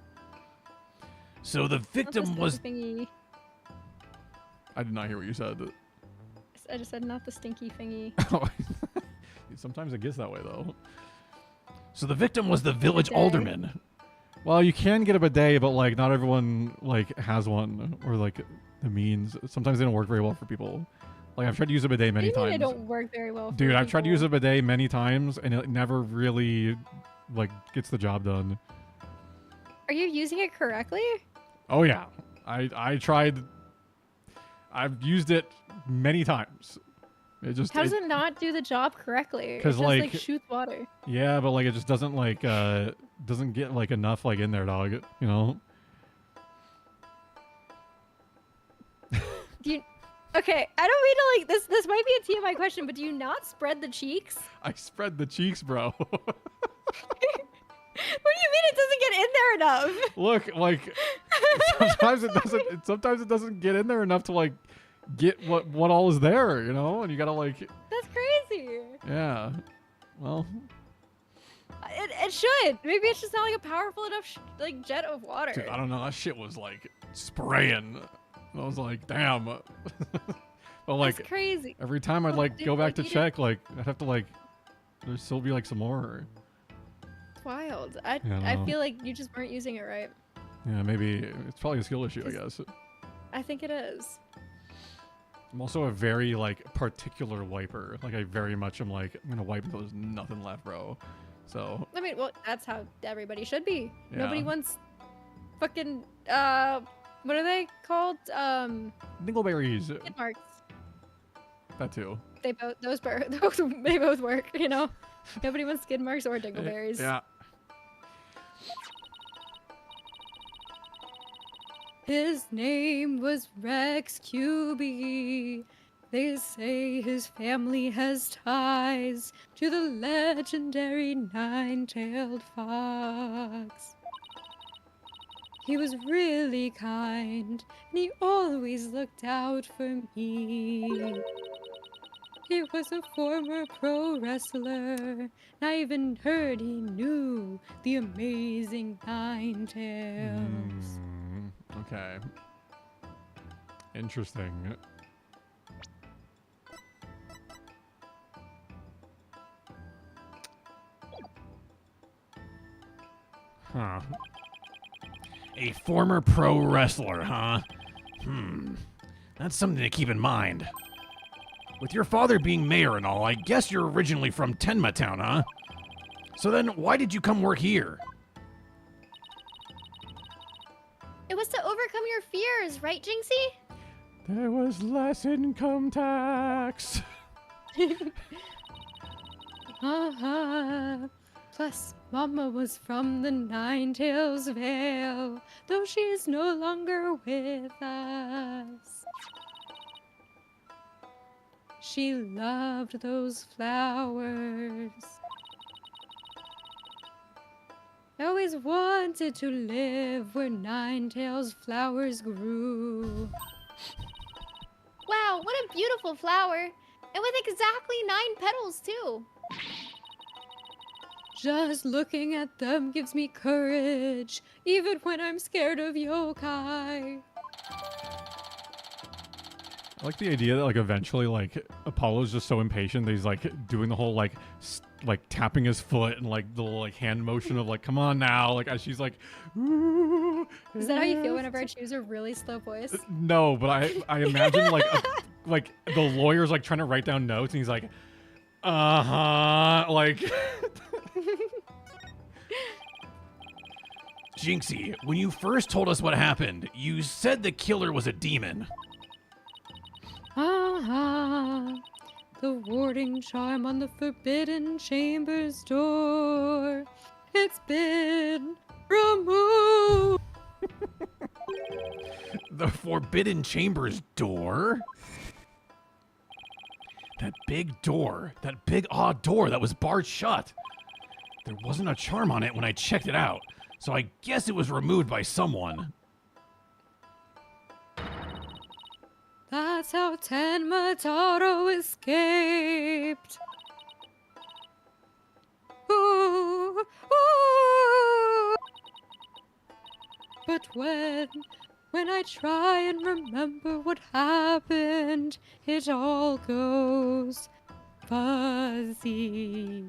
Speaker 8: So the victim was.
Speaker 4: Thingy.
Speaker 2: I did not hear what you said.
Speaker 4: I just said not the stinky thingy.
Speaker 2: Sometimes it gets that way, though.
Speaker 8: So the victim was the village alderman.
Speaker 2: Well, you can get a bidet, but like not everyone like has one, or like the means. Sometimes they don't work very well for people. Like, I've tried to use a bidet many times.
Speaker 4: They don't work very well.
Speaker 2: Dude, I've tried to use a bidet many times, and it never really like gets the job done.
Speaker 4: Are you using it correctly?
Speaker 2: Oh yeah, I tried. I've used it many times. It just
Speaker 4: How does it not do the job correctly?
Speaker 2: Because
Speaker 4: it just,
Speaker 2: like
Speaker 4: shoots water.
Speaker 2: Yeah, but like it just doesn't like doesn't get like enough like in there, dog. You know.
Speaker 4: Do you? Okay, I don't mean to like this. This might be a TMI question, but do you not spread the cheeks?
Speaker 2: I spread the cheeks, bro.
Speaker 4: What do you mean it doesn't get in there enough?
Speaker 2: Look, like sometimes it doesn't. Sometimes it doesn't get in there enough to like get what all is there, you know. And you gotta like.
Speaker 4: That's crazy.
Speaker 2: Yeah. Well.
Speaker 4: It should. Maybe it's just not like a powerful enough like jet of water.
Speaker 2: Dude, I don't know. That shit was like spraying. I was like, damn. But like,
Speaker 4: that's crazy.
Speaker 2: Every time I'd like go back to check, like I'd have to like, there'd still be like some more.
Speaker 4: It's wild. I
Speaker 2: know.
Speaker 4: feel like you just weren't using it right.
Speaker 2: Yeah, maybe it's probably a skill issue, I guess.
Speaker 4: I think it is.
Speaker 2: I'm also a very like particular wiper. Like I very much am like, I'm gonna wipe until there's nothing left, bro. So.
Speaker 4: I mean, well, that's how everybody should be.
Speaker 2: Yeah.
Speaker 4: Nobody wants fucking what are they called?
Speaker 2: Dingleberries.
Speaker 4: Skid marks.
Speaker 2: That too.
Speaker 4: They both they both work, you know. Nobody wants skid marks or dingleberries.
Speaker 2: Yeah.
Speaker 4: His name was Rex QB.
Speaker 17: They say his family has ties to the legendary nine-tailed fox. He was really kind, and he always looked out for me. He was a former pro wrestler, and I even heard he knew the amazing Nine Tails.
Speaker 2: Okay. Interesting. Huh.
Speaker 8: A former pro wrestler, huh? That's something to keep in mind. With your father being mayor and all, I guess you're originally from Tenma Town, huh? So then, why did you come work here?
Speaker 16: It was to overcome your fears, right, Jinxie?
Speaker 2: There was less income tax.
Speaker 17: Plus, Mama was from the Nine Tails Vale, though she's no longer with us. She loved those flowers. I always wanted to live where Nine Tails flowers grew.
Speaker 16: Wow, what a beautiful flower! And with exactly 9 petals, too.
Speaker 17: Just looking at them gives me courage, even when I'm scared of yokai.
Speaker 2: I like the idea that, like, eventually, like, Apollo's just so impatient that he's, like, doing the whole, like, tapping his foot and, like, the little, like, hand motion of, like, come on now, like, as she's, like, ooh.
Speaker 4: Is that how you feel whenever I choose a really slow voice?
Speaker 2: No, but I imagine, like, like, the lawyer's, like, trying to write down notes, and he's like, like...
Speaker 8: Jinxie, when you first told us what happened, you said the killer was a demon.
Speaker 17: The warding charm on the Forbidden Chamber's door. It's been removed.
Speaker 8: The Forbidden Chamber's door? That big door. That big odd door that was barred shut. There wasn't a charm on it when I checked it out, so I guess it was removed by someone.
Speaker 17: That's how Tenma Taro escaped. Ooh, ooh. But when I try and remember what happened, it all goes fuzzy.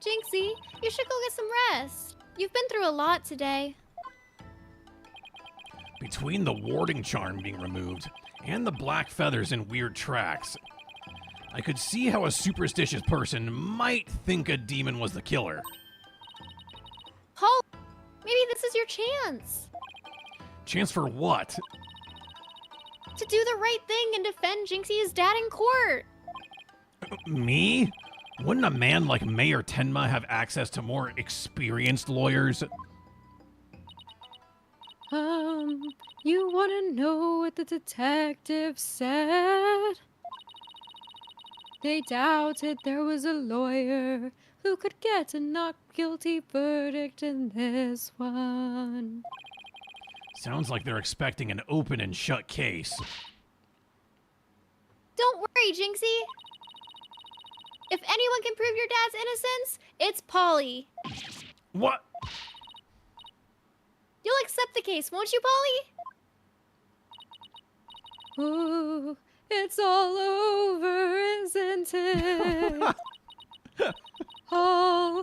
Speaker 16: Jinxie, you should go get some rest. You've been through a lot today.
Speaker 8: Between the warding charm being removed and the black feathers and weird tracks, I could see how a superstitious person might think a demon was the killer.
Speaker 16: Paul, maybe this is your chance.
Speaker 8: Chance for what?
Speaker 16: To do the right thing and defend Jinxie's dad in court.
Speaker 8: Me? Wouldn't a man like Mayor Tenma have access to more experienced lawyers?
Speaker 17: You want to know what the detective said? They doubted there was a lawyer who could get a not guilty verdict in this one.
Speaker 8: Sounds like they're expecting an open and shut case.
Speaker 16: Don't worry, Jinxie. If anyone can prove your dad's innocence, it's Polly.
Speaker 8: What?
Speaker 16: You'll accept the case, won't you, Polly?
Speaker 17: Ooh, it's all over, isn't it? I'll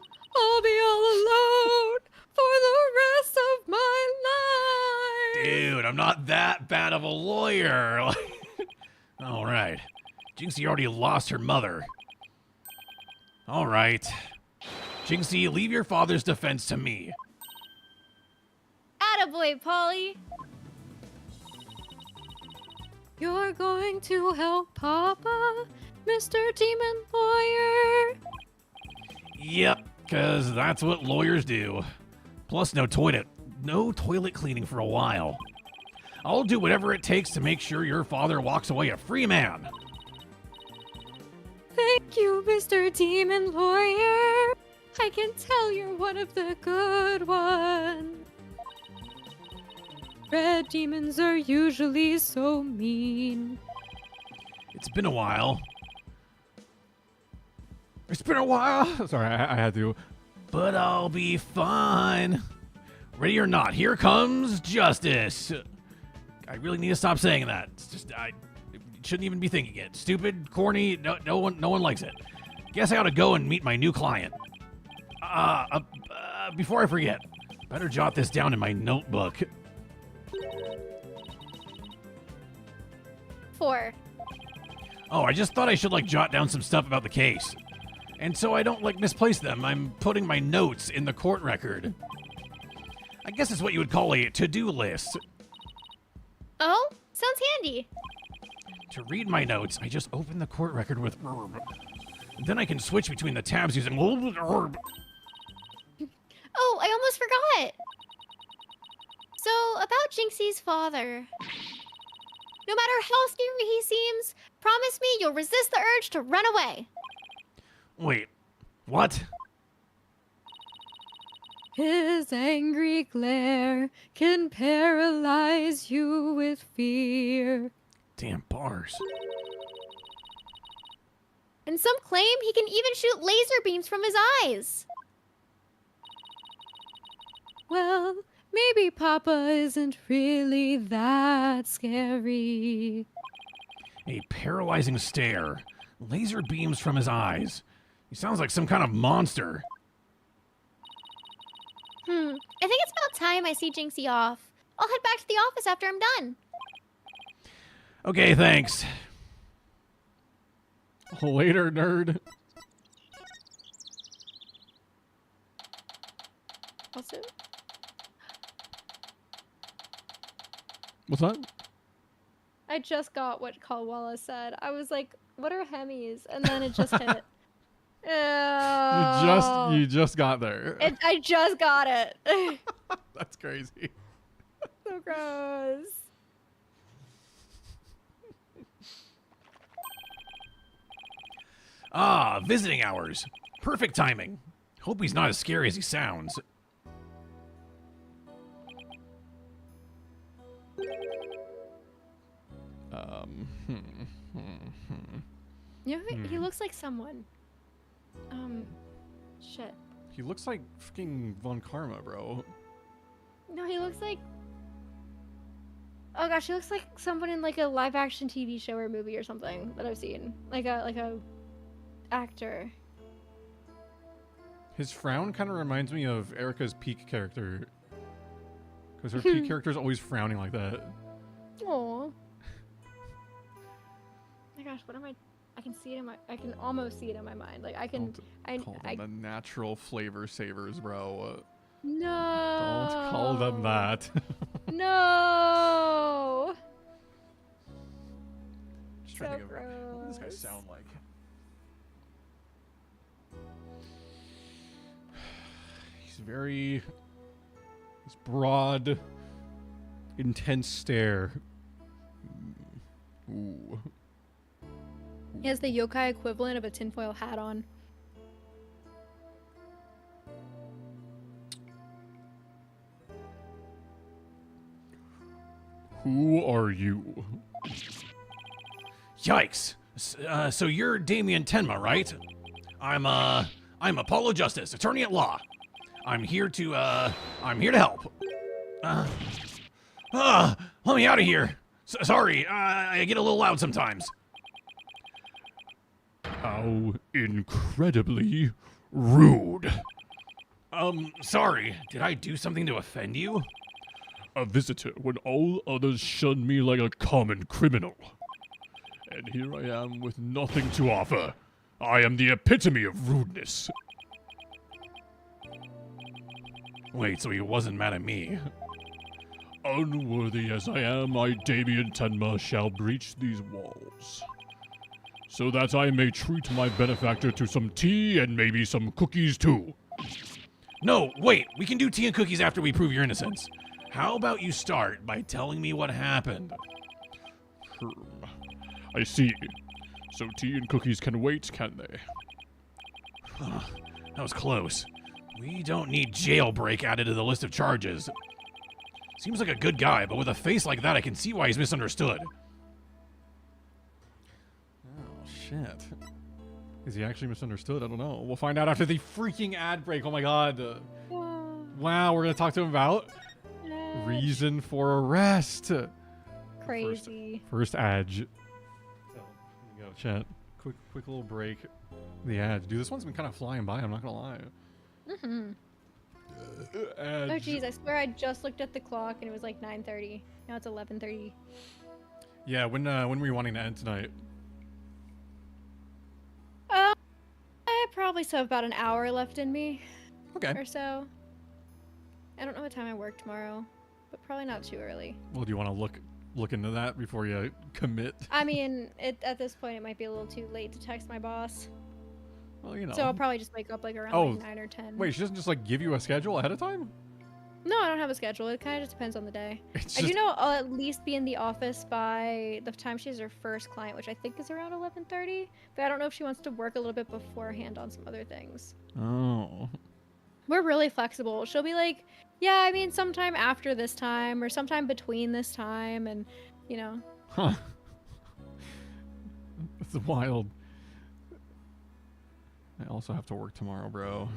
Speaker 17: be all alone for the rest of my life.
Speaker 8: Dude, I'm not that bad of a lawyer. All right. Jinxie already lost her mother. All right. Jinxie, leave your father's defense to me.
Speaker 16: Attaboy, Polly.
Speaker 17: You're going to help Papa, Mr. Demon Lawyer?
Speaker 8: Yep, because that's what lawyers do. Plus, no toilet cleaning for a while. I'll do whatever it takes to make sure your father walks away a free man.
Speaker 17: Thank you, Mr. Demon Lawyer. I can tell you're one of the good ones. Red demons are usually so mean.
Speaker 8: It's been a while.
Speaker 2: It's been a while. Sorry, I had to.
Speaker 8: But I'll be fine. Ready or not, here comes justice. I really need to stop saying that. It's just, I shouldn't even be thinking it. Stupid, corny, no one likes it. Guess I ought to go and meet my new client. Before I forget, better jot this down in my notebook.
Speaker 16: 4.
Speaker 8: Oh, I just thought I should, jot down some stuff about the case. And so I don't, misplace them, I'm putting my notes in the court record. I guess it's what you would call a to-do list.
Speaker 16: Oh, sounds handy.
Speaker 8: To read my notes, I just open the court record with herb. Then I can switch between the tabs using herb.
Speaker 16: Oh, I almost forgot. So, about Jinxie's father. No matter how scary he seems, promise me you'll resist the urge to run away.
Speaker 8: Wait, what?
Speaker 17: His angry glare can paralyze you with fear.
Speaker 8: Damn bars.
Speaker 16: And some claim he can even shoot laser beams from his eyes.
Speaker 17: Well, maybe Papa isn't really that scary.
Speaker 8: A paralyzing stare. Laser beams from his eyes. He sounds like some kind of monster.
Speaker 16: I think it's about time I see Jinxie off. I'll head back to the office after I'm done.
Speaker 8: Okay, thanks.
Speaker 2: Later, nerd.
Speaker 17: Also,
Speaker 2: What's that?
Speaker 17: I just got what Kalwala said. I was like, what are Hemis? And then it just hit.
Speaker 2: You just got there.
Speaker 17: I just got it.
Speaker 2: That's crazy.
Speaker 17: So gross.
Speaker 8: Visiting hours. Perfect timing. Hope he's not as scary as he sounds.
Speaker 17: You know, he looks like someone. Shit.
Speaker 2: He looks like fucking Von Karma, bro.
Speaker 17: No, he looks like. Oh gosh, he looks like someone in like a live-action TV show or movie or something that I've seen. Like a actor.
Speaker 2: His frown kind of reminds me of Erica's Peak character. Because her Peak character is always frowning like that.
Speaker 17: Aww. My gosh, what am I? I can see it in my. I can almost see it in my mind. Like I can.
Speaker 2: Call them the natural flavor savers, bro.
Speaker 17: No.
Speaker 2: Don't call them that.
Speaker 17: No.
Speaker 2: Just trying to think of what does this guy sound like. He's broad, intense stare. Ooh.
Speaker 17: He has the yokai equivalent of a tinfoil hat on.
Speaker 2: Who are you?
Speaker 8: Yikes. So you're Damien Tenma, right? I'm Apollo Justice, attorney at law. I'm here to help. Let me out of here. Sorry, I get a little loud sometimes.
Speaker 6: How incredibly rude.
Speaker 8: Sorry. Did I do something to offend you?
Speaker 6: A visitor when all others shun me like a common criminal. And here I am with nothing to offer. I am the epitome of rudeness.
Speaker 8: Wait, so he wasn't mad at me?
Speaker 6: Unworthy as I am, I, Damien Tenma, shall breach these walls. So that I may treat my benefactor to some tea and maybe some cookies too.
Speaker 8: No, wait, we can do tea and cookies after we prove your innocence. How about you start by telling me what happened?
Speaker 6: I see. So tea and cookies can wait, can they?
Speaker 8: That was close. We don't need jailbreak added to the list of charges. Seems like a good guy, but with a face like that, I can see why he's misunderstood.
Speaker 2: Oh, shit. Is he actually misunderstood? I don't know. We'll find out after the freaking ad break. Oh my god. Wow, we're gonna talk to him about reason for arrest.
Speaker 4: Crazy.
Speaker 2: First ad. So, here you go, chat. Quick little break. The ads. Dude, this one's been kind of flying by, I'm not gonna lie.
Speaker 4: Mm-hmm.
Speaker 2: Ads.
Speaker 4: Oh jeez, I swear I just looked at the clock and it was like 9:30. Now it's 11:30.
Speaker 2: Yeah, when were you wanting to end tonight?
Speaker 4: I probably still have about an hour left in me.
Speaker 2: Okay.
Speaker 4: Or so. I don't know what time I work tomorrow, but probably not too early.
Speaker 2: Well, do you want to look into that before you commit?
Speaker 4: I mean, at this point, it might be a little too late to text my boss.
Speaker 2: Well, you know.
Speaker 4: So I'll probably just wake up like around like 9 or 10.
Speaker 2: Wait, she doesn't just like give you a schedule ahead of time?
Speaker 4: No, I don't have a schedule. It kind of just depends on the day.
Speaker 2: It's
Speaker 4: I do
Speaker 2: just-
Speaker 4: know I'll at least be in the office by the time she has her first client, which I think is around 11:30. But I don't know if she wants to work a little bit beforehand on some other things.
Speaker 2: Oh.
Speaker 4: We're really flexible. She'll be like, yeah, I mean, sometime after this time or sometime between this time. And, you know.
Speaker 2: Huh. That's wild. I also have to work tomorrow, bro.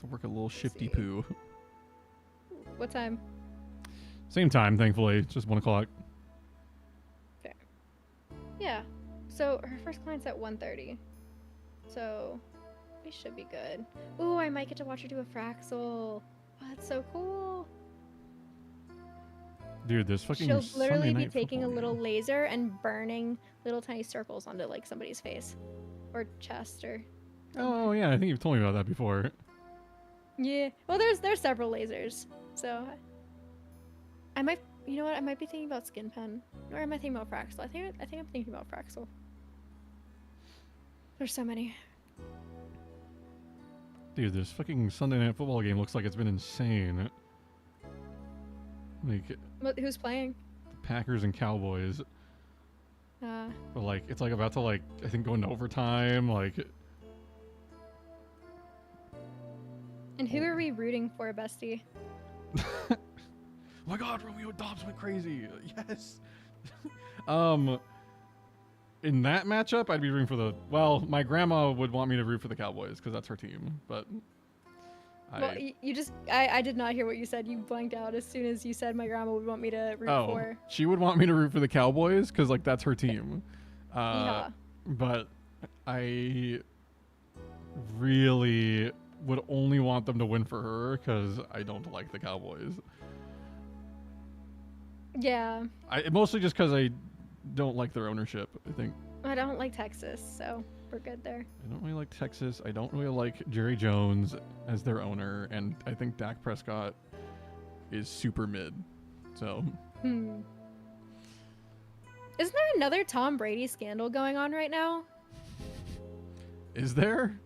Speaker 2: To work a little shifty poo.
Speaker 4: What time?
Speaker 2: Same time, thankfully. It's just 1 o'clock.
Speaker 4: Fair. Yeah. So her first client's at 1:30. So we should be good. Ooh, I might get to watch her do a Fraxel. Oh, that's so cool.
Speaker 2: Dude, this fucking
Speaker 4: She'll
Speaker 2: Sunday
Speaker 4: literally be
Speaker 2: night
Speaker 4: taking a
Speaker 2: football
Speaker 4: little laser and burning little tiny circles onto like somebody's face or chest or.
Speaker 2: Oh yeah, I think you've told me about that before.
Speaker 4: Yeah. Well, there's several lasers, so I might. You know what? I might be thinking about skin pen, or am I thinking about Fraxel? I think I'm thinking about Fraxel. There's so many.
Speaker 2: Dude, this fucking Sunday night football game looks like it's been insane. Like
Speaker 4: Who's playing?
Speaker 2: the Packers and Cowboys. But like it's like about to like I think go into overtime. Like
Speaker 4: And who are we rooting for, bestie?
Speaker 2: oh my god, Romeo Dobbs went crazy. Yes. In that matchup, I'd be rooting for the. Well, my grandma would want me to root for the Cowboys because that's her team. But
Speaker 4: Well, you just I did not hear what you said. You blanked out as soon as you said my grandma would want me to root for.
Speaker 2: She would want me to root for the Cowboys because like that's her team.
Speaker 4: Yeah.
Speaker 2: But I really would only want them to win for her because I don't like the Cowboys.
Speaker 4: Yeah.
Speaker 2: Mostly just because I don't like their ownership, I think.
Speaker 4: I don't like Texas, so we're good there.
Speaker 2: I don't really like Texas. I don't really like Jerry Jones as their owner, and I think Dak Prescott is super mid. So.
Speaker 4: Isn't there another Tom Brady scandal going on right now?
Speaker 2: Is there?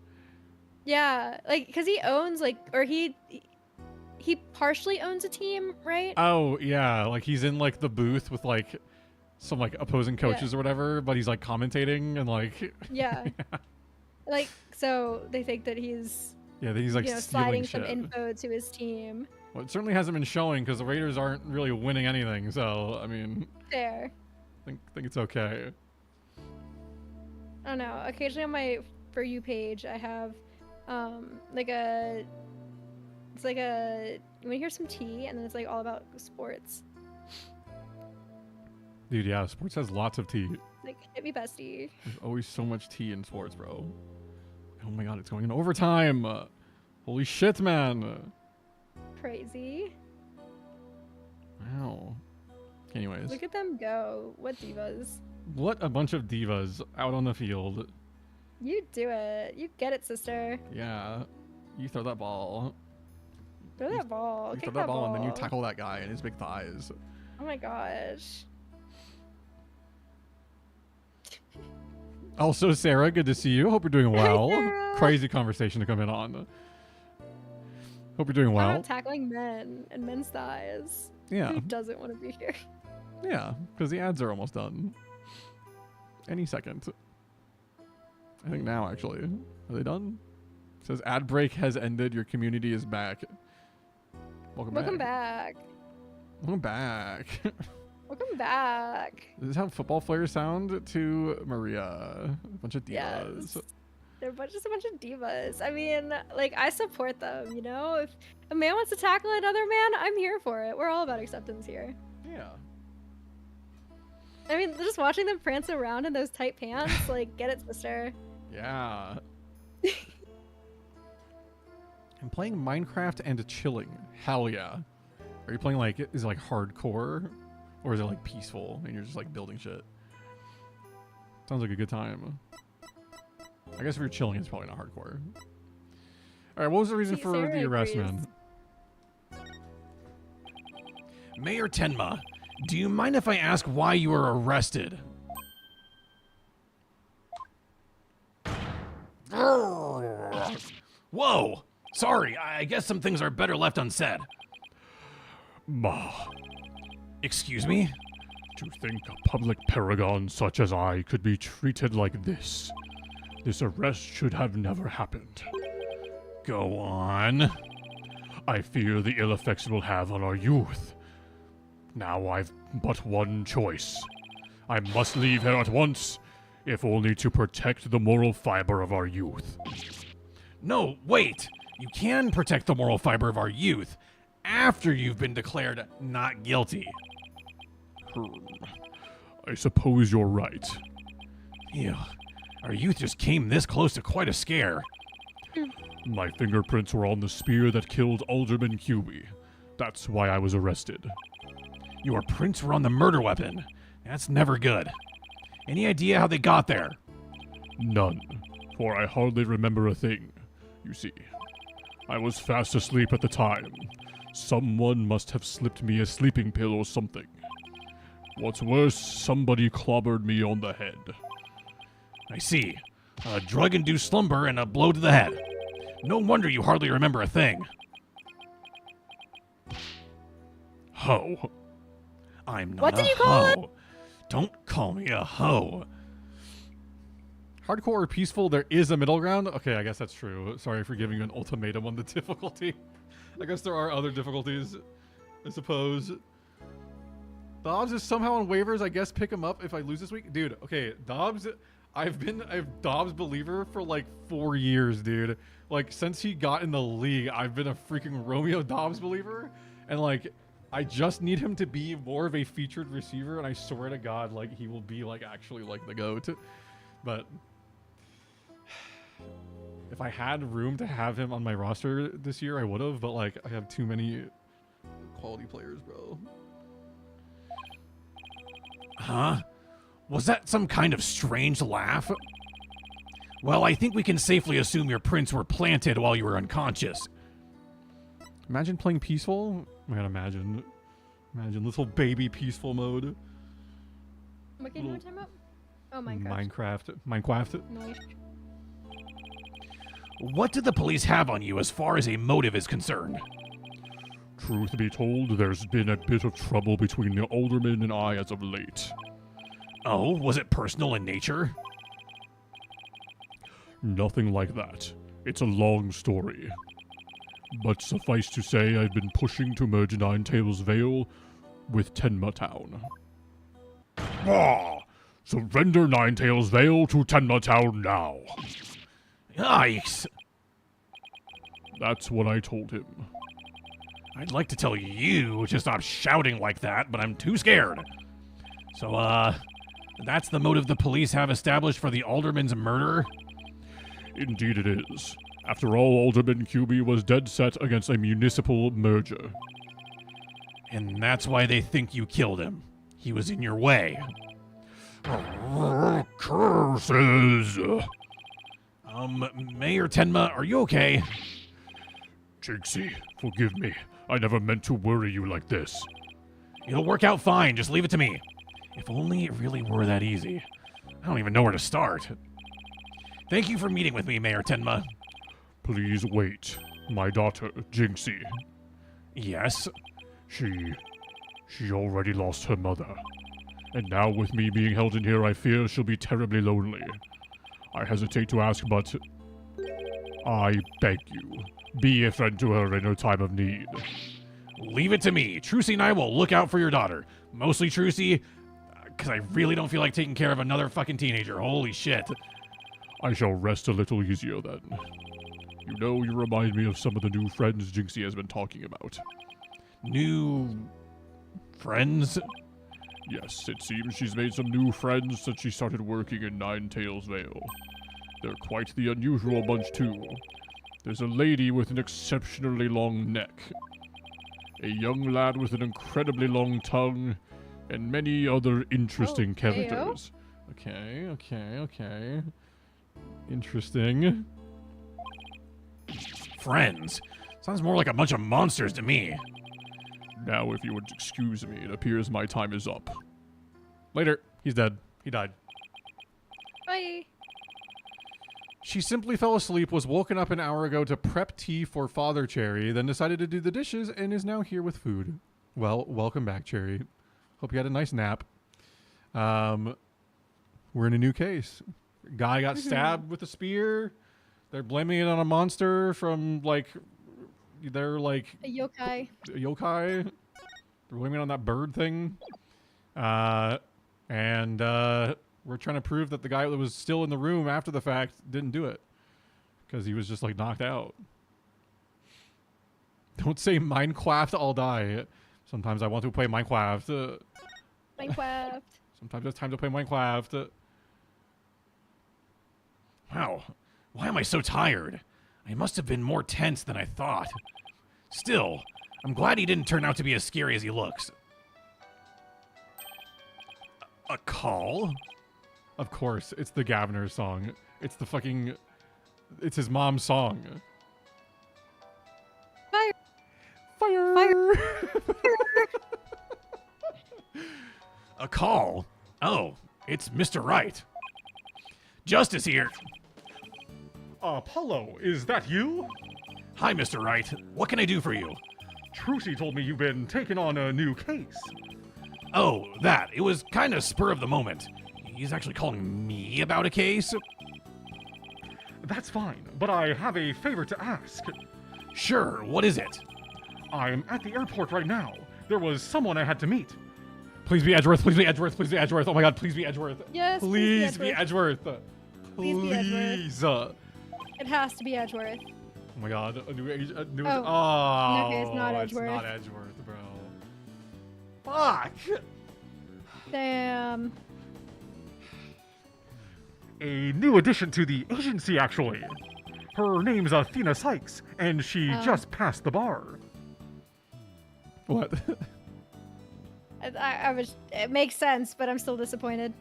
Speaker 4: Yeah, like because he owns like, or he partially owns a team, right?
Speaker 2: Oh yeah, like he's in like the booth with like some like opposing coaches or whatever, but he's like commentating and like
Speaker 4: Yeah. Like so they think that he's
Speaker 2: he's like
Speaker 4: sliding
Speaker 2: stealing
Speaker 4: some
Speaker 2: shit.
Speaker 4: info to his team.
Speaker 2: Well, it certainly hasn't been showing because the Raiders aren't really winning anything. So I mean,
Speaker 4: Fair.
Speaker 2: I think it's okay.
Speaker 4: I don't know. Occasionally on my For You page, I have like a. It's like a. You want to hear some tea, and then it's like all about sports.
Speaker 2: Dude, yeah, sports has lots of tea.
Speaker 4: Like hit me, bestie.
Speaker 2: There's always so much tea in sports, bro. Oh my god, it's going in overtime. Holy shit, man.
Speaker 4: Crazy.
Speaker 2: Wow. Anyways,
Speaker 4: Look at them go. What divas.
Speaker 2: what a bunch of divas out on the field.
Speaker 4: You do it. You get it, sister.
Speaker 2: Yeah, you throw that ball.
Speaker 4: Throw that ball.
Speaker 2: You
Speaker 4: Kick
Speaker 2: throw that ball and then you
Speaker 4: ball.
Speaker 2: tackle that guy in his big thighs.
Speaker 4: Oh my gosh.
Speaker 2: Also, Sarah, good to see you. Hope you're doing
Speaker 4: Hi,
Speaker 2: well.
Speaker 4: Sarah.
Speaker 2: Crazy conversation to come in on. Hope you're doing
Speaker 4: I'm
Speaker 2: well.
Speaker 4: not tackling men and men's thighs.
Speaker 2: Yeah.
Speaker 4: Who doesn't want to be here?
Speaker 2: Yeah, because the ads are almost done. Any second. I think now, actually. Are they done? It says ad break has ended. Your community is back.
Speaker 4: Welcome back.
Speaker 2: Welcome back.
Speaker 4: Welcome back.
Speaker 2: This is how football players sound to Maria. A bunch of divas.
Speaker 4: Yes. They're a bunch of divas. I mean, like, I support them, you know? If a man wants to tackle another man, I'm here for it. We're all about acceptance here.
Speaker 2: Yeah.
Speaker 4: I mean, just watching them prance around in those tight pants, like, get it, sister.
Speaker 2: Yeah. I'm playing Minecraft and chilling. Hell yeah. Are you playing, like, is it like hardcore? Or is it like peaceful and you're just like building shit? Sounds like a good time. I guess if you're chilling, it's probably not hardcore. Alright, what was the reason for the arrest, man?
Speaker 8: Mayor Tenma, do you mind if I ask why you were arrested? Whoa! Sorry, I guess some things are better left unsaid. Excuse me?
Speaker 6: To think a public paragon such as I could be treated like this. This arrest should have never happened.
Speaker 8: Go on.
Speaker 6: I fear the ill effects it will have on our youth. Now I've but one choice. I must leave here at once, if only to protect the moral fiber of our youth.
Speaker 8: No, wait! You can protect the moral fiber of our youth after you've been declared not guilty.
Speaker 6: I suppose you're right.
Speaker 8: Ew. Our youth just came this close to quite a scare.
Speaker 6: My fingerprints were on the spear that killed Alderman QB. That's why I was arrested.
Speaker 8: Your prints were on the murder weapon. That's never good. Any idea how they got there?
Speaker 6: None, for I hardly remember a thing. You see, I was fast asleep at the time. Someone must have slipped me a sleeping pill or something. What's worse, somebody clobbered me on the head.
Speaker 8: I see. A drug-induced slumber and a blow to the head. No wonder you hardly remember a thing. Ho. I'm not
Speaker 4: What did
Speaker 8: a
Speaker 4: you call
Speaker 8: hoe. Don't call me a hoe.
Speaker 2: Hardcore or peaceful, there is a middle ground? Okay, I guess that's true. Sorry for giving you an ultimatum on the difficulty. I guess there are other difficulties, I suppose. Dobbs is somehow on waivers. I guess pick him up if I lose this week. Dude, okay, Dobbs, I've Dobbs believer for like 4 years, dude. Like, since he got in the league, I've been a freaking Romeo Dobbs believer. And like, I just need him to be more of a featured receiver, and I swear to God, like, he will be like actually like the GOAT. But if I had room to have him on my roster this year, I would have, but like, I have too many quality players, bro.
Speaker 8: Huh? Was that some kind of strange laugh? Well, I think we can safely assume your prints were planted while you were unconscious.
Speaker 2: Imagine playing peaceful. Man, imagine little baby peaceful mode.
Speaker 4: What game are we talking about? Oh, Minecraft.
Speaker 2: Minecraft.
Speaker 4: Nice.
Speaker 8: What did the police have on you as far as a motive is concerned?
Speaker 6: Truth be told, there's been a bit of trouble between the alderman and I as of late.
Speaker 8: Oh, was it personal in nature?
Speaker 6: Nothing like that. It's a long story. But suffice to say, I've been pushing to merge Nine Tails Vale with Tenma Town. Ah! Surrender Nine Tails Vale to Tenma Town now!
Speaker 8: Yikes!
Speaker 6: That's what I told him.
Speaker 8: I'd like to tell you to stop shouting like that, but I'm too scared. So, that's the motive the police have established for the alderman's murder?
Speaker 6: Indeed it is. After all, Alderman QB was dead set against a municipal merger.
Speaker 8: And that's why they think you killed him. He was in your way.
Speaker 6: Curses!
Speaker 8: Mayor Tenma, are you okay?
Speaker 6: Jinxie, forgive me. I never meant to worry you like this.
Speaker 8: It'll work out fine, just leave it to me. If only it really were that easy. I don't even know where to start. Thank you for meeting with me, Mayor Tenma.
Speaker 6: Please wait. My daughter, Jinxie.
Speaker 8: Yes?
Speaker 6: She already lost her mother. And now with me being held in here, I fear she'll be terribly lonely. I hesitate to ask, but I beg you, be a friend to her in her time of need.
Speaker 8: Leave it to me. Trucy and I will look out for your daughter. Mostly Trucy, because I really don't feel like taking care of another fucking teenager. Holy shit.
Speaker 6: I shall rest a little easier then. You know, you remind me of some of the new friends Jinxie has been talking about.
Speaker 8: New friends?
Speaker 6: Yes, it seems she's made some new friends since she started working in Ninetales Vale. They're quite the unusual bunch too. There's a lady with an exceptionally long neck, a young lad with an incredibly long tongue, and many other interesting characters.
Speaker 2: Okay. Interesting.
Speaker 8: Friends? Sounds more like a bunch of monsters to me.
Speaker 6: Now, if you would excuse me, it appears my time is up.
Speaker 2: Later. He's dead. He died.
Speaker 4: Bye.
Speaker 2: She simply fell asleep, was woken up an hour ago to prep tea for Father Cherry, then decided to do the dishes, and is now here with food. Well, welcome back, Cherry. Hope you had a nice nap. We're in a new case. Guy got stabbed with a spear. They're blaming it on a monster from, like, they're like...
Speaker 4: A yokai.
Speaker 2: A yokai. They're blaming it on that bird thing. We're trying to prove that the guy that was still in the room after the fact didn't do it. Because he was just, like, knocked out. Don't say Minecraft, I'll die. Sometimes I want to play Minecraft.
Speaker 4: Minecraft.
Speaker 2: Sometimes it's time to play Minecraft.
Speaker 8: Wow. Why am I so tired? I must have been more tense than I thought. Still, I'm glad he didn't turn out to be as scary as he looks. A call?
Speaker 2: Of course, it's the Gavner song. It's the fucking... It's his mom's song.
Speaker 4: Fire!
Speaker 2: Fire!
Speaker 4: Fire!
Speaker 8: A call? Oh, it's Mr. Wright. Justice here.
Speaker 6: Apollo, is that you?
Speaker 8: Hi, Mr. Wright. What can I do for you?
Speaker 6: Trucy told me you've been taking on a new case.
Speaker 8: Oh, that. It was kind of spur of the moment. He's actually calling me about a case?
Speaker 6: That's fine, but I have a favor to ask.
Speaker 8: Sure, what is it?
Speaker 6: I'm at the airport right now. There was someone I had to meet.
Speaker 2: Please be Edgeworth, please be Edgeworth, please be Edgeworth. Oh my god, please be Edgeworth.
Speaker 4: Yes,
Speaker 2: please be Edgeworth.
Speaker 4: Please be Edgeworth.
Speaker 2: Please.
Speaker 4: It has to be Edgeworth.
Speaker 2: Oh my god, a new
Speaker 4: Oh. Okay, it's not Edgeworth.
Speaker 2: It's not Edgeworth, bro. Fuck!
Speaker 4: Damn.
Speaker 6: A new addition to the agency, actually. Her name's Athena Sykes, and she just passed the bar.
Speaker 2: What?
Speaker 4: I was. It makes sense, but I'm still disappointed.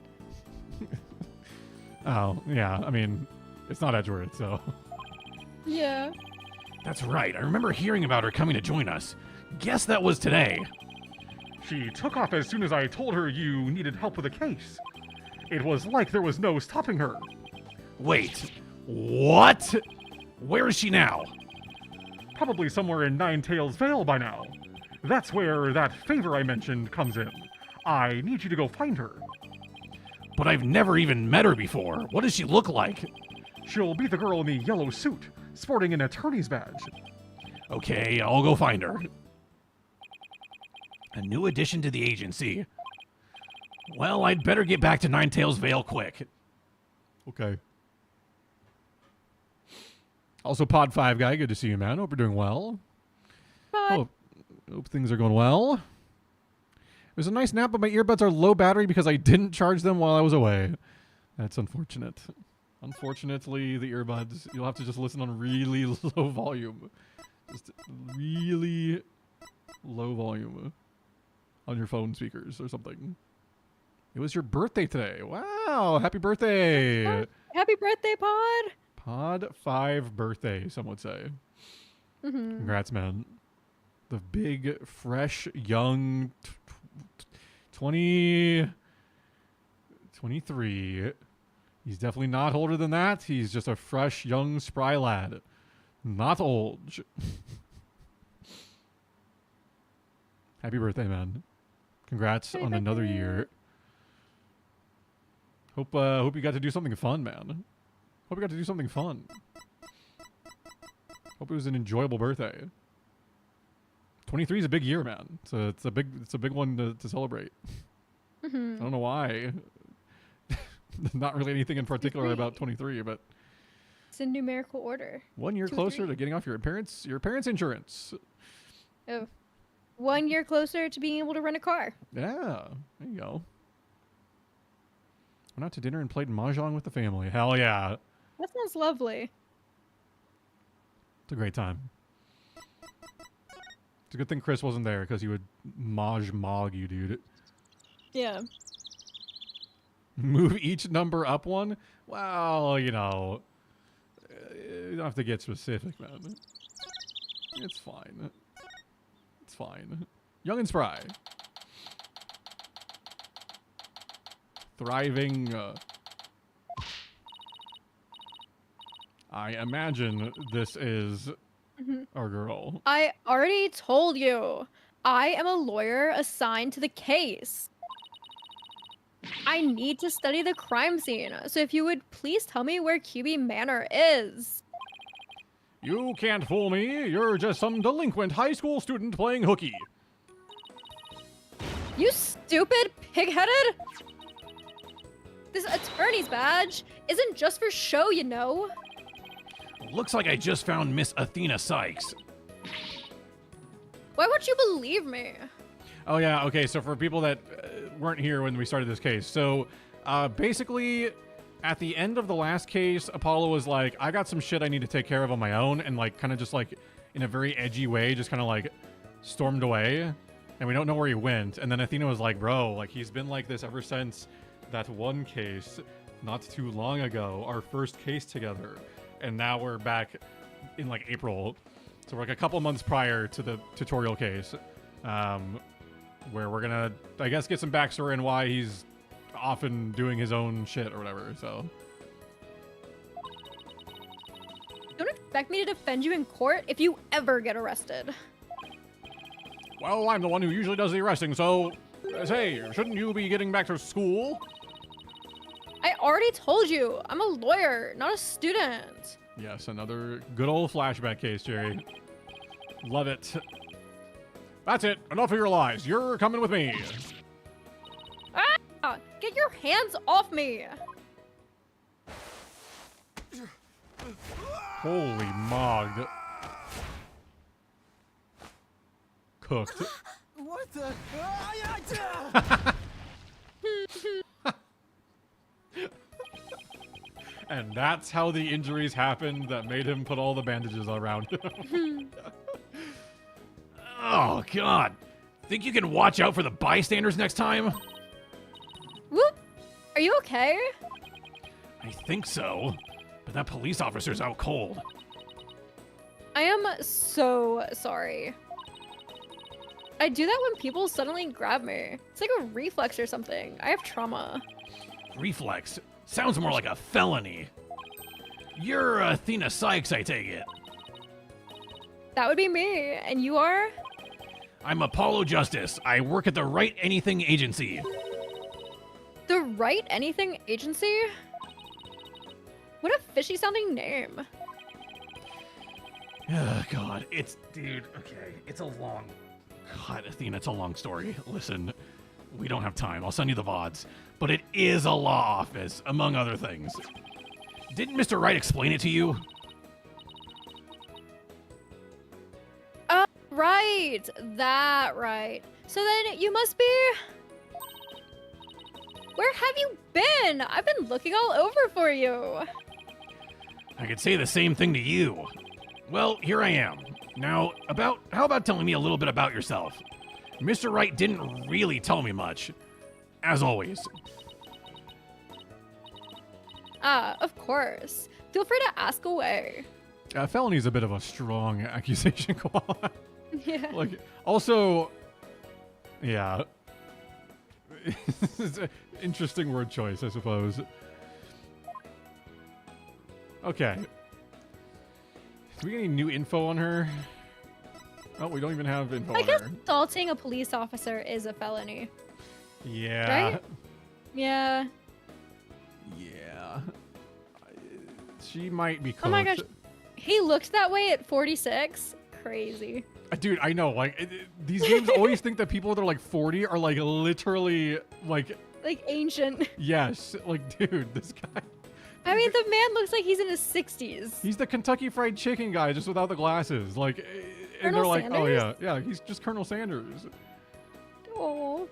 Speaker 2: Oh, yeah. I mean, it's not Edgeworth, so.
Speaker 4: Yeah.
Speaker 8: That's right. I remember hearing about her coming to join us. Guess that was today.
Speaker 6: She took off as soon as I told her you needed help with a case. It was like there was no stopping her.
Speaker 8: Wait. What? Where is she now?
Speaker 6: Probably somewhere in Ninetales Vale by now. That's where that favor I mentioned comes in. I need you to go find her.
Speaker 8: But I've never even met her before. What does she look like?
Speaker 6: She'll be the girl in the yellow suit, sporting an attorney's badge.
Speaker 8: Okay, I'll go find her. A new addition to the agency. Well, I'd better get back to Ninetales Vale quick.
Speaker 2: Okay. Also, Pod 5 guy, good to see you, man. Hope you're doing well.
Speaker 4: Pod.
Speaker 2: Hope things are going well. It was a nice nap, but my earbuds are low battery because I didn't charge them while I was away. That's unfortunate. Unfortunately, the earbuds, you'll have to just listen on really low volume. Just really low volume on your phone speakers or something. It was your birthday today. Wow, happy birthday.
Speaker 4: Happy birthday, Pod.
Speaker 2: Pod 5 birthday, some would say.
Speaker 4: Mm-hmm.
Speaker 2: Congrats, man. The big, fresh, young 23. He's definitely not older than that. He's just a fresh, young, spry lad. Not old. Happy birthday, man. Congrats on another year. Hope you got to do something fun, man. Hope you got to do something fun. Hope it was an enjoyable birthday. 23 is a big year, man. It's a big one to celebrate. I don't know why. Not really anything in particular about 23, but
Speaker 4: It's in numerical order.
Speaker 2: 1 year
Speaker 4: 2,
Speaker 2: closer
Speaker 4: 3.
Speaker 2: to getting off your parents' insurance.
Speaker 4: Oh. 1 year closer to being able to rent a car.
Speaker 2: Yeah, there you go. Went out to dinner and played mahjong with the family. Hell yeah.
Speaker 4: That sounds lovely.
Speaker 2: It's a great time. It's a good thing Chris wasn't there because he would mog you, dude.
Speaker 4: Yeah.
Speaker 2: Move each number up one? Well, you know, you don't have to get specific, man. It's fine. It's fine. Young and spry. Thriving. I imagine this is our girl.
Speaker 4: I already told you. I am a lawyer assigned to the case. I need to study the crime scene. So if you would please tell me where QB Manor is.
Speaker 2: You can't fool me. You're just some delinquent high school student playing hooky.
Speaker 4: You stupid pig-headed! This attorney's badge isn't just for show, you know.
Speaker 8: Looks like I just found Miss Athena Sykes.
Speaker 4: Why won't you believe me?
Speaker 2: Oh yeah, okay, so for people that weren't here when we started this case, so basically at the end of the last case, Apollo was like, I got some shit I need to take care of on my own, and like kind of just like in a very edgy way, just kind of like stormed away, and we don't know where he went. And then Athena was like, bro, like he's been like this ever since that one case not too long ago, our first case together. And now we're back in like April. So we're like a couple months prior to the tutorial case, where we're gonna, I guess, get some backstory on why he's often doing his own shit or whatever, so.
Speaker 4: Don't expect me to defend you in court if you ever get arrested.
Speaker 2: Well, I'm the one who usually does the arresting, so, hey, shouldn't you be getting back to school?
Speaker 4: I already told you, I'm a lawyer, not a student.
Speaker 2: Yes, another good old flashback case, Jerry. Love it. That's it. Enough of your lies. You're coming with me.
Speaker 4: Ah! Get your hands off me!
Speaker 2: Holy mogged. Cooked.
Speaker 3: What the?
Speaker 2: And that's how the injuries happened that made him put all the bandages around him.
Speaker 8: Oh, God. Think you can watch out for the bystanders next time?
Speaker 4: Whoop! Are you okay?
Speaker 8: I think so. But that police officer's out cold.
Speaker 4: I am so sorry. I do that when people suddenly grab me. It's like a reflex or something. I have trauma.
Speaker 8: Reflex? Sounds more like a felony. You're Athena Sykes, I take it.
Speaker 4: That would be me. And you are?
Speaker 8: I'm Apollo Justice. I work at the Right Anything Agency.
Speaker 4: The Right Anything Agency? What a fishy sounding name.
Speaker 8: Oh, God. Dude, okay. It's a long... God, Athena, it's a long story. Listen, we don't have time. I'll send you the VODs. But it is a law office, among other things. Didn't Mr. Wright explain it to you?
Speaker 4: Right. That right. So then you must be... Where have you been? I've been looking all over for you.
Speaker 8: I could say the same thing to you. Well, here I am. Now, how about telling me a little bit about yourself? Mr. Wright didn't really tell me much. As always.
Speaker 4: Of course. Feel free to ask away.
Speaker 2: Felony's a bit of a strong accusation.
Speaker 4: Yeah.
Speaker 2: Like, also, yeah. It's an interesting word choice, I suppose. Okay. Do we get any new info on her? Oh, we don't even have info
Speaker 4: I
Speaker 2: on
Speaker 4: guess
Speaker 2: her.
Speaker 4: assaulting a police officer is a felony.
Speaker 2: Yeah.
Speaker 4: Right? Yeah.
Speaker 2: Yeah. She might be cooked.
Speaker 4: Oh my gosh. He looked that way at 46. Crazy.
Speaker 2: Dude, I know. Like, these games always think that people that are like 40 are like literally like
Speaker 4: ancient.
Speaker 2: Yes. Like, dude, this guy.
Speaker 4: I mean, the man looks like he's in his 60s.
Speaker 2: He's the Kentucky Fried Chicken guy, just without the glasses. Like, and they're
Speaker 4: Colonel
Speaker 2: like, oh
Speaker 4: Sanders?
Speaker 2: yeah, he's just Colonel Sanders.
Speaker 4: Oh.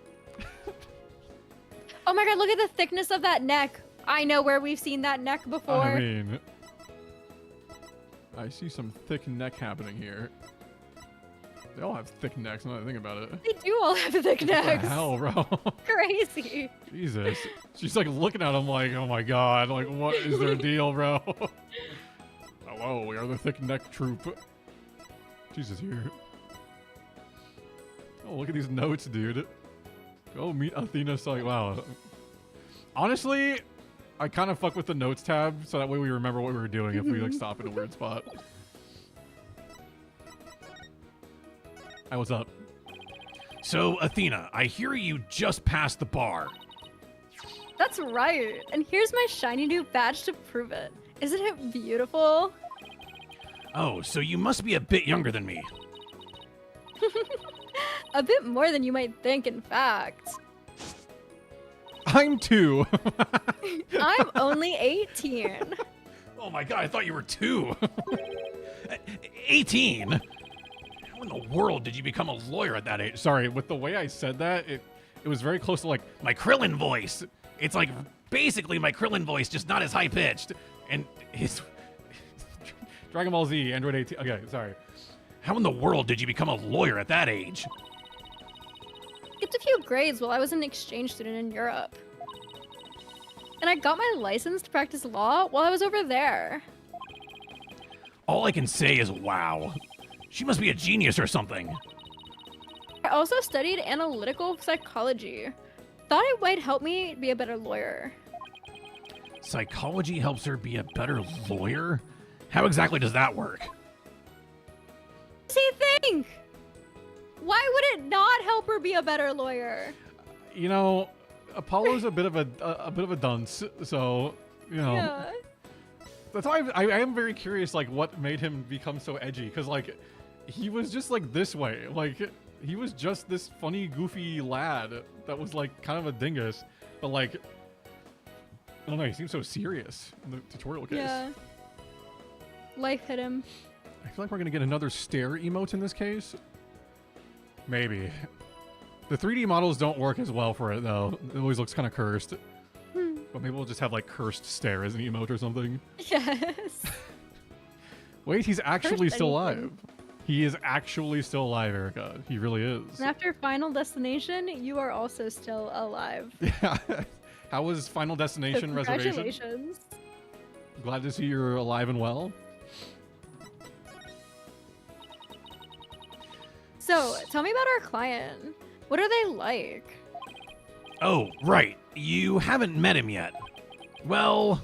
Speaker 4: Oh my god, look at the thickness of that neck. I know where we've seen that neck before.
Speaker 2: I mean, I see some thick neck happening here. They all have thick necks, now that I think about it.
Speaker 4: They do all have thick
Speaker 2: What
Speaker 4: necks.
Speaker 2: the hell, bro?
Speaker 4: Crazy.
Speaker 2: Jesus. She's like looking at him like, oh my god, like what is their deal, bro? Hello, we are the thick neck troop. Jesus here. Oh, look at these notes, dude. Go meet Athena. So wow. Honestly, I kind of fuck with the notes tab, so that way we remember what we were doing if we like stop in a weird spot. Hey, what's up?
Speaker 8: So, Athena, I hear you just passed the bar.
Speaker 4: That's right. And here's my shiny new badge to prove it. Isn't it beautiful?
Speaker 8: Oh, so you must be a bit younger than me.
Speaker 4: A bit more than you might think, in fact.
Speaker 2: I'm 2.
Speaker 4: I'm only 18.
Speaker 8: Oh my god, I thought you were 2. 18? How in the world did you become a lawyer at that age?
Speaker 2: Sorry, with the way I said that, it was very close to like
Speaker 8: my Krillin voice. It's like basically my Krillin voice, just not as high pitched. And his
Speaker 2: Dragon Ball Z, Android 18. Okay, sorry.
Speaker 8: How in the world did you become a lawyer at that age?
Speaker 4: Skipped a few grades while I was an exchange student in Europe. And I got my license to practice law while I was over there.
Speaker 8: All I can say is wow. She must be a genius or something.
Speaker 4: I also studied analytical psychology. Thought it might help me be a better lawyer.
Speaker 8: Psychology helps her be a better lawyer? How exactly does that work?
Speaker 4: What do you think? Why would it not help her be a better lawyer?
Speaker 2: You know, Apollo's a bit of a dunce, so you know.
Speaker 4: Yeah.
Speaker 2: That's why I am very curious, like what made him become so edgy? Because like, he was just like this way, like he was just this funny, goofy lad that was like kind of a dingus, but like, I don't know, he seems so serious in the tutorial case.
Speaker 4: Yeah. Life hit him.
Speaker 2: I feel like we're gonna get another stare emote in this case. Maybe. The 3D models don't work as well for it though. It always looks kind of cursed. But maybe we'll just have like cursed stare as an emote or something.
Speaker 4: Yes.
Speaker 2: Wait, he's actually
Speaker 4: Cursed
Speaker 2: still
Speaker 4: anything.
Speaker 2: alive. He is actually still alive, Erica. He really is.
Speaker 4: And after Final Destination, you are also still alive.
Speaker 2: Yeah. How was Final Destination Reservation?
Speaker 4: Congratulations.
Speaker 2: Glad to see you're alive and well.
Speaker 4: So, tell me about our client. What are they like?
Speaker 8: Oh, right. You haven't met him yet. Well,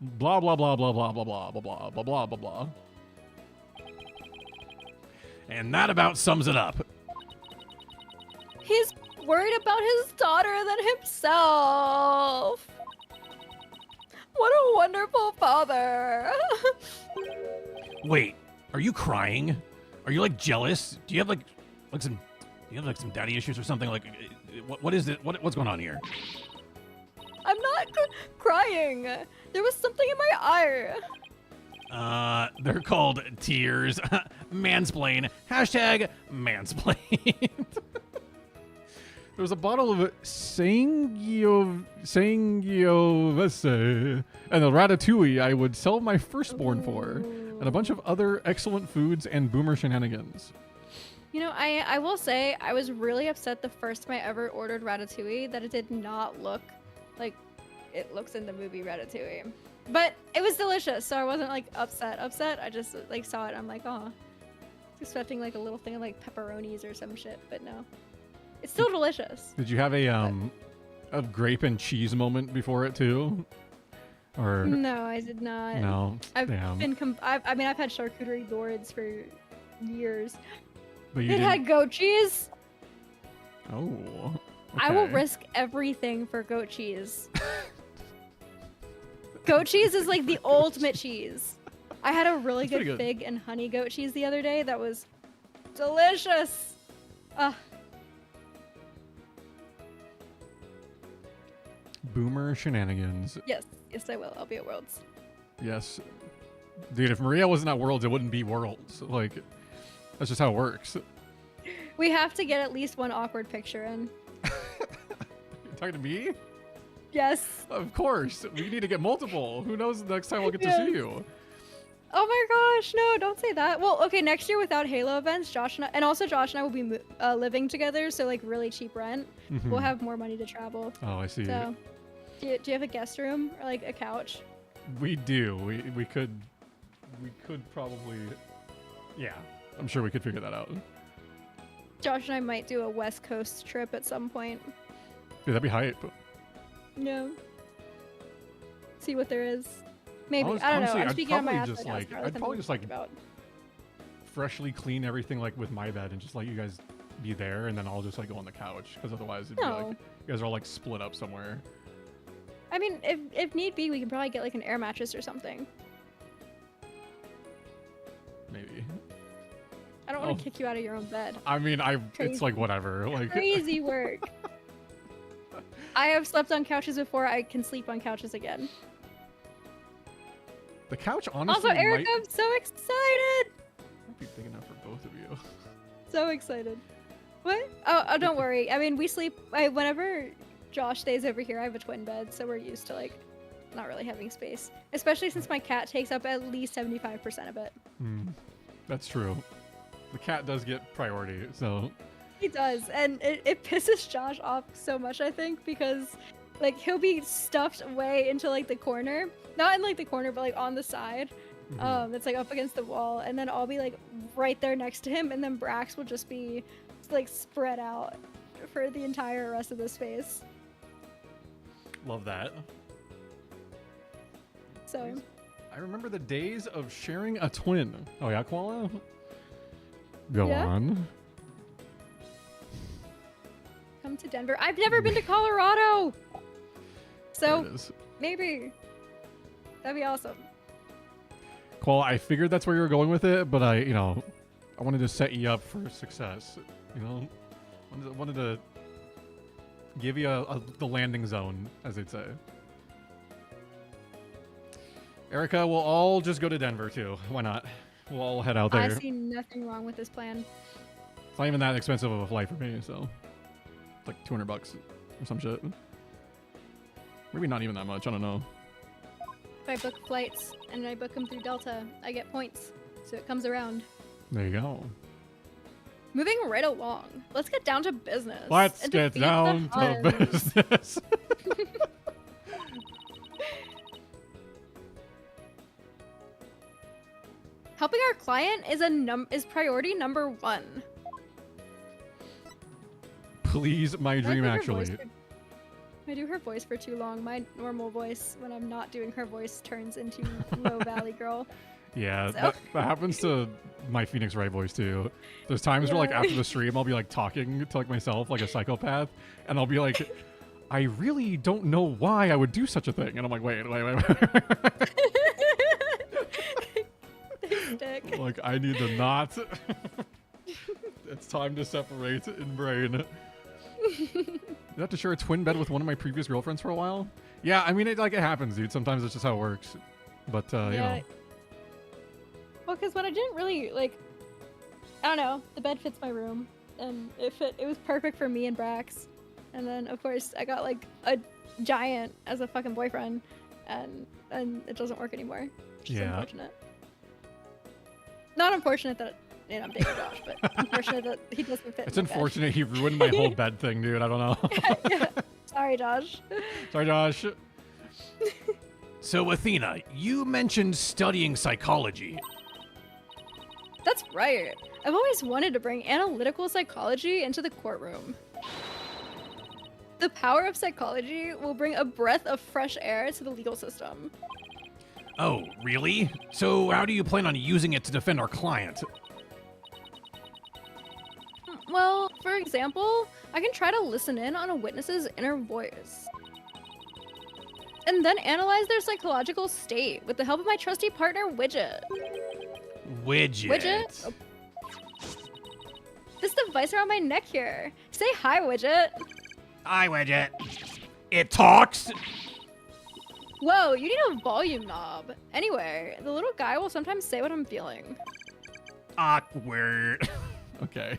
Speaker 2: blah blah blah blah blah blah blah blah blah blah blah blah blah.
Speaker 8: And that about sums it up.
Speaker 4: He's worried about his daughter than himself. What a wonderful father.
Speaker 8: Wait, are you crying? Are you like jealous? Do you have like some some daddy issues or something? Like, what is it? What's going on here?
Speaker 4: I'm not crying. There was something in my eye.
Speaker 8: They're called tears. Mansplain. Hashtag mansplain.
Speaker 2: There was a bottle of Sangiovese and a ratatouille I would sell my firstborn for, and a bunch of other excellent foods and boomer shenanigans.
Speaker 4: You know, I will say I was really upset the first time I ever ordered ratatouille that it did not look like it looks in the movie Ratatouille. But it was delicious, so I wasn't like upset. I just like saw it. I'm like, oh, expecting like a little thing of like pepperonis or some shit, but no, it's still delicious.
Speaker 2: Did you have a grape and cheese moment before it too? Or
Speaker 4: No, I did not.
Speaker 2: no?
Speaker 4: I've
Speaker 2: Damn.
Speaker 4: been. I mean, I've had charcuterie boards for years.
Speaker 2: But you
Speaker 4: It
Speaker 2: didn't.
Speaker 4: had goat cheese.
Speaker 2: Oh.
Speaker 4: I will
Speaker 2: okay.
Speaker 4: risk everything for goat cheese. Goat cheese is like the ultimate cheese. I had a really
Speaker 2: That's pretty
Speaker 4: good
Speaker 2: good.
Speaker 4: fig and honey goat cheese the other day. That was delicious.
Speaker 2: Boomer shenanigans.
Speaker 4: Yes, I will. I'll be at Worlds.
Speaker 2: Yes. Dude, if Maria wasn't at Worlds, it wouldn't be Worlds. Like, that's just how it works.
Speaker 4: We have to get at least one awkward picture in.
Speaker 2: You talking to me?
Speaker 4: Yes.
Speaker 2: Of course. We need to get multiple. Who knows the next time we'll get to see you.
Speaker 4: Oh my gosh, no, don't say that. Well, okay, next year without Halo events, Josh and I will be living together, so like really cheap rent.
Speaker 2: Mhm.
Speaker 4: We'll have more money to travel.
Speaker 2: Oh, I see.
Speaker 4: So, do you have a guest room or like a couch?
Speaker 2: We do. We could probably. Yeah. I'm sure we could figure that out.
Speaker 4: Josh and I might do a West Coast trip at some point.
Speaker 2: Dude, that'd be hype.
Speaker 4: No. See what there is. Maybe.
Speaker 2: Honestly,
Speaker 4: I don't know. I'm
Speaker 2: I'd
Speaker 4: speaking on my
Speaker 2: probably
Speaker 4: ass
Speaker 2: just
Speaker 4: right now.
Speaker 2: like
Speaker 4: It's not
Speaker 2: I'd
Speaker 4: something
Speaker 2: probably
Speaker 4: I'm
Speaker 2: just like
Speaker 4: thinking about.
Speaker 2: freshly clean everything like with my bed and just let you guys be there, and then I'll just like go on the couch because otherwise it'd be
Speaker 4: No.
Speaker 2: like you guys are all like split up somewhere.
Speaker 4: I mean, if need be, we can probably get like an air mattress or something.
Speaker 2: Maybe.
Speaker 4: I don't want to kick you out of your own bed.
Speaker 2: I mean, it's
Speaker 4: Crazy.
Speaker 2: like whatever. Like
Speaker 4: Crazy work. I have slept on couches before. I can sleep on couches again.
Speaker 2: the couch, honestly.
Speaker 4: Also, Erica,
Speaker 2: might
Speaker 4: I'm so excited.
Speaker 2: be big enough for both of you.
Speaker 4: So excited. What? Oh, don't worry. I mean, we sleep. Whenever Josh stays over here, I have a twin bed, so we're used to like not really having space. Especially since my cat takes up at least 75% of it.
Speaker 2: That's true. The cat does get priority, so.
Speaker 4: He does, and it pisses Josh off so much, I think, because like he'll be stuffed way into like the corner, not in like the corner, but like on the side, that's like up against the wall, and then I'll be like right there next to him, and then Brax will just be like spread out for the entire rest of the space.
Speaker 2: Love that.
Speaker 4: So.
Speaker 2: I remember the days of sharing a twin. Oh yeah, Koala? Go
Speaker 4: Yeah?
Speaker 2: on.
Speaker 4: Come to Denver. I've never been to Colorado. So
Speaker 2: There it is.
Speaker 4: maybe that'd be awesome.
Speaker 2: Koala, I figured that's where you were going with it, but I wanted to set you up for success. You know, wanted to give you the landing zone, as they'd say. Erica, we'll all just go to Denver too. Why not? We'll all head out there.
Speaker 4: I see nothing wrong with this plan.
Speaker 2: It's not even that expensive of a flight for me, so it's like $200 or some shit. Maybe not even that much. I don't know.
Speaker 4: If I book flights and I book them through Delta, I get points, so it comes around.
Speaker 2: There you go.
Speaker 4: Moving right along, let's get down to business.
Speaker 2: Let's
Speaker 4: and
Speaker 2: get
Speaker 4: defeat the
Speaker 2: down to
Speaker 4: Huns.
Speaker 2: business.
Speaker 4: Helping our client is priority number 1.
Speaker 2: Please, my dream, actually.
Speaker 4: I do her voice for too long. My normal voice, when I'm not doing her voice, turns into Low Valley Girl.
Speaker 2: Yeah,
Speaker 4: So-
Speaker 2: that happens to my Phoenix Wright voice too. There's times where like
Speaker 4: Yeah.
Speaker 2: after the stream I'll be like talking to like myself like a psychopath, and I'll be like, I really don't know why I would do such a thing, and I'm like, wait.
Speaker 4: Stick.
Speaker 2: Like I need to not. It's time to separate in brain. You have to share a twin bed with one of my previous girlfriends for a while. Yeah, I mean it happens, dude. Sometimes it's just how it works. But you know.
Speaker 4: Well, because when I didn't really like, I don't know, the bed fits my room, and it was perfect for me and Brax. And then of course I got like a giant as a fucking boyfriend, and it doesn't work anymore. Which is unfortunate. Not unfortunate that I'm dating Josh, but unfortunate that he doesn't fit.
Speaker 2: It's
Speaker 4: in my bed.
Speaker 2: unfortunate he ruined my whole bed thing, dude. I don't know.
Speaker 4: Yeah. Sorry, Josh.
Speaker 2: Sorry, Josh.
Speaker 8: So, Athena, you mentioned studying psychology.
Speaker 4: That's right. I've always wanted to bring analytical psychology into the courtroom. The power of psychology will bring a breath of fresh air to the legal system.
Speaker 8: Oh, really? So how do you plan on using it to defend our client?
Speaker 4: Well, for example, I can try to listen in on a witness's inner voice. And then analyze their psychological state with the help of my trusty partner, Widget.
Speaker 8: Widget?
Speaker 4: Widget? Oh. This device around my neck here. Say hi, Widget.
Speaker 8: Hi, Widget. It talks?
Speaker 4: Whoa, you need a volume knob. Anyway, the little guy will sometimes say what I'm feeling.
Speaker 8: Awkward.
Speaker 2: Okay.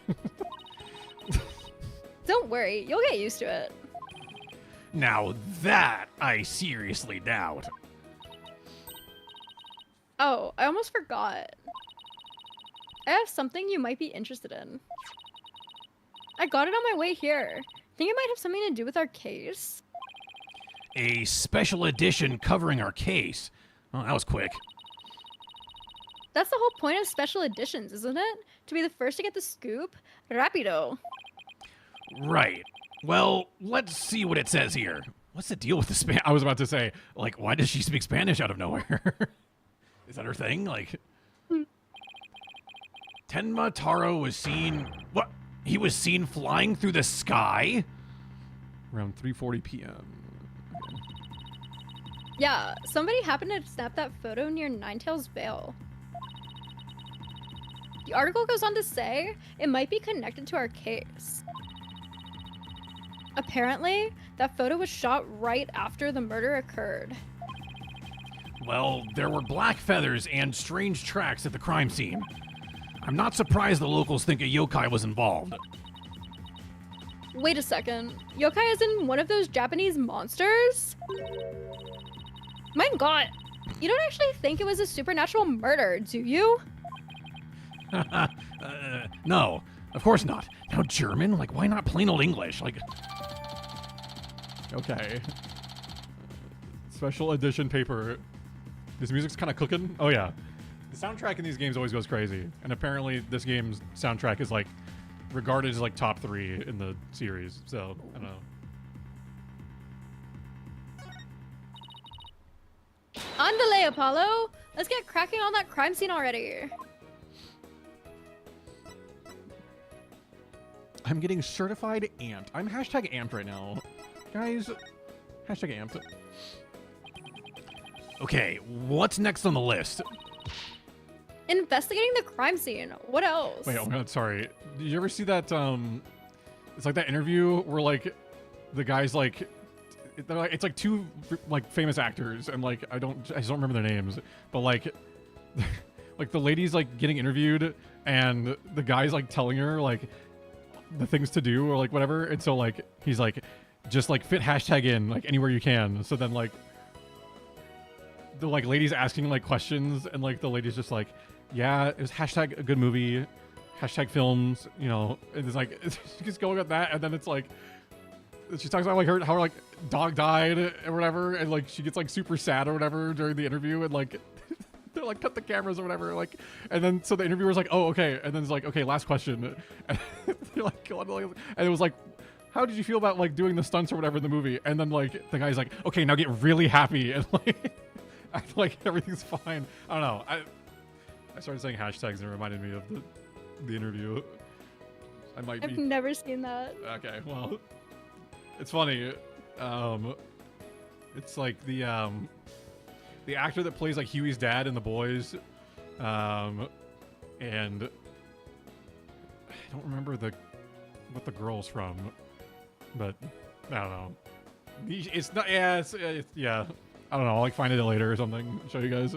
Speaker 4: Don't worry, you'll get used to it.
Speaker 8: Now that I seriously doubt.
Speaker 4: Oh, I almost forgot. I have something you might be interested in. I got it on my way here. Think it might have something to do with our case?
Speaker 8: A special edition covering our case. Oh, that was quick.
Speaker 4: That's the whole point of special editions, isn't it? To be the first to get the scoop? Rapido.
Speaker 8: Right. Well, let's see what it says here. What's the deal with the Spanish? I was about to say, like, why does she speak Spanish out of nowhere? Is that her thing? Like, Tenma Taro was seen... What? He was seen flying through the sky?
Speaker 2: Around 3:40 p.m.
Speaker 4: Yeah, somebody happened to snap that photo near Ninetails Vale. The article goes on to say it might be connected to our case. Apparently, that photo was shot right after the murder occurred.
Speaker 8: Well, there were black feathers and strange tracks at the crime scene. I'm not surprised the locals think a yokai was involved.
Speaker 4: Wait a second. Yokai is in one of those Japanese monsters? My god. You don't actually think it was a supernatural murder, do you?
Speaker 8: No, of course not. Now German? Like, why not plain old English? Like...
Speaker 2: Okay. Special edition paper. This music's kind of cooking. Oh yeah. The soundtrack in these games always goes crazy. And apparently this game's soundtrack is like regarded as like top 3 in the series. So, I don't know.
Speaker 4: Andale, Apollo! Let's get cracking on that crime scene already.
Speaker 2: I'm getting certified amped. I'm hashtag amped right now. Guys, hashtag amped.
Speaker 8: Okay, what's next on the list?
Speaker 4: Investigating the crime scene. What else?
Speaker 2: Wait, oh my god, sorry. Did you ever see that, it's like that interview where, like, the guy's, like, it's like 2, like, famous actors, and, like, I just don't remember their names, but, like, like, the lady's, like, getting interviewed, and the guy's, like, telling her, like, the things to do, or, like, whatever, and so, like, he's, like, just, like, fit hashtag in, like, anywhere you can, so then, like, the, like, lady's asking, like, questions, and, like, the lady's just, like, yeah, it was hashtag a good movie, hashtag films, you know, and it's like, she keeps going with that, and then it's like, she talks about, like, how her, like, dog died, or whatever, and, like, she gets, like, super sad or whatever during the interview, and, like, they're like, cut the cameras or whatever, like, and then, so the interviewer's like, oh, okay, and then it's like, okay, last question, and they're like, and it was like, how did you feel about, like, doing the stunts or whatever in the movie? And then, like, the guy's like, okay, now get really happy, and, like, act like everything's fine. I don't know. I started saying hashtags and it reminded me of the interview.
Speaker 4: I've never seen that.
Speaker 2: Okay, well, it's funny. It's like the actor that plays like Huey's dad in The Boys, and I don't remember what the girl's from, but I don't know. It's not. Yeah, it's yeah. I don't know. I'll like find it later or something. Show you guys.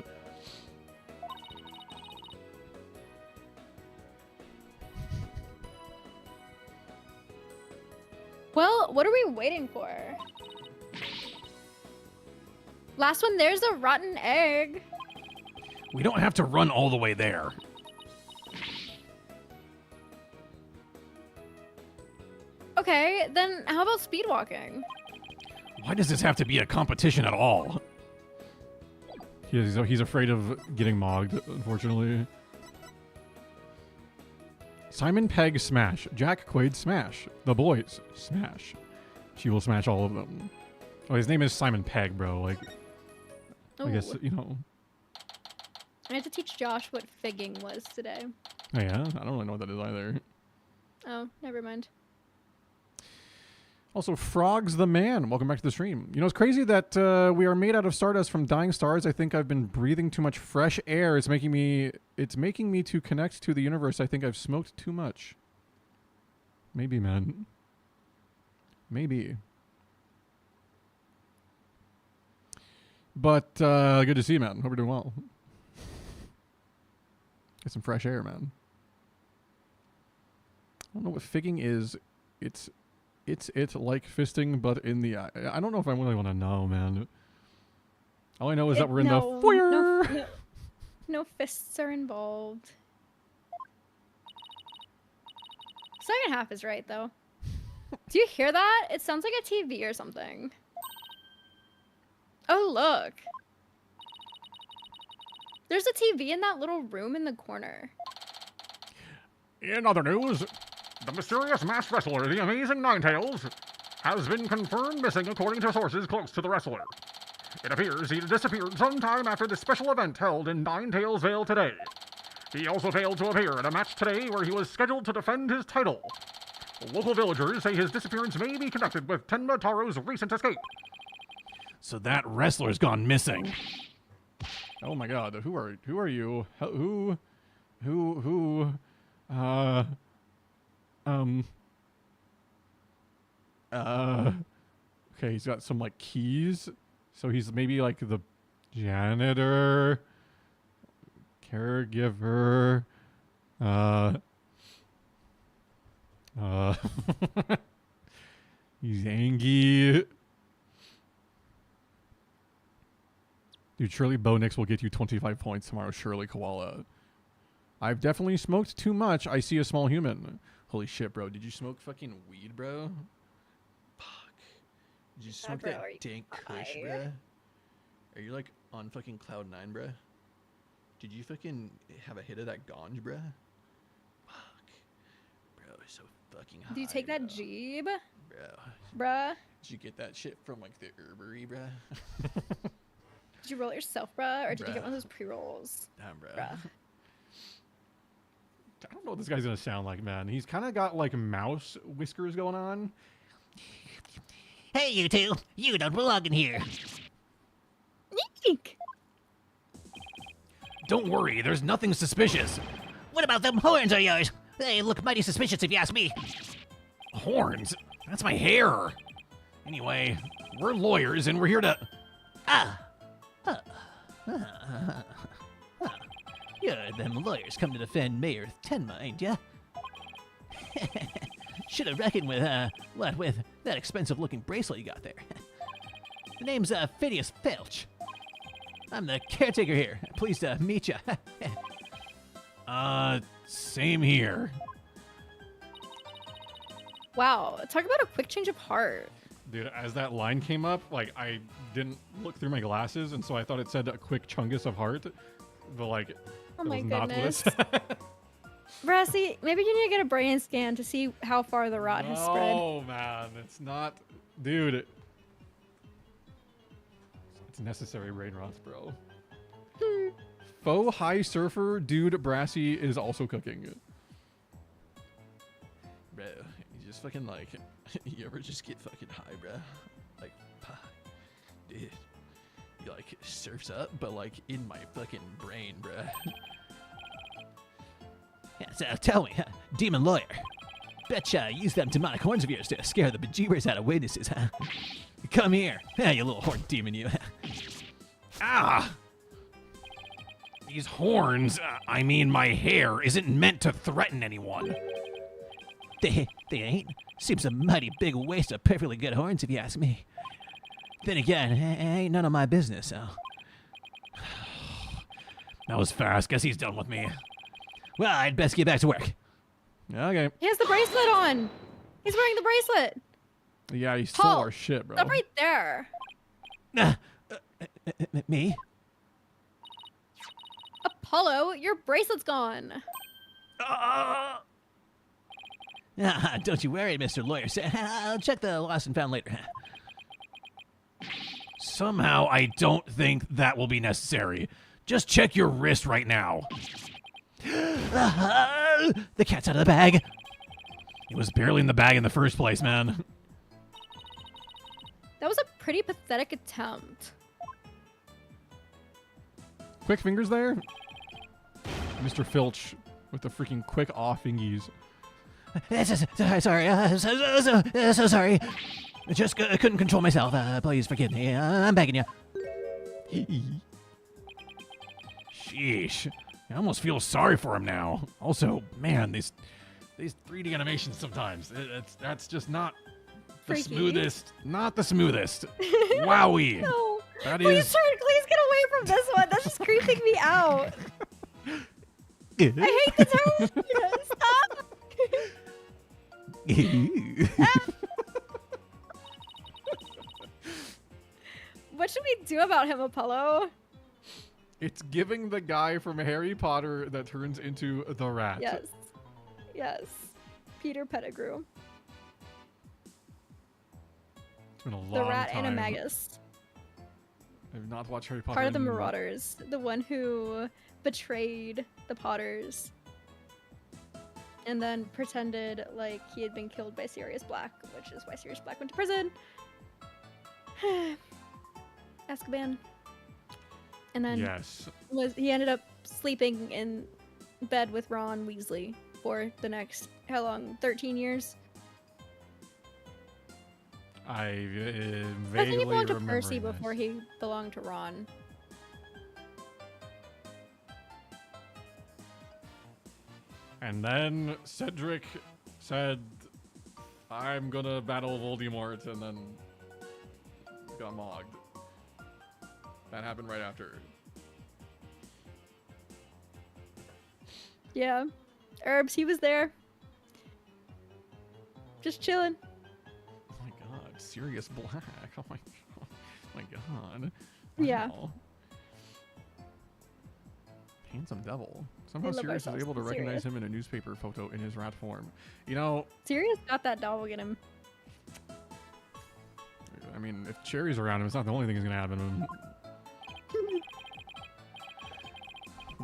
Speaker 4: Well, what are we waiting for? Last one, there's a rotten egg.
Speaker 8: We don't have to run all the way there.
Speaker 4: Okay, then how about speed walking?
Speaker 8: Why does this have to be a competition at all?
Speaker 2: He's afraid of getting mogged, unfortunately. Simon Pegg smash. Jack Quaid smash. The Boys smash. She will smash all of them. Oh, his name is Simon Pegg, bro. Like, I guess,
Speaker 4: Ooh.
Speaker 2: you know.
Speaker 4: I had to teach Josh what figging was today.
Speaker 2: Oh, yeah? I don't really know what that is either.
Speaker 4: Oh, never mind.
Speaker 2: Also, Frogs the Man. Welcome back to the stream. You know, it's crazy that we are made out of stardust from dying stars. I think I've been breathing too much fresh air. It's making me to connect to the universe. I think I've smoked too much. Maybe, man. Maybe. But good to see you, man. Hope you're doing well. Get some fresh air, man. I don't know what figging is. It's like fisting, but in the eye. I don't know if I really want to know, man. All I know is that we're in the foyer.
Speaker 4: No fists are involved. Second half is right, though. Do you hear that? It sounds like a TV or something. Oh, look. There's a TV in that little room in the corner.
Speaker 8: In other news, the mysterious masked wrestler, the Amazing Ninetales, has been confirmed missing according to sources close to the wrestler. It appears he disappeared sometime after the special event held in Ninetales Vale today. He also failed to appear at a match today where he was scheduled to defend his title. Local villagers say his disappearance may be connected with Tenma Taro's recent escape. So that wrestler's gone missing.
Speaker 2: Oh my God! Who are you? Okay, he's got some like keys, so he's maybe like the janitor, caregiver, he's Angie. Dude, Shirley Bonix will get you 25 points tomorrow, Shirley Koala. I've definitely smoked too much. I see a small human. Holy shit, bro. Did you smoke fucking weed, bro? Fuck. Did you smoke
Speaker 4: bro,
Speaker 2: that dank kush, bro? Are you like on fucking cloud 9, bro? Did you fucking have a hit of that ganj, bro? Fuck. Bro, it's so fucking high.
Speaker 4: Do you take that
Speaker 2: bro.
Speaker 4: jeeb?
Speaker 2: Bro.
Speaker 4: Bruh.
Speaker 2: Did you get that shit from like the herbery, bro?
Speaker 4: Did you roll it yourself, bruh? Or did you get
Speaker 2: Bruh.
Speaker 4: one of those pre-rolls?
Speaker 2: Damn, bro.
Speaker 4: Bruh.
Speaker 2: I don't know what this guy's gonna sound like, man. He's kind of got like mouse whiskers going on.
Speaker 5: Hey, you two. You don't belong in here.
Speaker 4: Eek.
Speaker 8: Don't worry, there's nothing suspicious.
Speaker 5: What about them horns of yours? They look mighty suspicious if you ask me.
Speaker 8: Horns? That's my hair. Anyway, we're lawyers and we're here to...
Speaker 5: You're them lawyers come to defend Mayor Tenma, ain't ya? Should have reckoned with, with that expensive-looking bracelet you got there. The name's, Phineas Felch. I'm the caretaker here. Pleased to meet ya.
Speaker 8: Same here.
Speaker 4: Wow. Talk about a quick change of heart.
Speaker 2: Dude, as that line came up, like, I didn't look through my glasses, and so I thought it said a quick chungus of heart, but, like,
Speaker 4: Oh
Speaker 2: it
Speaker 4: my
Speaker 2: was not what it
Speaker 4: goodness.
Speaker 2: said.
Speaker 4: Brassy, maybe you need to get a brain scan to see how far the rot has spread.
Speaker 2: Oh, man, it's not... Dude. It's necessary brain rot, bro. Faux high surfer dude Brassy is also cooking. Bro, you just fucking, like... You ever just get fucking high, bro? Like, dude. You, like, surfs up, but, like, in my fucking brain, bro.
Speaker 5: Yeah, so tell me, demon lawyer. Betcha you use them demonic horns of yours to scare the bejeebers out of witnesses, huh? Come here, you little horn demon, you.
Speaker 8: Ah! These horns, I mean my hair, isn't meant to threaten anyone.
Speaker 5: They ain't. Seems a mighty big waste of perfectly good horns, if you ask me. Then again, ain't none of my business, so.
Speaker 8: That was fast. Guess he's done with me.
Speaker 5: Well, I'd best get back to work.
Speaker 2: Okay.
Speaker 4: He has the bracelet on. He's wearing the bracelet.
Speaker 2: Yeah, he stole our shit, bro.
Speaker 4: Stop right there.
Speaker 5: Me?
Speaker 4: Apollo, your bracelet's gone.
Speaker 5: Ah, don't you worry, Mr. Lawyer. I'll check the lost and found later.
Speaker 8: Somehow, I don't think that will be necessary. Just check your wrist right now.
Speaker 5: The cat's out of the bag.
Speaker 8: It was barely in the bag in the first place, man.
Speaker 4: That was a pretty pathetic attempt.
Speaker 2: Quick fingers there. Mr. Filch with the freaking quick off fingies.
Speaker 5: Sorry. So sorry. I just couldn't control myself. Please forgive me. I'm begging you.
Speaker 8: Sheesh. I almost feel sorry for him now. Also, man, these 3D animations sometimes, that's just not the
Speaker 4: Freaky.
Speaker 8: smoothest. Not the smoothest. Wowie.
Speaker 4: No.
Speaker 8: That
Speaker 4: Please
Speaker 8: is...
Speaker 4: please get away from this one. That's just creeping me out. I hate the tone. Stop. What should we do about him, Apollo?
Speaker 2: It's giving the guy from Harry Potter that turns into the rat.
Speaker 4: Yes. Yes. Peter Pettigrew.
Speaker 2: It's been a long
Speaker 4: The rat
Speaker 2: time.
Speaker 4: Animagus.
Speaker 2: I've not watched Harry Potter.
Speaker 4: Part of the
Speaker 2: in-
Speaker 4: Marauders. The one who betrayed the Potters. And then pretended like he had been killed by Sirius Black, which is why Sirius Black went to prison. Azkaban. And then
Speaker 2: Yes.
Speaker 4: he ended up sleeping in bed with Ron Weasley for the next, how long, 13 years?
Speaker 2: I
Speaker 4: I think
Speaker 2: vaguely
Speaker 4: he belonged to
Speaker 2: remember
Speaker 4: Percy
Speaker 2: this.
Speaker 4: before he belonged to Ron.
Speaker 2: And then Cedric said, I'm gonna battle Voldemort, and then got mogged. That happened right after.
Speaker 4: Yeah. Herbs, he was there. Just chilling.
Speaker 2: Oh my god, Sirius Black. Oh my god.
Speaker 4: Yeah.
Speaker 2: Wow. Handsome devil. Somehow
Speaker 4: love
Speaker 2: Sirius is
Speaker 4: ourselves
Speaker 2: able to
Speaker 4: some
Speaker 2: recognize
Speaker 4: Sirius.
Speaker 2: him in a newspaper photo in his rat form. You know,
Speaker 4: Sirius got that dog in him.
Speaker 2: I mean, if Cherry's around him, it's not the only thing that's gonna happen to him.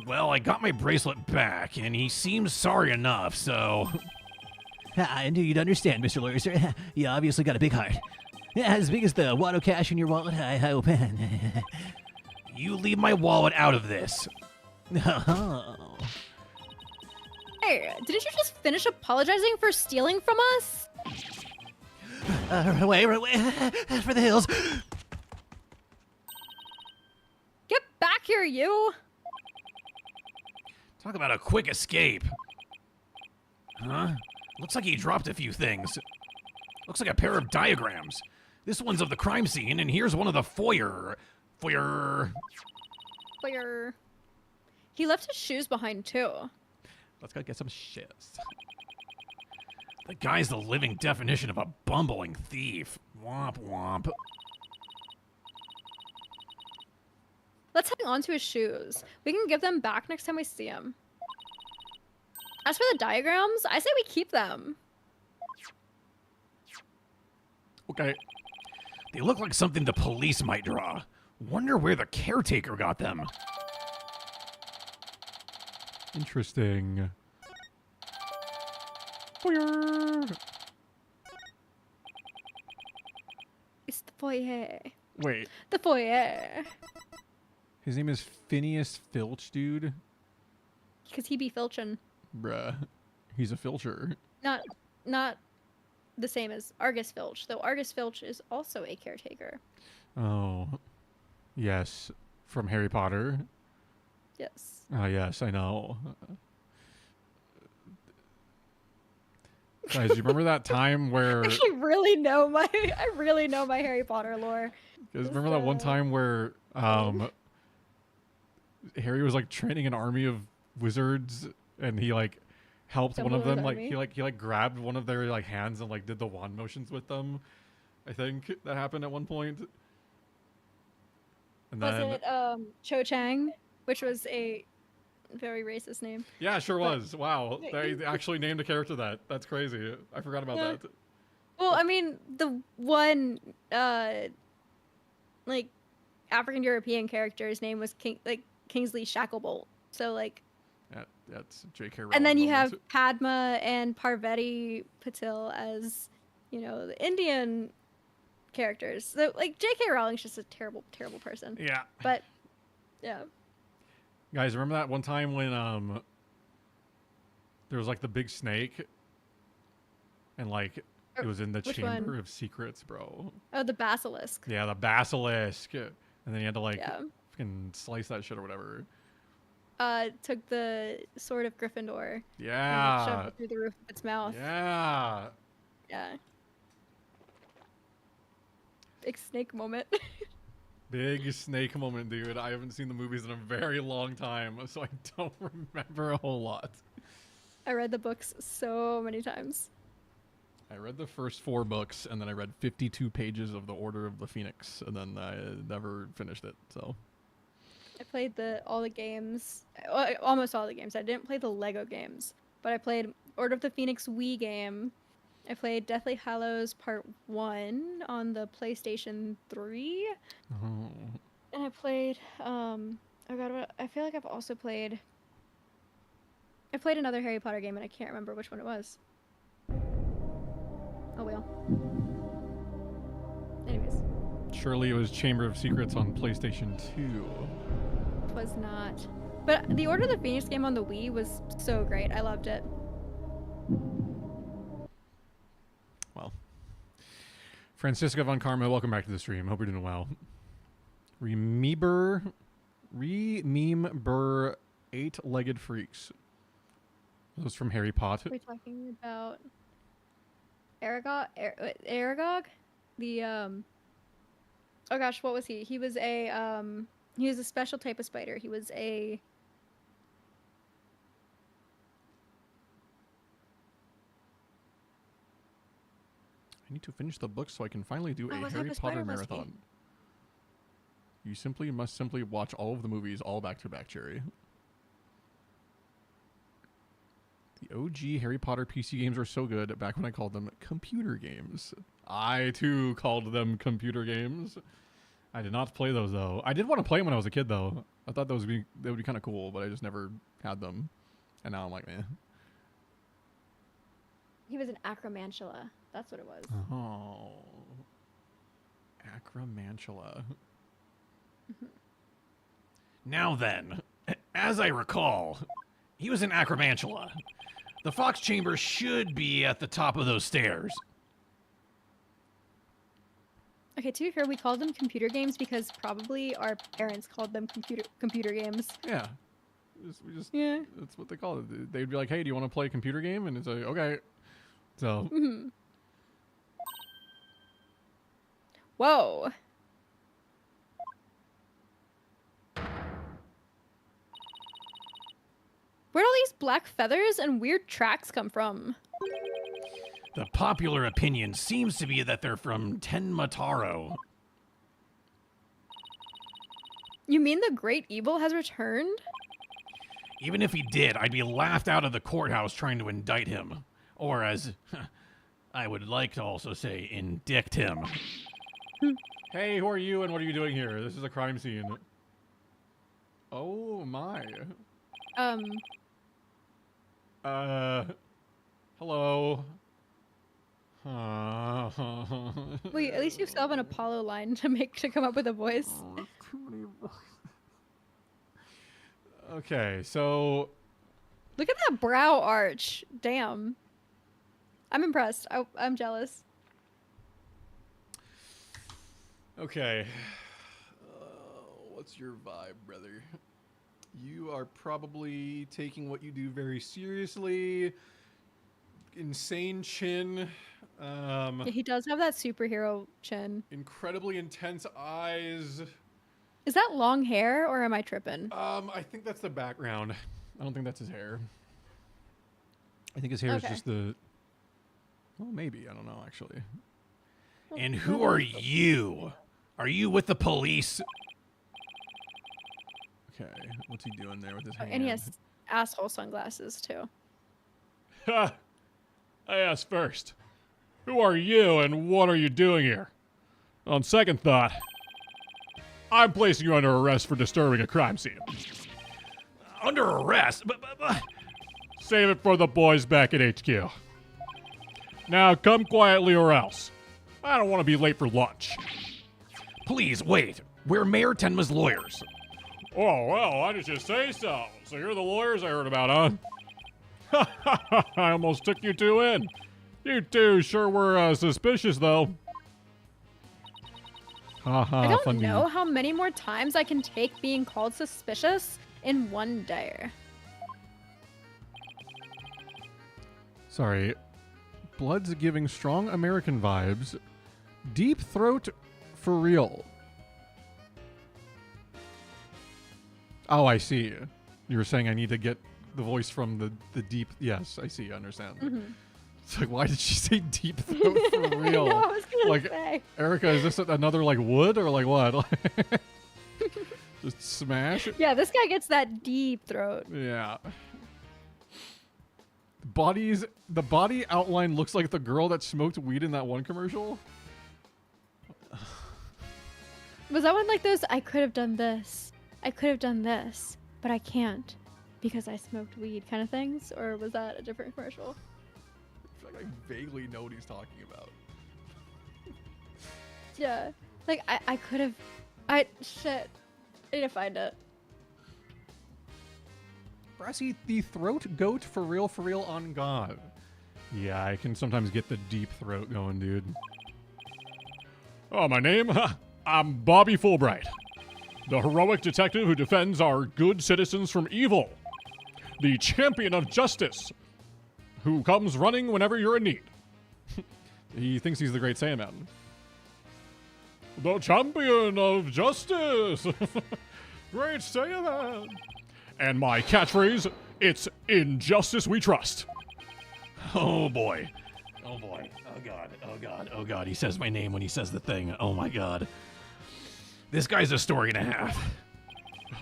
Speaker 8: Well, I got my bracelet back, and he seems sorry enough, so...
Speaker 5: I knew you'd understand, Mr. Lawyer, sir. You obviously got a big heart. As big as the Watto cash in your wallet, I hope.
Speaker 8: You leave my wallet out of this.
Speaker 5: Oh.
Speaker 4: Hey, didn't you just finish apologizing for stealing from us?
Speaker 5: Run away, for the hills.
Speaker 4: Get back here, you!
Speaker 8: Talk about a quick escape. Huh? Looks like he dropped a few things. Looks like a pair of diagrams. This one's of the crime scene, and here's one of the foyer.
Speaker 4: Where? He left his shoes behind, too.
Speaker 2: Let's go get some shits.
Speaker 8: The guy's the living definition of a bumbling thief. Womp womp.
Speaker 4: Let's hang on to his shoes. We can give them back next time we see him. As for the diagrams, I say we keep them.
Speaker 2: Okay.
Speaker 8: They look like something the police might draw. Wonder where the caretaker got them.
Speaker 2: Interesting. Foyer.
Speaker 4: It's the foyer.
Speaker 2: Wait,
Speaker 4: The foyer.
Speaker 2: his name is Phineas Filch, dude?
Speaker 4: Because he be filchin'.
Speaker 2: Bruh. He's a filcher.
Speaker 4: Not the same as Argus Filch, though Argus Filch is also a caretaker.
Speaker 2: Oh. Yes. From Harry Potter.
Speaker 4: Yes.
Speaker 2: Oh, yes, I know. Guys, you remember that time where...
Speaker 4: I really know my Harry Potter lore.
Speaker 2: Guys, remember that one time where Harry was like training an army of wizards, and he like helped one of
Speaker 4: Dumbledore's
Speaker 2: them. Like
Speaker 4: army?
Speaker 2: he grabbed one of their like hands and like did the wand motions with them. I think that happened at one point. And
Speaker 4: Was
Speaker 2: then
Speaker 4: it Cho Chang, which was a very racist name.
Speaker 2: Yeah, it sure was. Wow.
Speaker 4: Yeah,
Speaker 2: They actually named a character that. That's crazy. I forgot about
Speaker 4: Yeah.
Speaker 2: that.
Speaker 4: Well, I mean, the one like African European character's name was Kingsley Shacklebolt. So like,
Speaker 2: That's J.K. Rowling.
Speaker 4: and then you have
Speaker 2: moment.
Speaker 4: Padma and Parvati Patil as, you know, the Indian characters. So like, J.K. Rowling's just a terrible, terrible person.
Speaker 2: Yeah.
Speaker 4: But yeah.
Speaker 2: Guys, remember that one time when there was like the big snake, and like it was in the
Speaker 4: Which
Speaker 2: Chamber
Speaker 4: one?
Speaker 2: of Secrets, bro.
Speaker 4: Oh, the basilisk.
Speaker 2: Yeah, the basilisk, and then you had to like
Speaker 4: Yeah.
Speaker 2: fucking slice that shit or whatever.
Speaker 4: Took the sword of Gryffindor. And
Speaker 2: Yeah.
Speaker 4: shoved it through the roof of its mouth.
Speaker 2: Yeah.
Speaker 4: Yeah. Big snake moment.
Speaker 2: Big snake moment, dude. I haven't seen the movies in a very long time, so I don't remember a whole lot.
Speaker 4: I read the books so many times.
Speaker 2: I read the first 4 books, and then I read 52 pages of The Order of the Phoenix, and then I never finished it, so.
Speaker 4: I played all the games, almost all the games. I didn't play the Lego games, but I played Order of the Phoenix Wii game. I played Deathly Hallows Part 1 on the PlayStation 3.
Speaker 2: Oh.
Speaker 4: And I played, oh god, I feel like I've also played, I played another Harry Potter game and I can't remember which one it was. Oh well. Anyways.
Speaker 2: Surely it was Chamber of Secrets on PlayStation 2.
Speaker 4: It was not. But the Order of the Phoenix game on the Wii was so great. I loved it.
Speaker 2: Well. Francisca Von Karma, welcome back to the stream. Hope you're doing well. Remember 8-legged freaks. Those from Harry Potter.
Speaker 4: We're talking about Aragog? Aragog? The, oh gosh, what was he? He was a special type of spider. He was a...
Speaker 2: I need to finish the book so I can finally do a
Speaker 4: what type
Speaker 2: Harry
Speaker 4: of spider
Speaker 2: Potter
Speaker 4: was he?
Speaker 2: marathon. You must simply watch all of the movies all back to back, Jerry. The OG Harry Potter PC games were so good back when I called them computer games. I too called them computer games. I did not play those though. I did want to play them when I was a kid though. I thought they would be kind of cool, but I just never had them. And now I'm like, man.
Speaker 4: He was an acromantula. That's what it was.
Speaker 2: Oh. Acromantula.
Speaker 8: Now then, as I recall, he was an acromantula. The fox chamber should be at the top of those stairs.
Speaker 4: Okay, to be fair, we called them computer games because probably our parents called them computer games.
Speaker 2: Yeah. Yeah. That's what they call it. They'd be like, hey, do you want to play a computer game? And it's like, okay. So.
Speaker 4: Whoa. Where'd all these black feathers and weird tracks come from?
Speaker 8: The popular opinion seems to be that they're from Tenmataro.
Speaker 4: You mean the great evil has returned?
Speaker 8: Even if he did, I'd be laughed out of the courthouse trying to indict him. Or as I would like to also say, indict him.
Speaker 2: Hey, who are you and what are you doing here? This is a crime scene. Oh my. Hello.
Speaker 4: Wait, at least you still have an Apollo line to come up with a voice.
Speaker 2: Okay, so
Speaker 4: Look at that brow arch. Damn. I'm impressed. I'm jealous.
Speaker 2: okay. What's your vibe, brother? You are probably taking what you do very seriously. Insane chin.
Speaker 4: Yeah, he does have that superhero chin.
Speaker 2: Incredibly intense eyes.
Speaker 4: Is that long hair or am I tripping?
Speaker 2: I think that's the background. I don't think that's his hair. I think his hair is
Speaker 4: Okay.
Speaker 2: just the... Well, maybe. I don't know, actually.
Speaker 8: And who are you? Are you with the police?
Speaker 2: Okay, what's he doing there with his hand?
Speaker 4: And he has asshole sunglasses too.
Speaker 6: Ha! I asked first. Who are you and what are you doing here? On second thought, I'm placing you under arrest for disturbing a crime scene.
Speaker 8: Under arrest?
Speaker 6: Save it for the boys back at HQ. Now come quietly or else. I don't want to be late for lunch.
Speaker 8: Please, wait. We're Mayor Tenma's lawyers.
Speaker 6: Oh, well, why did you say so? So you're the lawyers I heard about, huh? I almost took you two in. You two sure were suspicious, though.
Speaker 4: I don't know how many more times I can take being called suspicious in one day.
Speaker 2: Sorry. Blood's giving strong American vibes. Deep throat for real. Oh, I see. You were saying I need to get the voice from the deep. Yes, I see. I understand. It's like, why did she say deep throat for real?
Speaker 4: I know, I was gonna
Speaker 2: like,
Speaker 4: say.
Speaker 2: Erica, is this another like wood or like what? Just smash?
Speaker 4: Yeah, this guy gets that deep throat.
Speaker 2: Yeah. The body outline looks like the girl that smoked weed in that one commercial.
Speaker 4: Was that one like those, I could have done this, I could have done this, but I can't because I smoked weed kind of things? Or was that a different commercial?
Speaker 2: I feel like I vaguely know what he's talking about.
Speaker 4: Yeah. Like, I could have... Shit. I need to find it.
Speaker 2: Brassy, the throat goat for real on God. Yeah, I can sometimes get the deep throat going, dude.
Speaker 6: Oh, my name? I'm Bobby Fulbright. The heroic detective who defends our good citizens from evil. The champion of justice. Who comes running whenever you're in need.
Speaker 2: He thinks he's the great Sandman.
Speaker 6: The champion of justice. Great Sandman. And my catchphrase, it's in justice we trust.
Speaker 8: Oh boy. Oh boy. Oh god. Oh god. Oh god. He says my name when he says the thing. Oh my god. This guy's a story and a half.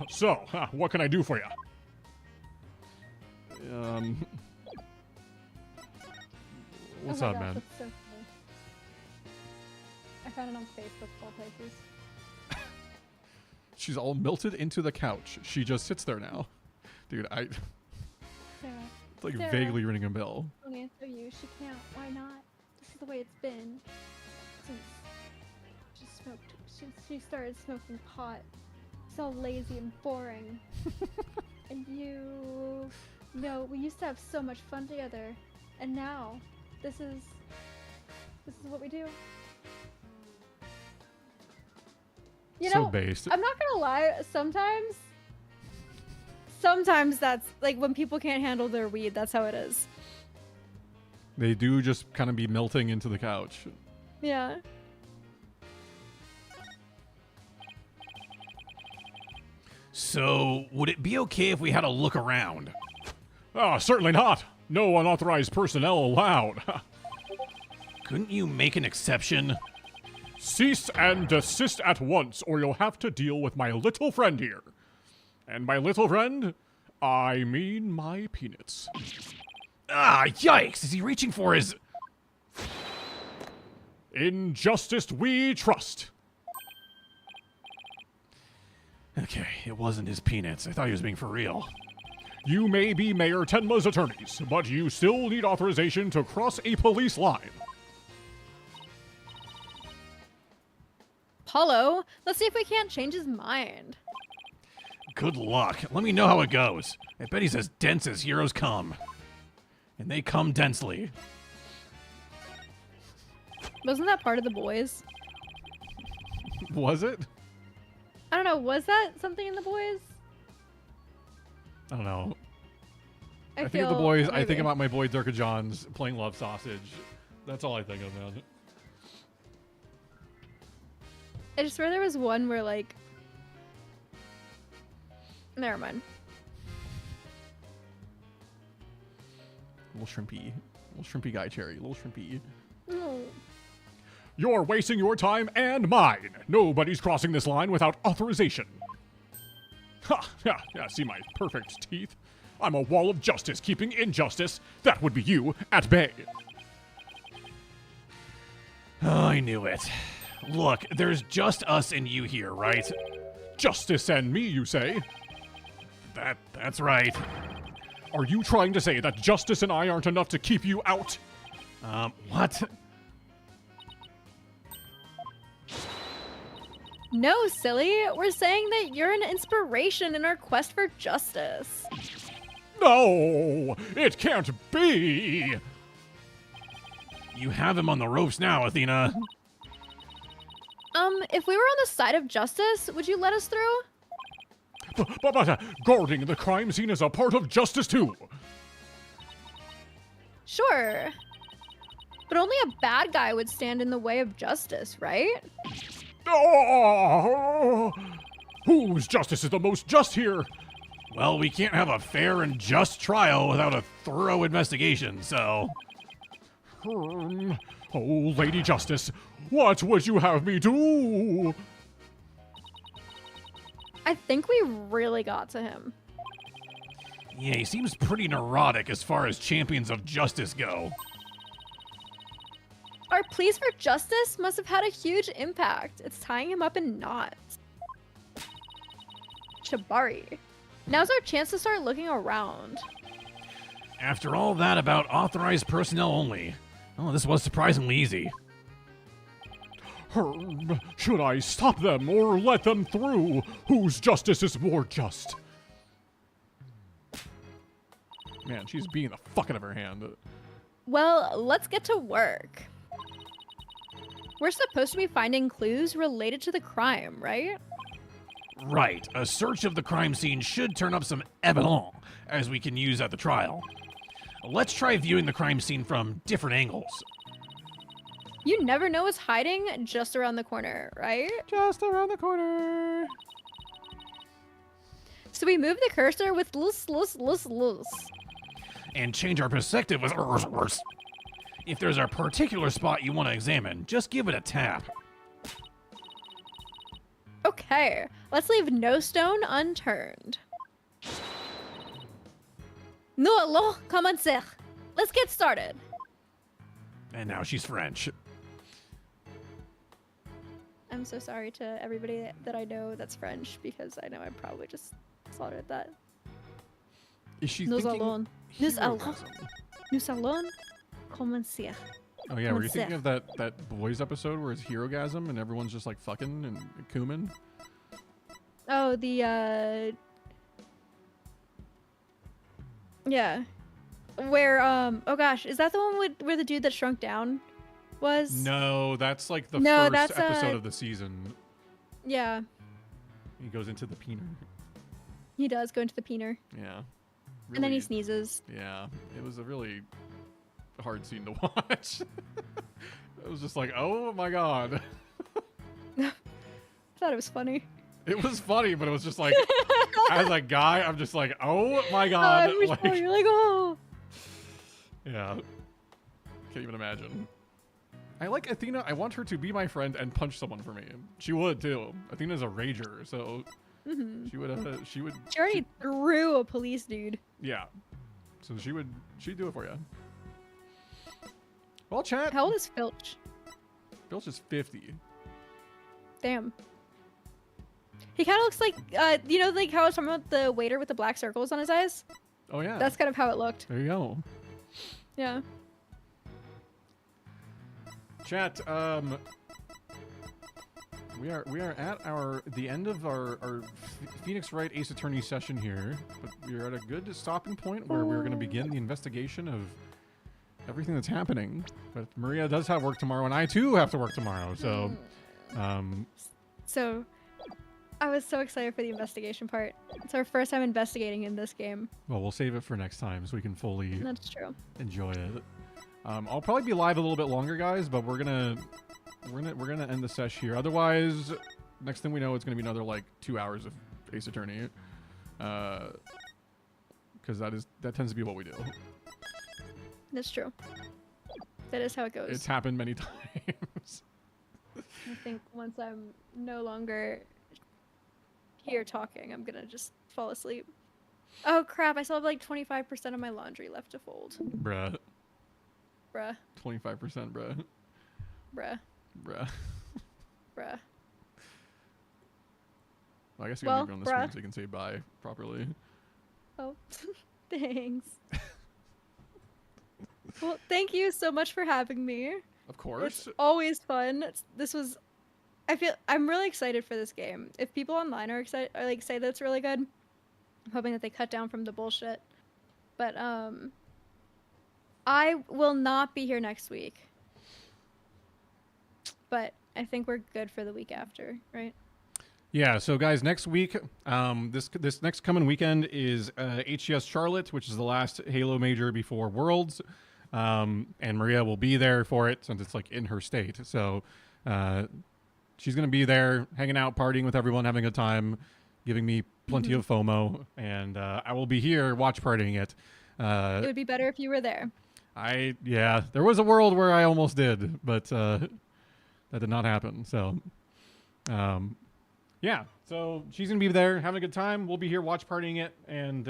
Speaker 6: So, what can I do for you?
Speaker 2: What's
Speaker 4: oh
Speaker 2: up,
Speaker 4: my gosh,
Speaker 2: man?
Speaker 4: that's so funny. I found it on Facebook of all places.
Speaker 2: She's all melted into the couch. She just sits there now. Dude,
Speaker 4: Sarah.
Speaker 2: It's like
Speaker 4: Sarah,
Speaker 2: vaguely ringing a bell.
Speaker 4: Don't answer you. She can't. Why not? This is the way it's been. Since she started smoking pot. It's all lazy and boring. And we used to have so much fun together. And now, this is what we do. You know,
Speaker 2: based.
Speaker 4: I'm not gonna lie, sometimes that's, like, when people can't handle their weed, that's how it is.
Speaker 2: They do just kind of be melting into the couch.
Speaker 4: Yeah.
Speaker 8: So, would it be okay if we had a look around?
Speaker 6: Certainly not. No unauthorized personnel allowed.
Speaker 8: Couldn't you make an exception?
Speaker 6: Cease and desist at once, or you'll have to deal with my little friend here. And my little friend, I mean my peanuts.
Speaker 8: Ah, yikes! Is he reaching for his...
Speaker 6: In justice we trust.
Speaker 8: Okay, it wasn't his peanuts. I thought he was being for real.
Speaker 6: You may be Mayor Tenma's attorneys, but you still need authorization to cross a police line.
Speaker 4: Paulo, let's see if we can't change his mind.
Speaker 8: Good luck. Let me know how it goes. I bet he's as dense as heroes come. And they come densely.
Speaker 4: Wasn't that part of the boys?
Speaker 2: Was it?
Speaker 4: I don't know, was that something in the boys?
Speaker 2: I don't know. I think
Speaker 4: feel
Speaker 2: of the boys. I
Speaker 4: maybe.
Speaker 2: think about my boy Durka Johns playing Love Sausage. That's all I think of, man.
Speaker 4: I just swear there was one where, like... Never mind.
Speaker 2: Little shrimpy guy, Cherry. Little shrimpy.
Speaker 4: No.
Speaker 6: You're wasting your time and mine. Nobody's crossing this line without authorization. Ha! Yeah, see my perfect teeth? I'm a wall of justice keeping injustice. That would be you at bay.
Speaker 8: I knew it. Look, there's just us and you here, right?
Speaker 6: Justice and me, you say?
Speaker 8: That's right.
Speaker 6: Are you trying to say that Justice and I aren't enough to keep you out?
Speaker 8: What?
Speaker 4: No, silly. We're saying that you're an inspiration in our quest for justice.
Speaker 6: No! It can't be!
Speaker 8: You have him on the ropes now, Athena.
Speaker 4: If we were on the side of justice, would you let us through?
Speaker 6: But guarding the crime scene is a part of justice too.
Speaker 4: Sure. But only a bad guy would stand in the way of justice, right?
Speaker 6: Oh! Whose justice is the most just here?
Speaker 8: Well, we can't have a fair and just trial without a thorough investigation, so...
Speaker 6: Oh, Lady Justice, what would you have me do?
Speaker 4: I think we really got to him.
Speaker 8: Yeah, he seems pretty neurotic as far as champions of justice go.
Speaker 4: Our pleas for justice must have had a huge impact. It's tying him up in knots. Shibari. Now's our chance to start looking around.
Speaker 8: After all that about authorized personnel only, oh, this was surprisingly easy.
Speaker 6: Should I stop them or let them through? Whose justice is more just?
Speaker 2: Man, she's being the fuck out of her hand.
Speaker 4: Well, let's get to work. We're supposed to be finding clues related to the crime, right?
Speaker 8: Right. A search of the crime scene should turn up some evidence, as we can use at the trial. Let's try viewing the crime scene from different angles.
Speaker 4: You never know what's hiding just around the corner, right?
Speaker 2: Just around the corner.
Speaker 4: So we move the cursor with loose.
Speaker 8: And change our perspective with If there's a particular spot you want to examine, just give it a tap.
Speaker 4: Okay, let's leave no stone unturned. Nous allons commencer. Let's get started.
Speaker 8: And now she's French.
Speaker 4: I'm so sorry to everybody that I know that's French, because I know I probably just slaughtered that.
Speaker 2: Is she
Speaker 4: Nous
Speaker 2: thinking
Speaker 4: allons commencer.
Speaker 2: Oh yeah, were you thinking of that boys episode where it's Herogasm and everyone's just like fucking and cumin?
Speaker 4: Oh, the yeah. Where oh gosh, is that the one where the dude that shrunk down was?
Speaker 2: No, that's like the
Speaker 4: No,
Speaker 2: first
Speaker 4: that's,
Speaker 2: episode of the season.
Speaker 4: Yeah.
Speaker 2: He goes into the peener.
Speaker 4: He does go into the peener.
Speaker 2: Yeah.
Speaker 4: And then he
Speaker 2: Really-
Speaker 4: sneezes.
Speaker 2: Yeah, it was a really hard scene to watch. It was just like, oh my god.
Speaker 4: I thought it was funny.
Speaker 2: It was funny, but it was just like, as a guy, I'm just like, oh my god.
Speaker 4: You're like, oh.
Speaker 2: Yeah. Can't even imagine. I like Athena. I want her to be my friend and punch someone for me. She would too. Athena's a rager, so she would. She
Speaker 4: already threw a police dude.
Speaker 2: Yeah. So she'd do it for you. Well, chat.
Speaker 4: How old is Filch?
Speaker 2: Filch is 50.
Speaker 4: Damn. He kind of looks like, you know, like how I was talking about the waiter with the black circles on his eyes?
Speaker 2: Oh yeah.
Speaker 4: That's kind of how it looked.
Speaker 2: There you go.
Speaker 4: Yeah.
Speaker 2: Chat, we are at the end of our Phoenix Wright Ace Attorney session here, but we're at a good stopping point where we're going to begin the investigation of everything that's happening. But Maria does have work tomorrow, and I too have to work tomorrow, so
Speaker 4: So, I was so excited for the investigation part. It's our first time investigating in this game.
Speaker 2: well, we'll save it for next time so we can fully
Speaker 4: That's true.
Speaker 2: enjoy it. I'll probably be live a little bit longer, guys, but we're gonna end the sesh here. Otherwise, next thing we know, it's gonna be another like 2 hours of Ace Attorney, because that tends to be what we do.
Speaker 4: That's true. That is how it goes.
Speaker 2: It's happened many times.
Speaker 4: I think once I'm no longer here talking, I'm gonna just fall asleep. Oh crap! I still have like 25% of my laundry left to fold.
Speaker 2: Bruh.
Speaker 4: Bruh.
Speaker 2: 25%, bruh.
Speaker 4: Bruh.
Speaker 2: Bruh.
Speaker 4: Bruh.
Speaker 2: Well, I guess you can leave it on the screen so you can say bye properly.
Speaker 4: Oh, thanks. Well, thank you so much for having me.
Speaker 2: Of course.
Speaker 4: It's always fun. I'm really excited for this game. If people online are excited, or like say that it's really good, I'm hoping that they cut down from the bullshit. But I will not be here next week. But I think we're good for the week after, right?
Speaker 2: Yeah, so guys, next week, this next coming weekend is HCS Charlotte, which is the last Halo major before Worlds, and Maria will be there for it since it's like in her state. So she's gonna be there, hanging out, partying with everyone, having a good time, giving me plenty of FOMO, and I will be here watch partying it.
Speaker 4: It would be better if you were there.
Speaker 2: Yeah, there was a world where I almost did, but that did not happen. So. Yeah, so she's going to be there having a good time. We'll be here watch partying it and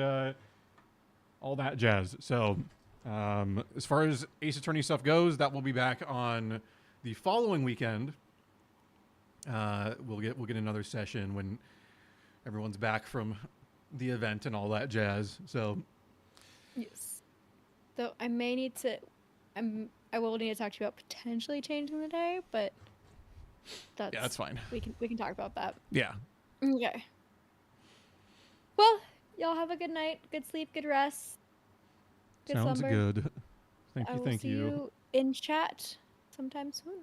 Speaker 2: all that jazz. So as far as Ace Attorney stuff goes, that will be back on the following weekend. We'll get another session when everyone's back from the event and all that jazz. So
Speaker 4: yes. So I may need to I will need to talk to you about potentially changing the day, but
Speaker 2: that's fine.
Speaker 4: We can talk about that.
Speaker 2: Yeah.
Speaker 4: Okay. Well, y'all have a good night, good sleep, good rest. Good
Speaker 2: Sounds
Speaker 4: slumber.
Speaker 2: good. Thank you.
Speaker 4: I will
Speaker 2: Thank
Speaker 4: see
Speaker 2: you.
Speaker 4: you in chat sometime soon.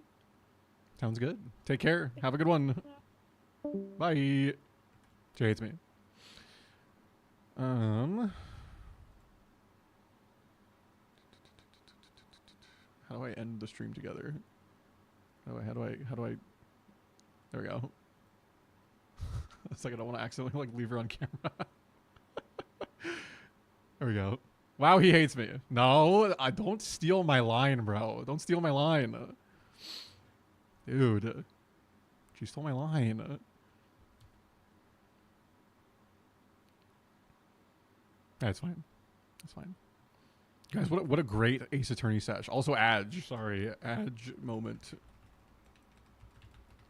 Speaker 2: Sounds good. Take care. Have a good one. Bye. Jay hates me. How do I end the stream together? How do I? There we go. It's like I don't want to accidentally like leave her on camera. There we go. Wow, he hates me. No, I don't steal my line, bro. Don't steal my line. Dude. She stole my line. That's fine. That's fine. Guys, what a great Ace Attorney sesh. Also Adge, sorry. Adge moment.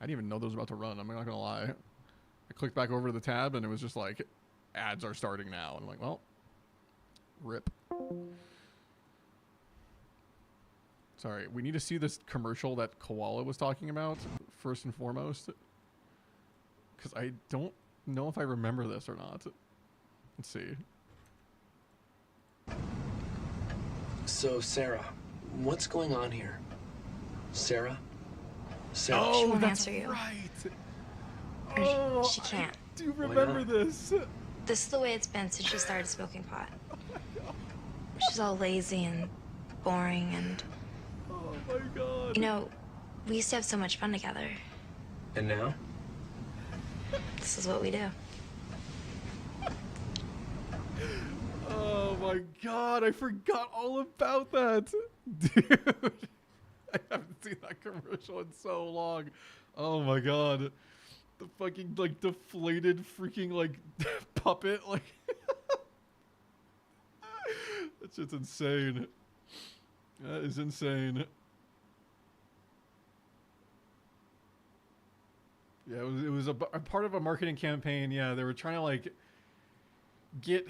Speaker 2: I didn't even know those were about to run. I'm not gonna lie. I clicked back over to the tab and it was just like, ads are starting now. And I'm like, well, rip. Sorry, we need to see this commercial that Koala was talking about first and foremost. Because I don't know if I remember this or not. Let's see.
Speaker 18: So, Sarah, what's going on here? Sarah? Sarah?
Speaker 19: She
Speaker 2: Oh,
Speaker 19: won't
Speaker 2: that's
Speaker 19: answer you.
Speaker 2: right.
Speaker 19: Or she can't.
Speaker 2: I do remember this.
Speaker 19: This is the way it's been since she started smoking pot. She's all lazy and boring and...
Speaker 2: Oh my god.
Speaker 19: You know, we used to have so much fun together.
Speaker 18: And now?
Speaker 19: This is what we do.
Speaker 2: Oh my god, I forgot all about that. Dude. I haven't seen that commercial in so long. Oh my god. The fucking like deflated freaking like puppet like that shit's insane. That is insane. Yeah, it was a part of a marketing campaign. Yeah, they were trying to like get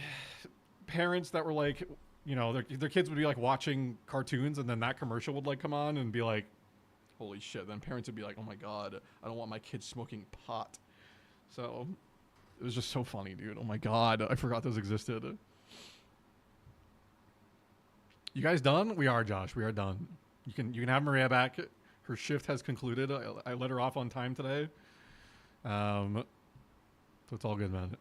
Speaker 2: parents that were like, you know, their kids would be like watching cartoons and then that commercial would like come on and be like, holy shit. Then parents would be like, oh my god, I don't want my kids smoking pot. So it was just so funny, dude. Oh my god, I forgot those existed. You guys done? We are, Josh. We are done. You can have Maria back. Her shift has concluded. I let her off on time today. So it's all good, man.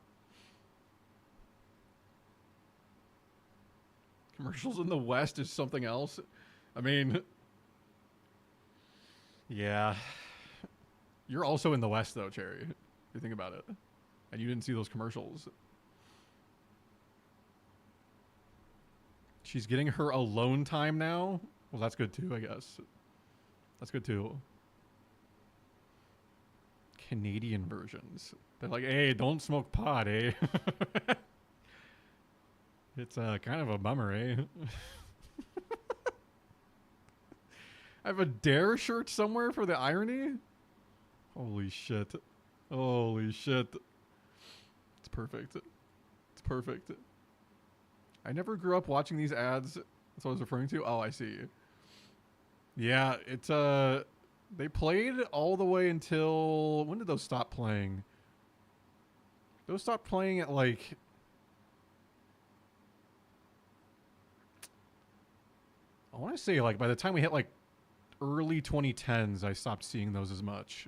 Speaker 2: Commercials in the West is something else. I mean, yeah. You're also in the West, though, Cherry. If you think about it. And you didn't see those commercials. She's getting her alone time now? Well, that's good, too, I guess. That's good, too. Canadian versions. They're like, hey, don't smoke pot, eh? It's kind of a bummer, eh? I have a Dare shirt somewhere for the irony. Holy shit. Holy shit. It's perfect. It's perfect. I never grew up watching these ads. That's what I was referring to. Oh, I see. Yeah, it's they played all the way until when did those stop playing? Those stopped playing at like I want to say like by the time we hit like early 2010s, I stopped seeing those as much.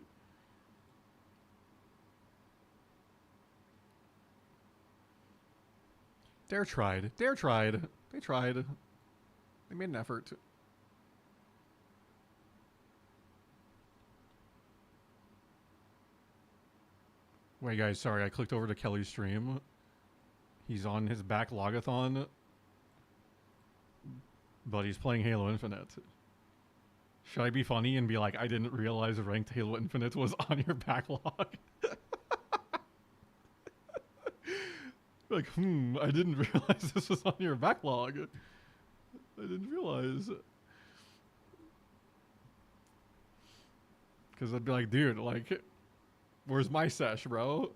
Speaker 2: Dare tried. Dare tried. They tried. They made an effort. Wait, guys, sorry. I clicked over to Kelly's stream. He's on his backlogathon. But he's playing Halo Infinite. Should I be funny and be like, I didn't realize ranked Halo Infinite was on your backlog? Like, I didn't realize this was on your backlog. I didn't realize. Because I'd be like, dude, like, where's my sesh, bro?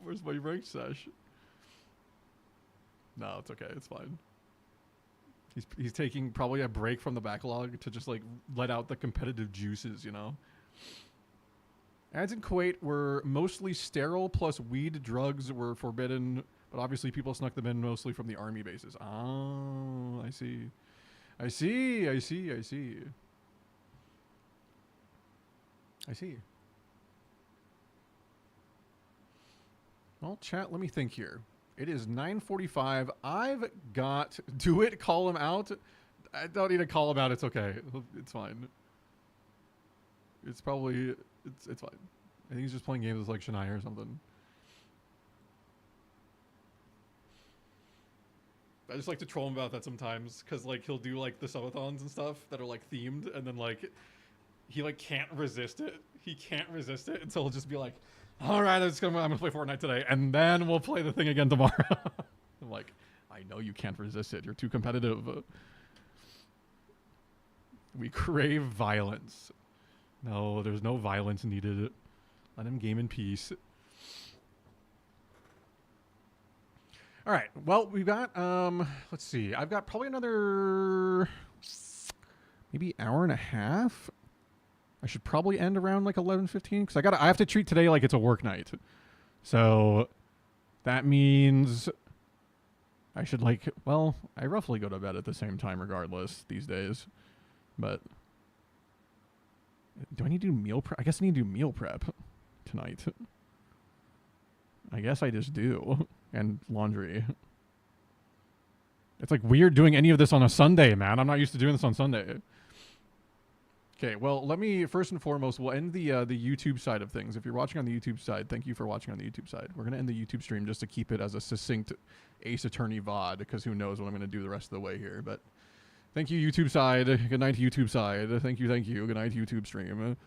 Speaker 2: Where's my ranked sesh? No, it's okay. It's fine. He's taking probably a break from the backlog to just, like, let out the competitive juices, you know? Ads in Kuwait were mostly sterile, plus weed drugs were forbidden, but obviously people snuck them in mostly from the army bases. Oh, I see. I see, I see, I see. I see. Well, chat, let me think here. It is 9:45. I've got... Do it, call him out. I don't need to call him out. It's okay. It's fine. It's probably... It's fine. I think he's just playing games with like Shania or something. I just like to troll him about that sometimes, because like he'll do like the subathons and stuff that are like themed, and then like he like can't resist it. He can't resist it, and so he'll just be like, all right, I'm gonna play Fortnite today, and then we'll play the thing again tomorrow. I'm like, I know you can't resist it. You're too competitive. We crave violence. No, there's no violence needed. Let him game in peace. All right. Well, we've got, let's see. I've got probably another maybe hour and a half. I should probably end around like 11:15 because I have to treat today like it's a work night. So that means I should like, well, I roughly go to bed at the same time regardless these days. But do I need to do meal prep? I guess I need to do meal prep tonight. I guess I just do. And laundry. It's like weird doing any of this on a Sunday, man. I'm not used to doing this on Sunday. Okay, well, let me, first and foremost, we'll end the YouTube side of things. If you're watching on the YouTube side, thank you for watching on the YouTube side. We're going to end the YouTube stream just to keep it as a succinct Ace Attorney VOD, because who knows what I'm going to do the rest of the way here. But thank you, YouTube side. Good night, YouTube side. Thank you, thank you. Good night, YouTube stream.